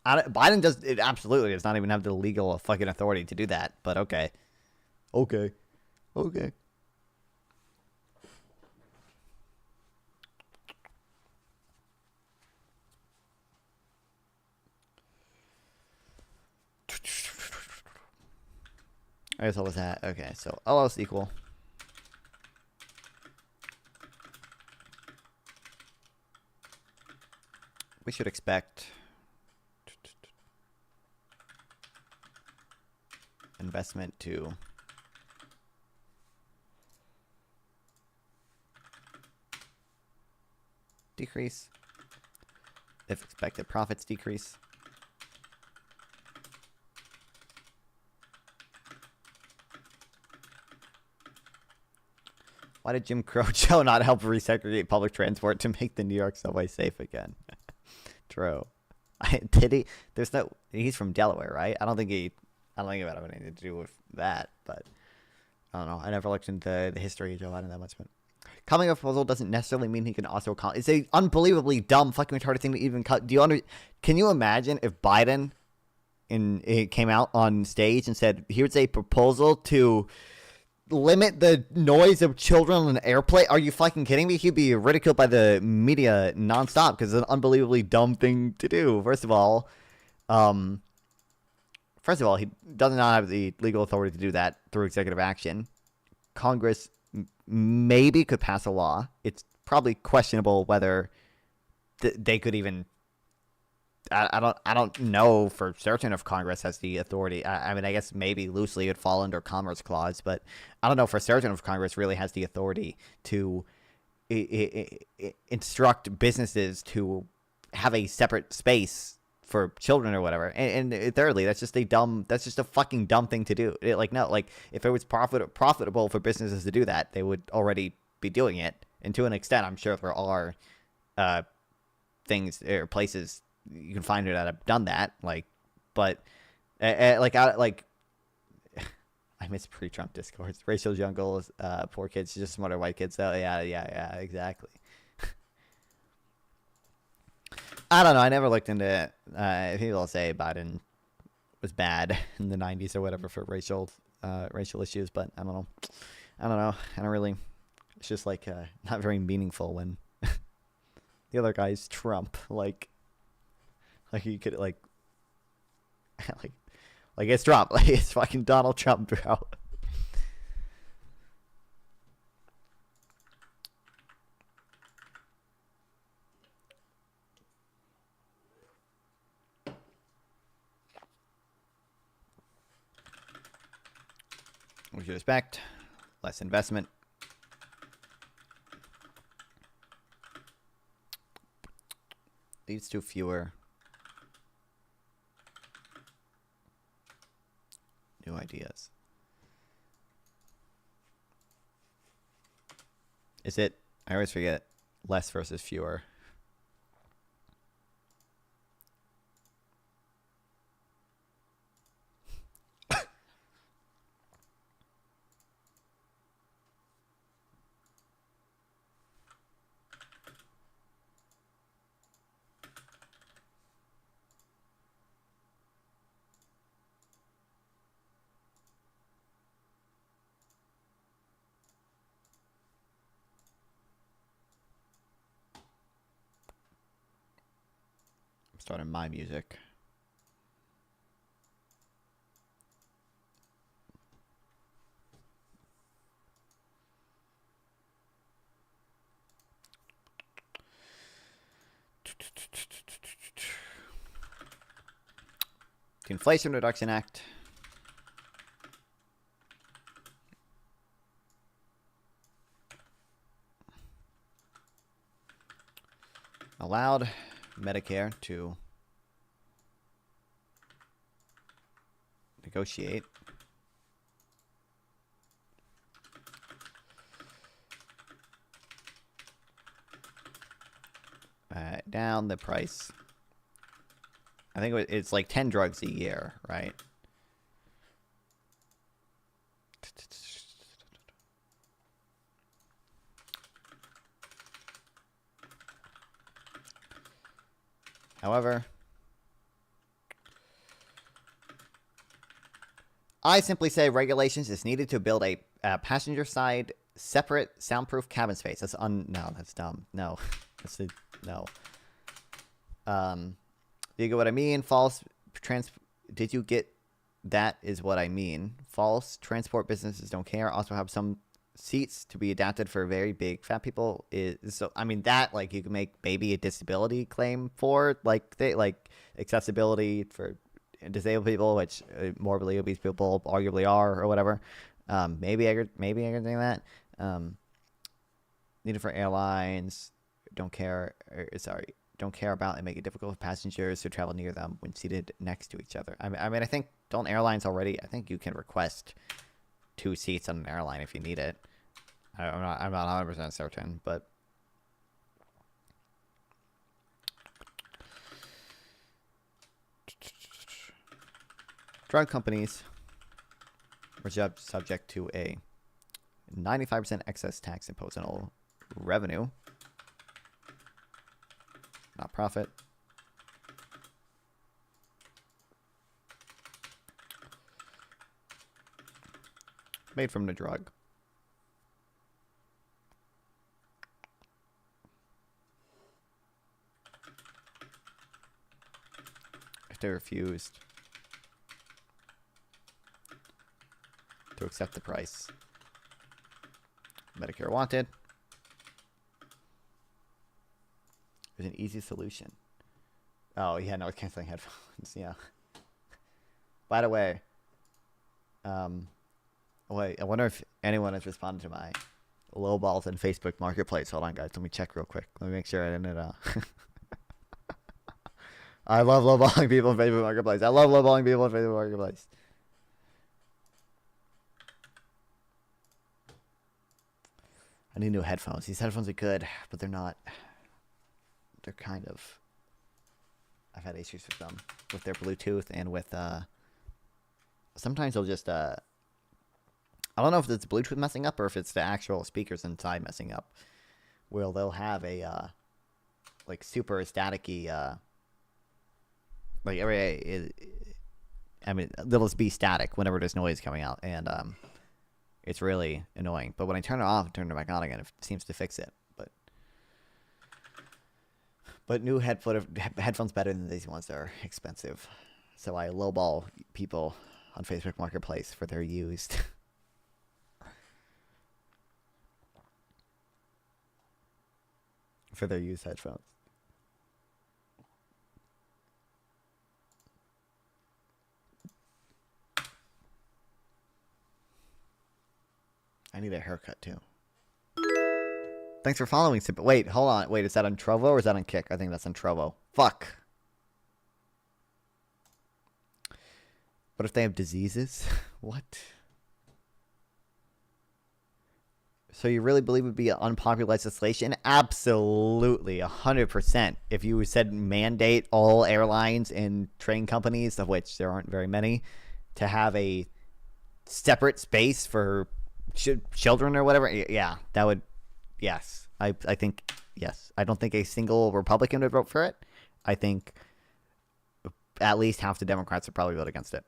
Biden absolutely does not even have the legal fucking authority to do that, but okay. Okay. I guess what was that? Okay, so all else equal. We should expect investment to decrease if expected profits decrease. Why did Jim Crow Joe not help resegregate public transport to make the New York subway safe again? True. Did he? He's from Delaware, right? I don't think it would have anything to do with that, but I don't know. I never looked into the history of Joe Biden that much, but coming up with a proposal doesn't necessarily mean he can also it's a unbelievably dumb fucking retarded thing to even cut. Can you imagine if Biden came out on stage and said, here's a proposal to limit the noise of children on an airplane? Are you fucking kidding me? He'd be ridiculed by the media nonstop because it's an unbelievably dumb thing to do. First of all, he does not have the legal authority to do that through executive action. Congress maybe could pass a law. It's probably questionable whether they could even. I don't know for certain if Congress has the authority. I mean, I guess maybe loosely it would fall under Commerce Clause, but I don't know for certain if Congress really has the authority to instruct businesses to have a separate space for children or whatever. And thirdly, that's just a fucking dumb thing to do. If it was profitable for businesses to do that, they would already be doing it. And to an extent, I'm sure there are things or places you can find it that have done that. I miss pre-Trump discourse. Racial jungles, poor kids, just smarter white kids. So yeah, exactly. I don't know. I never looked into it. People say Biden was bad in the 90s or whatever for racial issues, but I don't know. I don't really. It's just not very meaningful when the other guy's Trump. You could Like, it's dropped. Like, it's fucking Donald Trump, bro. We should expect less investment. Leads to fewer new ideas. Is it? I always forget. Less versus fewer. Starting my music. The Inflation Reduction Act. Allowed Medicare to negotiate down the price. I think it's like 10 drugs a year, right? However, I simply say regulations is needed to build a passenger side separate soundproof cabin space. That's no, that's dumb. No, no. You get what I mean? Did you get that? Is what I mean. False transport businesses don't care. Also have some seats to be adapted for very big fat people. So I mean that, like, you can make maybe a disability claim for, like, accessibility for disabled people, which morbidly obese people arguably are, or whatever. Maybe I could think that. Needed for airlines. Don't care about and make it difficult for passengers to travel near them when seated next to each other. I mean, I think, don't airlines already? I think you can request 2 seats on an airline if you need it. I'm not 100% certain, but drug companies were subject to a 95% excess tax imposed on all revenue, not profit. Made from the drug. If they refused to accept the price Medicare wanted, there's an easy solution. Oh, yeah, no, canceling headphones, yeah. By the way, wait, I wonder if anyone has responded to my lowballs in Facebook Marketplace. Hold on, guys. Let me check real quick. Let me make sure I didn't. I love lowballing people in Facebook Marketplace. I love lowballing people in Facebook Marketplace. I need new headphones. These headphones are good, but they're not. They're kind of. I've had issues with them, with their Bluetooth and with. Sometimes they'll just. I don't know if it's Bluetooth messing up or if it's the actual speakers inside messing up. Well, they'll have a like super staticky like I mean, they'll just be static whenever there's noise coming out, and it's really annoying. But when I turn it off and turn it back on again, it seems to fix it. But new headphones better than these ones. They're expensive. So I lowball people on Facebook Marketplace for their used. for their used headphones. I need a haircut too. Thanks for following. Wait, hold on. Wait, is that on Trovo or is that on Kick? I think that's on Trovo. Fuck. What if they have diseases? What? So you really believe it would be unpopular legislation? Absolutely, 100%. If you said mandate all airlines and train companies, of which there aren't very many, to have a separate space for children or whatever, yeah, that would, yes. I think, yes. I don't think a single Republican would vote for it. I think at least half the Democrats would probably vote against it.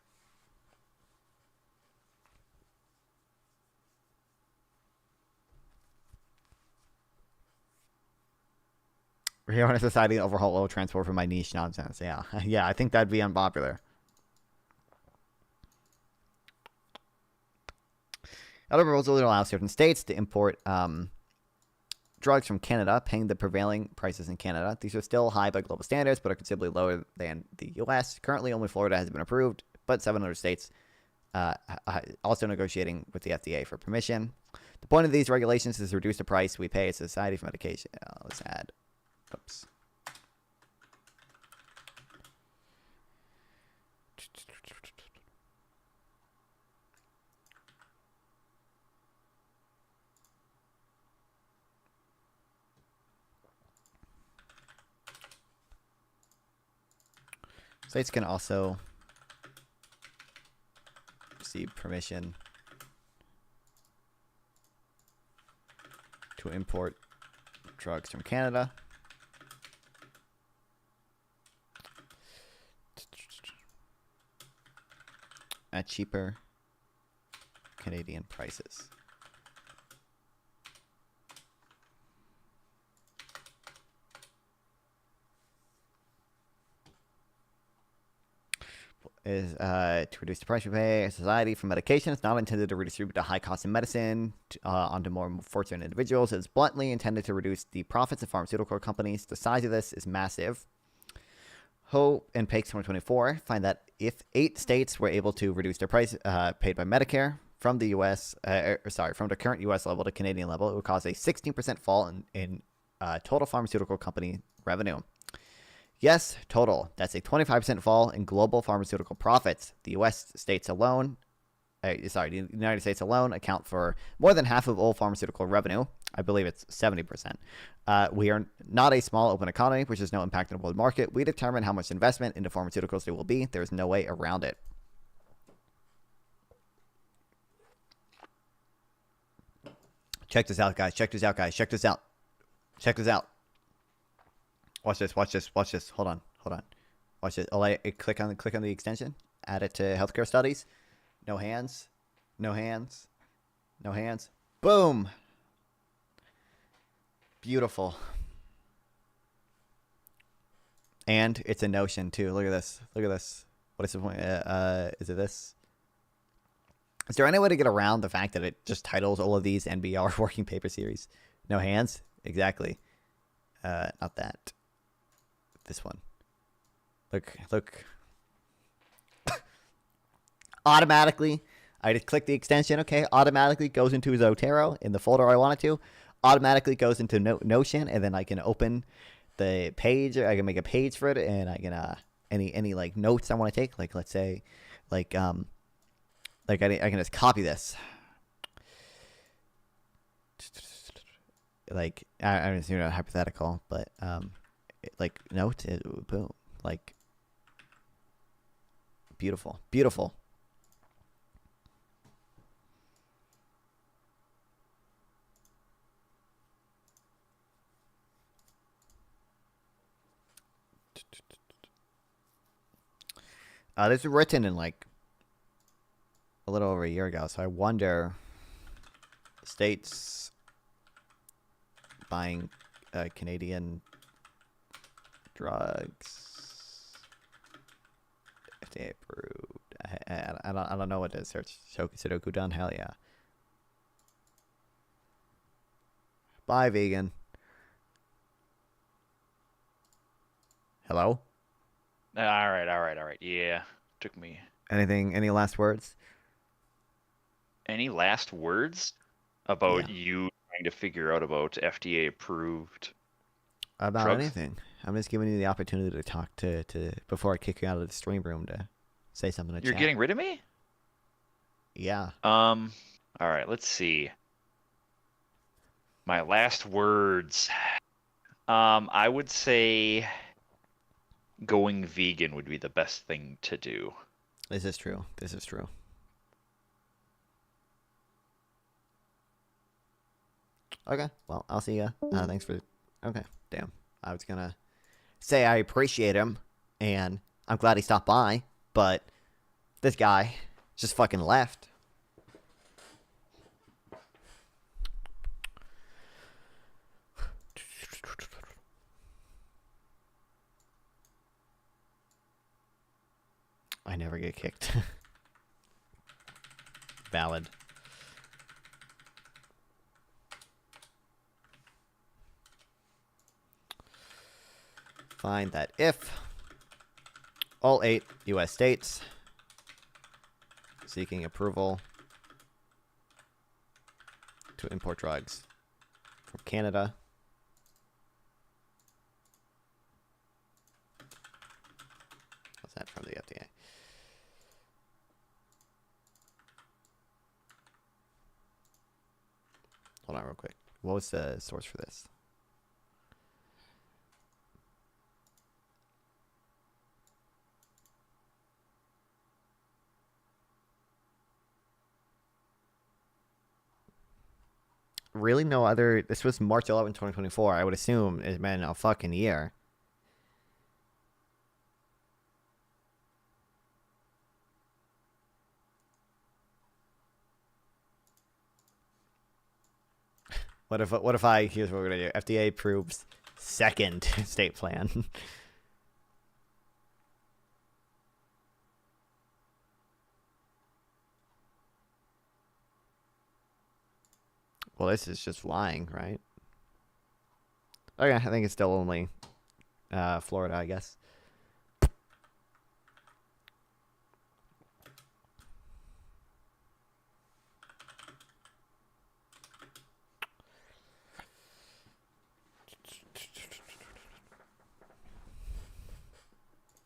We're here on a society to overhaul oil transport for my niche nonsense. Yeah. Yeah, I think that'd be unpopular. Other proposal that allows certain states to import drugs from Canada, paying the prevailing prices in Canada. These are still high by global standards, but are considerably lower than the U.S. Currently, only Florida has been approved, but 7 other states also negotiating with the FDA for permission. The point of these regulations is to reduce the price we pay as a society for medication. Let's add. Oops. States can also receive permission to import drugs from Canada. At cheaper Canadian prices. Is to reduce the price we pay as a society for medication. It's not intended to redistribute the high cost of medicine onto more fortunate individuals. It's bluntly intended to reduce the profits of pharmaceutical companies. The size of this is massive. Ho and Pakes 2024 find that if 8 states were able to reduce their price paid by Medicare from the U.S., from the current U.S. level to Canadian level, it would cause a 16% fall in total pharmaceutical company revenue. Yes, total. That's a 25% fall in global pharmaceutical profits. The United States alone account for more than half of all pharmaceutical revenue. I believe it's 70%. We are not a small open economy, which has no impact on the world market. We determine how much investment into pharmaceuticals there will be. There is no way around it. Check this out, guys. Check this out, guys. Check this out. Check this out. Watch this. Watch this. Watch this. Hold on. Hold on. Watch it. Click on the extension. Add it to healthcare studies. No hands. No hands. No hands. Boom. Beautiful. And it's a notion too. Look at this. Look at this. What is the point? Is it this? Is there any way to get around the fact that it just titles all of these NBR working paper series? No hands? Exactly. Not that. This one. Look. Automatically, I just click the extension. Okay, automatically goes into Zotero in the folder I want it to. Automatically goes into Notion, and then I can open the page. I can make a page for it, and I can any like notes I want to take. Like let's say, I can just copy this. Like I don't know, hypothetical, but like note, boom, like beautiful, beautiful. This was written in like a little over a year ago, so I wonder states buying Canadian drugs, if FDA approved. I don't know what to search. Sudoku done. Hell yeah. Bye, vegan. Hello? All right. Yeah, took me. Any last words? Any last words about you trying to figure out about FDA approved About drugs? anything. I'm just giving you the opportunity to talk to before I kick you out of the stream room to say something to You're chat. getting rid of me? Yeah. All right, let's see. My last words. I would say going vegan would be the best thing to do. This is true. Okay. Well, I'll see ya. Thanks for... Okay. Damn. I was gonna say I appreciate him, and I'm glad he stopped by, but this guy just fucking left. I never get kicked. Valid. Find that if all 8 U.S. states seeking approval to import drugs from Canada what's that from the FDA? Hold on real quick. What was the source for this? Really no other... This was March 11, 2024. I would assume it's been a fucking year. What if I... Here's what we're gonna do. FDA approves second state plan. Well, this is just lying, right? Okay, I think it's still only Florida, I guess.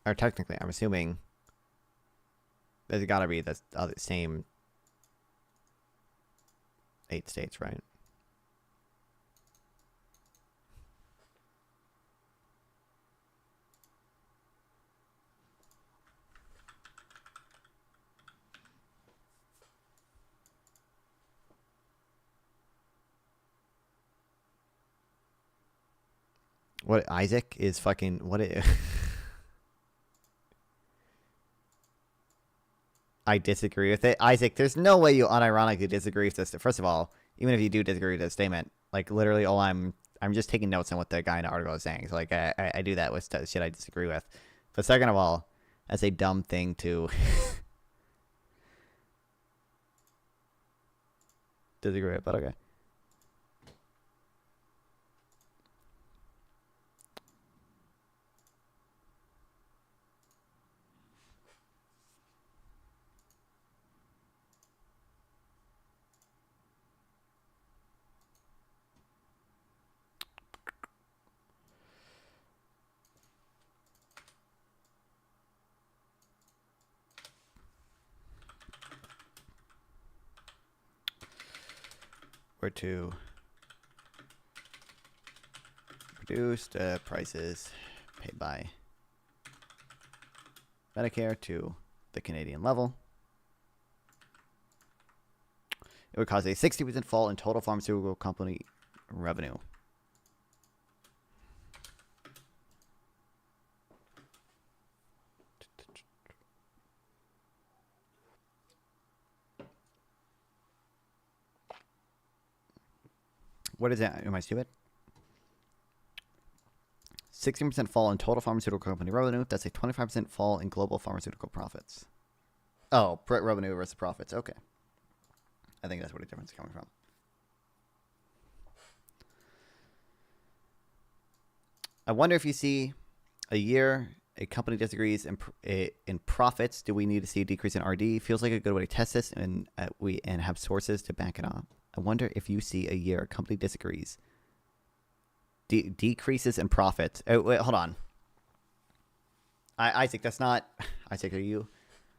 Or technically, I'm assuming there's got to be the other same 8 states, right? What Isaac is fucking what it I disagree with it. Isaac, there's no way you unironically disagree with this. First of all, even if you do disagree with the statement, like literally all I'm just taking notes on what the guy in the article is saying. So like I do that with shit I disagree with. But second of all, that's a dumb thing to disagree with, but okay. Were to reduce the prices paid by Medicare to the Canadian level, it would cause a 60% fall in total pharmaceutical company revenue. What is that? Am I stupid? 16% fall in total pharmaceutical company revenue. That's a 25% fall in global pharmaceutical profits. Oh, revenue versus profits. Okay. I think that's where the difference is coming from. I wonder if you see a year a company disagrees in profits. Do we need to see a decrease in RD? Feels like a good way to test this, and have sources to back it up. I wonder if you see a year a company disagrees. Decreases in profits. Oh, wait, hold on. Isaac, that's not. Isaac, are you?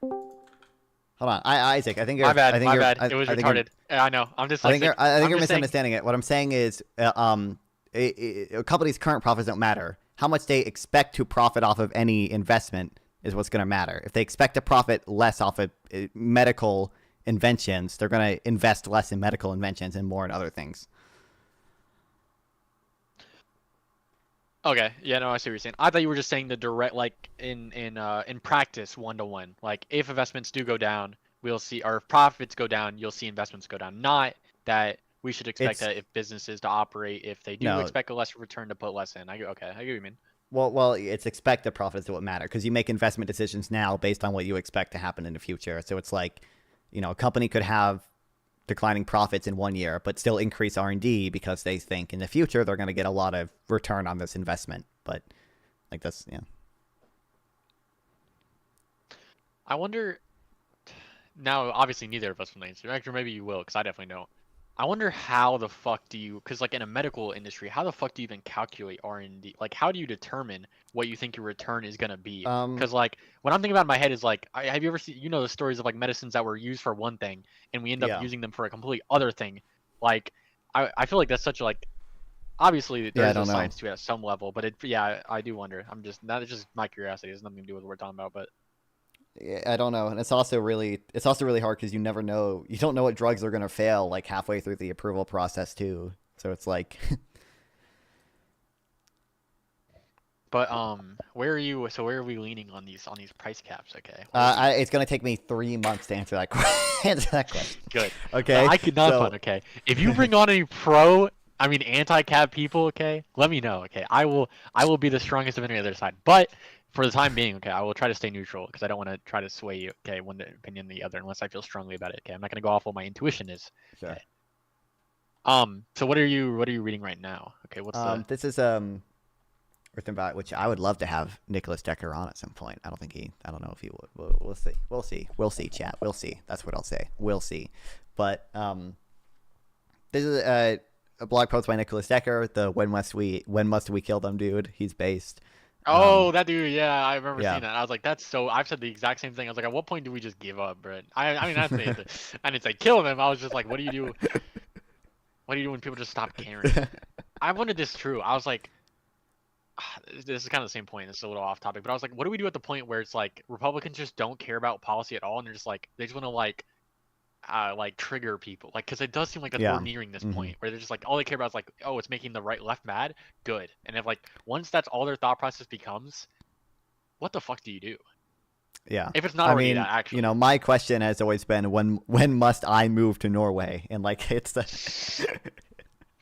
Hold on, Isaac. I think you're. My bad. I think my you're, bad. I, It was I think retarded. Yeah, I know. I'm just. I think you're. I think you're just saying- misunderstanding it. What I'm saying is, a company's current profits don't matter. How much they expect to profit off of any investment is what's going to matter. If they expect to profit less off of medical inventions, they're going to invest less in medical inventions and more in other things. Okay. Yeah. No, I see what you're saying. I thought you were just saying the direct, like in practice, 1-to-1. Like if investments do go down, we'll see, or if profits go down, you'll see investments go down. Not that we should expect that if businesses to operate, if they do expect a lesser return, to put less in. Okay, I get what you mean. Well, it's expected profits that what matter, because you make investment decisions now based on what you expect to happen in the future. So it's like, a company could have declining profits in 1 year, but still increase R&D because they think in the future they're going to get a lot of return on this investment. But like that's I wonder. Now, obviously, neither of us will answer. Actually, maybe you will, because I definitely don't. I wonder how the fuck do you, because like in a medical industry, how the fuck do you even calculate R&D? Like, how do you determine what you think your return is gonna be? Because like what I'm thinking about in my head is like, have you ever seen, the stories of like medicines that were used for one thing and we end up using them for a complete other thing? Like, I feel like that's such a like, obviously there's a science to it at some level, but I do wonder. That's just my curiosity. It has nothing to do with what we're talking about, but. I don't know, and it's also really hard because you never know. You don't know what drugs are going to fail like halfway through the approval process too. So it's like. But where are you? So where are we leaning on these price caps? Okay. It's going to take me 3 months to answer that question. Good. Okay. I could not fun. Okay. If you bring on any anti-cap people, okay, let me know. Okay, I will be the strongest of any other side. But for the time being, okay, I will try to stay neutral because I don't want to try to sway you, okay, one opinion or the other unless I feel strongly about it. Okay, I'm not gonna go off what my intuition is. Sure. Okay. So what are you reading right now? Okay, what's this is written by, which I would love to have Nicholas Decker on at some point. I don't know if he would. We'll see, chat. We'll see. That's what I'll say. We'll see. But this is a blog post by Nicholas Decker, the when must we kill them dude. He's based. Oh, that dude, yeah, I remember seeing that. I was like, that's so. I've said the exact same thing. I was like, at what point do we just give up, bro? I mean, I didn't say kill them. I was just like, what do you do? What do you do when people just stop caring? I wanted this true. I was like, this is kind of the same point. It's a little off topic, but I was like, what do we do at the point where it's like Republicans just don't care about policy at all, and they're just like, they just want to like trigger people, like, because it does seem like that we're nearing this point where they're just like, all they care about is like, oh, it's making the right left mad, good. And if like once that's all their thought process becomes, what the fuck do you do? Yeah, if it's not already that, actually. My question has always been when must I move to Norway? And like it's the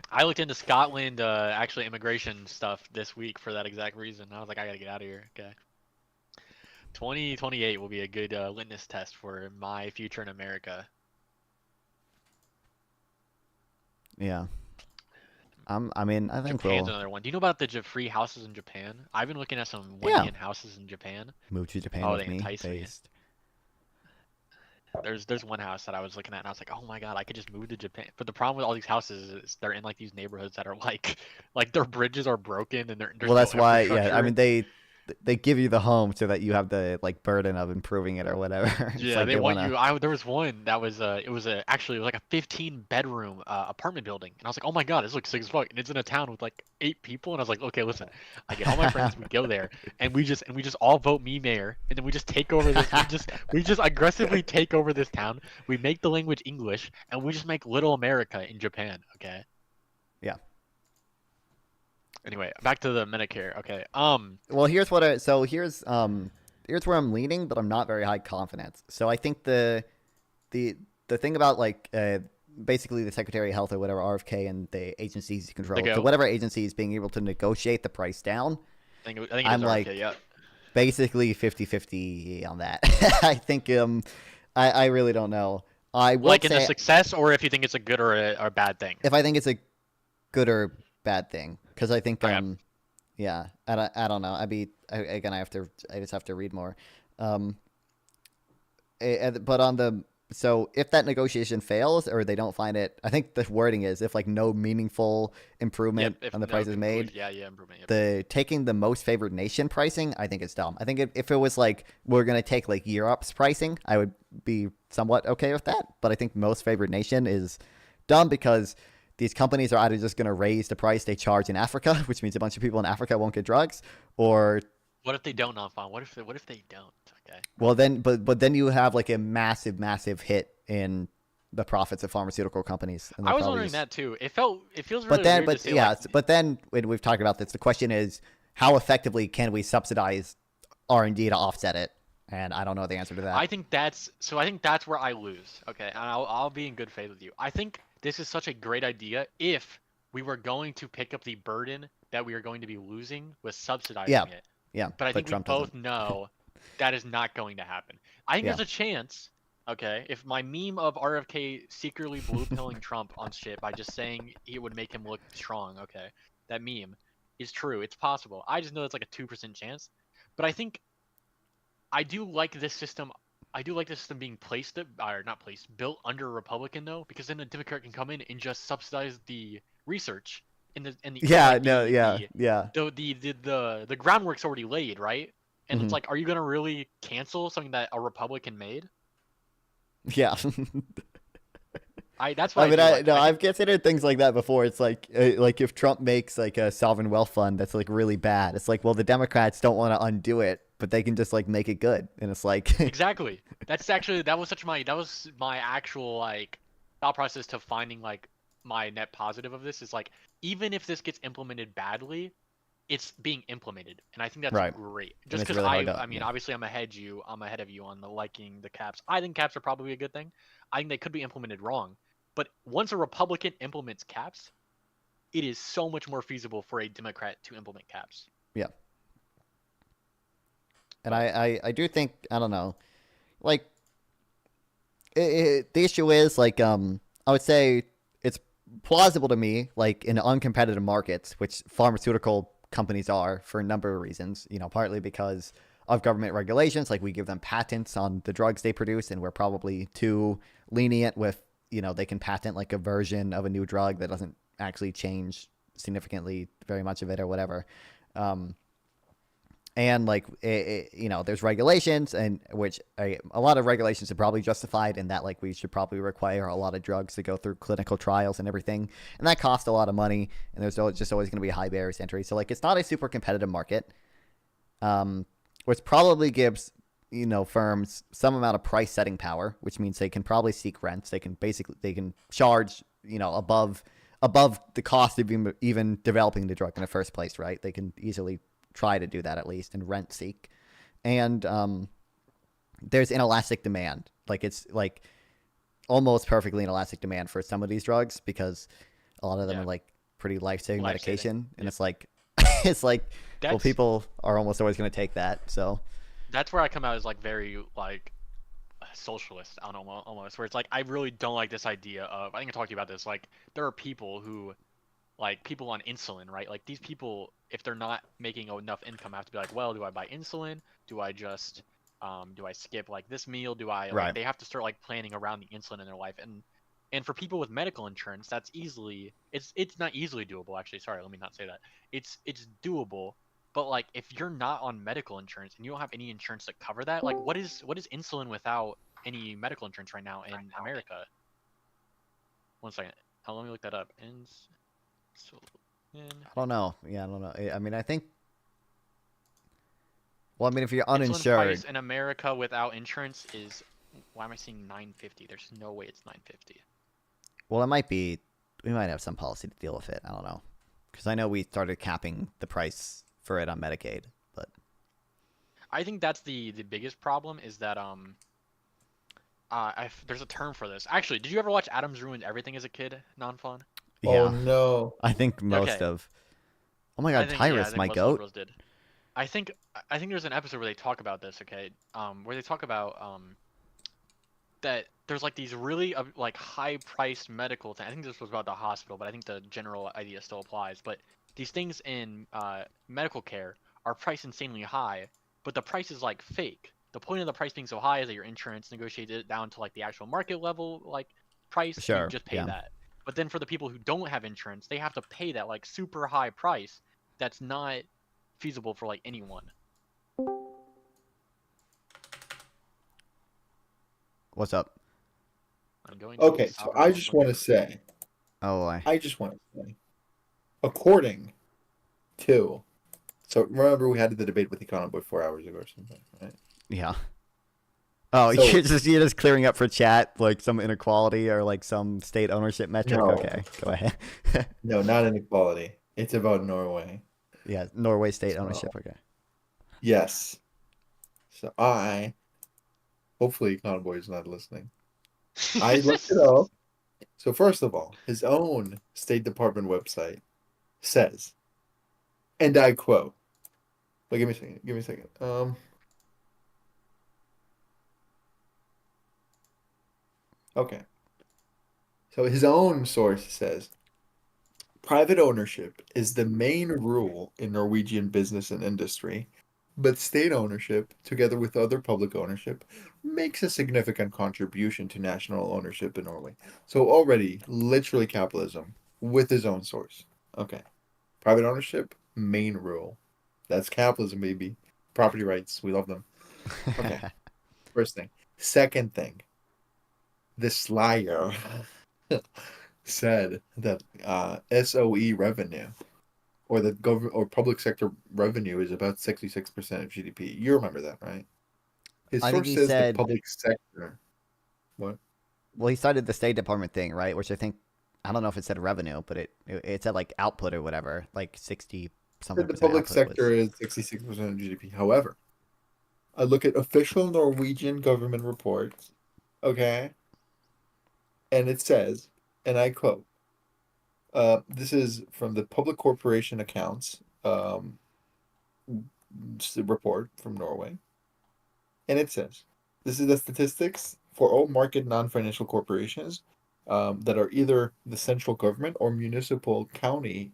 I looked into Scotland actually immigration stuff this week for that exact reason. I was like, I gotta get out of here. Okay, 2028 will be a good litmus test for my future in America. Yeah. I think Japan's another one. Do you know about the free houses in Japan? I've been looking at some one-yen houses in Japan. Move to Japan with me. Entice me. There's one house that I was looking at and I was like, oh my god, I could just move to Japan. But the problem with all these houses is they're in like these neighborhoods that are like their bridges are broken and well, that's why. Yeah, I mean they give you the home so that you have the like burden of improving it or whatever. Yeah, like they want you. There was one that was actually like a 15-bedroom apartment building, and I was like, oh my god, this looks sick as fuck, and it's in a town with like 8 people, and I was like, okay, listen, I get all my friends, we go there, and we just all vote me mayor, and then we just take over this. we just aggressively take over this town. We make the language English, and we just make Little America in Japan. Okay. Yeah. Anyway, back to the Medicare. Okay. Well, here's where I'm leaning, but I'm not very high confidence. So I think the thing about like basically the Secretary of Health or whatever, RFK, and the agencies control, so whatever agencies being able to negotiate the price down, I think I'm it is like RFK, yeah. basically 50-50 on that. I think I really don't know. I will Like in the say success, or if you think it's a good or a bad thing. if I think it's a good or bad thing, because I think Okay. yeah, I don't know. Again, I just have to read more. But on the so if that negotiation fails or they don't find it, I think the wording is if like no meaningful improvement Yep, if on the no price is made. Yeah, improvement. Yep. The taking the most favored nation pricing, I think it's dumb. I think if it was like we're gonna take like Europe's pricing, I would be somewhat okay with that. But I think most favored nation is dumb because these companies are either just gonna raise the price they charge in Africa, which means a bunch of people in Africa won't get drugs, or What if they don't, Nonfon? What if they don't? Okay. well then, but then you have like a massive hit in the profits of pharmaceutical companies. And I was wondering that too. It feels really weird to say, but then when we've talked about this, the question is how effectively can we subsidize R&D to offset it? And I don't know the answer to that. I think that's where I lose. Okay, and I'll be in good faith with you. I think this is such a great idea if we were going to pick up the burden that we are going to be losing with subsidizing it. Yeah, but I think Trump we both know that is not going to happen. I think there's a chance, okay, if my meme of RFK secretly blue pilling Trump on shit by just saying it would make him look strong, okay, that meme is true. It's possible. I just know it's like a 2% chance. But I think I do like this system. I do like this system being built under a Republican though, because then a Democrat can come in and just subsidize the research in the the groundwork's already laid, right? And it's like, are you gonna really cancel something that a Republican made? Yeah. That's why I've considered things like that before. It's like if Trump makes like a sovereign wealth fund that's like really bad, it's like, well, the Democrats don't want to undo it, but they can just like make it good, and it's like exactly. That was my actual like thought process to finding like my net positive of this is like, even if this gets implemented badly, it's being implemented, and I think that's great. Just because obviously I'm ahead of you on the liking the caps. I think caps are probably a good thing. I think they could be implemented wrong, but once a Republican implements caps, it is so much more feasible for a Democrat to implement caps. Yeah. And I do think, I don't know, like the issue is like I would say it's plausible to me, like in uncompetitive markets, which pharmaceutical companies are for a number of reasons, partly because of government regulations, like we give them patents on the drugs they produce, and we're probably too lenient with, they can patent like a version of a new drug that doesn't actually change significantly very much of it or whatever. And like, there's regulations, and which a lot of regulations are probably justified in that, like, we should probably require a lot of drugs to go through clinical trials and everything. And that costs a lot of money, and there's just always going to be high barriers to entry. So like, it's not a super competitive market, which probably gives, firms some amount of price setting power, which means they can probably seek rents. They can charge, above the cost of even developing the drug in the first place, right? They can easily try to do that at least and rent seek. And there's inelastic demand. Like, it's like almost perfectly inelastic demand for some of these drugs, because a lot of them are like pretty life-saving medication. And it's like well, people are almost always going to take that. So that's where I come out as like very like socialist, I don't know, almost, where it's like, I really don't like this idea of, I think I talked to you about this, like, there are people who, like, people on insulin, right? Like, these people, if they're not making enough income, have to be like, well, do I buy insulin? Do I just, do I skip, like, this meal? Do I, like, they have to start, like, planning around the insulin in their life. And for people with medical insurance, that's easily, it's not easily doable, actually. Sorry, let me not say that. It's doable, but, like, if you're not on medical insurance and you don't have any insurance to cover that, like, what is insulin without any medical insurance right now in America? 1 second. Let me look that up. I don't know. Yeah, I don't know. I mean, I think. Well, I mean, if you're uninsured. Insulin price in America without insurance is. Why am I seeing $9.50? There's no way it's $9.50. Well, it might be. We might have some policy to deal with it. I don't know, because I know we started capping the price for it on Medicaid, but. I think that's the biggest problem is that there's a term for this. Actually, did you ever watch Adam's Ruined Everything as a kid? Non-fun. Yeah. Oh no! I think most of. Oh my god, Tyrus, my goat. Did. I think there's an episode where they talk about this. Okay, where they talk about that there's like these really like high-priced medical things. I think this was about the hospital, but I think the general idea still applies. But these things in medical care are priced insanely high, but the price is like fake. The point of the price being so high is that your insurance negotiated it down to like the actual market level like price, and you Sure, just pay yeah. that. But then for the people who don't have insurance, they have to pay that like super high price that's not feasible for like anyone. What's up? I'm going to Okay, so I just want to say, Oh, according to, so remember we had the debate with Econo Boy 4 hours ago or something, right? Yeah. Oh, So- you're just clearing up for chat, like some inequality or like some state ownership metric. No. Okay, go ahead. No, not inequality. It's about Norway. Yeah, Norway state ownership. Okay. Yes. So hopefully Econo Boy is not listening. I looked it up. So first of all, his own State Department website says, and I quote. Wait, give me a second. Okay. So his own source says, private ownership is the main rule in Norwegian business and industry, but state ownership, together with other public ownership, makes a significant contribution to national ownership in Norway. So already, literally capitalism with his own source. Okay. Private ownership, main rule. That's capitalism, baby. Property rights, we love them. Okay. First thing. Second thing. This liar said that SOE revenue or the government or public sector revenue is about 66% of GDP. You remember that, right? His I think source he says said- the public sector. What? Well, he cited the State Department thing, right? Which I think, I don't know if it said revenue, but it said like output or whatever, like 60 something. The public sector is 66% of GDP. However, I look at official Norwegian government reports, okay, and it says, and I quote, this is from the Public Corporation Accounts report from Norway, and it says, this is the statistics for all market non-financial corporations that are either the central government or municipalities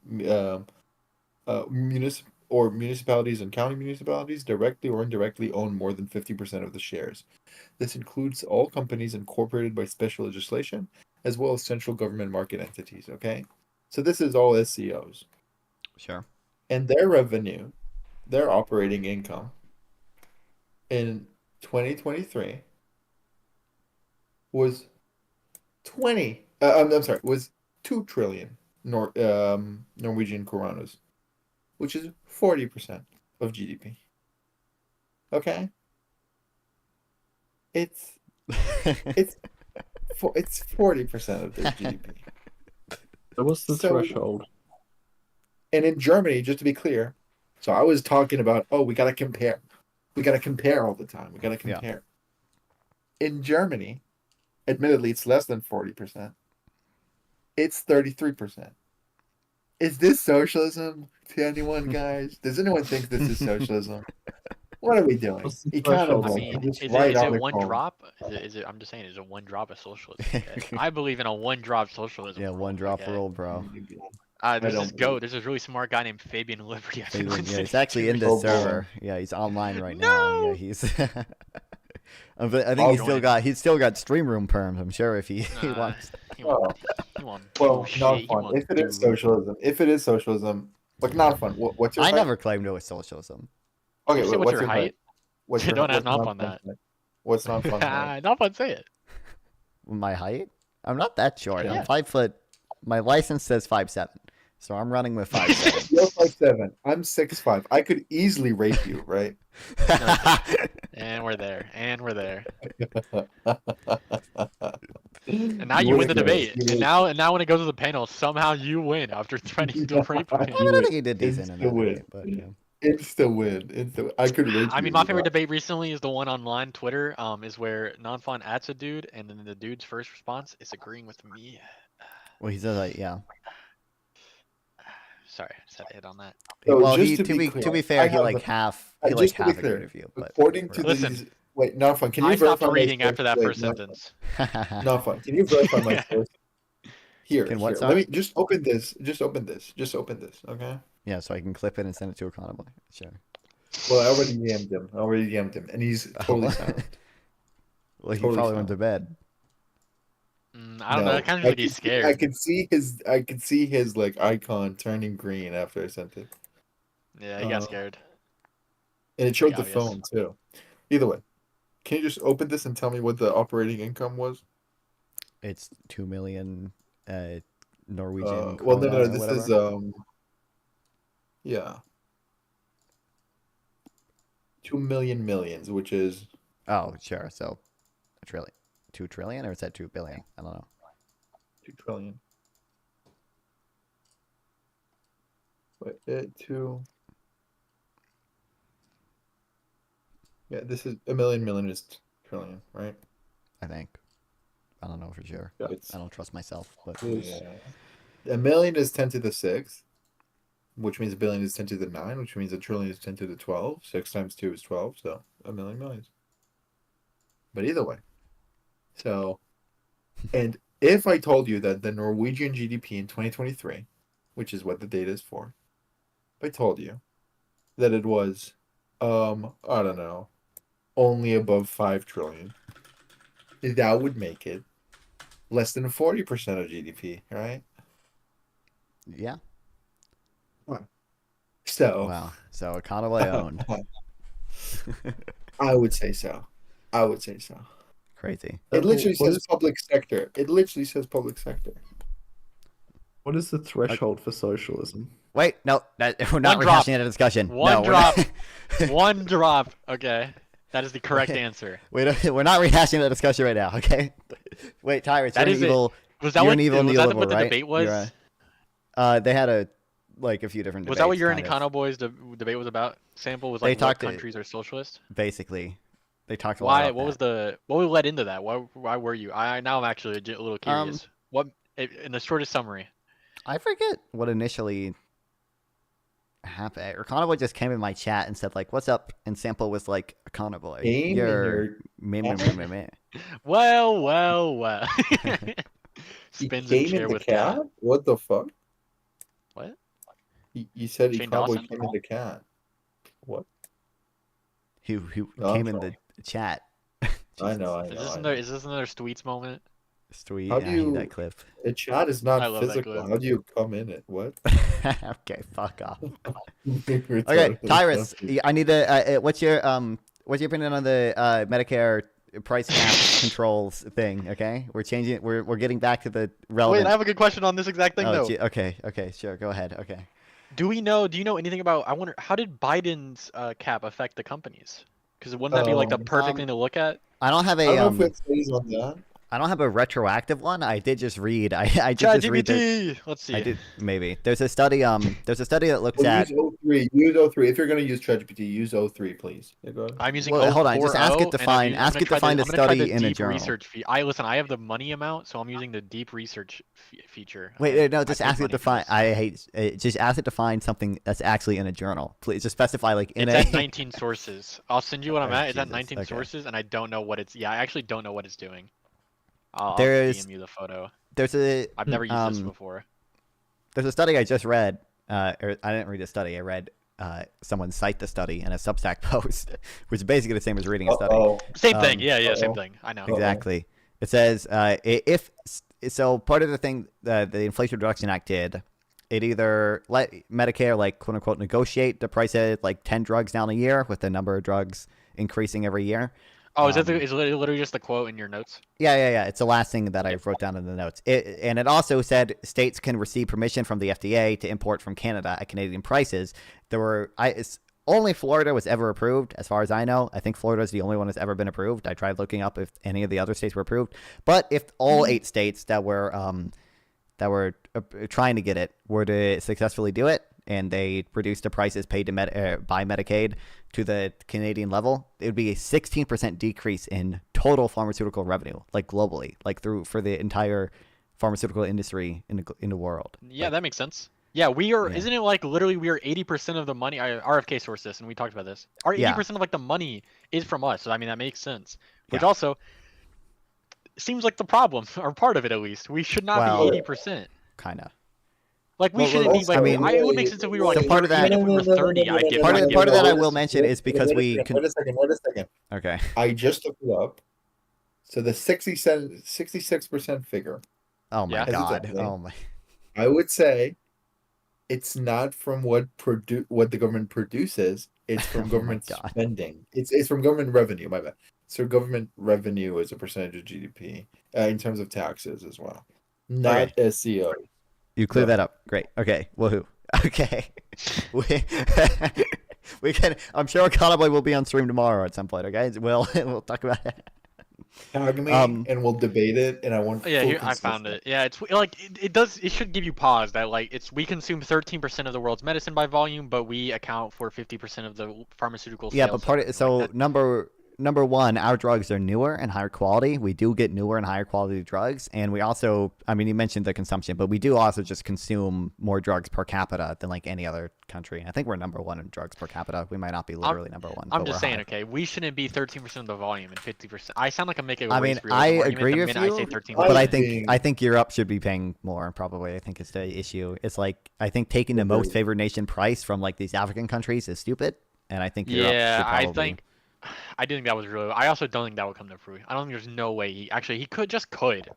and county municipalities directly or indirectly own more than 50% of the shares. This includes all companies incorporated by special legislation, as well as central government market entities, okay? So this is all SCOs. Sure. And their revenue, their operating income in 2023 was was 2 trillion Norwegian kronas, which is 40% of GDP. Okay? It's 40% of their GDP. So what's the threshold? And in Germany, just to be clear, so I was talking about, we got to compare. We got to compare all the time. We got to compare. Yeah. In Germany, admittedly, it's less than 40%. It's 33%. Is this socialism to anyone, guys? Does anyone think this is socialism? What are we doing? I mean, is it one drop? Is it? I'm just saying, is it one drop of socialism? Okay? I believe in a one drop socialism. Yeah, one drop rule, bro. There's this goat. There's this really smart guy named Fabian Liberty. Yeah, he's actually in this server. Yeah, he's online right now. Yeah, he's. I think he's still got stream room perms. I'm sure if he wants. Well, not fun. If it is socialism, like not fun. What's your? I never claimed it was socialism. Okay, what's your height? Don't ask not fun that. What's not fun? Not fun. Say it. My height? I'm not that short. Yeah. I'm 5 foot. My license says 5'7", so I'm running with 5'7". You're 5'7". I'm 6'5". I could easily rape you, right? And we're there. And now you win the debate. And now when it goes to the panel, somehow you win after threatening to rape him. I don't think he did decent in that debate, but yeah. Insta win. I could rape I mean, my favorite debate recently is the one online Twitter. Is where Nonfon adds a dude, and then the dude's first response is agreeing with me. Well, he says like, yeah. sorry, I just had to hit on that. So well, just he, to to be be clear, to be I fair, he have like the- half he like just to be half agreed clear, with you, but according to Listen. these, wait, not fun. Can you I stopped verify my reading source? after that Wait, first not sentence. Not fun. Can you verify my source? Here, Can what, here. sorry? Let me just open this. Just open this. Just open this. Okay. yeah, so I can clip it and send it to Economy. Sure. Well, I already DM'd him. And he's totally silent. Well, he Totally probably went to bed. I don't know. It kind of like he's scared. I could see his like icon turning green after I sent it. Yeah, he got scared. And it showed Pretty the obvious. phone too. Either way, can you just open this and tell me what the operating income was? It's 2 million Norwegian. Well, no, krona or this whatever. is yeah, 2 million millions, which is Oh, sure. So, a trillion, 2 trillion, or is that 2 billion? I don't know. 2 trillion. Wait, 2. Yeah, this is a million is trillion, right? I think. I don't know for sure. Yeah, I don't trust myself, but yeah. A million is 10 to the 6th, which means a billion is 10 to the 9, which means a trillion is 10 to the 12. 6 times 2 is 12, so a million millions. But either way. So, and if I told you that the Norwegian GDP in 2023, which is what the data is for, if I told you that it was, I don't know, only above 5 trillion, that would make it less than 40% of GDP, right? yeah. So, Wow. So Economy owned. I would say so. Crazy. It literally says public sector. What is the threshold for socialism? Wait, no, we're not One drop. rehashing the discussion. One no, drop. We're not, One drop. Okay. That is the correct answer. we're not rehashing the discussion right now, okay? Wait, Tyrus, That you're is an it. evil. Was that you're what, an evil was that neoliberal, what the right? debate was? They had a few different. Was that what debates, your and kind of. Econo Boys debate was about? Sample was They like what talked- countries are socialist? Basically, they talked a lot Why? about What that. was the? What led into that? Why were you? Now I'm actually a little curious. What in the shortest summary? I forget what initially happened. Econoboy just came in my chat and said like, "What's up?" And Sample was like, "Econoboy, Aim you're in meh." Well. He Spins came in chair in the with cat? cat. What the fuck? What? You said Shane Cowboy Dawson? came in the cat. What? Who No, I'm came in the trolling. chat? I know. Is this another Sweets moment? Sweet. How I do hate you? that clip. The chat is I not love that physical. clip. How do you come in it? What? Okay, fuck off. Okay, Okay, Tyrus, I need to. What's your opinion on the Medicare price cap controls thing? Okay, we're changing. We're getting back to the relevant. Wait, I have a good question on this exact thing though. Okay, sure, go ahead. Okay. Do you know anything about? I wonder how did Biden's cap affect the companies? Because wouldn't that be like the perfect thing to look at? I don't have a. I don't know if it stays on that. I don't have a retroactive one. I did just read. I did just read. Let's see. I did maybe. There's a study. There's a study that looks Well, at. use O3. Use O3. If you're gonna use ChatGPT, use O3, please. Yeah, go ahead. I'm using. Well, hold on. Just ask it 040, to and find. I'm Ask it gonna to find a I'm gonna try study the in a deep journal. research listen. I have the money amount, so I'm using the deep research feature. Wait, no. Just I paid ask it money to for find. this. I hate. Just ask it to find something that's actually in a journal. Please, just specify like in It's a. at 19 sources. I'll send you what I'm Oh, at. It's at Jesus, 19 okay. sources, and I don't know what it's. Yeah, I actually don't know what it's doing. I'll There's- DM you the photo. There's a. I've never used this before. There's a study I just read. Or I didn't read a study. I read someone cite the study in a Substack post, which is basically the same as reading a study. Same thing. Yeah, same thing. I know. Exactly. It says if so, part of the thing the Inflation Reduction Act did, it either let Medicare like quote unquote negotiate the price of like 10 drugs down a year with the number of drugs increasing every year. Oh, is it literally just the quote in your notes? Yeah. It's the last thing that I wrote down in the notes. And it also said states can receive permission from the FDA to import from Canada at Canadian prices. Only Florida was ever approved, as far as I know. I think Florida is the only one that's ever been approved. I tried looking up if any of the other states were approved. But if all 8 states that were trying to get it were to successfully do it, and they reduced the prices paid to by Medicaid to the Canadian level, it would be a 16% decrease in total pharmaceutical revenue, like globally, like for the entire pharmaceutical industry in the world. Yeah, that makes sense. Yeah, we are. Yeah. Isn't it like literally we are 80% of the money? RFK sourced this, and we talked about this. Our 80% of like the money is from us. So I mean that makes sense. Which also seems like the problem, or part of it at least. We should not be 80%. Kind of. Like we shouldn't be like. it would make sense if we were like. part of that. Even if we were 30, I'd give. Part of that I will mention is because Wait a second. Okay. I just looked it up. So the 66% figure. Oh my god. Oh my. I would say it's not from what the government produces. It's from government spending. It's from government revenue. My bad. So government revenue is a percentage of GDP in terms of taxes as well, not SEO. You clear that up. Great. Okay. Woohoo. Okay. we can. I'm sure Cowboy will be on stream tomorrow at some point. Okay. We'll talk about it. Tag me and we'll debate it. And I want. Yeah, here, I found it. Yeah, it's like it does. It should give you pause that like we consume 13% of the world's medicine by volume, but we account for 50% of the pharmaceutical. Yeah, but number one, our drugs are newer and higher quality. We do get newer and higher quality drugs. And we also, I mean, you mentioned the consumption, but we do also just consume more drugs per capita than like any other country. I think we're number one in drugs per capita. We might not be literally number one. I'm just saying, okay, we shouldn't be 13% of the volume and 50%. I sound like I'm making I mean, I agree with you, but I think Europe should be paying more, probably. I think it's the issue. It's like, I think taking the most favored nation price from like these African countries is stupid. And I think Europe should probably... I didn't think that was really. I also don't think that would come to fruition. I don't think there's no way he could.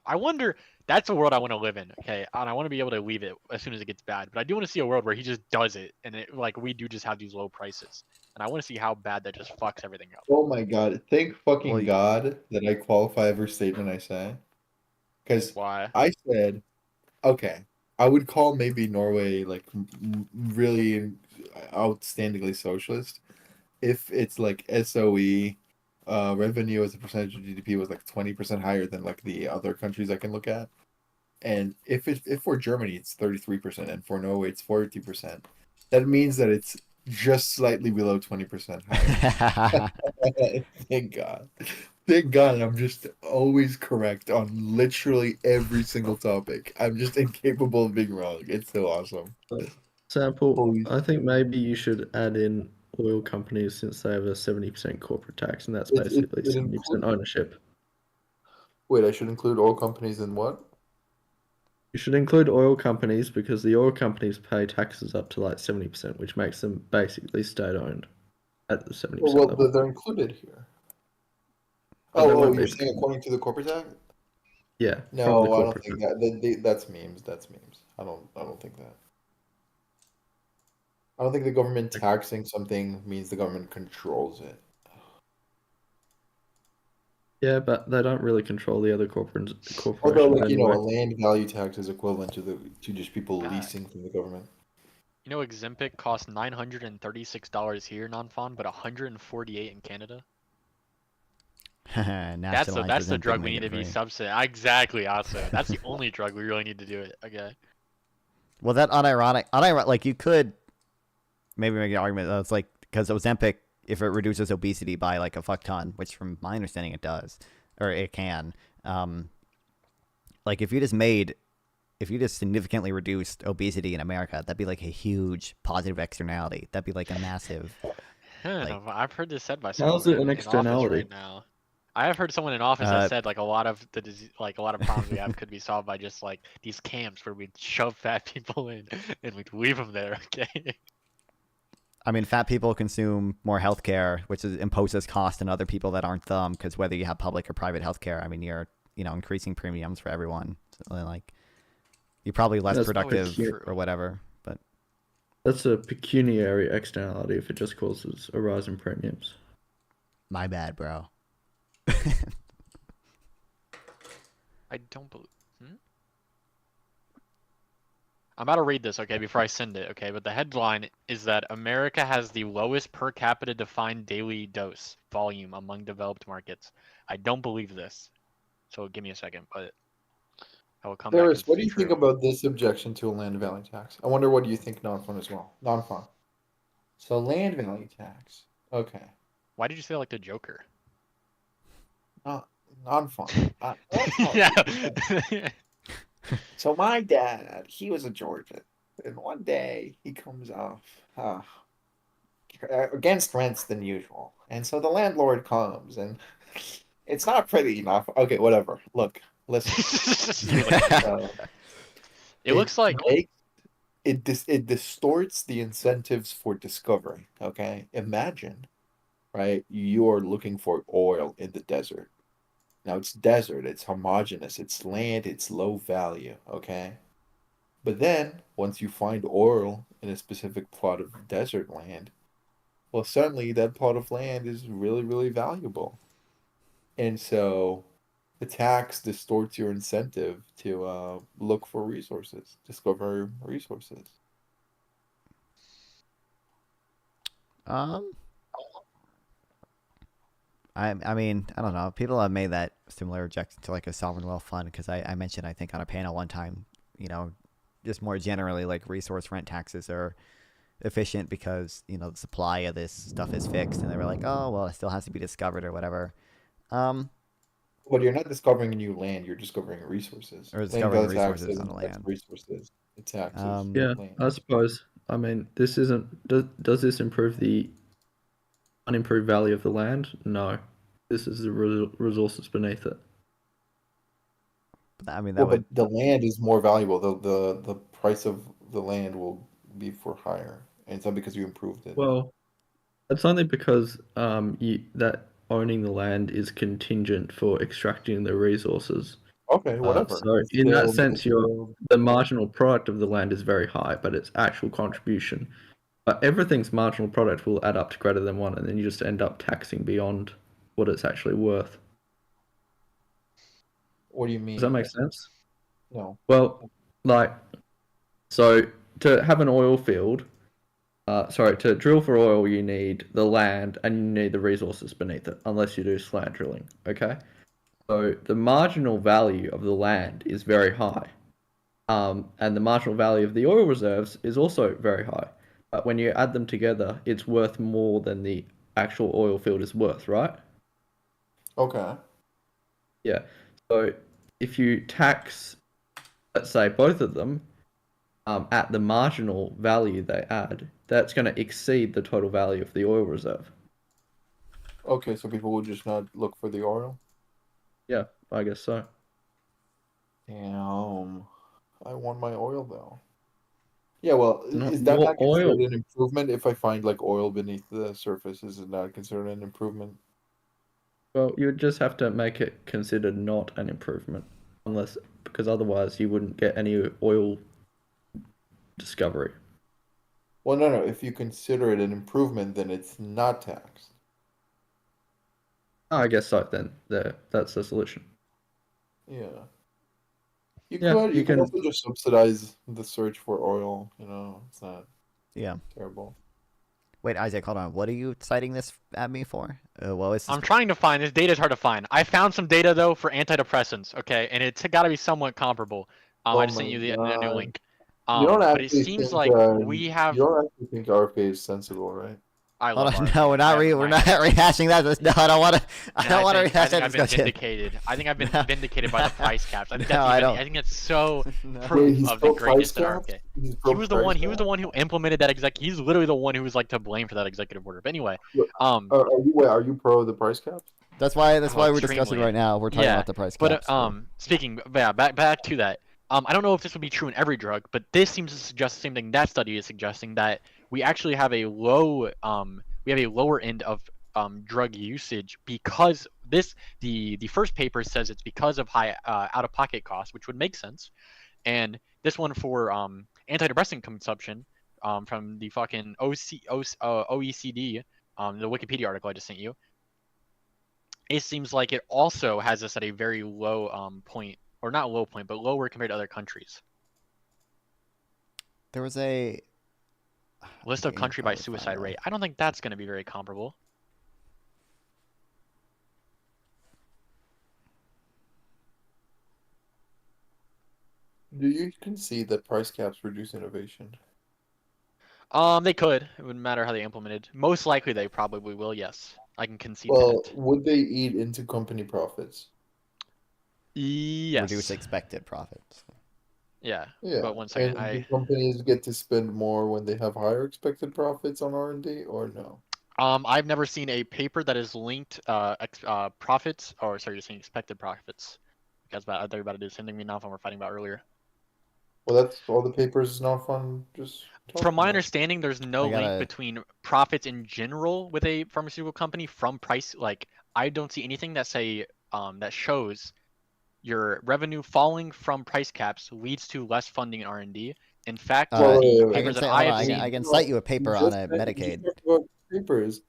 I wonder. That's a world I want to live in. Okay, and I want to be able to leave it as soon as it gets bad. But I do want to see a world where he just does it, and we do just have these low prices. And I want to see how bad that just fucks everything up. Oh my god! Thank fucking God that I qualify every statement I say. Because I said, okay, I would call maybe Norway like really outstandingly socialist. If it's like SOE revenue as a percentage of GDP was like 20% higher than like the other countries I can look at, and if for Germany it's 33% and for Norway it's 40%, that means that it's just slightly below 20% higher. Thank God, I'm just always correct on literally every single topic. I'm just incapable of being wrong. It's so awesome. Sample, I think maybe you should add in oil companies since they have a 70% corporate tax, and that's basically 70% ownership. Wait, I should include oil companies in what? You should include oil companies because the oil companies pay taxes up to like 70%, which makes them basically state-owned at the 70% level. Well, they're included here. Oh, you're saying according to the corporate tax? Yeah. No, I don't think that. That's memes. That's memes. I don't think that. I don't think the government taxing something means the government controls it. Yeah, but they don't really control the other corporations. Although, like, a land value tax is equivalent to just people leasing from the government. You know, Ozempic costs $936 here, non-fond, but $148 in Canada. That's the drug we need to be subsidized. Exactly, also. That's the only drug we really need to do it. Okay. Well, that unironic, like you could maybe make an argument that it's like because Ozempic, if it reduces obesity by like a fuck ton, which from my understanding it does, or it can, like if you just significantly reduced obesity in America, that'd be like a huge positive externality. That'd be like a massive. I don't know. I've heard this said by someone. How's it an externality right now? I have heard someone in office that said like a lot of the disease, like a lot of problems we have could be solved by just like these camps where we'd shove fat people in and we'd leave them there. Okay. I mean, fat people consume more healthcare, which imposes cost on other people that aren't them. Because whether you have public or private healthcare, I mean, you're increasing premiums for everyone. So, like, you're probably less productive or whatever. But that's a pecuniary externality if it just causes a rise in premiums. My bad, bro. I don't believe. I'm about to read this, okay, before I send it, okay? But the headline is that America has the lowest per capita defined daily dose volume among developed markets. I don't believe this. So give me a second, but I will come back. What do you think about this objection to a land value tax? I wonder what do you think non-fun as well. Non-fun. So land value tax. Okay. Why did you say like the Joker? Non-fun. Yeah. So my dad, he was a Georgian, and one day he comes off against rents than usual, and so the landlord comes, and it's not pretty enough. Okay, whatever. Look, listen. It looks like it distorts the incentives for discovery. Okay, imagine, right? You are looking for oil in the desert. Now it's desert, it's homogeneous, it's land, it's low value. Okay, but then once you find oil in a specific plot of desert land, well, suddenly that plot of land is really, really valuable. And so the tax distorts your incentive to look for resources, discover resources. I mean, I don't know. People have made that similar objection to like a sovereign wealth fund because I mentioned, I think, on a panel one time, just more generally, like resource rent taxes are efficient because, the supply of this stuff is fixed. And they were like, oh, well, it still has to be discovered or whatever. But you're not discovering new land, you're discovering resources. Or discovering Land resources taxes, on the land. resources. It taxes Yeah, land. I suppose. I mean, this isn't. Does this improve the unimproved value of the land? No. This is the resources beneath it. I mean, but the land is more valuable. The price of the land will be for higher, and it's not because you improved it. Well, it's only because that owning the land is contingent for extracting the resources. Okay, whatever. So in that sense, the marginal product of the land is very high, but its actual contribution, everything's marginal product will add up to greater than 1, and then you just end up taxing beyond what it's actually worth. What do you mean? Does that make sense? No. Well, so to have an oil field, to drill for oil, you need the land and you need the resources beneath it, unless you do slant drilling, okay? So the marginal value of the land is very high. And the marginal value of the oil reserves is also very high. But when you add them together, it's worth more than the actual oil field is worth, right? Okay. Yeah. So if you tax, let's say, both of them at the marginal value they add, that's going to exceed the total value of the oil reserve. Okay, so people will just not look for the oil? Yeah, I guess so. Damn. I want my oil, though. Yeah, well, Not is that your not considered oil. an improvement if I find, like, oil beneath the surface? Is it not considered an improvement? Well, you would just have to make it considered not an improvement, because otherwise you wouldn't get any oil discovery. Well, no. If you consider it an improvement, then it's not taxed. I guess so. Then that's the solution. Yeah. You Yeah, could. you You can can- also just subsidize the search for oil. It's not terrible. Wait, Isaac, hold on. What are you citing this at me for? What was this? I'm trying to find this. Data's hard to find. I found some data though for antidepressants. Okay, and it's got to be somewhat comparable. I just sent you the new link. You don't But it actually seems think, like we have. You don't actually think RFK is sensible, right? I Hold love on, RFK. no, we're not rehashing that. No, I don't want to. I don't want to rehash that I've been discussion. vindicated. I think I've been vindicated by the price caps. I think No, that's I even, don't. I think that's so No. Wait, proof he's of the pro greatness price that RFK. caps? He's He pro was the price one. He was the caps? one who implemented that He's literally the one who was like to blame for that executive order. But anyway, Are you pro the price caps? That's why we're extremely. discussing right now. We're talking about the price caps. But speaking, back to that. I don't know if this would be true in every drug, but this seems to suggest the same thing that study is suggesting, that we actually have a lower end of drug usage because the first paper says it's because of high out-of-pocket costs, which would make sense, and this one for antidepressant consumption from the fucking OECD, the Wikipedia article I just sent you, it seems like it also has us at a very low point. Or not low point, but lower compared to other countries. There was a list of country by suicide rate. I don't think that's going to be very comparable. Do you concede that price caps reduce innovation? They could. It wouldn't matter how they implemented. Most likely, they probably will. Yes, I can concede Well, that. would they eat into company profits? Yes. Reduce expected profits. Yeah. Yeah. But one second, And do companies get to spend more when they have higher expected profits on R&D or no? I've never seen a paper that is linked profits, or sorry, you're saying expected profits. Because I thought you were about to do the same thing we now we're fighting about earlier. Well, that's all the papers not fun. Just From my about. understanding, there's no link between profits in general with a pharmaceutical company from price. Like, I don't see anything that that shows your revenue falling from price caps leads to less funding in R&D. In fact, the papers that I have seen, I can cite you a paper on a Medicaid. Papers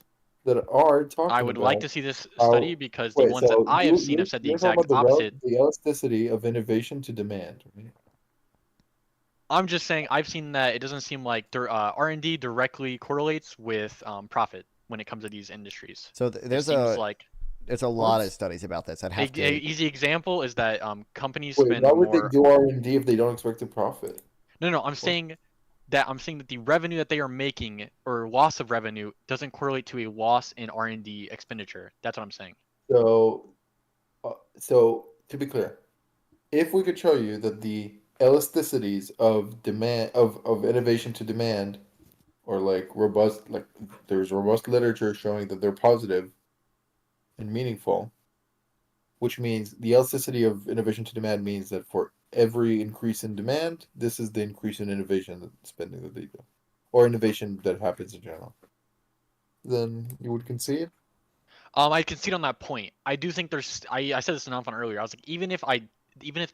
that are talking I would about like to see this study because the ones that I have seen have said the you're talking exact about opposite. the elasticity of innovation to demand. Right? I'm just saying I've seen that it doesn't seem like R&D directly correlates with profit when it comes to these industries. So there's a lot of studies about this. I'd have to. An easy example is that companies Wait, spend why would more. they do R&D if they don't expect a profit? No, I'm saying that the revenue that they are making or loss of revenue doesn't correlate to a loss in R&D expenditure. That's what I'm saying. So to be clear, if we could show you that the elasticities of demand of innovation to demand, or like robust, like there's robust literature showing that they're positive and meaningful, which means the elasticity of innovation to demand means that for every increase in demand, this is the increase in innovation spending that they do, or innovation that happens in general. Then you would concede. I concede on that point. I do think there's. I said this in Alphon earlier. I was like, even if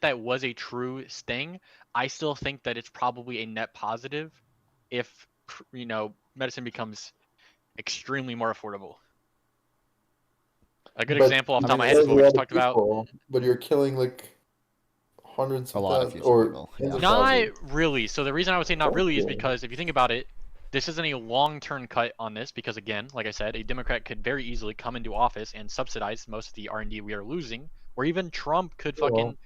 that was a true thing, I still think that it's probably a net positive if medicine becomes extremely more affordable. A good example off the top of my head is what we just talked about. But you're killing like hundreds a of lot of thousands, future or people. Yeah. Not really. So the reason I would say not really is because if you think about it, this isn't a long-term cut on this because again, like I said, a Democrat could very easily come into office and subsidize most of the R&D we are losing, or even Trump could fucking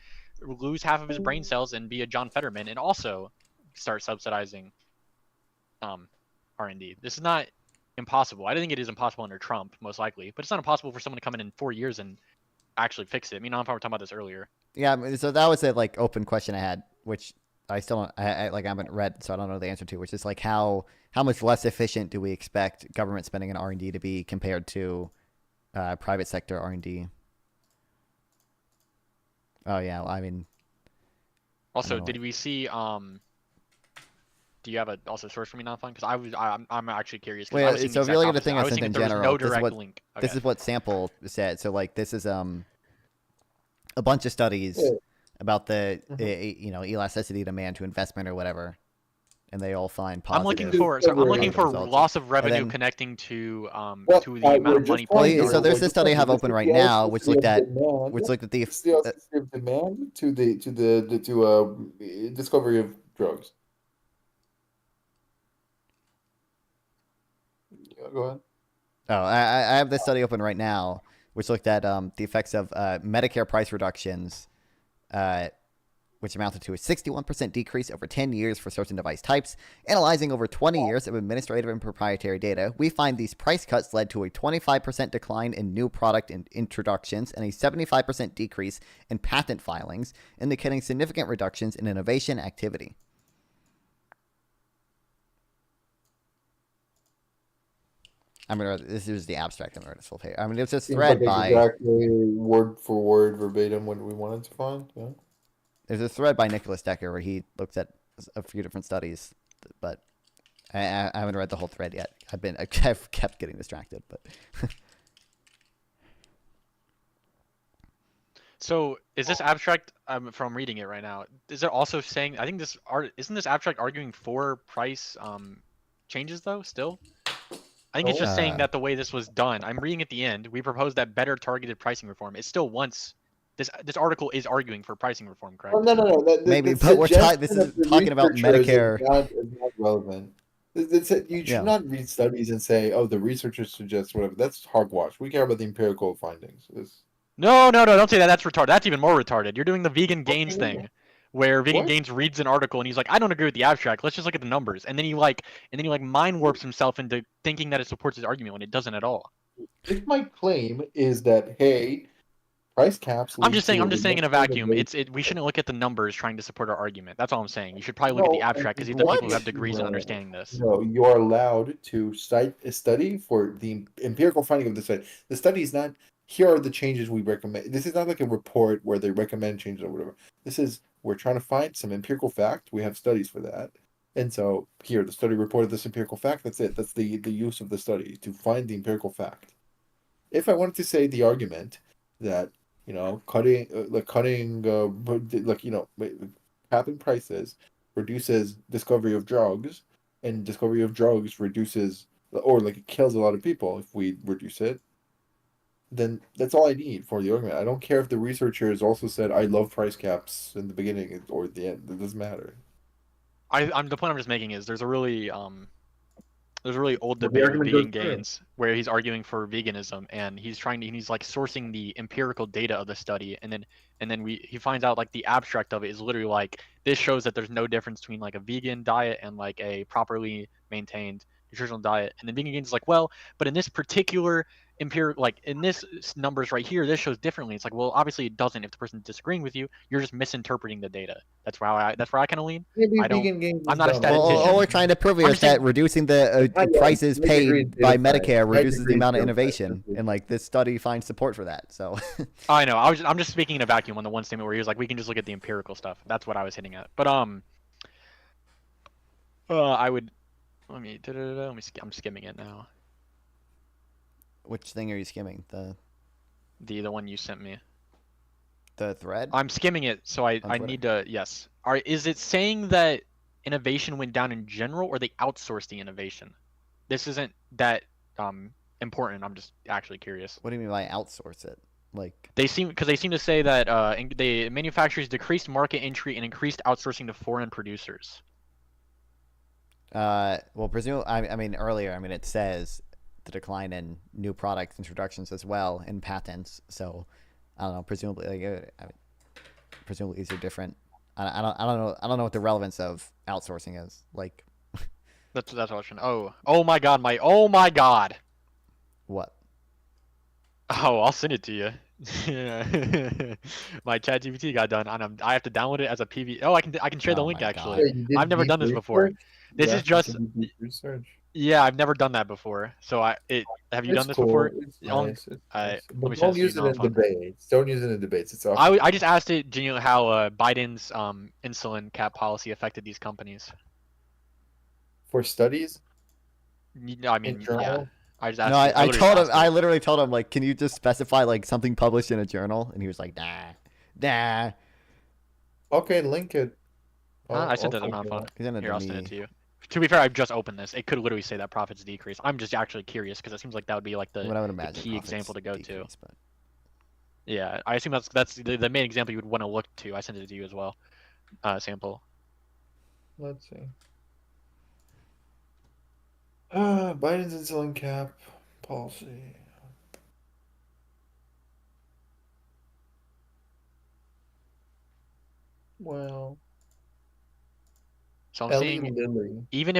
lose half of his brain cells and be a John Fetterman and also start subsidizing R&D. This is not impossible. I don't think it is impossible under Trump, most likely, but it's not impossible for someone to come in 4 years and actually fix it. I mean, I'm talking about this earlier. Yeah, so that was a open question I had, which I still don't, I haven't read, so I don't know the answer to, which is like how much less efficient do we expect government spending in R&D to be compared to private sector R&D? Oh yeah, I mean. Also, did we see? Do you have a source for me, not fun? Because I'm actually curious. Wait, so if you're looking at the thing I sent in general, no direct link. Okay. This is what sample said. So like this is a bunch of studies about the elasticity demand to investment or whatever, and they all find positive. I'm looking for loss of revenue connecting to the amount of money. So there's this study I have open right now, which looked at the elasticity of demand to the discovery of drugs. Yeah, go ahead. Oh, I have this study open right now, which looked at the effects of Medicare price reductions, which amounted to a 61% decrease over 10 years for certain device types. Analyzing over 20 years of administrative and proprietary data, we find these price cuts led to a 25% decline in new product introductions and a 75% decrease in patent filings, indicating significant reductions in innovation activity. I'm gonna. This is the abstract. I'm gonna this full page. I mean, it's a thread by exactly word for word verbatim what we wanted to find. Yeah. There's a thread by Nicholas Decker where he looks at a few different studies, but I haven't read the whole thread yet. I've kept getting distracted, but. So is this abstract? From reading it right now, is it also saying? I think isn't this abstract arguing for price changes though? Still. I think it's just saying that the way this was done. I'm reading at the end. We proposed that better targeted pricing reform. It still wants this article is arguing for pricing reform, correct? Oh, no. Maybe, but this is talking about Medicare. Is not relevant. You should not read studies and say, "Oh, the researchers suggest whatever." That's hogwash. We care about the empirical findings. No, don't say that. That's retarded. That's even more retarded. You're doing the Vegan Gains thing, where Vegan Gains reads an article and he's like, "I don't agree with the abstract. Let's just look at the numbers." And then he mind warps himself into thinking that it supports his argument when it doesn't at all. If my claim is that, hey, Price caps. I'm lead just saying. to I'm just saying in a much more vacuum. debate. We shouldn't look at the numbers trying to support our argument. That's all I'm saying. You should probably look at the No, abstract because these are the people who have degrees in understanding this. No, you are allowed to cite a study for the empirical finding of the study. The study is not, here are the changes we recommend. This is not like a report where they recommend changes or whatever. This is, we're trying to find some empirical fact. We have studies for that. And so here, the study reported this empirical fact. That's it. That's the use of the study, to find the empirical fact. If I wanted to say the argument that, capping prices reduces discovery of drugs, and discovery of drugs reduces, or like it kills a lot of people if we reduce it, then that's all I need for the argument. I don't care if the researchers also said I love price caps in the beginning or at the end. It doesn't matter. The point I'm just making is there's a really old the debate with argument vegan goes through. gains where he's arguing for veganism and he's like sourcing the empirical data of the study and then he finds out like the abstract of it is literally like this shows that there's no difference between like a vegan diet and like a properly maintained nutritional diet, and then vegan gains is like, well, but in this particular empirical, like in this numbers right here, this shows differently. It's like, well, obviously it doesn't. If the person's disagreeing with you, you're just misinterpreting the data. That's where I kind of lean. Maybe I don't. vegan gains I'm is not a dumb. statistician. All we're trying to prove here I'm is just that reducing the prices my degree is paid by data science. Medicare My reduces the degree is amount of data science. innovation, and like this study finds support for that. So I know. I'm just speaking in a vacuum on the one statement where he was like, we can just look at the empirical stuff. That's what I was hitting at. But I would. Let me. I'm skimming it now. which thing are you skimming? The one you sent me. The thread? I'm skimming it, so I Twitter? need to. Yes. Is it saying that innovation went down in general, or they outsourced the innovation? This isn't that important. I'm just actually curious. What do you mean by outsource it? Like they seem to say that the manufacturers decreased market entry and increased outsourcing to foreign producers. well, presumably, I mean earlier. I mean, it says the decline in new product introductions as well in patents. So I don't know. Presumably, presumably these are different. I don't know what the relevance of outsourcing is. Like that's what I was trying. Oh my god. What? Oh, I'll send it to you. Yeah. My ChatGPT got done, and I have to download it as a PV. Oh, I can share the link actually. I've never done this before. This is just research. Yeah, I've never done that before. So have you done this before? It's nice. Let me Don't use it in debates. Don't use it in debates. It's awesome. I just asked it, how Biden's insulin cap policy affected these companies. For studies. I mean, yeah. I just asked. No, I literally told him, like, can you just specify like something published in a journal? And he was like, nah. Okay, link it. I sent it to my phone. Here, I'll send it to you. To be fair, I've just opened this. It could literally say that profits decrease. I'm just actually curious because it seems like that would be like the key example to go to. But... Yeah, I assume that's the main example you would want to look to. I sent it to you as well. Sample. Let's see. Biden's insulin cap policy. Well. So I'm seeing even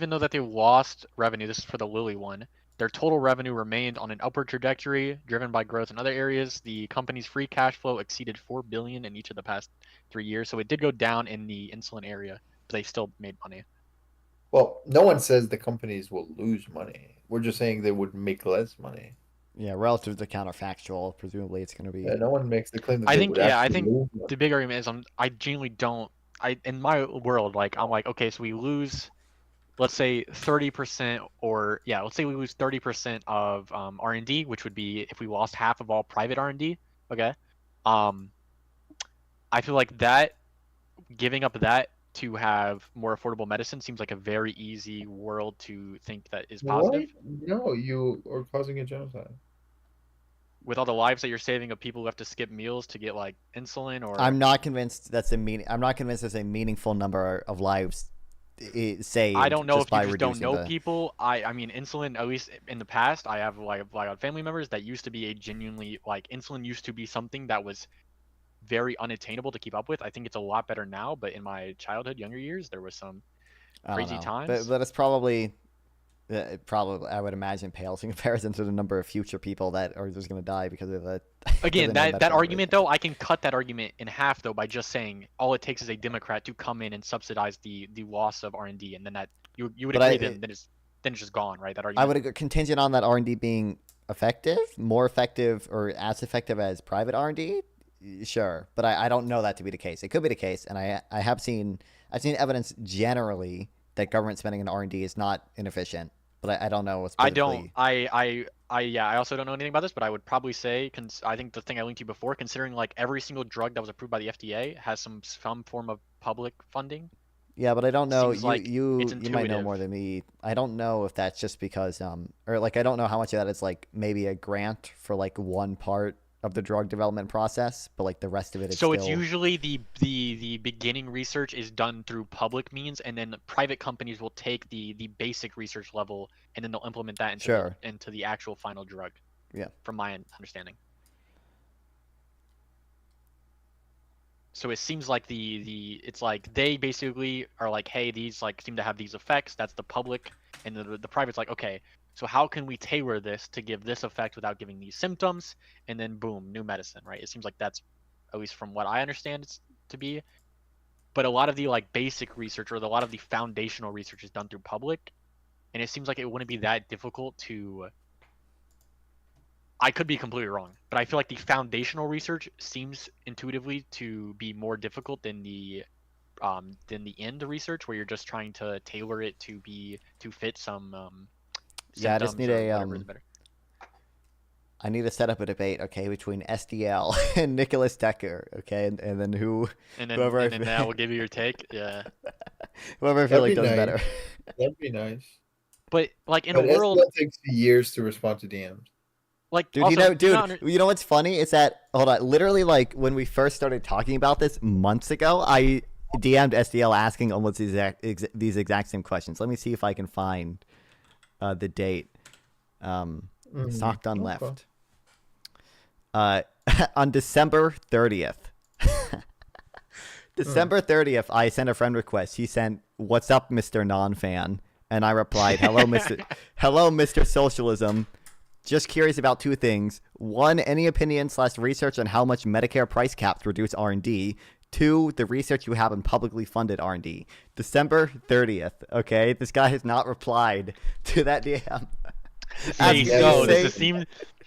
though that they lost revenue, this is for the Lilly one, their total revenue remained on an upward trajectory driven by growth in other areas. The company's free cash flow exceeded $4 billion in each of the past 3 years. So it did go down in the insulin area, but they still made money. Well, no one says the companies will lose money. We're just saying they would make less money. Yeah, relative to counterfactual, presumably it's going to be. Yeah, no one makes the claim that I think the big argument is I genuinely don't. In my world, like I'm like, okay, so we lose, let's say 30%, or yeah, let's say we lose 30% of R&D, which would be if we lost half of all private R&D. Okay, I feel like that giving up that to have more affordable medicine seems like a very easy world to think that is positive. What? No, you are causing a genocide. With all the lives that you're saving of people who have to skip meals to get like insulin, or I'm not convinced I'm not convinced there's a meaningful number of lives saved. I don't know just if you by just don't know the... people. I mean, insulin, at least in the past, I have like family members that used to be a genuinely like insulin used to be something that was very unattainable to keep up with. I think it's a lot better now, but in my childhood, younger years, there was some crazy times. But it's probably It probably, I would imagine, pales in comparison to the number of future people that are just going to die because of the. Again, that argument though, I can cut that argument in half though by just saying all it takes is a Democrat to come in and subsidize the loss of R&D, and then that you would agree then it's just gone, right? That argument. I would agree, contingent on that R&D being effective, more effective, or as effective as private R&D. Sure, but I don't know that to be the case. It could be the case, and I've seen evidence generally that government spending on R&D is not inefficient. But I don't know. I don't. I also don't know anything about this, but I would probably say, I think the thing I linked to you before, considering like every single drug that was approved by the FDA has some form of public funding. Yeah, but I don't know. You it's might know more than me. I don't know if that's just because or like I don't know how much of that is like maybe a grant for like one part of the drug development process, but like the rest of it is so still... it's usually the beginning research is done through public means, and then private companies will take the basic research level and then they'll implement that into the actual final drug. Yeah, from my understanding. So it seems like it's like they basically are like, hey, these like seem to have these effects. That's the public, and the private's like, okay, so how can we tailor this to give this effect without giving these symptoms? And then boom, new medicine, right? It seems like that's, at least from what I understand it to be. But a lot of the like basic research or a lot of the foundational research is done through public, and it seems like it wouldn't be that difficult to. I could be completely wrong, but I feel like the foundational research seems intuitively to be more difficult than the end research, where you're just trying to tailor it to fit some. Yeah, I just need I need to set up a debate, okay, between SDL and Nicholas Decker, okay, and then whoever and then that will give you your take, yeah. Whoever I feel like does better. That'd be nice. But like in a world, SDL takes years to respond to DMs. Like, dude, also, you know what's funny is that, hold on, literally like when we first started talking about this months ago, I DM'd SDL asking almost these exact same questions. Let me see if I can find the date. Sock done left. On December 30th. December 30th, I sent a friend request. He sent, "What's up, Mr. Non-Fan?" And I replied, "Hello, Mr. Socialism. Just curious about two things. One, any opinion/research on how much Medicare price caps reduce R&D. Two, the research you have on publicly funded R&D." December 30th. Okay, this guy has not replied to that DM.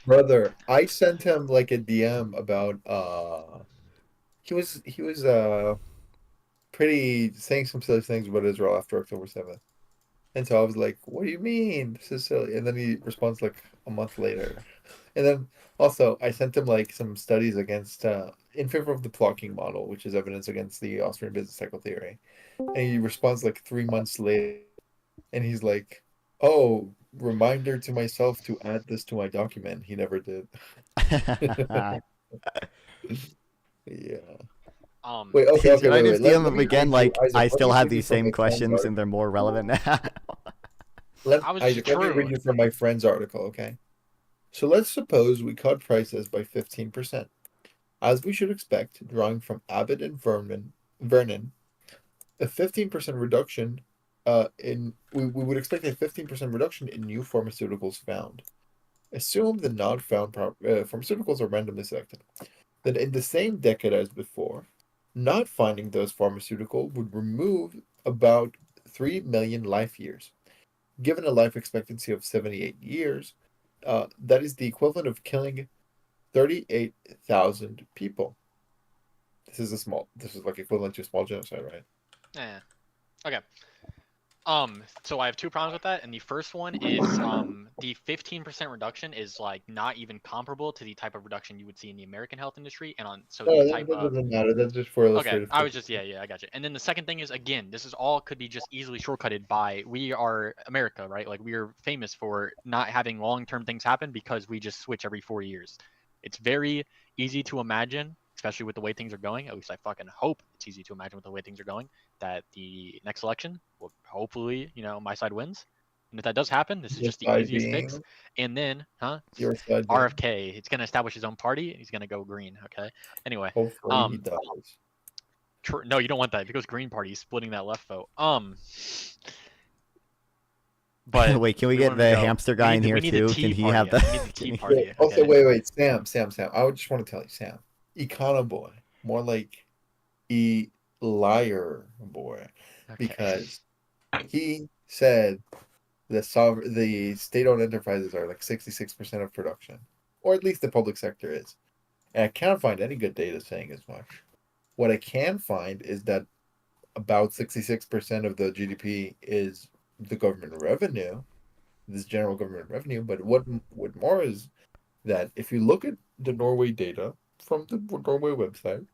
Brother, I sent him like a DM about he was pretty saying some silly things about Israel after October 7th. And so I was like, "What do you mean? This is silly." And then he responds like a month later. And then also I sent him like some studies against in favor of the flocking model, which is evidence against the Austrian business cycle theory. And he responds like 3 months later, and he's like, "Oh, reminder to myself to add this to my document." He never did. Yeah. Wait, okay, I just DM him again, like, I still have these same questions and they're more relevant now. Let me read you from my friend's article, okay? So let's suppose we cut prices by 15%. As we should expect, drawing from Abbott and Vernon, a 15% reduction we would expect a 15% reduction in new pharmaceuticals found. Assume the not found pharmaceuticals are randomly selected. Then in the same decade as before, not finding those pharmaceuticals would remove about 3 million life years. Given a life expectancy of 78 years, that is the equivalent of killing 38,000 people. This is like equivalent to a small genocide, right? Yeah. Okay. So I have two problems with that, and the first one is the 15% reduction is like not even comparable to the type of reduction you would see in the American health industry, and that doesn't matter. That's just for illustrative. Okay, I was just I got you. And then the second thing is, again, this is all could be just easily shortcutted by we are America, right? Like we are famous for not having long-term things happen because we just switch every 4 years. It's very easy to imagine, especially with the way things are going. At least I fucking hope it's easy to imagine with the way things are going, that the next election will hopefully, my side wins. And if that does happen, this is just the easiest fix. And then, Your side RFK, it's going to establish his own party, and he's going to go green, okay? Anyway. Hopefully he does. No, you don't want that. If he goes Green Party, he's splitting that left vote. But wait, can we we get wanted the to go- hamster guy in we here need the too? tea Can he party. have the? We need the tea party. Also, okay. wait, Sam. I would just want to tell you, Sam. Econo boy, more like liar boy, Okay. because he said the state-owned enterprises are like 66% of production, or at least the public sector is. And I can't find any good data saying as much. What I can find is that about 66% of the GDP is the government revenue, this general government revenue. But what more is that if you look at the Norway data from the Norway website,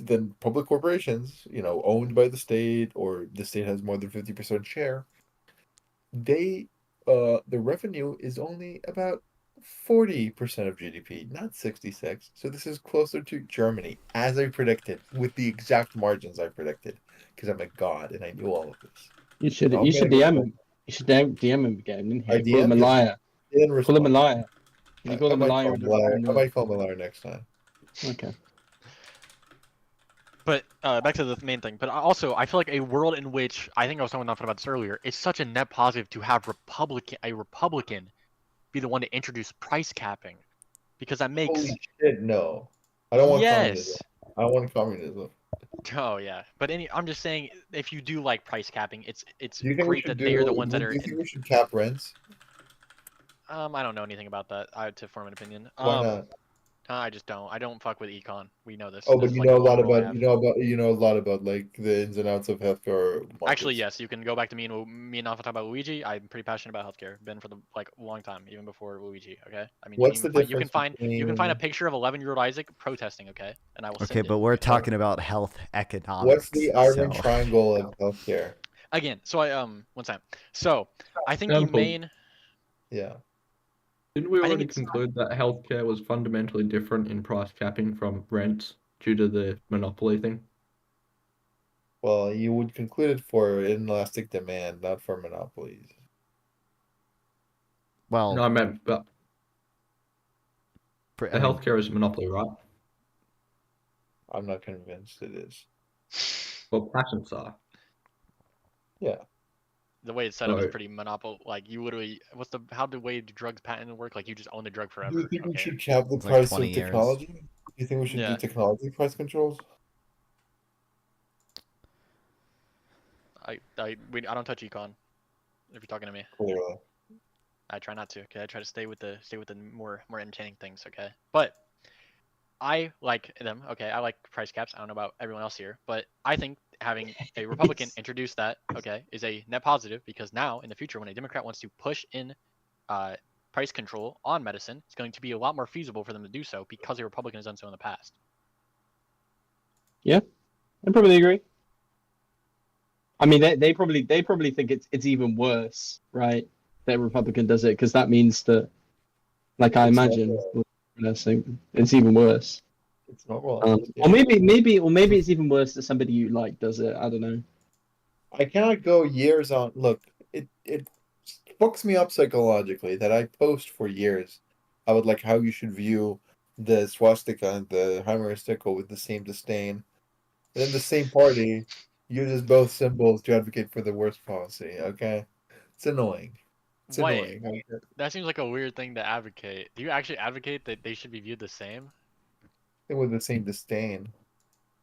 then public corporations, owned by the state or the state has more than 50% share, the revenue is only about 40% of GDP, not 66. So this is closer to Germany, as I predicted, with the exact margins I predicted, because I'm a god and I knew all of this. You should So I'm you gonna should go DM for- him. You should DM him again in I here. Call him a DM'd him. liar. Didn't Call him a respond. liar. Can you call I him a might liar? call him a liar. I might call him a liar next time. Okay. But back to the main thing. But also, I feel like a world in which I think I was talking about this earlier. It's such a net positive to have a Republican be the one to introduce price capping, because that makes. Holy shit, no! I don't want Yes. communism. I want communism. Oh yeah, but I'm just saying, if you do like price capping, it's Do you think we great should that they are the ones that do are. you think we should cap rents? I don't know anything about that. To form an opinion. Why not? I just don't. I don't fuck with econ. We know this. Oh, This but is you like know a the one lot rule I about have. you know a lot about like the ins and outs of healthcare markets. Actually, yes. You can go back to me and Alpha talk about Luigi. I'm pretty passionate about healthcare. Been for the long time, even before Luigi. Okay. I mean, What's the you can difference find a between- picture of 11-year-old Isaac protesting. Okay, and I will. Okay, send but it. we're talking about health economics. What's the iron so- triangle of healthcare? Again, so one time. So I think the Example. main. Yeah. Didn't we I think already it's- conclude that healthcare was fundamentally different in price capping from rents due to the monopoly thing? Well, you would conclude it for inelastic demand, not for monopolies. Well, No, I meant, but I the mean, healthcare is a monopoly, right? I'm not convinced it is. Well, patents are. Yeah. The way it's set up is So- pretty monopoly. Like you literally, how the way drugs patent work? Like you just own the drug forever. Do you think we okay? should cap the It's like price 20 of years. technology? Do you think we should Yeah. do technology price controls? I don't touch econ. If you're talking to me, Clearly. I try not to. Okay, I try to stay with the more entertaining things. Okay, but I like them. Okay, I like price caps. I don't know about everyone else here, but I think having a Republican introduce that, okay, is a net positive, because now in the future, when a Democrat wants to push in price control on medicine, it's going to be a lot more feasible for them to do so, because a Republican has done so in the past. I probably agree. I mean, they probably think it's even worse, right? That Republican does it, because that means that, like I It's imagine, it's even worse. It's normal. Or maybe it's even worse that somebody you like does it. I don't know. I cannot go years on. Look, it fucks me up psychologically that I post for years about like how you should view the swastika and the Heimer stickle with the same disdain. And then the same party uses both symbols to advocate for the worst policy. Okay, it's annoying. It's Wait, annoying. that seems like a weird thing to advocate. Do you actually advocate that they should be viewed the same? With the same disdain.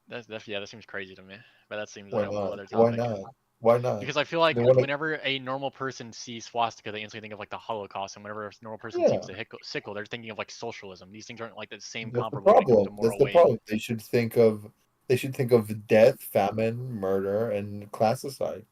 That seems crazy to me. But that seems Why like a whole not? other Why topic. not? Why not? Because I feel like They wanna- whenever a normal person sees swastika, they instantly think of like the Holocaust, and whenever a normal person Yeah. sees a sickle, they're thinking of like socialism. These things aren't like the same That's the comparable when it comes to problem. moral That's the weight. problem. They should think of death, famine, murder, and classicide.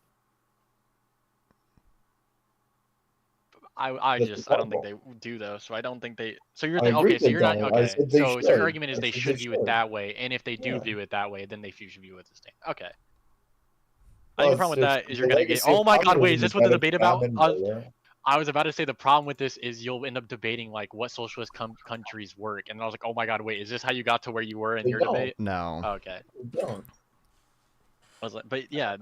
I That's just the I don't think problem. they do though. So I don't think they. So you're I agree okay. So they you're not don't. I okay. said they So your should. argument is I they said should they view it should. that way, and if they do Yeah. view it that way, then they should view it the same. Okay. I Well, think the problem with it's- that is you're the gonna get. legacy of Oh my God! Wait, is communism this is what the that debate it's about? famine, brother. I was about to say the problem with this is you'll end up debating like what socialist countries work, and I was like, oh my God! Wait, is this how you got to where you were in They your don't. debate? no. Okay. They don't. I was like, but yeah,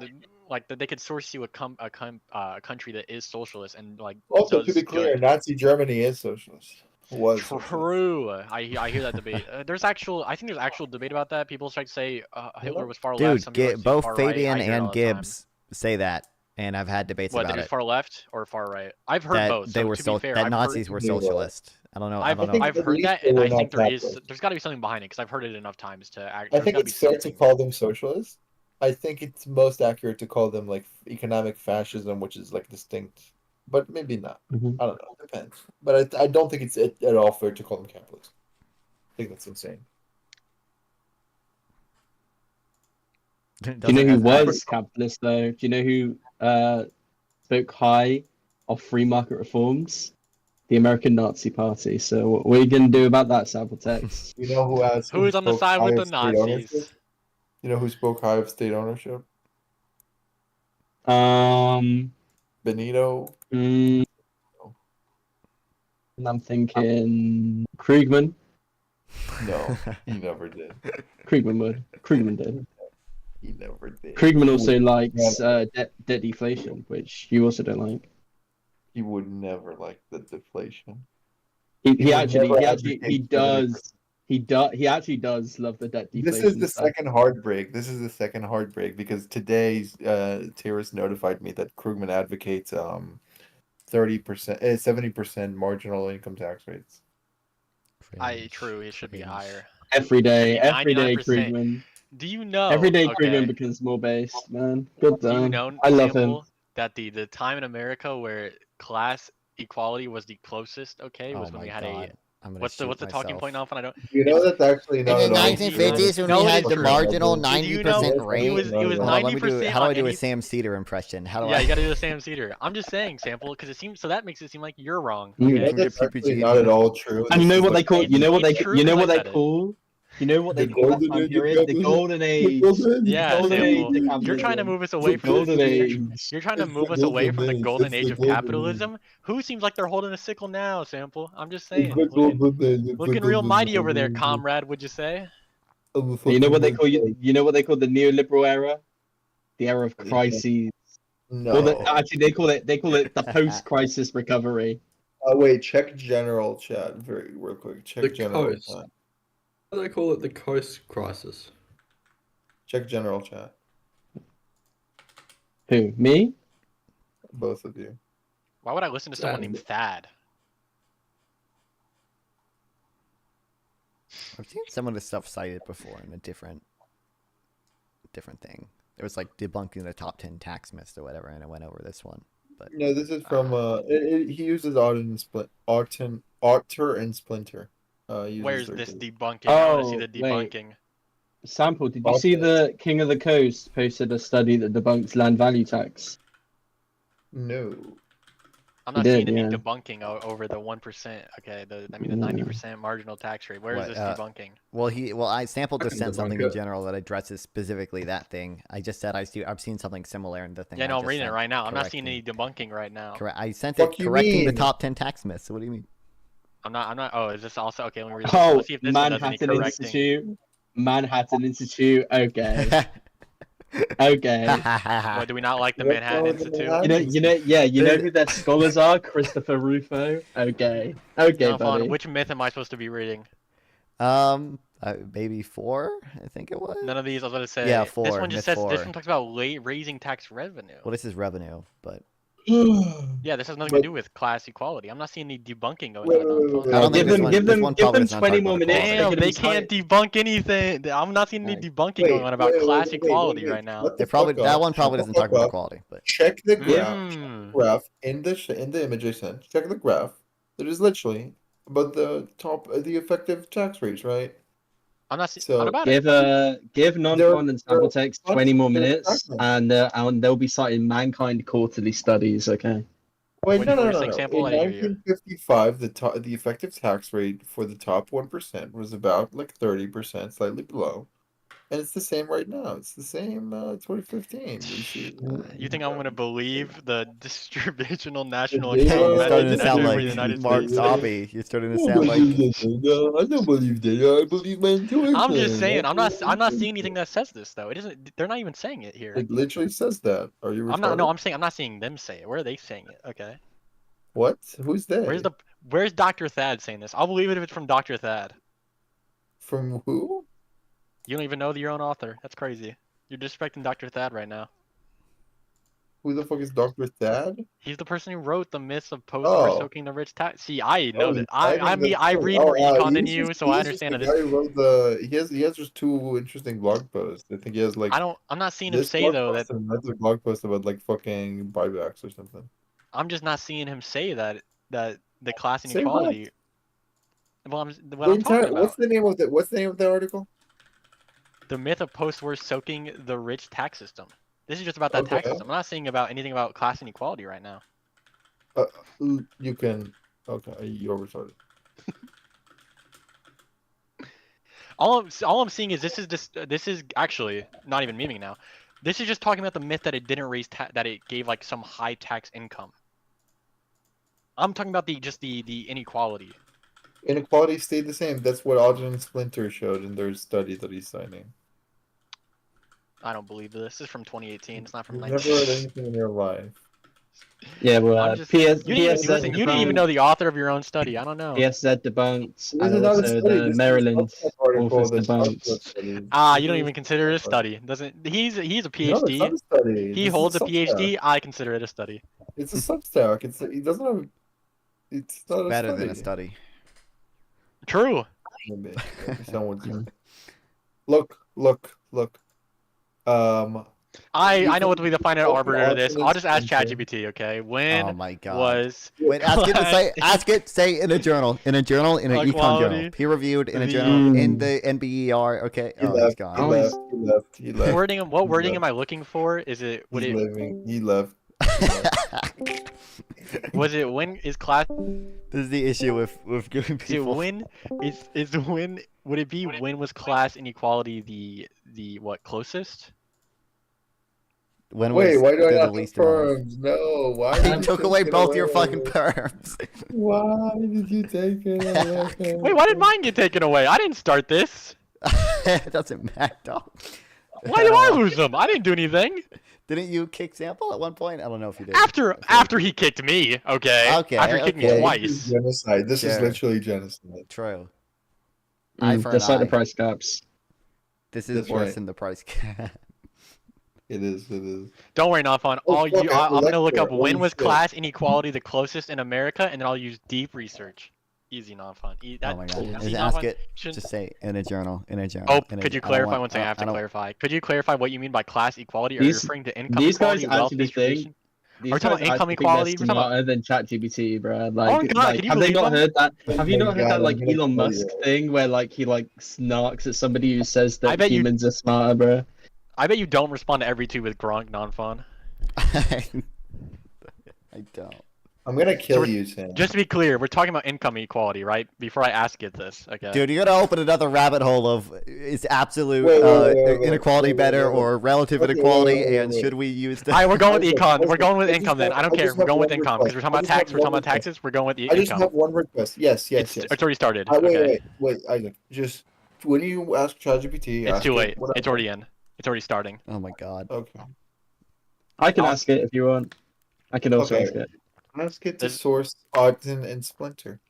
they could source you a country that is socialist and like. Also, to does be clear, good. Nazi Germany is socialist. Was socialist. True. I hear that debate. I think there's actual debate about that. People try to say Hitler was far left. Dude, Some people like to say both far right. Fabian I hear it all and the time. Gibbs say that. and I've had debates What, about that he was it. far left or far right? I've heard That both. they So were to be fair, that I've Nazis heard, were socialist. I don't know. I I've, don't know. I've at heard least that, they and were I think not there's got to be something behind it because I've heard it enough times to act. I There's think got to be it's fair to something. call them socialists. I think it's most accurate to call them like economic fascism, which is like distinct, but maybe not. Mhm. I don't know. It depends. But I don't think it's at all fair to call them capitalist. I think that's insane. Do you know who was capitalist though? Do you know who spoke high of free market reforms? The American Nazi Party. So what are you gonna do about that, sample text? You know who has Who's on the spoke side high with of the state Nazis? ownership? You know who spoke high of state ownership? Benito. And I'm thinking Krugman. No, he never did. Krugman would. Krugman did. He never did. Krugman He also would likes never- debt deflation, which you also don't like. He would never like the deflation. He would actually never he advocate does he actually does love the debt deflation. This is the stuff. second heartbreak. This is the second heartbreak because today's Terrace notified me that Krugman advocates 30%, 70% marginal income tax rates. True, it should be higher. Every day 99%. Krugman. Do you know? Every day okay, Krugman becomes more based, man. Good Do you time. know, I love him. Sample, that the time in America where class equality was the closest, was when we had a. What's the talking point now? I don't. You know that's actually not in the at all 1950s when No, we it had is the true. marginal Did you 90% know rate. it was Hold on, 90% how do I on do a any- Sam Cedar impression? How do Yeah, I? you gotta do the Sam Cedar. I'm just saying, Sample, because it seems so that makes it seem like you're wrong. You You know Okay? that's actually not at all true. And you know what they call It's true 'cause I said it. You know what they The call that golden time age of period? The capitalism. golden age. Yeah, golden age Sample. of You're trying to capitalism. move us The away from golden age. You're trying to It's move the us away from the golden age. golden It's age the of golden age. capitalism. Who seems like they're holding a sickle now, Sample? I'm just It's saying. the golden age. It's the Looking real golden mighty over there, age. comrade. Would you say? You know what they call you know what they call the neoliberal era? The era of crises. No. Or actually they call it the post-crisis recovery. Oh wait, check general chat real quick. Check The general coast. chat. How do they call it? The coast crisis. Check general chat. Who? Me? Both of you. Why would I listen to someone named Thad? I've seen some of this stuff cited before in a different thing. There was like debunking the top 10 tax myths or whatever, and I went over this one. But No, this is from he uses Otter and Splinter. Where's this debunking? I want to see the debunking. Sample, did you see the King of the Coast posted a study that debunks land value tax? No. I'm not He seeing did, any yeah. debunking over the 1%. Okay, the 90% marginal tax rate. Where is What, this debunking? Well, I sampled just sent debunk something in it. general that addresses specifically that thing. I just said I've seen something similar in the thing. Yeah, I no, I'm just reading it sent, right now. I'm not seeing correcting- any debunking right now. Correct. I sent Fuck it you correcting the mean? top 10 tax myths. What do you mean? I'm not. Oh, is this also okay? Let me read this. Oh, Let's see if this one does any Manhattan correcting. Institute. Manhattan Institute. Okay. Okay. What, do we not like the What's Manhattan wrong with the Institute? Manhattan? You know who their scholars are? Christopher Rufo. Okay. Okay, Now, Fawn, buddy. which myth am I supposed to be reading? Maybe 4, I think it was. None of these. I was going to say. Yeah, This 4. one just myth says. This 4. one talks about raising tax revenue. Well, this is revenue, but Yeah, this has nothing to do with class equality. I'm not seeing any debunking going on. I don't think this one probably does not talk 20 about more equality. minutes. Damn, they can't debunk anything. I'm not seeing any debunking going on about class equality right now. That one probably doesn't talk about equality, but Check the graph. Mm. Graph in the image I sent. Check the graph. It is literally about the effective tax rates, right? I'm not seeing. So- What about it? Give non-con and sample text 20 more they're minutes, fragments. and they'll be citing Mankind quarterly studies. Okay. Wait, What no, were no, you no, saying, no. Sample? In I didn't hear you. 1955, the effective tax rate for the top 1% was about like 30%, slightly below. And it's the same right now. It's the same 2015. You see. You think I'm going to believe the distributional national Yeah, account you're method starting to in sound every like United Mark States? Zombie. You're starting to I sound don't like. believe that. No, I don't believe that. I believe my intuition. I'm just saying. I'm not seeing anything that says this though. It isn't. They're not even saying it here. It literally says that. Are you retarded? I'm not. No, I'm saying. I'm not seeing them say it. Where are they saying it? Okay. What? Who's they? Where's Dr. Thad saying this? I'll believe it if it's from Dr. Thad. From who? You don't even know your own author. That's crazy. You're disrespecting Dr. Thad right now. Who the fuck is Dr. Thad? He's the person who wrote the myths of post-war soaking the rich tax. See, I know that. I read more econ than you, so I understand it. it. Guy who wrote the he has just 2 interesting blog posts. I think he has like. I'm not seeing him say though that. Another blog post about like fucking buybacks or something. I'm just not seeing him say that the class inequality. Well, I'm talking about. What's the name of it? What's the name of the article? The myth of post-war soaking the rich tax system. This is just about that tax system. I'm not saying about anything about class inequality right now. You can. Okay, you're retarded. All I'm seeing is this is actually not even memeing now. This is just talking about the myth that it didn't raise that it gave like some high tax income. I'm talking about the inequality. Inequality stayed the same. That's what Ogden and Splinter showed in their study that he's citing. I don't believe this. This is from 2018. It's not from. You've never read anything in your life. Yeah, well, you didn't even know the author of your own study. I don't know. PSZ debunks, and also the Maryland authors debunks. You don't even consider it a study. He's a PhD. No, it's not a study. He holds a PhD. I consider it a study. It's a Substack. He doesn't have. It's not better than a study. True. Maybe someone's. Look. I know what to be the final arbiter of this. I'll just ask ChatGPT, okay? When oh my God. was Wait, ask it say in an econ journal, peer reviewed in a journal in the NBER, okay? He's gone. He left. What wording am I looking for? Is it He left. Was it when is class? This is the issue with giving people. Would it be when was class inequality the what closest? Why do I not have perms? No, why? You took away both your fucking perms. Why did you take it away? Wait, why did mine get taken away? I didn't start this. It doesn't matter. Why do I lose them? I didn't do anything. Didn't you kick Sample at one point? I don't know if you did. After he kicked me, okay. After he kicked me twice. This is genocide. This is literally genocide. True. Just like the price caps. This is worse than the price cap. It is. Don't worry, Nafon. I'm gonna look up when was class inequality the closest in America, and then I'll use deep research. Easy, Nafon. Oh my God. Just ask it. Just say in a journal. Oh, could you clarify one thing? I have to clarify. Could you clarify what you mean by class equality? Are you referring to income equality, wealth distribution? Are we talking about income equality? We're smarter than ChatGPT, bro. Like, oh my God, have they not heard that? Have you not heard that like Elon Musk thing where like he like snarks at somebody who says that humans are smarter, bro? I bet you don't respond to every tweet with Gronk non-fun. I don't. I'm gonna kill you, Sam. Just to be clear, we're talking about income equality, right? Before I ask it this, okay? Dude, you're gonna open another rabbit hole of is absolute inequality better or relative inequality, and should we use the? All right, we're going with econ. We're going with income then. I don't care. We're going with income because we're talking about tax. We're talking about taxes. We're going with the income. I just have one request. Yes. It's already started. Wait, Isaac. Just when you ask ChatGPT, it's too late. It's already in. It's already starting. Oh my God. Okay. I can ask it if you want. I can also ask it. Let's get to source Ogden and Splinter.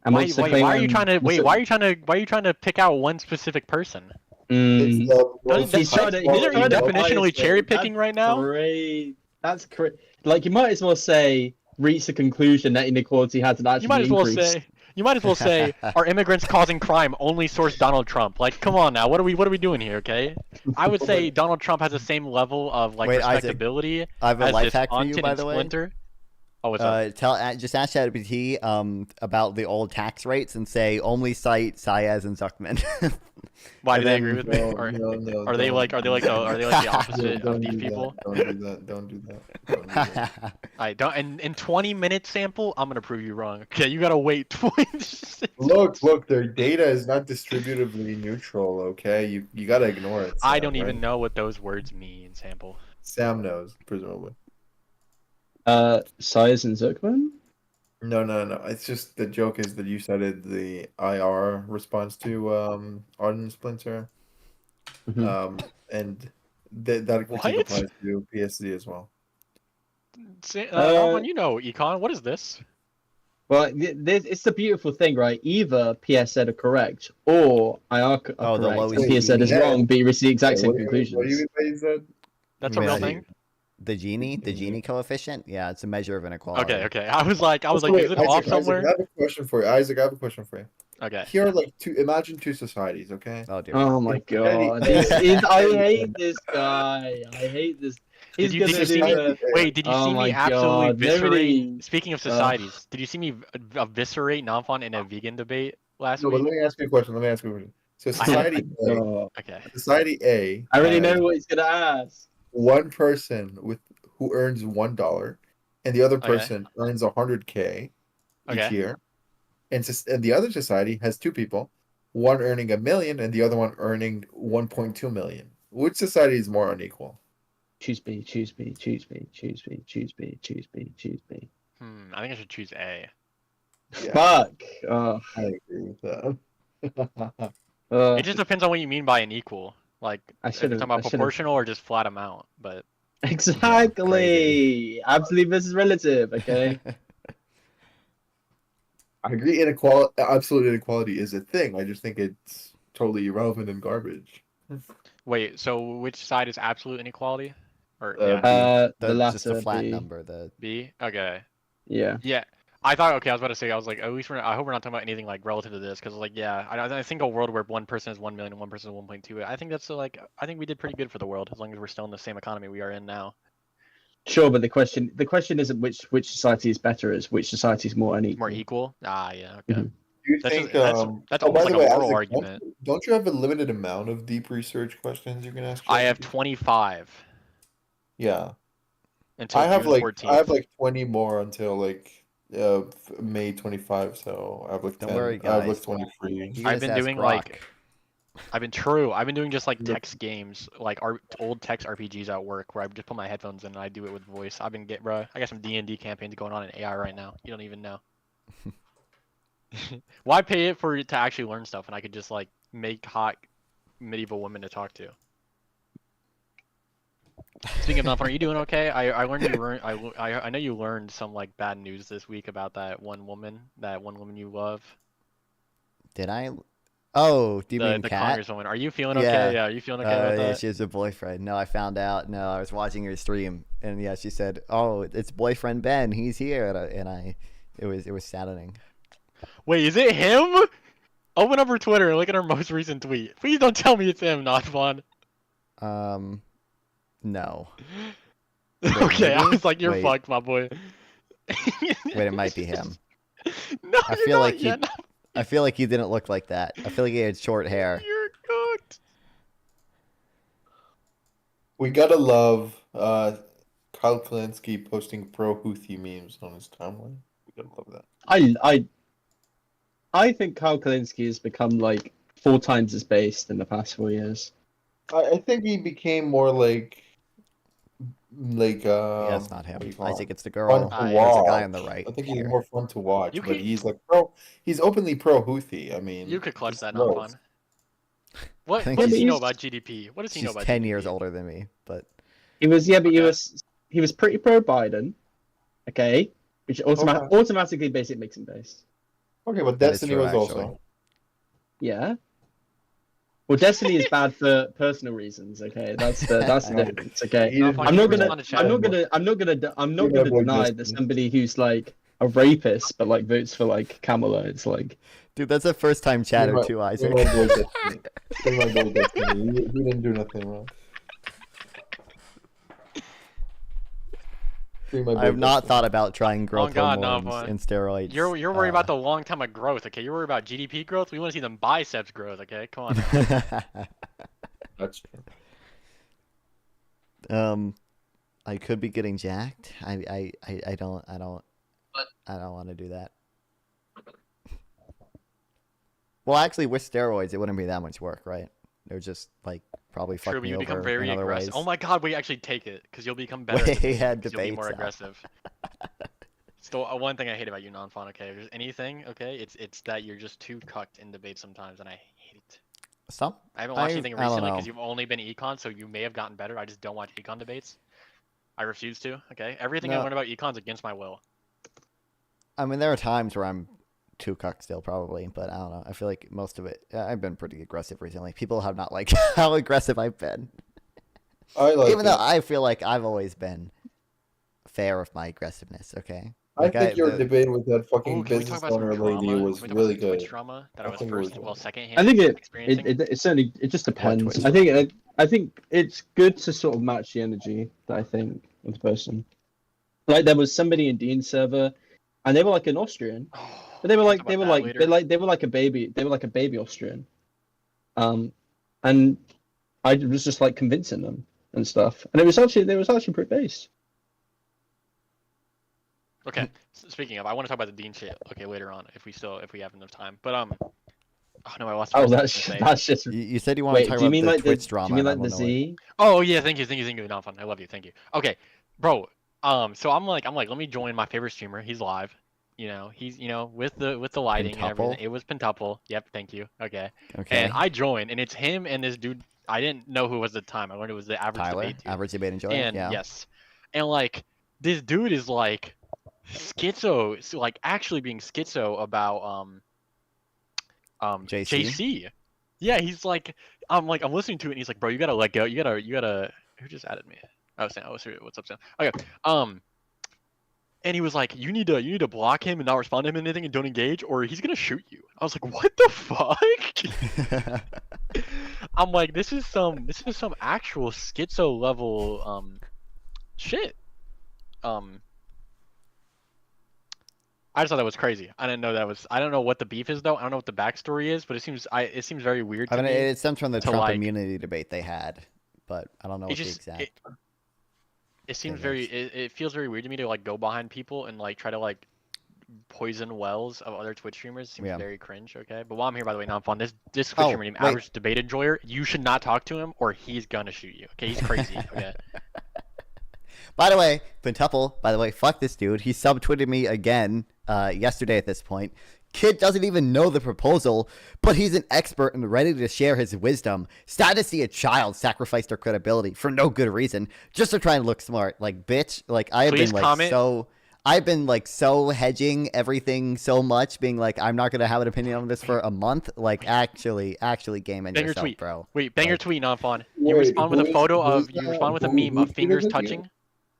Why are you trying to pick out one specific person? He's definitionally cherry picking right now. That's correct. Like you might as well say reach the conclusion that inequality has an actually increased. You might as well say, are immigrants causing crime? Only source Donald Trump. Like, come on now, what are we doing here? Okay, I would say Donald Trump has the same level of like respectability. Isaac, I have a life hack for you, by the way. Splinter. Oh, what's up? Just ask ChatGPT about the old tax rates and say only cite Saez and Zuckman. Why do they agree with me? Or are they like the opposite of these people? Don't do that. I don't. And in 20 minutes sample, I'm gonna prove you wrong. Okay, you gotta wait 20. Look, their data is not distributively neutral. Okay, you gotta ignore it. Sam, I don't even know what those words mean. Sample. Sam knows, presumably. Saez and Zuckman? No. It's just the joke is that you cited the IR response to Arden Splinter, and that critique applies to PSD as well. You know, Econ, what is this? Well, it's the beautiful thing, right? Either PSZ are correct, or IR are correct. PSZ is wrong, but you reach the exact same conclusions. What do you mean by that? That's a real Really? thing. The Gini coefficient? Yeah, it's a measure of inequality. Okay. I was like, is it Isaac, off somewhere? I have a question for you. Isaac, I have a question for you. Okay. Here are like imagine two societies, okay? Oh dear. Oh my god. I hate this guy. I hate this. He's Did you see me? Wait, did you Oh see me my absolutely God, viscerate? nobody- Speaking of societies, did you see me eviscerate Nonfon in a vegan debate last No, but week? let me ask you a question. So society A, Okay. society A. I already has know what he's gonna ask. one person who earns $1, and the other Okay. person earns 100K each Okay. year, and the other society has two people, one earning $1 million and the other one earning 1.2 million. Which society is more unequal? Choose B, choose B, choose B, choose B, choose B, choose B, choose B. I think I should choose A. Yeah, Fuck. Oh. I agree with that. It just depends on what you mean by an equal. Like, I if you're should've- talking about I should've- proportional or just flat amount. But Exactly. Absolute versus relative. Okay. I agree. Absolute inequality is a thing. I just think it's totally irrelevant and garbage. wait, so which side is absolute inequality? Or The latter. Just a flat B. number. The B? Okay. Yeah. Yeah. I thought, okay, I was about to say, I was like, at least I hope we're not talking about anything like relative to this, because like, yeah, I think a world where one person is 1 million and one person is 1.2. I think that's like, I think we did pretty good for the world as long as we're still in the same economy we are in now. Sure, but the question isn't which society is better, is which society is more unequal. More equal? Ah, yeah, okay. Mhm. Do you That's think? that's oh, by almost the like way, a moral Isaac, argument. don't you have a limited amount of deep research questions you can ask? I have ChatGPT? 25 Yeah. until I have June like 14th. I have like 20 more until like May 25. So I have like Don't 10. worry, I have like guys. 23. You I've just been ask doing Grok. like I've been doing just like text games, like old text RPGs at work, where I just put my headphones in and I do it with voice. I got some D&D campaigns going on in AI right now. You don't even know. Why pay it to actually learn stuff, and I could just like make hot medieval women to talk to? Speaking of nothing, are you doing okay? I learned I know you learned some like bad news this week about that one woman you love. Did I? Oh, do you mean the Kat? Congresswoman? Are you feeling okay? Yeah, are you feeling okay about yeah, that? she has a boyfriend. No, I found out. No, I was watching her stream, and yeah, she said, "Oh, it's boyfriend Ben. He's here," it was saddening. Wait, is it him? Open up her Twitter and look at her most recent tweet. Please don't tell me it's him, not fun. No. Okay, I maybe? was like, you're Wait. fucked, my boy. Wait, it might be him. No, I you're feel not. like he. Yeah, no, I feel like he didn't look like that. I feel like he had short hair. you're cooked. We gotta love Kyle Kalinske posting pro Houthi memes on his timeline. We gotta love that. I think Kyle Kalinske has become like 4 times as based in the past 4 years. I think he became more like Yeah, it's not him. what do you call I him? think it's the Fun girl. to There's watch. a guy on the right. I think he's here. more fun to watch, You but could- he's like he's openly pro Houthi. I mean, You could clutch it's that, not gross. fun. What think does he know he's- about GDP? What does he know She's about 10 GDP? years older than me, but He was but Okay. he was pretty pro Biden. Okay, which automatically basically makes him based. Okay, but That is Destiny true, was actually. also. Yeah. Well, Destiny is bad for personal reasons. Okay, that's the difference. Okay, He didn't- I'm not gonna respond to chat. I'm not You're gonna my boy deny that Destiny. somebody who's like a rapist but like votes for like Kamala, it's like dude, that's a first time chatter You're too, my Isaac. boy Destiny. You're my boy Destiny. He didn't do nothing wrong. You're my boy I have not Destiny. thought about trying growth God, no, hormones boy. and steroids. You're worried about the long time of growth, okay? You're worried about GDP growth. We want to see them biceps growth, okay? Come on. That's true. I could be getting jacked. I don't want to do that. Well, actually, with steroids, it wouldn't be that much work, right? They're just like probably fuck True, but me you become over very in other aggressive. ways. Oh my god, wait, actually take it, because you'll become better. We at debating, had 'cause you'll be more debates, aggressive. It's the one thing I hate about you, non-fun. Okay, if there's anything, okay, it's that you're just too cucked in debates sometimes, and I hate it. Some I haven't watched anything I don't recently know. because you've only been econ, so you may have gotten better. I just don't watch econ debates. I refuse to. Okay, everything I No. learn about econ's against my will. I mean, there are times where I'm too cuck still, probably, but I don't know. I feel like most of it, I've been pretty aggressive recently. People have not liked how aggressive I've been. Even though I feel like I've always been fair with my aggressiveness. Okay. I think your debate with that fucking business owner lady was really good. Trauma that I was secondhand. I think experiencing. it certainly just depends. Twitch I think it's good to sort of match the energy that I think of the person. Like there was somebody in Dean's server, and they were like an Austrian, but they were like a baby. They were like a baby Austrian. And I was just like convincing them and stuff, and they was actually pretty base. Okay. Speaking of, I want to talk about the Dean shit. Okay, later on, if we have enough time. But oh no, I lost. That's just. You said you want to talk about the Twitch drama. Do you mean like the Z? Oh yeah, thank you. Not fun. I love you. Thank you. Okay, bro. So I'm like, let me join my favorite streamer. He's live. He's with the lighting and everything. It was Pentuple. Yep. Thank you. Okay. And I joined, and it's him and this dude. I didn't know who it was at the time. I learned it was the average debate dude. Average debate enjoyer. And yeah. Yes. And like this dude is like schizo, so like actually being schizo about JC. Yeah, he's like I'm listening to it and he's like, bro, you gotta let go. You gotta who just added me? Oh Sam, what's up, Sam? Okay. And he was like, you need to block him and not respond to him anything and don't engage or he's gonna shoot you. I was like, what the fuck? I'm like, this is some actual schizo level shit. I just thought that was crazy. I didn't know that was. I don't know what the beef is though. I don't know what the backstory is, but it seems very weird. To me it stems from the Trump immunity debate they had, but I don't know what the exact. It seems it feels very weird to me to like go behind people and like try to like poison wells of other Twitch streamers. It seems very cringe. Okay, but while I'm here, by the way, now I'm fun. This Twitch streamer named Average Debate Enjoyer. You should not talk to him or he's gonna shoot you. Okay, he's crazy. Okay. By the way, Pentuple, fuck this dude. He subtweeted me again yesterday at this point. Kid doesn't even know the proposal, but he's an expert and ready to share his wisdom. Sad to see a child sacrifice their credibility for no good reason, just to try and look smart. Like, bitch, like I have Please been like comment. I've been like so hedging everything so much, being like, I'm not gonna have an opinion on this for a month. Like, actually game in yourself, tweet. bro. Wait, bang your tweet, non-fawn. You respond with a meme of fingers touching.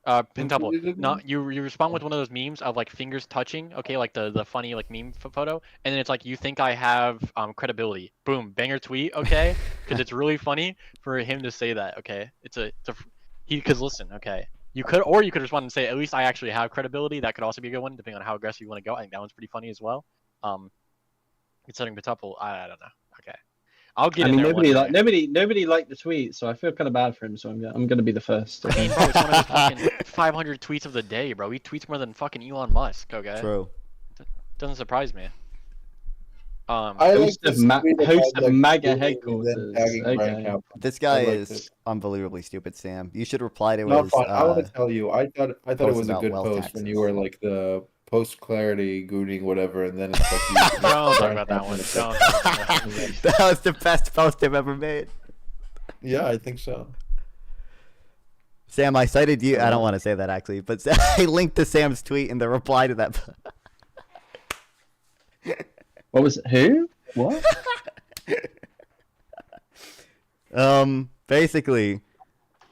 Pentuple. Not you respond with one of those memes of like fingers touching, okay, like the funny like meme photo, and then it's like, you think I have credibility. Boom, banger tweet, okay? Because it's really funny for him to say that, okay? Because listen, okay, you could respond and say, at least I actually have credibility. That could also be a good one, depending on how aggressive you want to go. I think that one's pretty funny as well. Considering Pentuple, I don't know. Okay. I'll get in there. Nobody liked the tweet, so I feel kind of bad for him. So I'm gonna be the first. I mean, bro, it's one of his fucking 500 tweets of the day, bro. He tweets more than fucking Elon Musk. Okay. True. Doesn't surprise me. Host of MAGA headquarters. Okay. This guy is unbelievably stupid, Sam. You should reply to his. I want to tell you, I thought it was a good post when you were like the post clarity Gooning whatever, and then it's like you don't talk about that one. That was the best post I've ever made. Yeah, I think so. Sam, I cited you. I don't want to say that actually, but I linked to Sam's tweet in the reply to that. What was it? Who? What? Basically,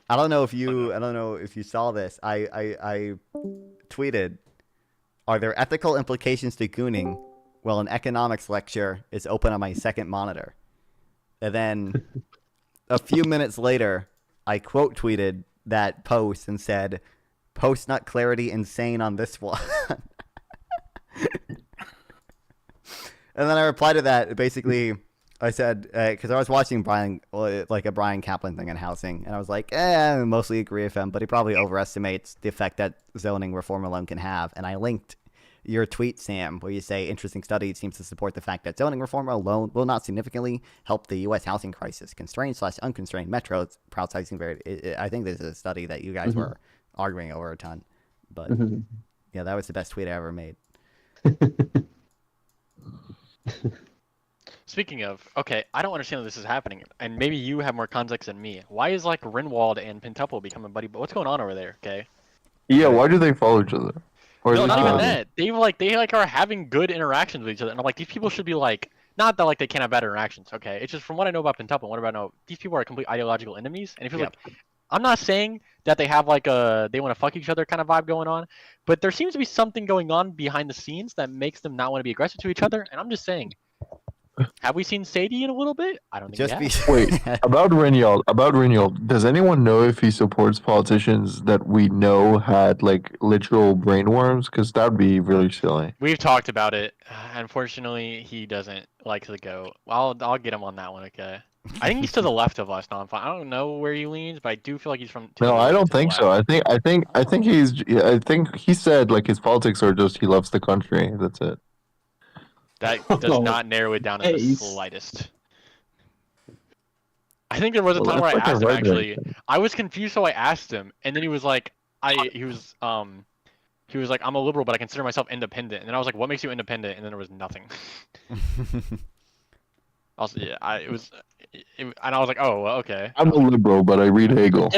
I don't know if you saw this. I tweeted, are there ethical implications to gooning? Well, an economics lecture is open on my second monitor. And then a few minutes later, I quote tweeted that post and said, post nut clarity insane on this one. And then I replied to that. Basically, I said, because I was watching a Brian Kaplan thing on housing, and I was like, I mostly agree with him, but he probably overestimates the effect that zoning reform alone can have. And I linked your tweet, Sam, where you say, interesting study seems to support the fact that zoning reform alone will not significantly help the U.S. housing crisis. Constrained/unconstrained metros, prioritizing I think this is a study that you guys were arguing over a ton. But yeah, that was the best tweet I ever made. Speaking of, okay, I don't understand how this is happening, and maybe you have more context than me. Why is like Rinwald and Pentuple becoming buddy? But what's going on over there? Okay. Yeah, why do they follow each other? No, not even that. They are having good interactions with each other, and I'm like, these people should be like, not that like they can't have bad interactions. Okay, it's just from what I know about Pentuple, and what I know, these people are complete ideological enemies, and it feels like I'm not saying that they have like a they want to fuck each other kind of vibe going on, but there seems to be something going on behind the scenes that makes them not want to be aggressive to each other. And I'm just saying, have we seen Sadie in a little bit? I don't think Just we be. have. Wait, about Rinald, does anyone know if he supports politicians that we know had like literal brainworms? Because that would be really silly. We've talked about it. Unfortunately, he doesn't like the goat. I'll get him on that one. Okay. I think he's to the left of us. No, I don't know where he leans, but I do feel like he's from. No, I don't think so. left. I think he said like his politics are just he loves the country. That's it. That does not narrow it down in the slightest. I think there was a time where I asked him actually. I was confused, so I asked him, and then he was like, he was like, I'm a liberal, but I consider myself independent. And then I was like, what makes you independent? And then there was nothing. Also, yeah, and I was like, oh, well, okay. I'm a liberal, but I read Hegel.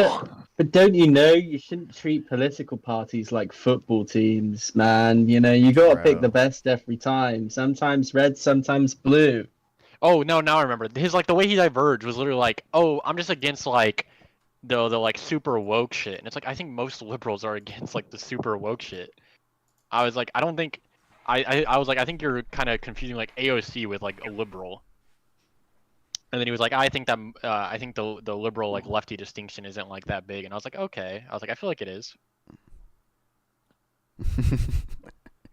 But don't you know you shouldn't treat political parties like football teams, man? You know, you gotta pick the best every time. Sometimes red, sometimes blue. Oh no, now I remember. His like the way he diverged was literally like, oh, I'm just against like the like super woke shit. And it's like I think most liberals are against like the super woke shit. I was like, I don't think I was like, I think you're kind of confusing like AOC with like a liberal. And then he was like, I think that I think the liberal like lefty distinction isn't like that big. And I was like, okay. I was like, I feel like it is.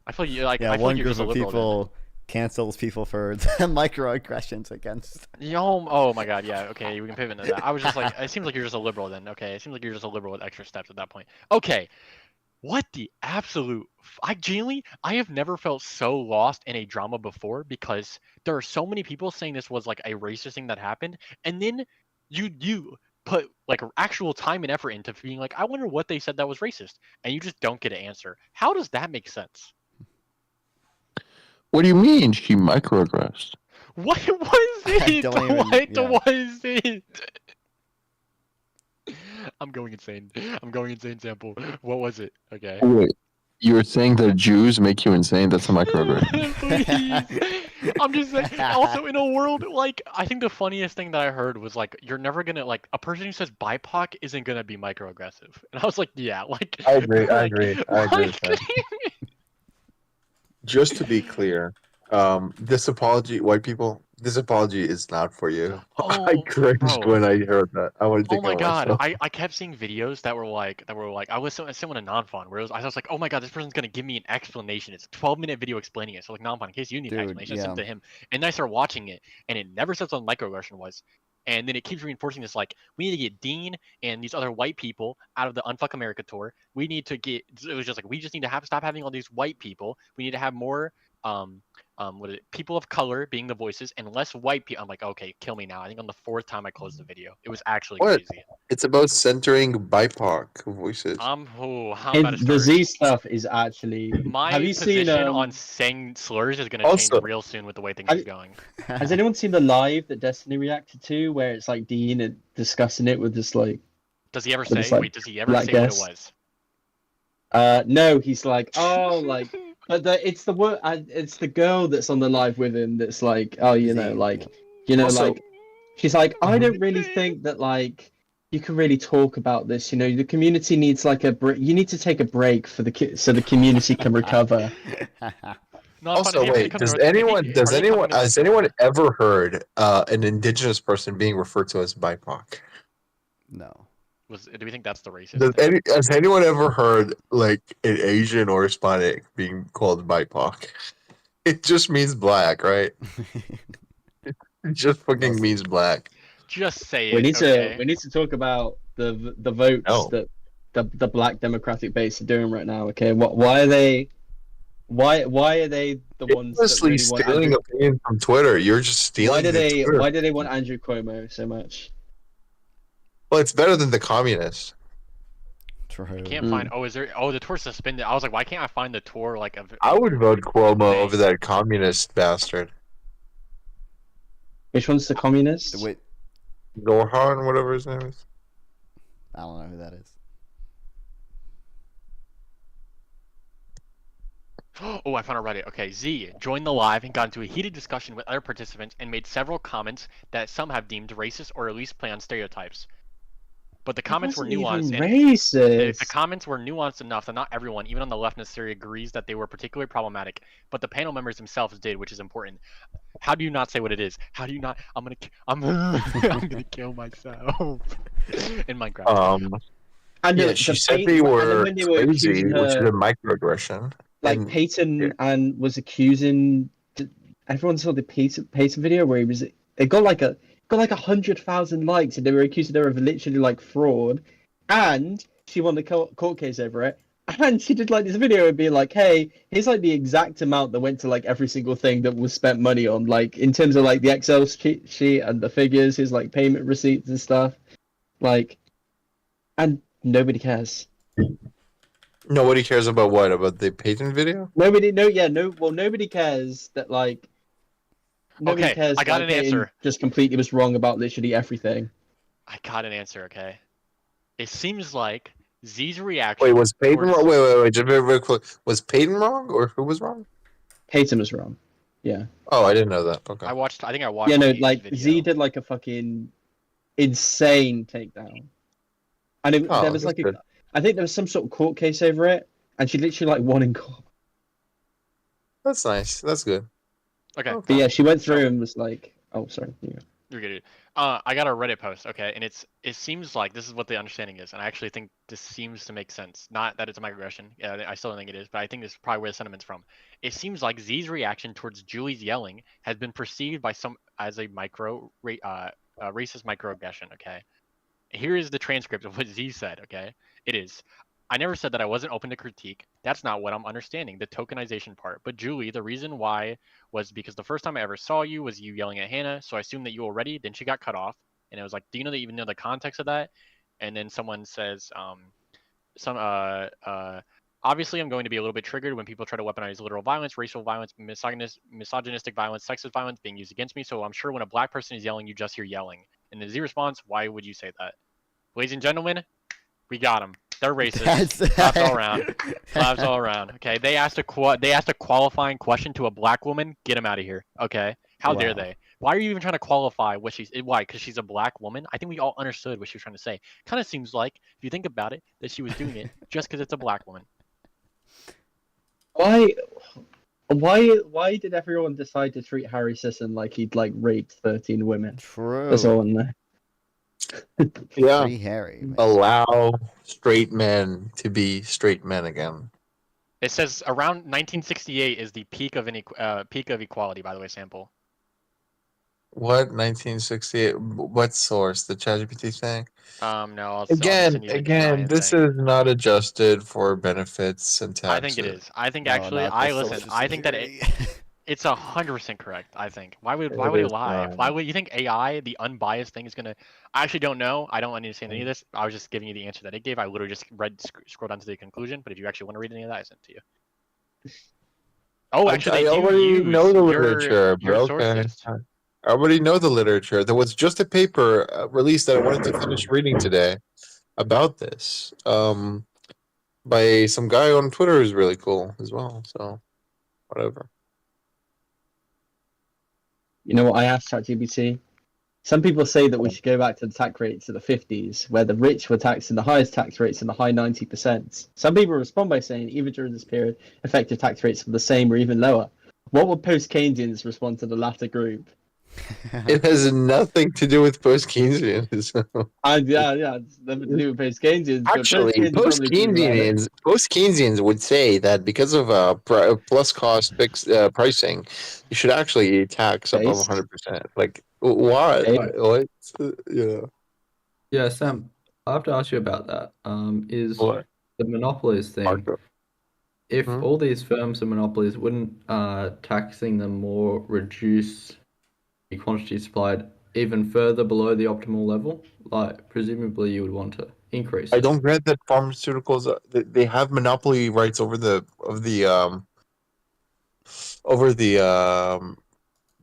I feel like you like. Yeah, I feel one like you're group just a of liberal. people cancels people for microaggressions against. Yo, oh my god, yeah, okay, we can pivot into that. I was just like, it seems like you're just a liberal then. Okay, it seems like you're just a liberal with extra steps at that point. Okay, what the absolute? I have never felt so lost in a drama before because there are so many people saying this was like a racist thing that happened, and then you put like actual time and effort into being like, I wonder what they said that was racist, and you just don't get an answer. How does that make sense? What do you mean she microaggressed? What was it? What was it? I'm going insane. Sample. What was it? Okay. Wait, you were saying that Jews make you insane? That's a microaggression. Please. I'm just saying. Also, in a world like, I think the funniest thing that I heard was like, you're never gonna like a person who says BIPOC isn't gonna be microaggressive, and I was like, yeah, like. I agree. I like, agree. I agree with that. Just to be clear, this apology, white people, this apology is not for you. Oh, I cringed when I heard that. I wanted to Oh my god, myself. I kept seeing videos that were like I was someone a non-fun where I was like, oh my god, this person's gonna give me an explanation. It's a 12-minute video explaining it. So like non-fun, in case you need an explanation, I sent it to him. And then I started watching it, and it never says what microaggression was. And then it keeps reinforcing this like, we need to get Dean and these other white people out of the Unfuck America tour. We need to get, it was just like, we just need to stop having all these white people. We need to have more people of color being the voices and less white people. I'm like, okay, kill me now. I think on the 4th time I closed the video. It was actually crazy. It's about centering BIPOC voices. I'm about to The start. Z stuff is actually. My have you position seen on saying slurs is going to change real soon with the way things are going. Has anyone seen the live that Destiny reacted to, where it's like Dean discussing it with this like? Does he ever say? Like, wait, does he ever say what it was? No, he's like, oh, like, but it's the girl that's on the live with him that's like, oh, you know, like, like, she's like, I don't really think that like you can really talk about this. You know, the community needs like you need to take a break for so the community can recover. Also, wait, has anyone ever heard an indigenous person being referred to as BIPOC? No. Do we think that's the racist? Has anyone ever heard like an Asian or Hispanic being called BIPOC? It just means black, right? It just fucking means black. Just say it. We need to talk about the votes that the Black Democratic base are doing right now. Okay, why are they the ones that really stealing opinion from Twitter? You're just stealing. Why do they want Andrew Cuomo so much? Well, it's better than the communists. True. I can't find. Oh, is there? Oh, the tour suspended. I was like, why can't I find the tour? Like, I would vote Cuomo over that communist bastard. Which one's the communist? Wait, Norhan, whatever his name is. I don't know who that is. Oh, I found a Reddit. Okay, Z joined the live and got into a heated discussion with other participants and made several comments that some have deemed racist or at least play on stereotypes. But the comments were nuanced. Even And racist. the comments were nuanced enough that not everyone, even on the left, necessarily agrees that they were particularly problematic. But the panel members themselves did, which is important. How do you not say what it is? How do you not? I'm gonna kill myself in Minecraft. And Yeah, she said they were crazy, which is a microaggression. Like And- Peyton and was accusing. Everyone saw the Peyton video where he was. It got like 100,000 likes, and they were accusing her of literally like fraud, and she won the court case over it. And she did like this video and be like, "Hey, here's like the exact amount that went to like every single thing that was spent money on, like in terms of like the Excel sheet and the figures, his like payment receipts and stuff, like, and nobody cares." Nobody cares about what? About the Peyton video? Nobody cares that like. Nobody Okay, cares. I got like, an Peyton answer. Just completely was wrong about literally everything. I got an answer. Okay, it seems like Z's reaction. Wait, was Peyton towards- wrong? Wait, just very quick. Was Peyton wrong, or who was wrong? Peyton was wrong. Yeah. Oh, I didn't know that. Okay. I think I watched. Yeah, no, Z's like video. Z did like a fucking insane takedown, and there was like I think there was some sort of court case over it, and she literally like won in court. That's nice. That's good. Okay. But yeah, she went through and was like, "Oh, sorry." Yeah. You're good. I got a Reddit post, okay, and it seems like this is what the understanding is, and I actually think this seems to make sense. Not that it's a microaggression. Yeah, I still don't think it is, but I think this is probably where the sentiment's from. It seems like Z's reaction towards Julie's yelling has been perceived by some as a racist microaggression. Okay, here is the transcript of what Z said. Okay, it is. I never said that I wasn't open to critique. That's not what I'm understanding, the tokenization part. But Julie, the reason why was because the first time I ever saw you was you yelling at Hannah, so I assumed that you were ready. Then she got cut off, and it was like, do you know that even know the context of that? And then someone says, obviously I'm going to be a little bit triggered when people try to weaponize literal violence, racial violence, misogynistic violence, sexist violence being used against me. So I'm sure when a black person is yelling, you just hear yelling. And the Z response, why would you say that? Ladies and gentlemen, we got them. They're racist. Claps all around. Claps all around. Okay, they asked a qualifying question to a black woman. Get them out of here. Okay, how dare they? Why are you even trying to qualify what she's? Why? Because she's a black woman. I think we all understood what she was trying to say. Kind of seems like, if you think about it, that she was doing it just because it's a black woman. Why did everyone decide to treat Harry Sisson like he'd like raped 13 women? True. That's all in there. Yeah. Free Harry. Man. Allow straight men to be straight men again. It says around 1968 is the peak of equality. By the way, sample. What 1968? What source? The ChatGPT thing? No. Again, this is not adjusted for benefits and taxes. I think it is. I think actually, I think that it's 100% correct. I think. Why would it lie? Why would you think AI, the unbiased thing, is gonna? I actually don't know. I don't understand any of this. I was just giving you the answer that it gave. I literally just scrolled down to the conclusion. But if you actually want to read any of that, I sent it to you. Oh, actually, I already know the literature, bro. Okay. I already know the literature. There was just a paper released that I wanted to finish reading today about this, by some guy on Twitter who's really cool as well. So, whatever. You know what I asked ChatGPT? Some people say that we should go back to the tax rates of the 50s, where the rich were taxed in the highest tax rates in the high 90%. Some people respond by saying, even during this period, effective tax rates were the same or even lower. What would post-Keynesians respond to the latter group? It has nothing to do with post-Keynesianism. Yeah, it's nothing to do with post-Keynesians. Actually, post-Keynesians would say that because of plus cost fixed pricing, you should actually tax above 100%. Like, why? What? Yeah, Sam, I have to ask you about that. Is what? The monopolies thing? If all these firms are monopolies, wouldn't taxing them more reduce the quantity supplied even further below the optimal level? Like, presumably you would want to increase. I don't get that pharmaceuticals they have monopoly rights over the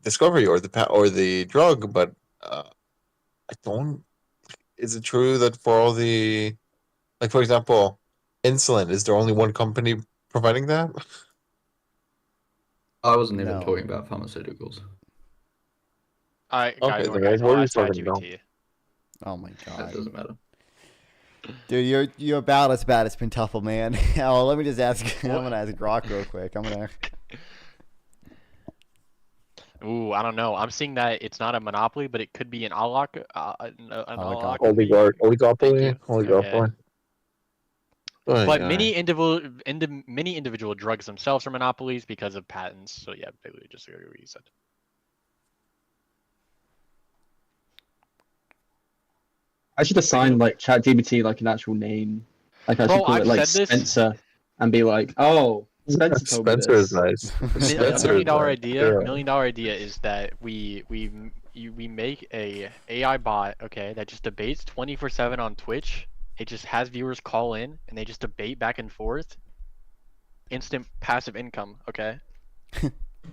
discovery or the drug, but I don't. Is it true that for all the, like, for example, insulin, is there only one company providing that? I wasn't even talking about pharmaceuticals. Guys, Okay, guys, what are you ask talking about? ChatGPT. Oh my god. That doesn't matter. Dude, you're about as bad as Pentuffle, man. Oh, let me just ask. I'm gonna ask Grok real quick. Ooh, I don't know. I'm seeing that it's not a monopoly, but it could be an oligarchy. Oligopoly. Okay. Oh, But yeah. many individual drugs themselves are monopolies because of patents. So yeah, basically just agree with what you said. I should assign like ChatGPT like an actual name. Like I should call it like Spencer, and be like, "Oh, Spencer told me Spencer is this." nice. A Spencer $1 million is nice. idea. Yeah. $1 million idea is that we make a AI bot, okay, that just debates 24/7 on Twitch. It just has viewers call in and they just debate back and forth. Instant passive income, okay?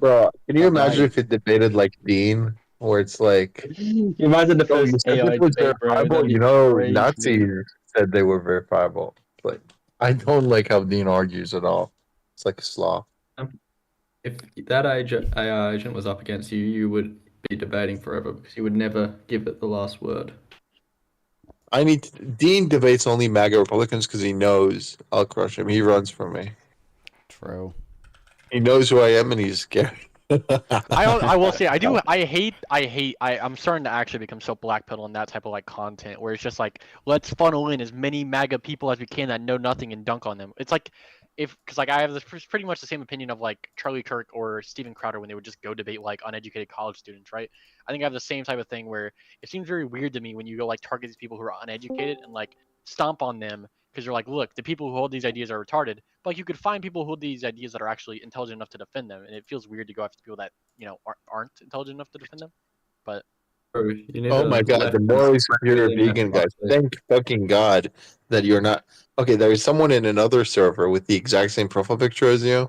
Bro, can you imagine if it debated like Dean, where it's like, you imagine the "Oh, you first said AI this was debate, bro. verifiable? That'd be You know, crazy. Nazis said they were verifiable." But I don't like how Dean argues at all. It's like a sloth. If that AI agent was up against you, you would be debating forever because you would never give it the last word. Dean debates only MAGA Republicans because he knows I'll crush him. He runs from me. True. He knows who I am and he's scared. I will say I'm starting to actually become so blackpill on that type of like content where it's just like let's funnel in as many MAGA people as we can that know nothing and dunk on them. It's like because like I have this pretty much the same opinion of like Charlie Kirk or Steven Crowder when they would just go debate like uneducated college students, right? I think I have the same type of thing where it seems very weird to me when you go like target these people who are uneducated and like stomp on them because you're like, look, the people who hold these ideas are retarded. But like, you could find people who hold these ideas that are actually intelligent enough to defend them, and it feels weird to go after people that aren't intelligent enough to defend them. But oh my god, the morally superior vegan guy. Thank fucking god that you're not. Okay, there's someone in another server with the exact same profile picture as you,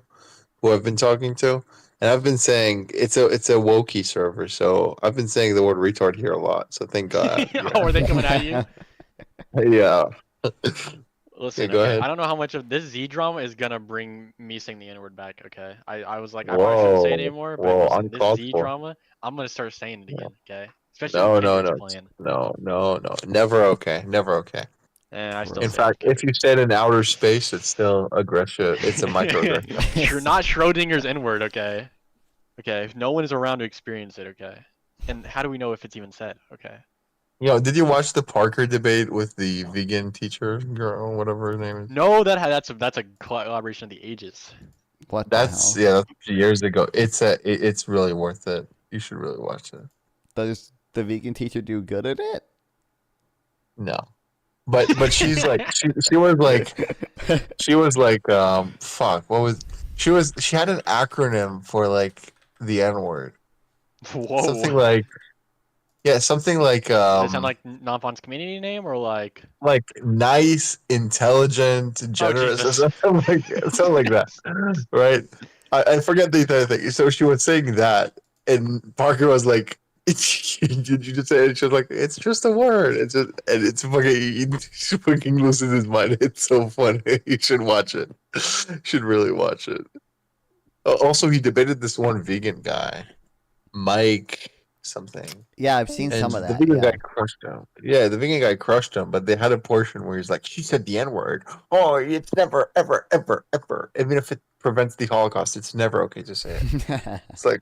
who I've been talking to, and I've been saying it's a wokey server, so I've been saying the word retard here a lot. So thank God. Oh, are they coming at you? Yeah. Listen, go okay, ahead. I don't know how much of this Z drama is gonna bring me saying the N word back. Okay, I was like, I probably shouldn't say it anymore, but listen, this Z drama, I'm gonna start saying it again. Okay, especially when Kendrick's playing. No, never okay, never okay. I still in say fact, if you said in outer space, it's still aggressive. It's a microaggression. Not Schrodinger's N word. Okay, if no one is around to experience it. Okay, and how do we know if it's even said? Okay. Did you watch the Parker debate with the vegan teacher girl, whatever her name is? No, that's a collaboration of the ages. What? That's years ago. It's really worth it. You should really watch it. Does the vegan teacher do good at it? No, but she's like she was like fuck, what was she had an acronym for like the N word. Whoa. Something like Does it sound like Nonfon's community name or like nice, intelligent, generous, or something like that, right? I forget the entire thing. So she was saying that, and Parker was like, "Did you just say it?" She was like, "It's just a word. It's just," and it's fucking loses his mind. It's so funny. You should watch it. You should really watch it. Also, he debated this one vegan guy, Mike something. Yeah, I've seen some of that. The vegan guy crushed him. Yeah, the vegan guy crushed him, but they had a portion where he's like, she said the N word. Oh, it's never, ever, ever, ever. Even if it prevents the Holocaust, it's never okay to say it. It's like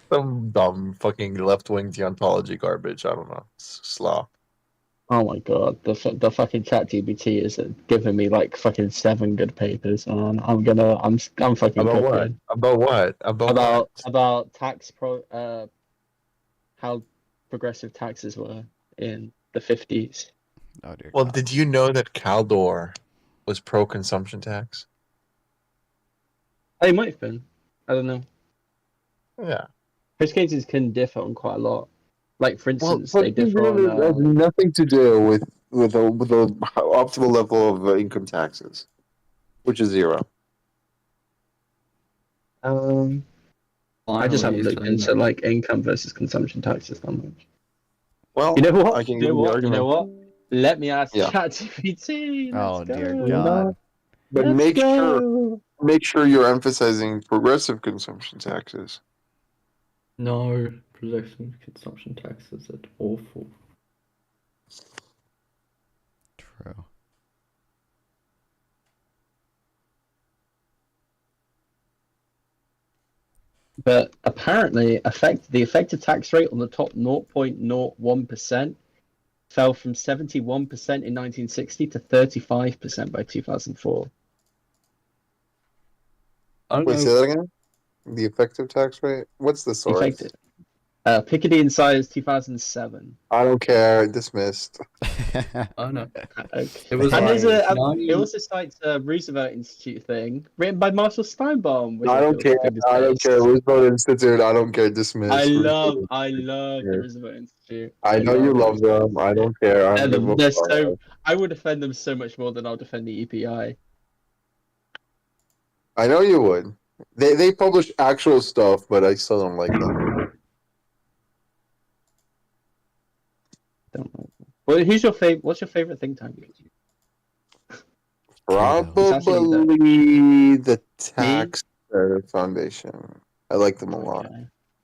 some dumb fucking left-wing deontology garbage. I don't know. Slaw. Oh my god, the fucking ChatGPT is giving me like fucking 7 good papers, and I'm fucking About cooking. what? About tax how progressive taxes were in the 50s. Oh dear. Well, did you know that Caldor was pro-consumption tax? They might have been. I don't know. Yeah. Those cases can differ on quite a lot. Like for instance, they differ It has on. nothing to do with the optimal level of income taxes, which is 0. I just haven't looked into like income versus consumption taxes that much. Well, you know what? I can you know what? Let me ask Yeah. ChatGPT. Oh dear God. But make sure you're emphasizing progressive consumption taxes. No, progressive consumption taxes are awful. True. But apparently, the effective tax rate on the top 0.01% fell from 71% in 1960 to 35% by 2004. I don't Wait, know. say that again? The effective tax rate? What's the source? Effective. Piketty and Sires 2007. I don't care. Dismissed. I know. Okay. It was And like there's a 90... it also cites a Roosevelt Institute thing written by Marshall Steinbaum. Which I don't care. I don't care. Roosevelt Institute. I don't care. Dismissed. I love Yeah. the Roosevelt Institute. I know you love them. I don't care. I don't give a They're fuck. so. I would defend them so much more than I'll defend the EPI. I know you would. They publish actual stuff, but I still don't like them. Don't know. Well, who's your favorite? What's your favorite think tank? Probably the Tax Foundation. I like them a lot.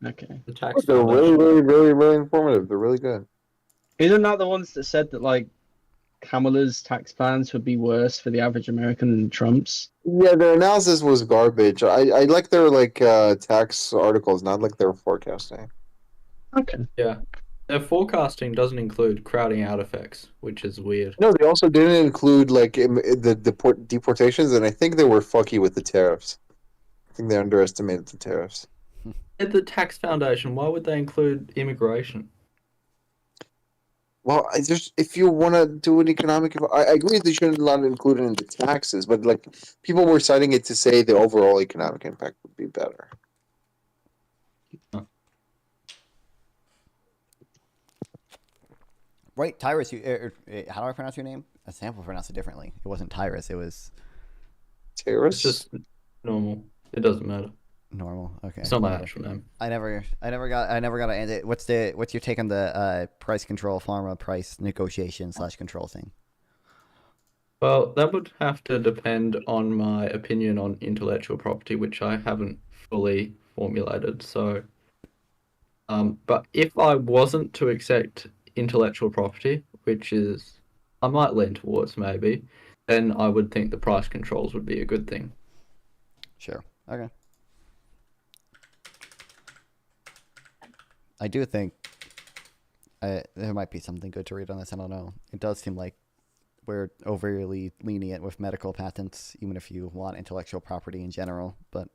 Okay. The Tax They're really, really, really, really informative. They're really good. Isn't that the ones that said that like Kamala's tax plans would be worse for the average American than Trump's? Yeah, their analysis was garbage. I like their tax articles, not like their forecasting. Okay. Yeah. Their forecasting doesn't include crowding out effects, which is weird. No, they also didn't include the deportations, and I think they were fucky with the tariffs. I think they underestimated the tariffs. At the Tax Foundation, why would they include immigration? Well, if you want to do an economic, I agree they shouldn't not include it in the taxes, but like people were citing it to say the overall economic impact would be better. Right, Tyrus. How do I pronounce your name? A sample pronounced it differently. It wasn't Tyrus. It was Tyrus. It's just normal. It doesn't matter. normal. Okay. It's not my actual name. I never got to end it. What's your take on the price control, pharma price negotiation / control thing? Well, that would have to depend on my opinion on intellectual property, which I haven't fully formulated. So, but if I wasn't to accept intellectual property, which is I might lean towards maybe, then I would think the price controls would be a good thing. Sure. Okay. I do think there might be something good to read on this. I don't know. It does seem like we're overly lenient with medical patents, even if you want intellectual property in general. But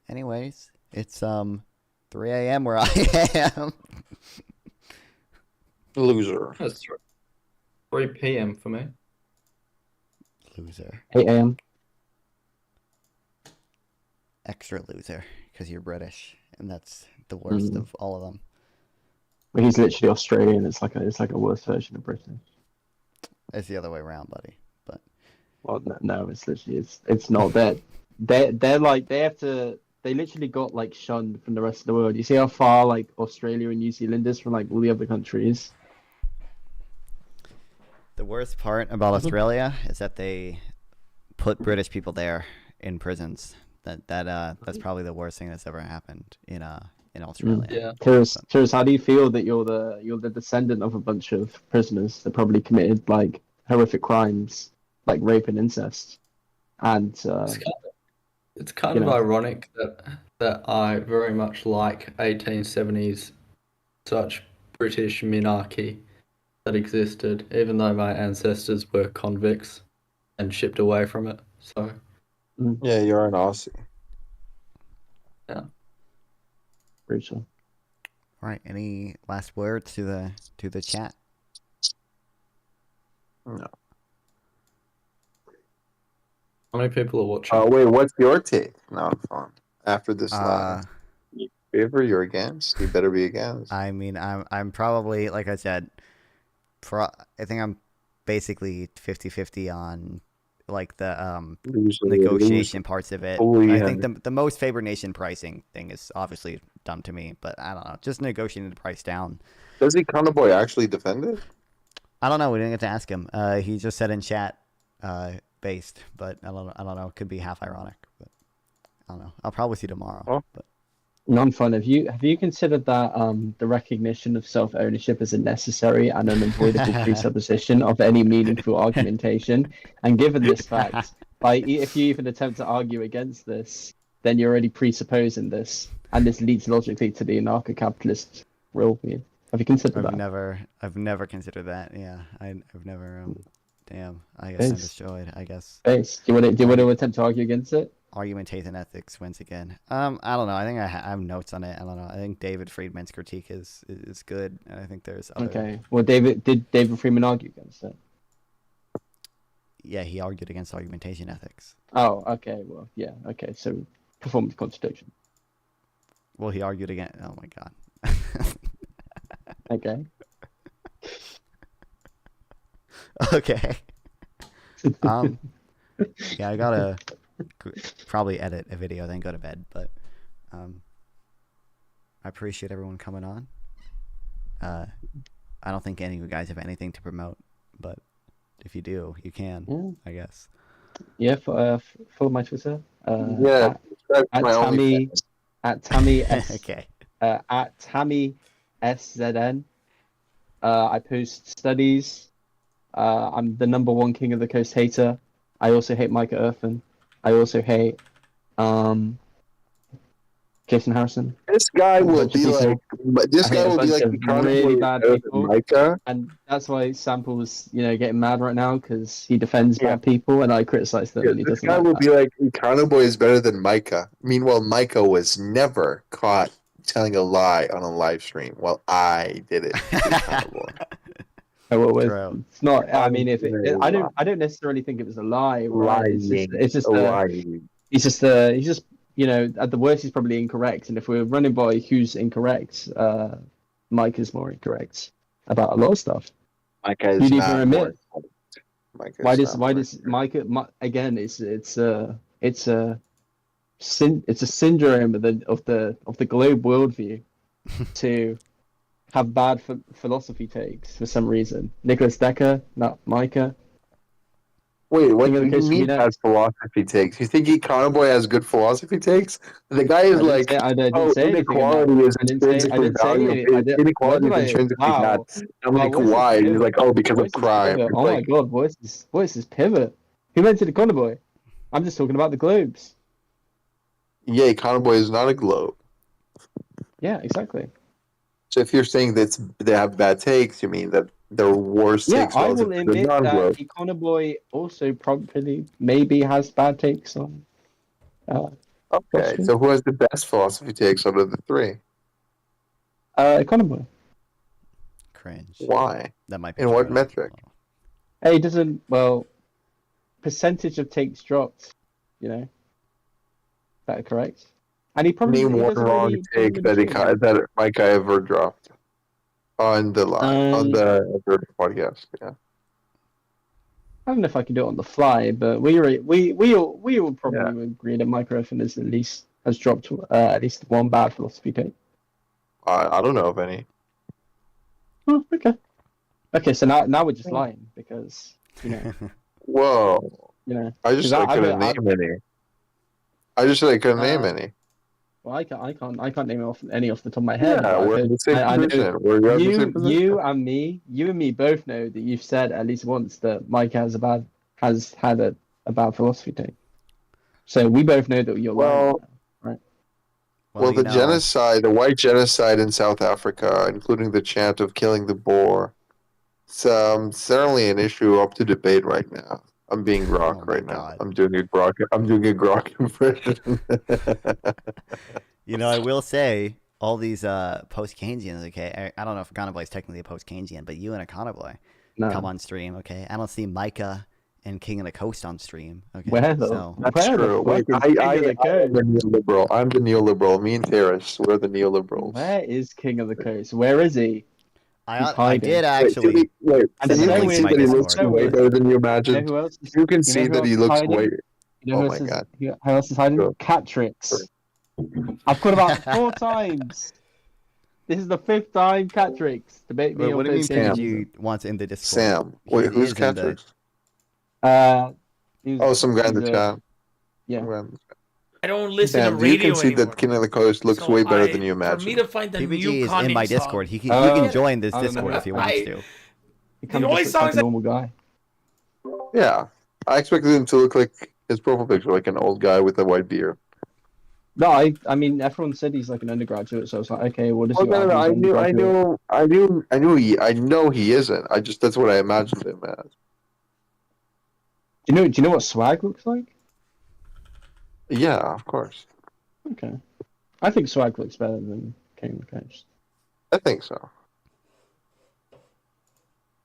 anyways, it's 3 a.m. where I am. Loser. That's 3 p.m. for me. Loser. 8 a.m. Extra loser because you're British, and that's the worst of all of them. Well, he's literally Australian. It's like a worse version of British. It's the other way around, buddy. But well, no, it's literally it's not that. They're like they literally got like shunned from the rest of the world. You see how far like Australia and New Zealand is from like all the other countries. The worst part about Australia is that they put British people there in prisons. That's probably the worst thing that's ever happened in Australia. Yeah. Terrace, how do you feel that you're the descendant of a bunch of prisoners that probably committed like horrific crimes like rape and incest? And it's kind of ironic that I very much like 1870s such British monarchy that existed, even though my ancestors were convicts and shipped away from it. So yeah, you're an Aussie. Yeah. Rachel. All right. Any last words to the chat? No. How many people are watching? Oh wait, what's your take? No, I'm fine. After this line, you favor, you're against. You better be against. I mean, I'm probably, like I said, I think I'm basically 50-50 on like the negotiation parts of it. I think the most favored nation pricing thing is obviously dumb to me, but I don't know. Just negotiating the price down. Does the Econo Boy actually defend it? I don't know. We didn't get to ask him. He just said in chat, based, but I don't know. It could be half ironic, but I don't know. I'll probably see tomorrow. Oh. But Non-fun. Have you considered that the recognition of self-ownership is a necessary and unavoidable presupposition of any meaningful argumentation? And given this fact, if you even attempt to argue against this, then you're already presupposing this, and this leads logically to the anarcho-capitalist worldview. Have you considered that? I've never considered that. Yeah, I've never. Damn. I guess I'm destroyed. I guess. Do you want to attempt to argue against it? Argumentation ethics once again. I don't know. I think I have notes on it. I don't know. I think David Friedman's critique is good, and I think there's other... Okay. Well, did David Friedman argue against it? Yeah, he argued against argumentation ethics. Oh, okay. Well, yeah. Okay. So performance contradiction. Well, he argued against... Oh my god. Okay. Okay. Yeah, I gotta probably edit a video, then go to bed. But I appreciate everyone coming on. I don't think any of you guys have anything to promote, but if you do, you can. I guess. Yeah. Follow my Twitter. Yeah. At Tammy S. Okay. At Tammy SZN. I post studies. I'm the #1 King of the Coast hater. I also hate Micah Earthen. I also hate Jason Harrison. This guy will be like really bad people, Micah. and that's why Sample's getting mad right now because he defends bad people and I criticize them. Yeah, and he this doesn't guy like will that. be like Econoboy is better than Micah. Meanwhile, Micah was never caught telling a lie on a live stream. Well, I did it. It's not. I mean, I don't necessarily think it was a lie. Right? It's just he's just at the worst he's probably incorrect. And if we're running by who's incorrect, Mike is more incorrect about a lot of stuff. Micah is not more. Why does Micah again? It's a syndrome of the globe worldview to have bad philosophy takes for some reason. Nicholas Decker, not Micah. Wait, what do you mean has philosophy takes? You think Econoboy has good philosophy takes? The guy is inequality is intrinsically valuable. Inequality is intrinsically bad. Dominic White is like, because of crime. Oh my god, voice is pivot. Who mentioned Econoboy? I'm just talking about the globes. Yeah, Econoboy is not a globe. Yeah, exactly. So if you're saying that they have bad takes, you mean that they're worse takes I will relative to the admit that non-globe. Econoboy also probably maybe has bad takes on. Okay, so who has the best philosophy takes out of the three? Econoboy. Cringe. Why? That might be. In what metric? Hey, he doesn't. Well, percentage of takes dropped. Is that correct? And he probably Name one wrong take that Micah ever dropped on the line on the podcast. Yeah. I don't know if I can do it on the fly, but we all probably agree that Micah Earthen has dropped at least one bad philosophy take. I don't know of any. Oh, okay. Okay, so now we're just lying because Whoa. I just said I couldn't name any. I just said I couldn't name any. Well, I can't name any off the top of my head. Yeah, we're in the same position. You and me both know that you've said at least once that Mike has had a bad philosophy take. So we both know that you're lying, right? Well, the genocide, the white genocide in South Africa, including the chant of killing the Boer, it's certainly an issue up to debate right now. I'm being grok right now. I'm doing a grok impression. I will say all these post-Keynesians. Okay, I don't know if Econoboy is technically a post-Keynesian, but you and Econoboy come on stream. Okay, I don't see Micah and King of the Coast on stream. Okay, that's true. Wait, I'm the neoliberal. I'm the neoliberal. Me and Terrace, we're the neoliberals. Where is King of the Coast? Where is he? I did actually. Wait, you can see that he looks way better than you imagined. You can see that he looks way. Oh my god! How else is hiding? Catrix. I've called about 4 times. This is the 5th time Catrix debate me. What do you mean? You want in the Discord? Sam. Wait, who's Catrix? Some guy in the chat. Yeah. I don't listen Damn, to radio you can see anymore. that King of the Coast looks So way better than you for me imagine. to find the PBG new is Kanye in my song, Discord. He can join this I don't Discord know. if he wants to. He the kind of only just looks like songs a that normal guy. Yeah, I expected him to look like his profile picture, like an old guy with a white beard. No, I mean, everyone said he's like an undergraduate, so I was like, okay, what does Oh he no, have? no, He's undergraduate. I know he isn't. That's what I imagined him as. Do you know what swag looks like? Yeah, of course. Okay. I think swag looks better than King of the Coast. I think so.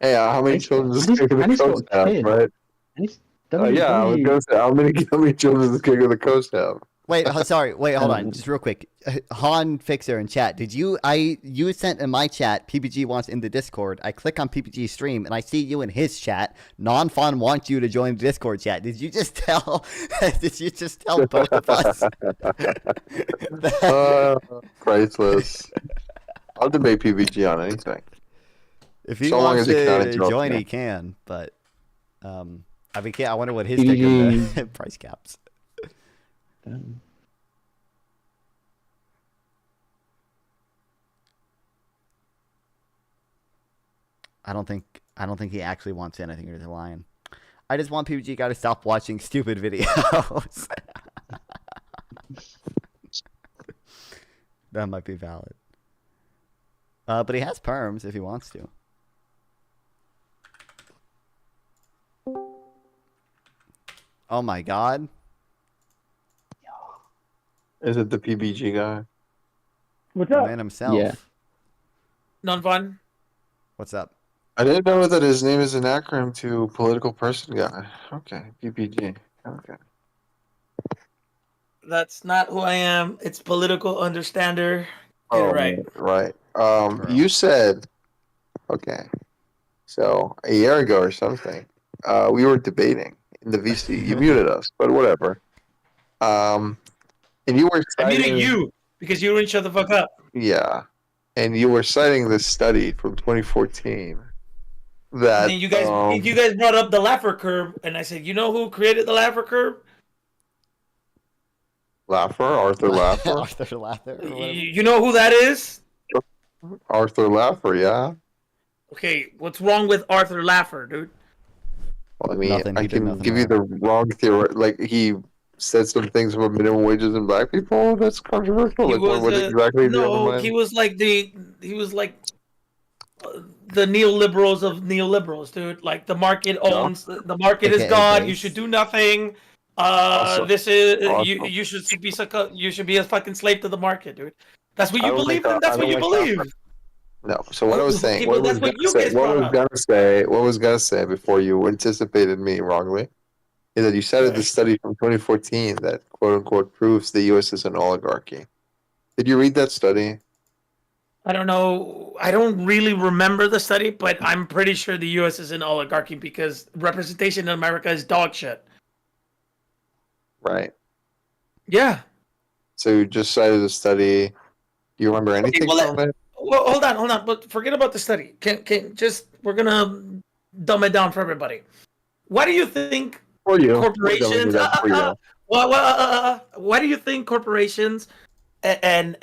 Hey, how many children does And King of he's the got Coast a have, kid. right? And he's Yeah, I was gonna say, how many children does King of the Coast have? Wait, hold on, just real quick. Han Fixer in chat. You sent in my chat, PPG wants in the Discord. I click on PPG stream and I see you in his chat. Non-Fun wants you to join the Discord chat. Did you just tell both of us? Priceless. I'll debate PPG on anything. If he So long wants as he cannot to interrupt join, me. he can, but I wonder what his take on the price caps. I don't think he actually wants in. I think he's lying. I just want PPG guy to stop watching stupid videos. That might be valid. But he has perms if he wants to. Oh my god. Is it the PBG guy? What's The up? man himself. Yeah. Non-fun. What's up? I didn't know that his name is an acronym to political person guy. Okay, PPG. Okay. That's not who I am. It's political understander. Get Oh, it right. right. Bro. You said, okay, so a year ago or something, we were debating in the VC. You muted us, but whatever. And you were I muted citing, you because you wouldn't shut the fuck up. yeah, and you were citing this study from 2014 that And then you guys brought up the Laffer curve, and I said, you know who created the Laffer curve? Arthur Laffer, Arthur Laffer. Or whatever. You know who that is? Arthur Laffer, yeah. Okay, what's wrong with Arthur Laffer, dude? Well, I mean, Nothing, I he did can nothing give you the wrong theory. Like he said some things about minimum wages and black people. That's controversial. Like, what exactly? He was like the neoliberals of neoliberals, dude. Like the market owns, the market is AKA God. base. You should do nothing. Awesome. This is Awesome. you should be a fucking slave to the market, dude. That's what I you don't believe, like and that's I what you don't like believe. that. No. So what I was saying, Okay, but that's what you guys brought up. what was gonna say before you anticipated me wrongly, is that you cited the study from 2014 that quote unquote proves the U.S. is an oligarchy. Did you read that study? I don't know. I don't really remember the study, but I'm pretty sure the U.S. is an oligarchy because representation in America is dog shit. Right. Yeah. So you just cited a study. Do you remember anything from it? Well, hold on. But forget about the study. We're gonna dumb it down for everybody. Why do you think corporations? Why do you think corporations and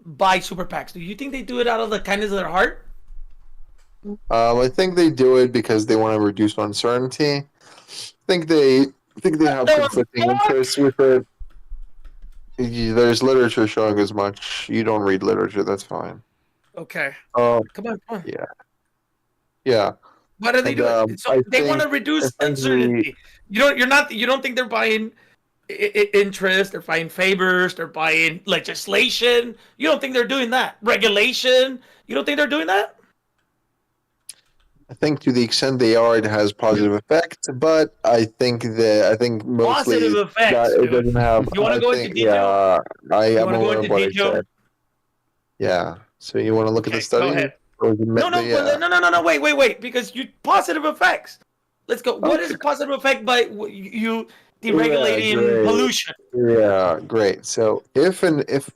buy super PACs? Do you think they do it out of the kindness of their heart? I think they do it because they want to reduce uncertainty. I think they have conflicting interests with it. There's literature showing as much. You don't read literature, that's fine. Okay. Come on. Yeah. Yeah. What are they doing? So they want to reduce uncertainty. You don't think they're buying interest, they're buying favors, they're buying legislation. You don't think they're doing that? Regulation. You don't think they're doing that? I think to the extent they are, it has positive effect, but I think mostly positive effects. It doesn't have. You want to go into detail? Yeah, I am aware of what I said. Yeah. So you want to look at the study? Go ahead. No. Wait. Because you positive effects. Let's go. What is a positive effect by you deregulating pollution? Yeah, great. So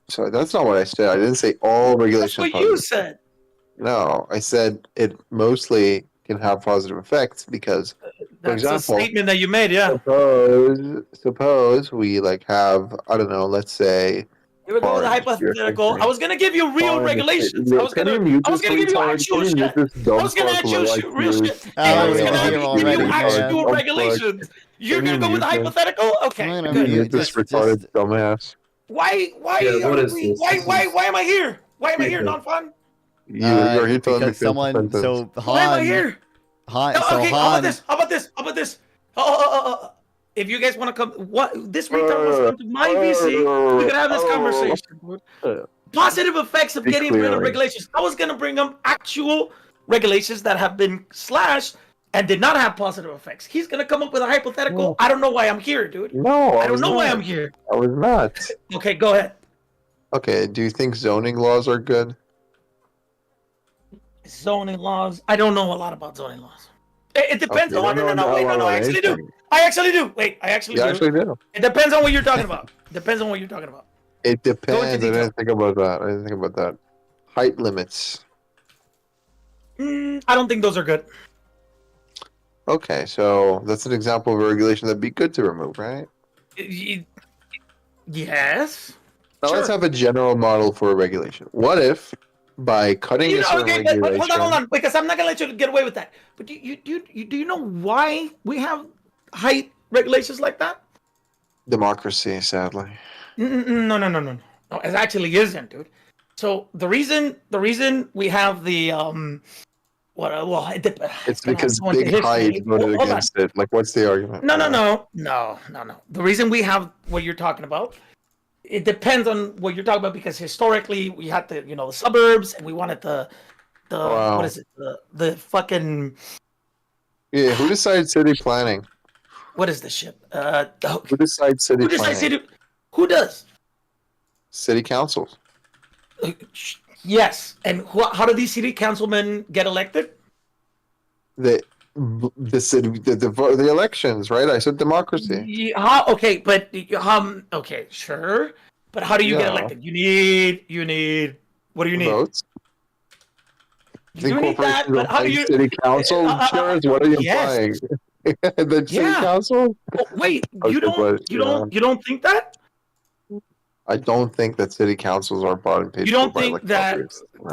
sorry, that's not what I said. I didn't say all regulation. That's what you said. No, I said it mostly can have positive effects because For a example, statement that you made. Yeah. Suppose we like have, I don't know, let's say. You were going with a hypothetical. I was gonna give you real regulations. I was gonna give you actual shit. I was gonna actual real shit. And I was gonna give you actual regulations. You're gonna go with a hypothetical? Okay, good. This retarded dumbass. Why am I here? Why am I here? Not fun. You're here telling me because someone. So Why am I Han. here? Han. No, So okay, Han. how about this? If you guys want to come, this retard wants to come to my VC, we could have this conversation. Positive effects of getting rid of regulations. I was gonna bring up actual regulations that have been slashed and did not have positive effects. He's gonna come up with a hypothetical. I don't know why I'm here, dude. No, I don't know why I'm here. I was not. Okay, go ahead. Okay, do you think zoning laws are good? Zoning laws. I don't know a lot about zoning laws. It depends. Okay, No, I actually do. I actually do. Wait, I actually do. It depends on what you're talking about. It depends. I didn't think about that. Height limits. I don't think those are good. Okay, so that's an example of a regulation that'd be good to remove, right? Yes. Now let's have a general model for a regulation. What if, by cutting a certain regulation... but hold on, because I'm not gonna let you get away with that. But do you know why we have height regulations like that? Democracy, sadly. No, it actually isn't, dude. So the reason we have the it's because big height voted against it. Like, what's the argument? No. The reason we have what you're talking about, it depends on what you're talking about, because historically we had the suburbs, and we wanted the what is it, the fucking who decides city planning? What is this shit? Who decides city planning? Who does? City councils. Yes, and how do these city councilmen get elected? The elections, right? I said democracy. Okay, but okay, sure, but how do you get elected? You need. What do you need? Votes. You need that, but how do you? City council chairs. What are you implying? The city council. Oh, wait, you don't think that? I don't think that city councils are bought and paid. You don't think that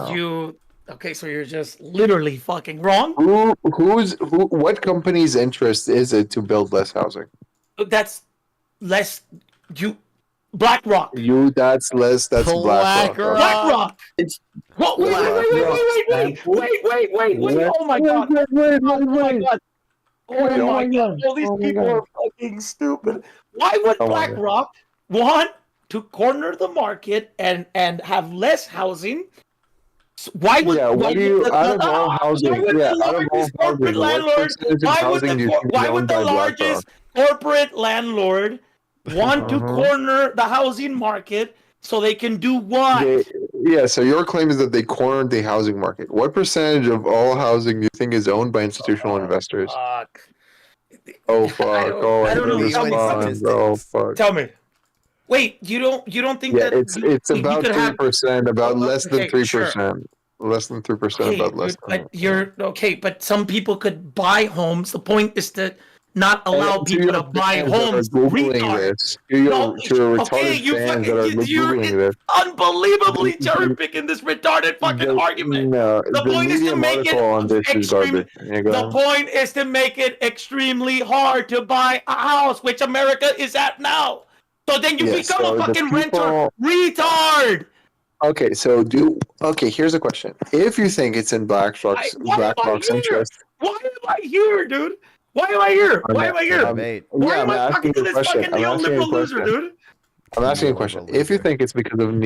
you? Okay, so you're just literally fucking wrong. What company's interest is it to build less housing? That's less. BlackRock. That's BlackRock. BlackRock. It's wait. Oh my god. All these people are fucking stupid. Why would BlackRock want to corner the market and have less housing? Why would out of all housing? Corporate landlord? Why would the largest corporate landlord want to corner the housing market so they can do what? So your claim is that they cornered the housing market. What percentage of all housing do you think is owned by institutional investors? Fuck. Oh fuck! I don't know. Oh fuck! Tell me. Wait, you don't think that? It's about 3%, about less than 3%. Less than 3%, about less than. But you're okay. But some people could buy homes. The point is to not allow people to buy homes. To your retarded fans that are Googling this. Unbelievably cherry picking this retarded fucking argument. No, the point is to make it on this is garbage. The point is to make it extremely hard to buy a house, which America is at now. So then you become a fucking renter, retard. Okay, here's a question. If you think it's in BlackRock's interest, why am I here, dude? Why am I here? Why am I talking to this fucking neoliberal loser, dude? I'm asking a question. If you think it's because of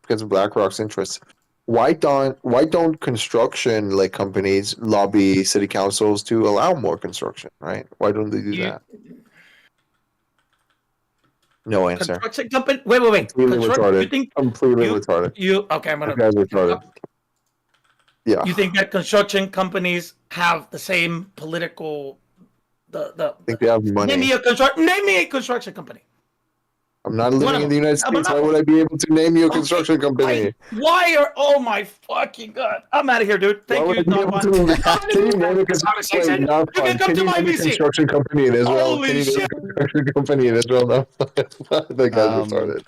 because of BlackRock's interests, why don't construction companies lobby city councils to allow more construction? Right? Why don't they do that? No answer. Construction company. Wait. Completely retarded. Completely retarded. Okay, I'm gonna. You guys are retarded. Yeah. You think that construction companies have the same political? I think they have money. Name me a construction company. I'm not living in the United States. Why would I be able to name you a construction company? Why are? Oh my fucking god! I'm out of here, dude. Thank you, Dogman. Can you name a construction company in Israel? Holy Can you name shit. a construction company in Israel? No, that guy's retarded.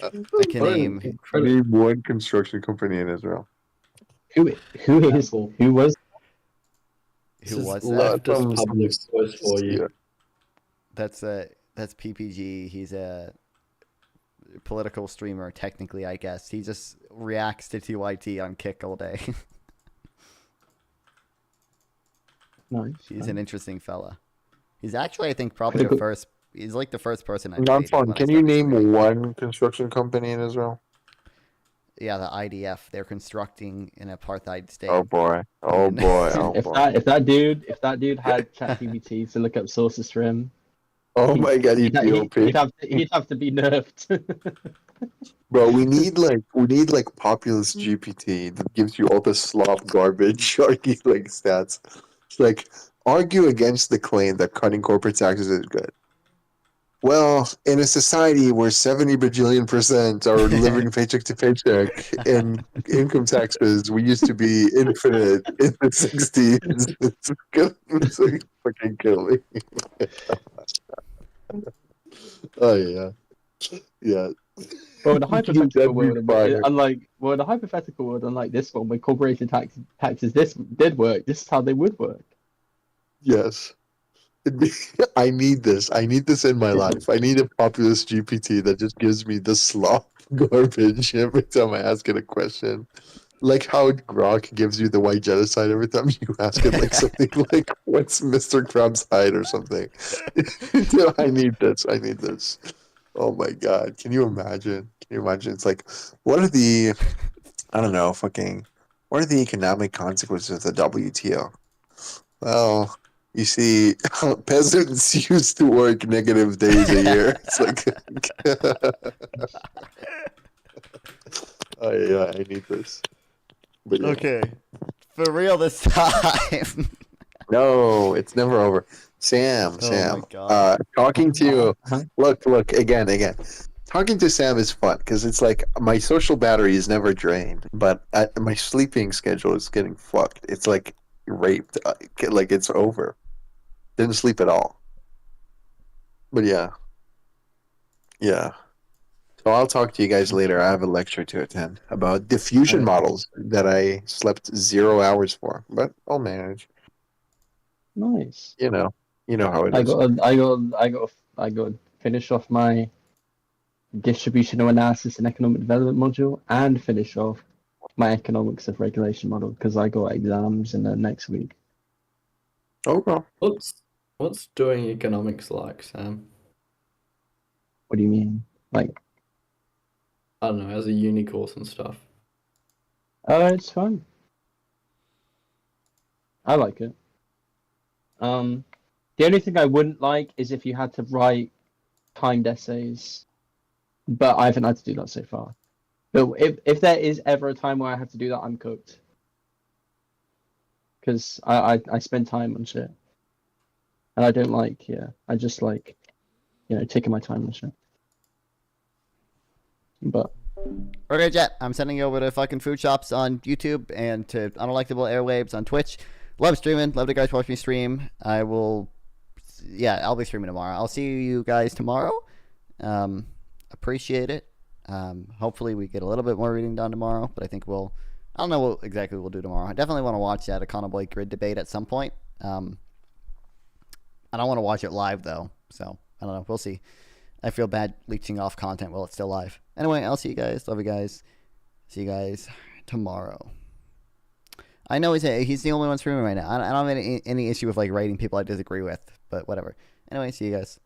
I can name Name one construction company in Israel. Who was Who This was is that? leftist public voice for you. Yeah. That's PPG. He's a political streamer, technically, I guess. He just reacts to TYT on Kick all day. Nice. He's an interesting fella. He's actually, I think, probably the first. He's like the first person I Not dated fun. when I Can you started name streaming. one construction company in Israel? Yeah, the IDF. They're constructing an apartheid state. Oh boy. Oh boy. Oh If boy. that dude had ChatGPT to look up sources for him, Oh my god, he'd be OP. he'd have to be nerfed. Bro, we need like populist GPT that gives you all the slop garbage argue like stats. It's like argue against the claim that cutting corporate taxes is good. Well, in a society where 70 bajillion% are living paycheck to paycheck and income taxes, we used to be infinite in the 60s. It's like fucking kill me. Oh yeah. Yeah. Well, the hypothetical That'd be world, fire. unlike this one, where corporation taxes did work, this is how they would work. Yes. I need this. I need this in my life. I need a populist GPT that just gives me the slop garbage every time I ask it a question. Like how Grok gives you the white genocide every time you ask it like something like, what's Mr. Krabs' height or something? I need this. I need this. Oh my god. Can you imagine? Can you imagine? It's like, what are the, I don't know, what are the economic consequences of the WTO? Well, you see, peasants used to work negative days a year. It's like, oh yeah, I need this. But yeah. Okay. For real this time. No, it's never over. Sam, my God. talking to you. Look, again. Talking to Sam is fun because it's like my social battery is never drained, but my sleeping schedule is getting fucked. It's like raped. Like it's over. Didn't sleep at all. But yeah. So I'll talk to you guys later. I have a lecture to attend about diffusion models that I slept 0 hours for, but I'll manage. Nice. You know how it I is. got to finish off my distributional analysis and economic development module, and finish off my economics of regulation model because I got exams in the next week. Oh well. What's doing economics like, Sam? What do you mean? Like, I don't know, as a uni course and stuff. oh, it's fun. I like it. The only thing I wouldn't like is if you had to write timed essays, but I haven't had to do that so far. But if there is ever a time where I have to do that, I'm cooked. Because I spend time on shit. And I don't like, I just like, taking my time on shit. But Okay, Jet, I'm sending you over to fucking food shops on YouTube and to Unelectable Airwaves on Twitch. Love streaming. Love to guys watch me stream. I'll be streaming tomorrow. I'll see you guys tomorrow. Appreciate it. Hopefully we get a little bit more reading done tomorrow, but I think I don't know what exactly we'll do tomorrow. I definitely want to watch that Econoboy grid debate at some point. I don't want to watch it live though, so I don't know. We'll see. I feel bad leeching off content while it's still live. Anyway, I'll see you guys. Love you guys. See you guys tomorrow. I know he's the only one streaming right now. I don't have any issue with like rating people I disagree with, but whatever. Anyway, see you guys.